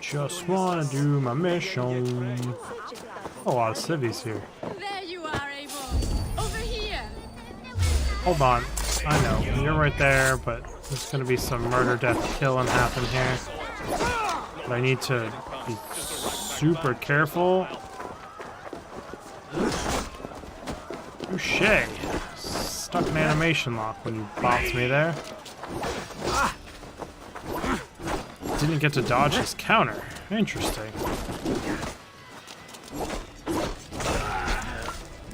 Just wanna do my mission. A lot of civvies here. There you are, Eivor. Over here. Hold on. I know, you're right there, but there's gonna be some murder, death, killing happen here. But I need to be super careful. Touché. Stuck in animation lock when you bopped me there. Didn't get to dodge his counter. Interesting.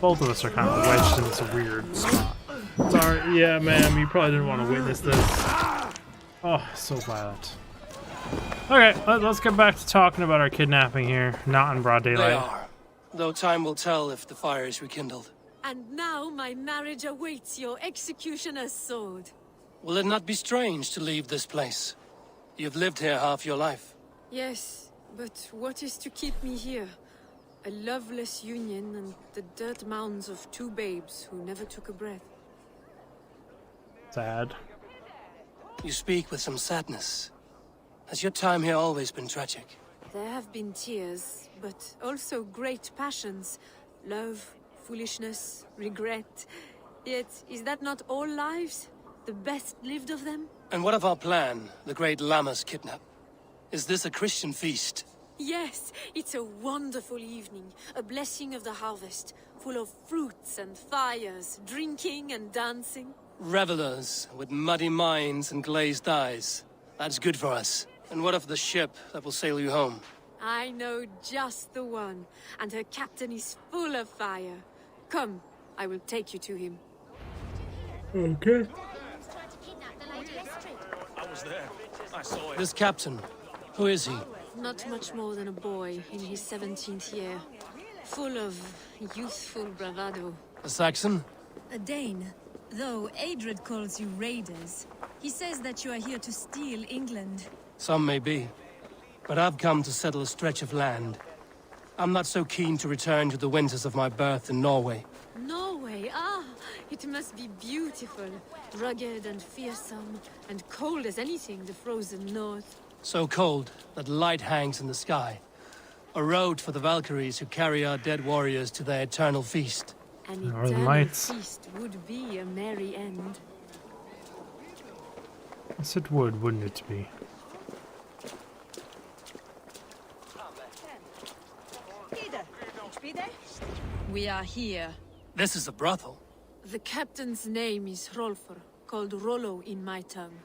Both of us are kind of wedged in this weird spot. Sorry, yeah, ma'am, you probably didn't want to witness this. Oh, so violent. Okay, let's get back to talking about our kidnapping here. Not in broad daylight. They are. Though time will tell if the fire is rekindled. And now my marriage awaits your executioner's sword. Will it not be strange to leave this place? You've lived here half your life. Yes, but what is to keep me here? A loveless union and the dirt mounds of two babes who never took a breath. Sad. You speak with some sadness. Has your time here always been tragic? There have been tears, but also great passions. Love, foolishness, regret. Yet, is that not all lives? The best lived of them? And what of our plan, the great Lamma's kidnap? Is this a Christian feast? Yes, it's a wonderful evening. A blessing of the harvest, full of fruits and fires, drinking and dancing. Revelers with muddy minds and glazed eyes. That's good for us. And what of the ship that will sail you home? I know just the one, and her captain is full of fire. Come, I will take you to him. Okay. I was there. I saw it. This captain, who is he? Not much more than a boy in his 17th year. Full of youthful bravado. A Saxon? A Dane, though Adred calls you raiders. He says that you are here to steal England. Some may be. But I've come to settle a stretch of land. I'm not so keen to return to the winters of my birth in Norway. Norway, it must be beautiful. Rugged and fearsome, and cold as anything, the frozen north. So cold that light hangs in the sky. A road for the Valkyries who carry our dead warriors to their eternal feast. An Northern eternal Lights. feast would be a merry end. Yes, it would, wouldn't it be? We are here. This is a brothel. The captain's name is Hrolfr, called Rollo in my tongue.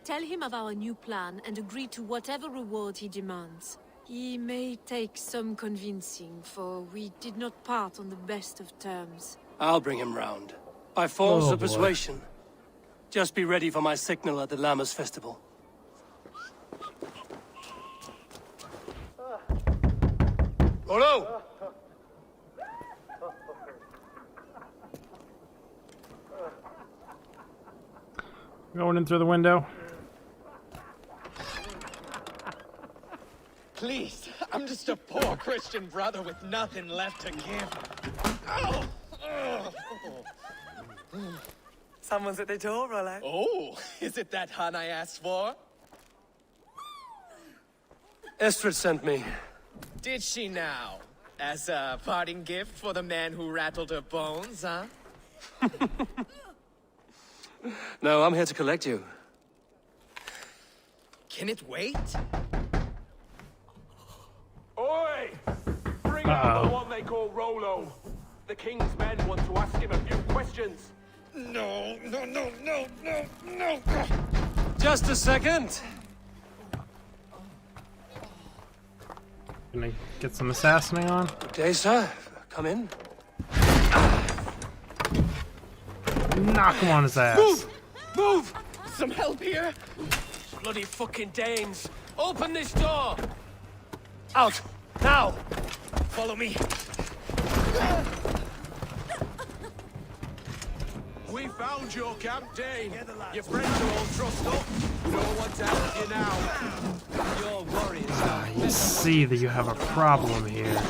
Tell him of our new plan and agree to whatever reward he demands. He may take some convincing, for we did not part on the best of terms. I'll bring him round. By force Oh, of boy. persuasion. Just be ready for my signal at the Lamma's festival. Rollo! Going in through the window. Please, I'm just a poor Christian brother with nothing left to give. Oh. Someone's at the door, Rollo. Oh, is it that hun I asked for? Estrid sent me. Did she now? As a parting gift for the man who rattled her bones, huh? No, I'm here to collect you. Can it wait? Oi! Bring out the one they call Rolo. The king's men want to ask him a few questions. No. Just a second. Gonna get some assassinating on? Good day, sir. Come in. Knock him on his ass. Move! Some help here? Bloody fucking Danes! Open this door! Out! Now! Follow me. We found your camp, Dane. Your friends are all trussed up. No one's helping you now. Your warriors You see that you have a problem here.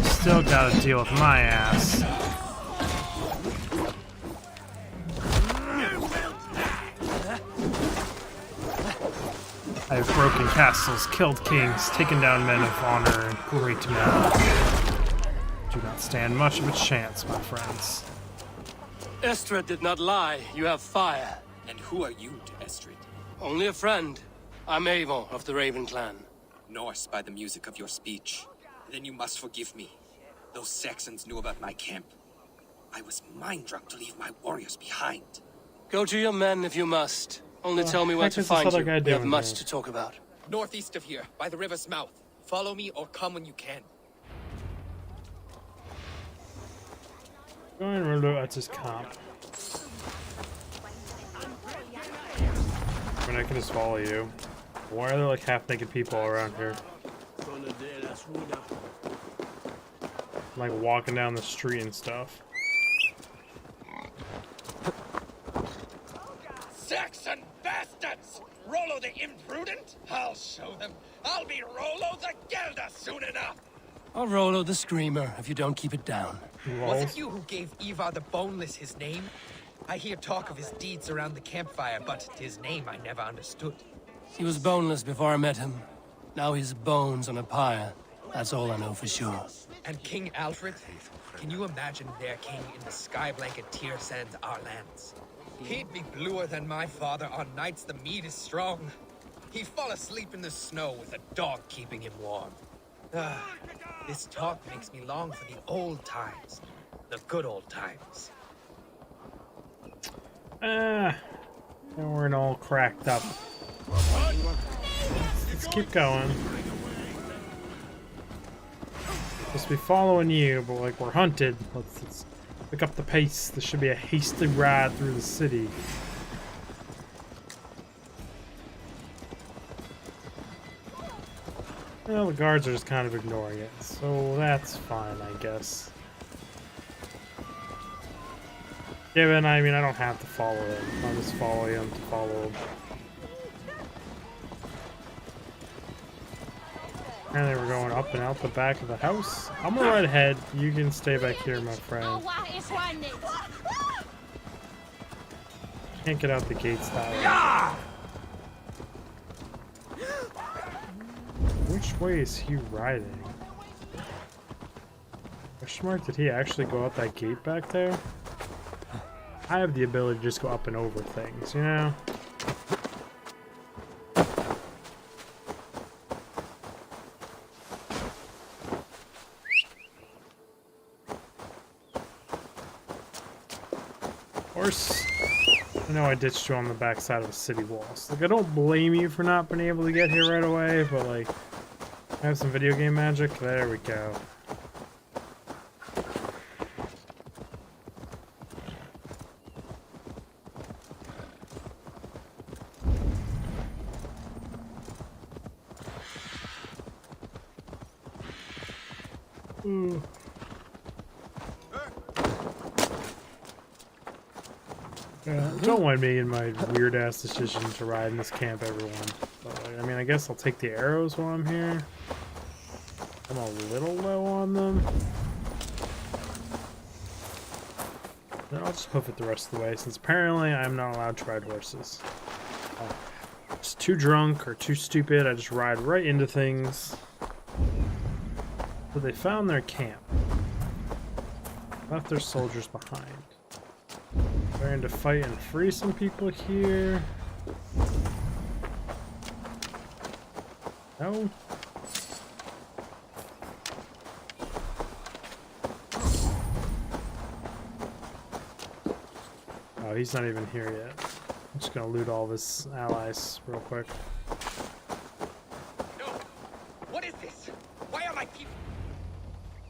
Still gotta deal with my ass. I have broken castles, killed kings, taken down men of honor and great men. Do not stand much of a chance, my friends. Estrid did not lie. You have fire. And who are you to Estrid? Only a friend. I'm Eivor of the Raven clan. Norse by the music of your speech. Then you must forgive me. Those Saxons knew about my camp. I was mind-drunk to leave my warriors behind. Go to your men if you must. Only tell me where to find you. We have much to talk about. Northeast of here, by the river's mouth. Follow me or come when you can. Going to look at his camp. I mean, I can just follow you. Why are there like half-naked people around here? Like walking down the street and stuff. Saxon bastards! Rollo the imprudent? I'll show them. I'll be Rollo the Gelder soon enough! I'll Rollo the Screamer if you don't keep it down. Was it you who gave Eivor the Boneless his name? I hear talk of his deeds around the campfire, but his name I never understood. He was boneless before I met him. Now he's bones on a pyre. That's all I know for sure. And King Alfred? Can you imagine their king in the sky blanket tear sands our lands? He'd be bluer than my father on nights the meat is strong. He'd fall asleep in the snow with a dog keeping him warm. This talk makes me long for the old times. The good old times. And we're all cracked up. Let's keep going. Supposed to be following you, but like we're hunted. Let's pick up the pace. This should be a hasty ride through the city. Well, the guards are just kind of ignoring it, so that's fine, I guess. Given, I mean, I don't have to follow him. I'll just follow him to follow him. Apparently we're going up and out the back of the house. I'm gonna ride ahead. You can stay back here, my friend. Can't get out the gates that way. Which way is he riding? Question mark, did he actually go out that gate back there? I have the ability to just go up and over things, you know? Of course, I know I ditched you on the back side of the city walls. Like, I don't blame you for not being able to get here right away, but like, I have some video game magic. There we go. Ooh. Don't mind me and my weird ass decision to ride in this camp, everyone. But, like, I mean, I guess I'll take the arrows while I'm here. I'm a little low on them. Then I'll just hoof it the rest of the way, since apparently I'm not allowed to ride horses. Oh. not too drunk or too stupid. I just ride right into things. So they found their camp. Left their soldiers behind. Trying to fight and free some people here. No. Oh, he's not even here yet. I'm just gonna loot all of his allies real quick. No! What is this? Why are my people...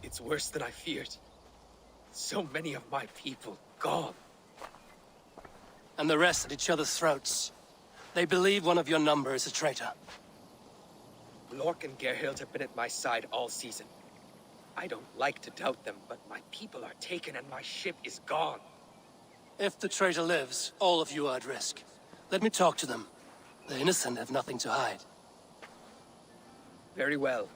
It's worse than I feared. So many of my people gone. And the rest at each other's throats. They believe one of your number is a traitor. Lork and Gerhild have been at my side all season. I don't like to doubt them, but my people are taken and my ship is gone. If the traitor lives, all of you are at risk. Let me talk to them. The innocent have nothing to hide. Very well.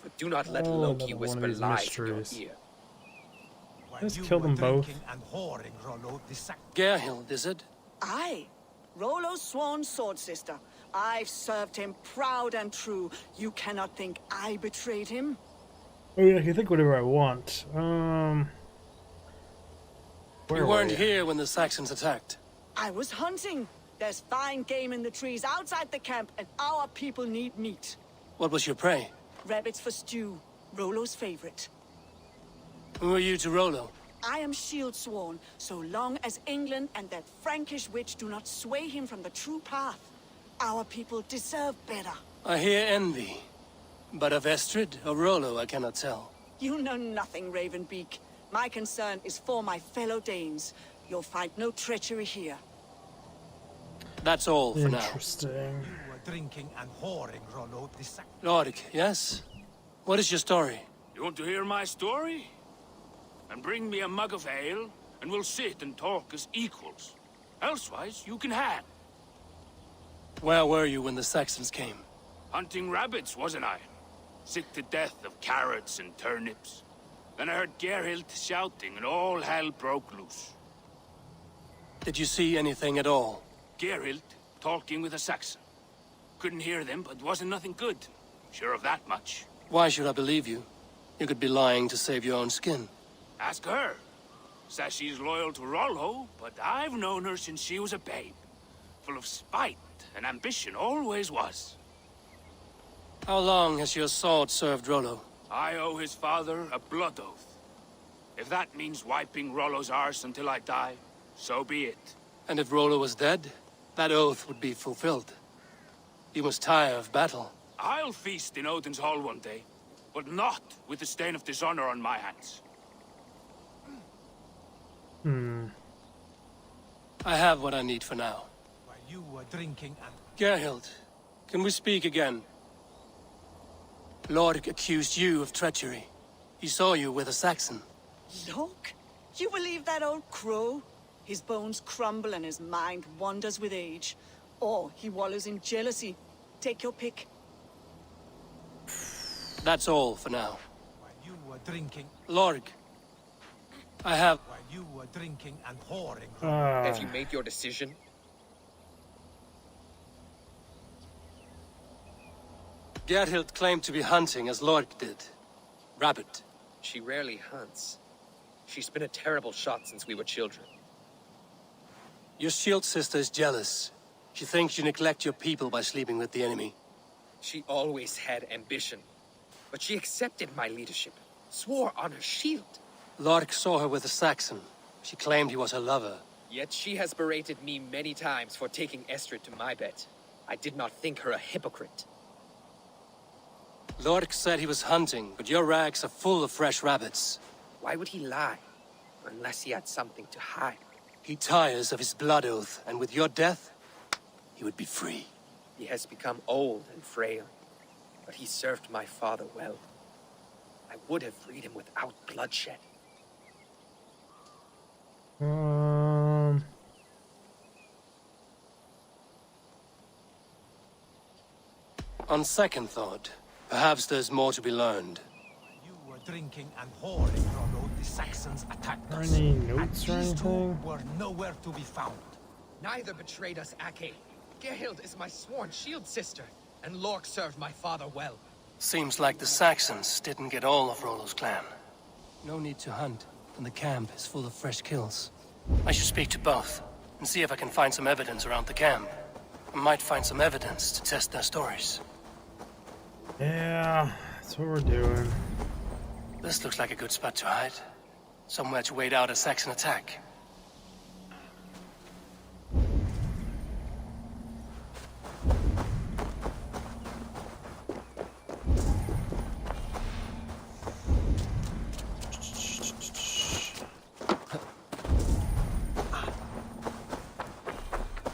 But do not let Loki whisper lies in your ear. Let's kill them both. Gerhild, is it? Aye. Rollo's sworn sword sister. I've served him proud and true. You cannot think I betrayed him? Oh yeah, I can think whatever I want. You weren't here when the Saxons attacked. I was hunting. There's fine game in the trees outside the camp, and our people need meat. What was your prey? Rabbits for stew. Rollo's favorite. Who are you to Rollo? I am shield sworn, so long as England and that Frankish witch do not sway him from the true path. Our people deserve better. I hear envy. But of Estrid or Rollo, I cannot tell. You know nothing, Ravenbeak. My concern is for my fellow Danes. You'll find no treachery here. That's all for now. Interesting. You were drinking and whoring, Rollo. Lork, yes? What is your story? You want to hear my story? And bring me a mug of ale, and we'll sit and talk as equals. Elsewise, you can hang. Where were you when the Saxons came? Hunting rabbits, wasn't I? Sick to death of carrots and turnips. Then I heard Gerhild shouting, and all hell broke loose. Did you see anything at all? Gerhild talking with a Saxon. Couldn't hear them, but wasn't nothing good. Sure of that much. Why should I believe you? You could be lying to save your own skin. Ask her. Says she's loyal to Rollo, but I've known her since she was a babe. Full of spite and ambition, always was. How long has your sword served Rollo? I owe his father a blood oath. If that means wiping Rollo's arse until I die, so be it. And if Rollo was dead, that oath would be fulfilled. You must tire of battle. I'll feast in Odin's hall one day, but not with the stain of dishonor on my hands. I have what I need for now. While you were drinking and... Gerhild, can we speak again? Lork accused you of treachery. He saw you with a Saxon. Look, you believe that old crow? His bones crumble and his mind wanders with age. Or he wallows in jealousy. Take your pick. That's all for now. While you were drinking... Lork, I have... While you were drinking and whoring... Have you made your decision? Gerhild claimed to be hunting as Lork did. Rabbit. She rarely hunts. She's been a terrible shot since we were children. Your shield sister is jealous. She thinks you neglect your people by sleeping with the enemy. She always had ambition. But she accepted my leadership. Swore on her shield. Lork saw her with a Saxon. She claimed he was her lover. Yet she has berated me many times for taking Estrid to my bed. I did not think her a hypocrite. Lork said he was hunting, but your rags are full of fresh rabbits. Why would he lie? Unless he had something to hide. He tires of his blood oath, and with your death, he would be free. He has become old and frail, but he served my father well. I would have freed him without bloodshed. On second thought, perhaps there's more to be learned. You were drinking and whoring, Rollo. The Saxons attacked us. Any notes or and these two anything? were nowhere to be found. Neither betrayed us, Ake. Gerhild is my sworn shield sister, and Lork served my father well. Seems like the Saxons didn't get all of Rollo's clan. No need to hunt, and the camp is full of fresh kills. I should speak to both, and see if I can find some evidence around the camp. I might find some evidence to test their stories. Yeah, that's what we're doing. This looks like a good spot to hide. Somewhere to wait out a Saxon attack.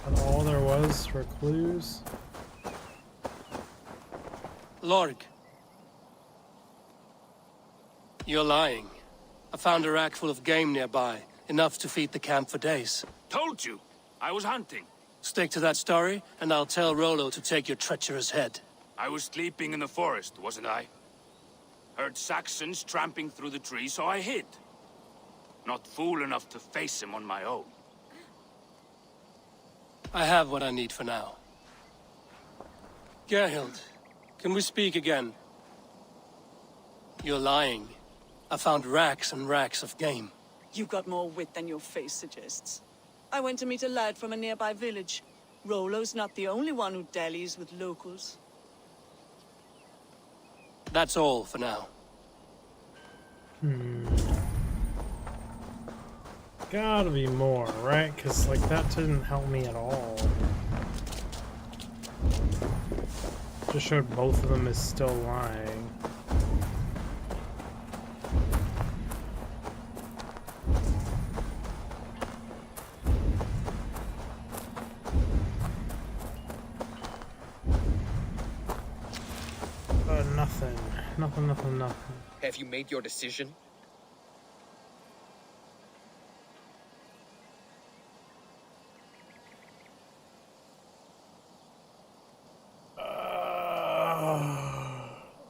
And all there was were clues. Lorg. You're lying. I found a rack full of game nearby, enough to feed the camp for days. Told you, I was hunting. Stick to that story, and I'll tell Rollo to take your treacherous head. I was sleeping in the forest, wasn't I? Heard Saxons tramping through the trees, so I hid. Not fool enough to face him on my own. I have what I need for now. Gerhild, can we speak again? You're lying. I found racks and racks of game. You've got more wit than your face suggests. I went to meet a lad from a nearby village. Rollo's not the only one who dallies with locals. That's all for now. Gotta be more, right? Because, like, that didn't help me at all. Just showed both of them as still lying. Nothing. Nothing. Have you made your decision?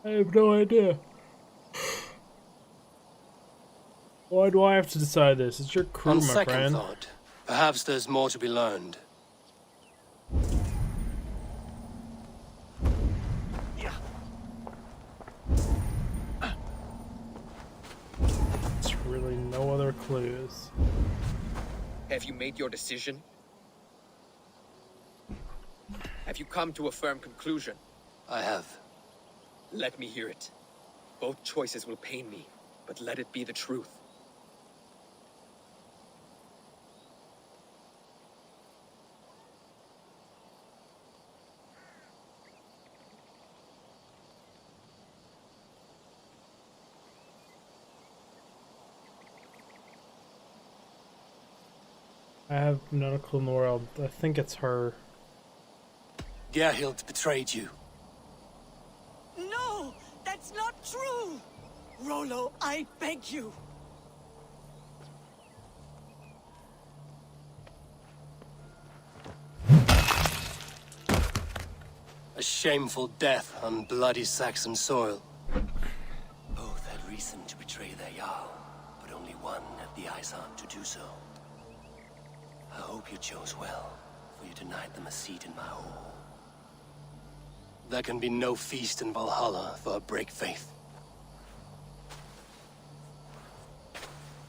I have no idea. Why do I have to decide this? It's your crew, On my second friend. thought, perhaps there's more to be learned. There's really no other clues. Have you made your decision? Have you come to a firm conclusion? I have. Let me hear it. Both choices will pain me, but let it be the truth. I have not a clue in the world. I think it's her. Gerhild betrayed you. No! That's not true! Rollo, I beg you! A shameful death on bloody Saxon soil. Both had reason to betray their Jarl, but only one had the eyes on to do so. I hope you chose well, for you denied them a seat in my hall. There can be no feast in Valhalla for a break faith.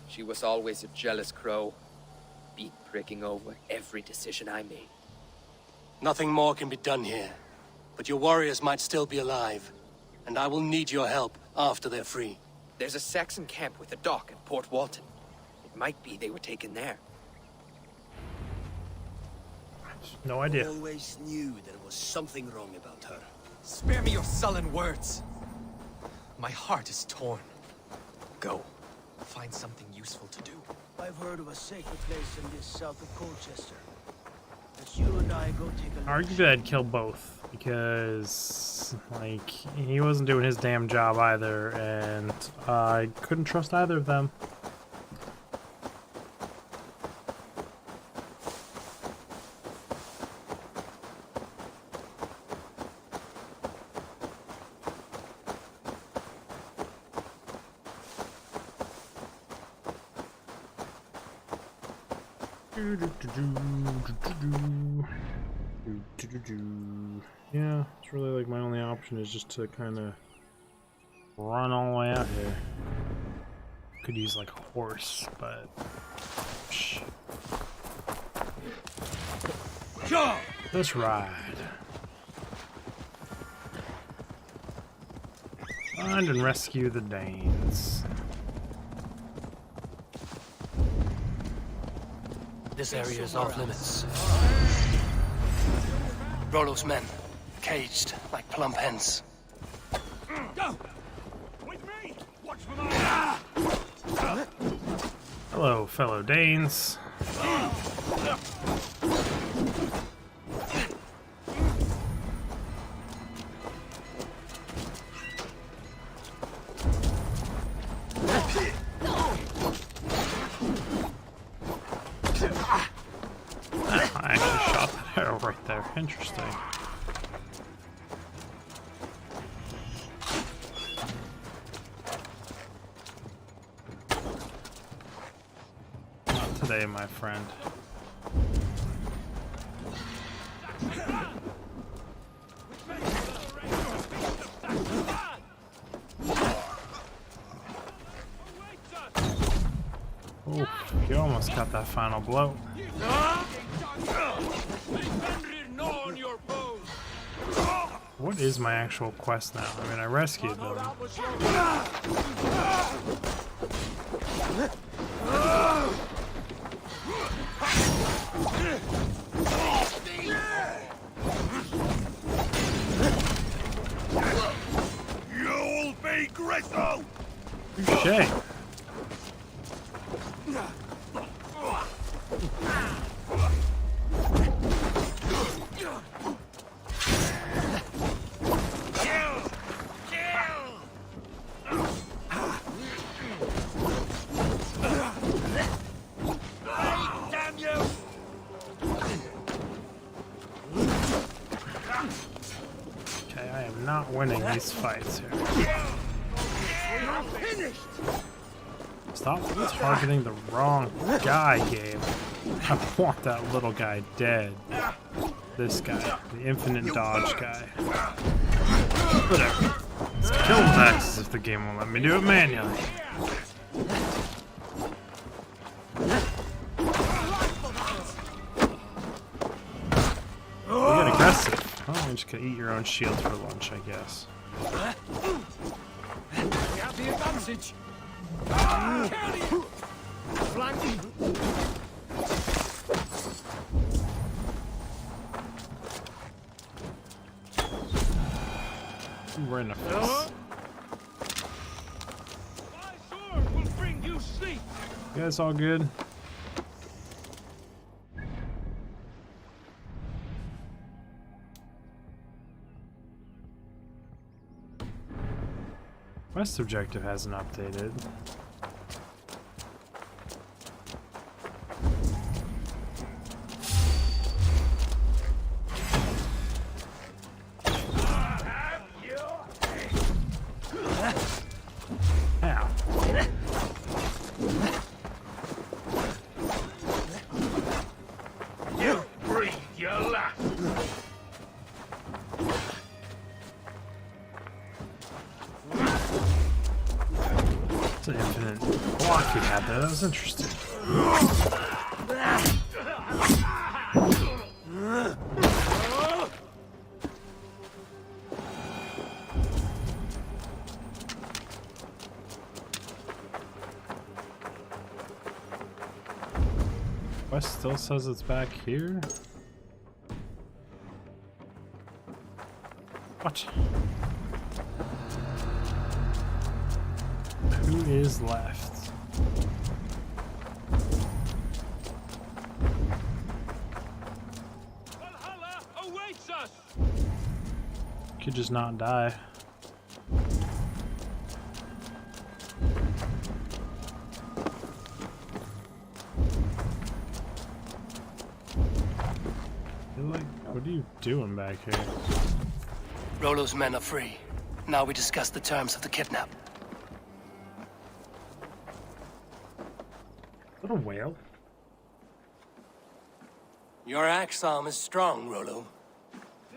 She was always a jealous crow, beak pricking over every decision I made. Nothing more can be done here, but your warriors might still be alive, and I will need your help after they're free. There's a Saxon camp with a dock at Port Walton. It might be they were taken there. No idea. I always knew there was something wrong about her. Spare me your sullen words. My heart is torn. Go. Find something useful to do. I've heard of a safer place in this south of Colchester. Let's you and I go take a look. Arguably, I'd kill both because, like, he wasn't doing his damn job either, and I couldn't trust either of them. Yeah, it's really like my only option is just to kind of run all the way out here. Could use like a horse, but let's ride. Find and rescue the Danes. This area is off limits. Rollo's men, caged like plump hens. Go! With me! Watch for my... Hello, fellow Danes. I actually shot that arrow right there. Interesting. Not today, my friend. Oh, you almost got that final blow. What is my actual quest now? I mean, I rescued them. You'll be gristle! Touché. Okay, I am not winning these fights here. Stop targeting the wrong guy, Gabe. I want that little guy dead. This guy, the infinite dodge guy. Whatever. Let's kill the Maxes if the game won't let me do it manually. You get aggressive. Oh, you're just gonna eat your own shield for lunch, I guess. We have the advantage. Flanking. We're in a fist. My sword will bring you sleep! You guys all good? Quest objective hasn't updated. Ow. You breathe your last! It's an infinite block you had there. That was interesting. Quest still says it's back here. What? Who is left? Valhalla awaits us! Could just not die. You're like, what are you doing back here? Rollo's men are free. Now we discuss the terms of the kidnap. What a whale. Your axe arm is strong, Rollo.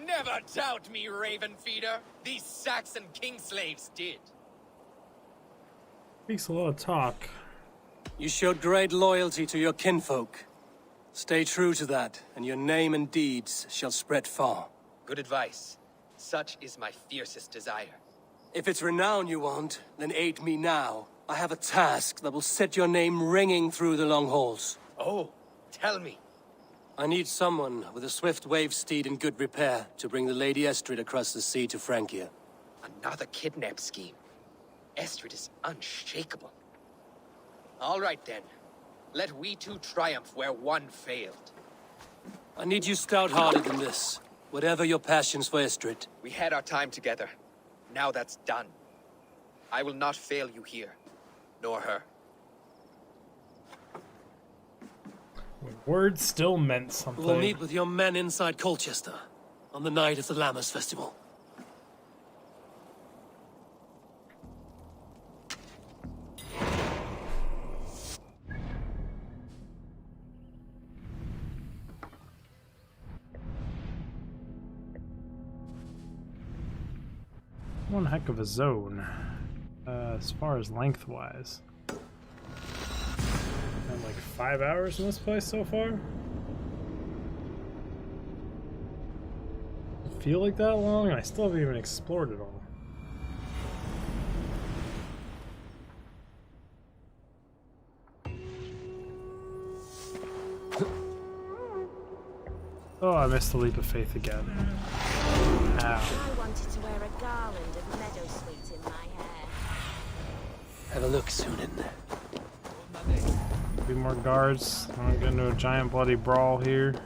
Never doubt me, Raven Feeder. These Saxon king slaves did. Speaks a lot of talk. You showed great loyalty to your kinfolk. Stay true to that, and your name and deeds shall spread far. Good advice. Such is my fiercest desire. If it's renown you want, then aid me now. I have a task that will set your name ringing through the long halls. Oh, tell me. I need someone with a swift wave steed in good repair to bring the Lady Estrid across the sea to Francia. Another kidnap scheme. Estrid is unshakable. All right then. Let we two triumph where one failed. I need you stout-hearted than this. Whatever your passions for Estrid. We had our time together. Now that's done. I will not fail you here. Nor her. Words still meant something. We'll meet with your men inside Colchester on the night of the Lammas Festival. One heck of a zone, as far as lengthwise. Been like 5 hours in this place so far. Does it feel like that long? I still haven't even explored it all. Oh, I missed the leap of faith again. Ow. I wanted to wear a garland of meadowsweet in my hair. Have a look soon in there. A few more guards. I don't get into a giant bloody brawl here.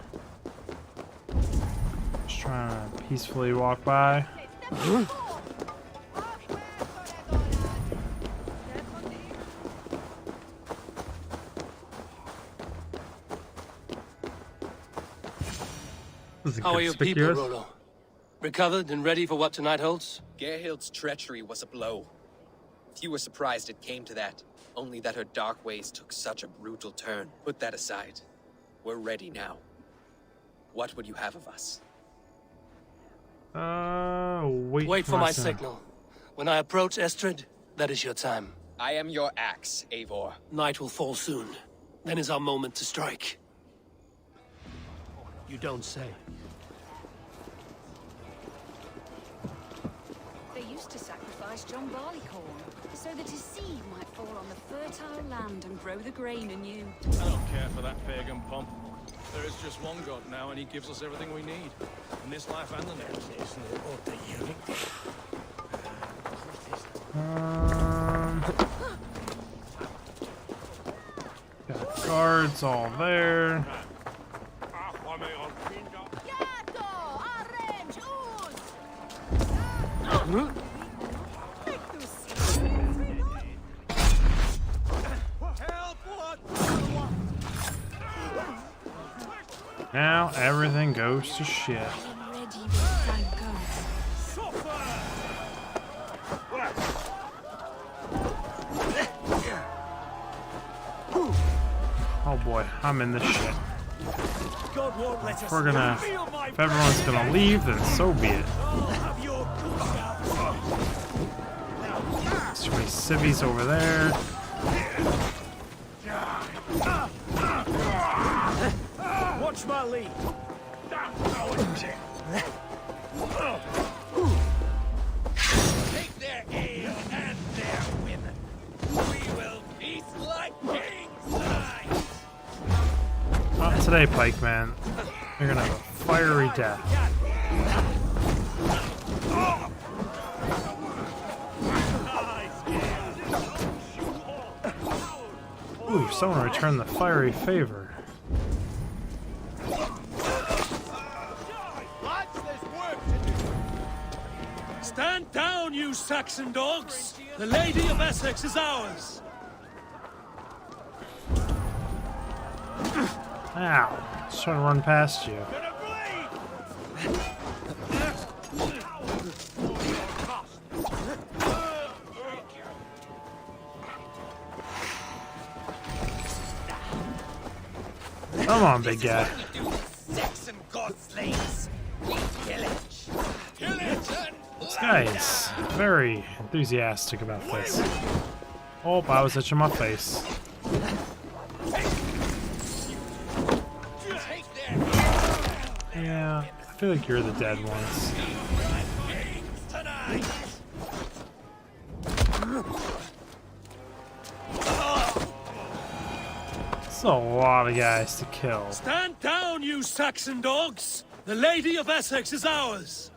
Just trying to peacefully walk by. How are your people, Rollo? Recovered and ready for what tonight holds? Gerhild's treachery was a blow. Few were surprised it came to that. Only that her dark ways took such a brutal turn. Put that aside. We're ready now. What would you have of us? Wait for my signal. When I approach Estrid, that is your time. I am your axe, Eivor. Night will fall soon. Then is our moment to strike. You don't say. They used to sacrifice John Barleycorn, so that his seed might fall on the fertile land and grow the grain anew. I don't care for that pagan pomp. There is just one god now, and he gives us everything we need. In this life and the next. Got guards all there. Now everything goes to shit. Oh boy, I'm in this shit. If we're gonna, if everyone's gonna leave, then so be it. Too many civvies over there. Watch my lead. Take their ale and their women. We will feast like kings tonight. Not today, Pikeman. You're gonna have a fiery death. Ooh, someone returned the fiery favor. Stand down, you Saxon dogs! The Lady of Essex is ours! Ow, just trying to run past you. Come on, big guy. Saxon god slaves. We pillage. guy is very enthusiastic about this. Oh, I was itching my face. Yeah, I feel like you're the dead ones. That's a lot of guys to kill. Stand down, you Saxon dogs! The Lady of Essex is ours!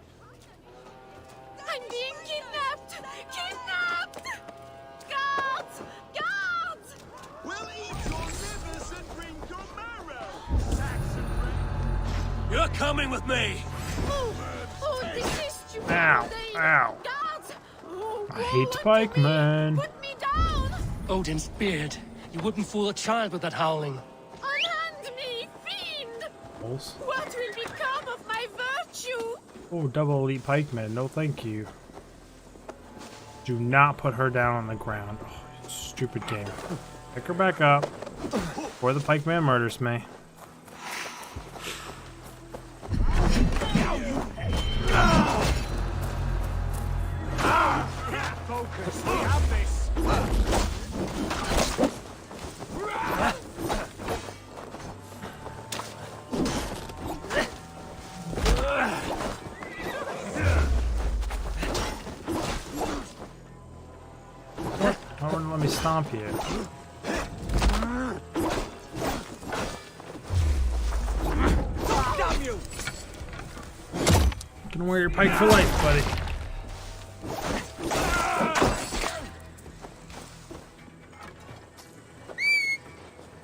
I'm being kidnapped! Kidnapped! Guards! Guards! We'll eat your livers and drink your marrow, Saxon friend. You're coming with me! Oh, this is stupid! Ow! Ow! Guards! Oh, I hate pikemen. put me down! Odin's beard. You wouldn't fool a child with that howling. Unhand me, fiend! Balls. What will become of my virtue? Oh, double elite pikemen. No, thank you. Do not put her down on the ground. Oh, stupid game. Pick her back up before the pikeman murders me. Focus, we have this. Why wouldn't let me stomp you? Damn you! You can wear your pike for life, buddy.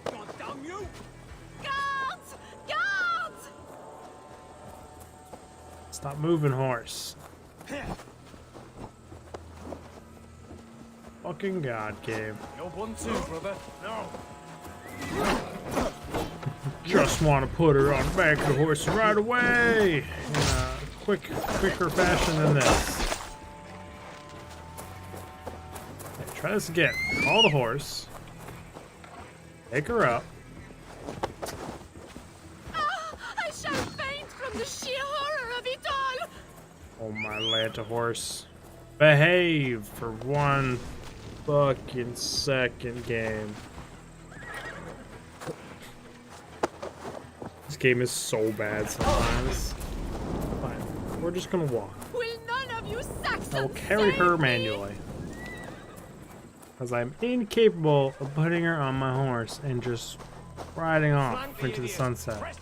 God damn you! Guards! Guards! Stop moving, horse. Fucking God game. You're one too, brother. No. Just want to put her on the back of the horse right away in a quicker fashion than this. Okay, try this again. Call the horse. Take her up. I shall faint from the sheer horror of it all! Oh my Lanta horse. Behave for one fucking second, game. This game is so bad sometimes. Fine. We're just gonna walk. Will none of you Saxons I will carry her manually. Because I'm incapable of putting her on my horse and just riding off into the sunset.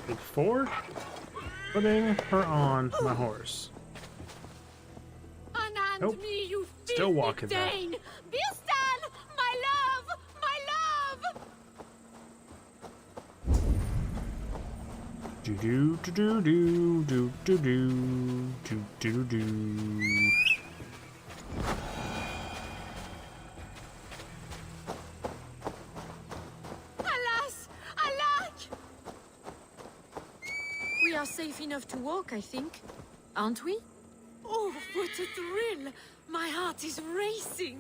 Before putting her on my horse. Unhand Nope. me, you Still walking back. Dane! Birstan! My love! My love! Do do do do do do do do do do. Alas! Alack! We are safe enough to walk, I think. Aren't we? Oh, what a thrill! My heart is racing.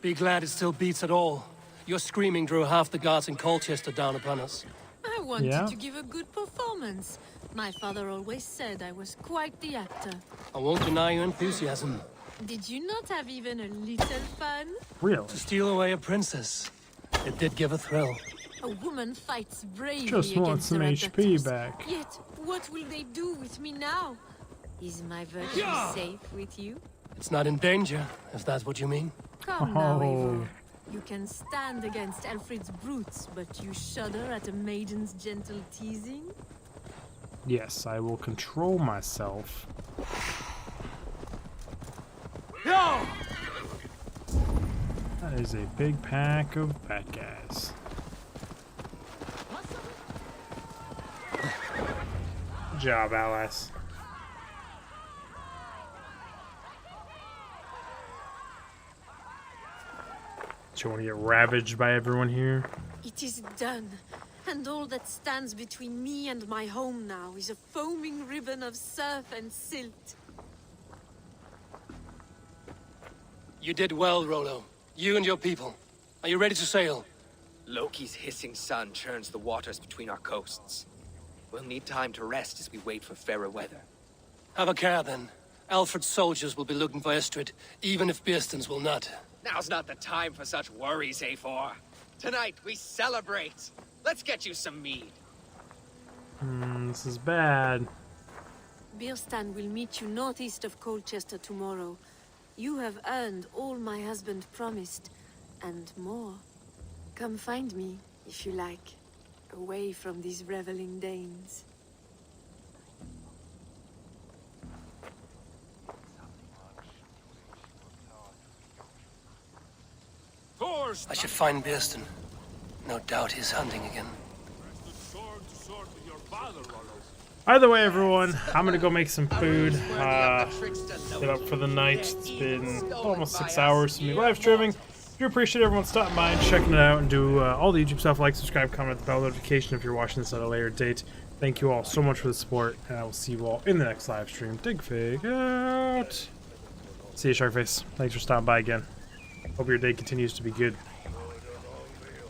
Be glad it still beats at all. Your screaming drew half the guards in Colchester down upon us. I wanted Yeah? to give a good performance. My father always said I was quite the actor. I won't deny your enthusiasm. Did you not have even a little fun? Really? To steal away a princess. It did give a thrill. A woman fights bravely Just want against some her HP abettors. back. Yet, what will they do with me now? Is my virtue Yeah. safe with you? It's not in danger, if that's what you mean. Come now, Oh. Eivor. You can stand against Alfred's brutes, but you shudder at a maiden's gentle teasing? Yes, I will control myself. No! That is a big pack of bad guys. Good job, Alice. Do you want to get ravaged by everyone here? It is done. And all that stands between me and my home now is a foaming ribbon of surf and silt. You did well, Rollo. You and your people. Are you ready to sail? Loki's hissing sun churns the waters between our coasts. We'll need time to rest as we wait for fairer weather. Have a care, then. Alfred's soldiers will be looking for Estrid, even if Bearstons will not. Now's not the time for such worries, Eivor. Tonight, we celebrate. Let's get you some mead. This is bad. Bearstan will meet you northeast of Colchester tomorrow. You have earned all my husband promised, and more. Come find me, if you like, away from these reveling Danes. I should find Bearston. No doubt he's hunting again. Either way, everyone, I'm gonna go make some food. Get up for the night. It's been almost 6 hours from me live streaming. I do appreciate everyone stopping by and checking it out, and do all the YouTube stuff. Like, subscribe, comment, the bell notification if you're watching this at a later date. Thank you all so much for the support, and I will see you all in the next live stream. Digfig out. See you, Sharkface. Thanks for stopping by again. Hope your day continues to be good.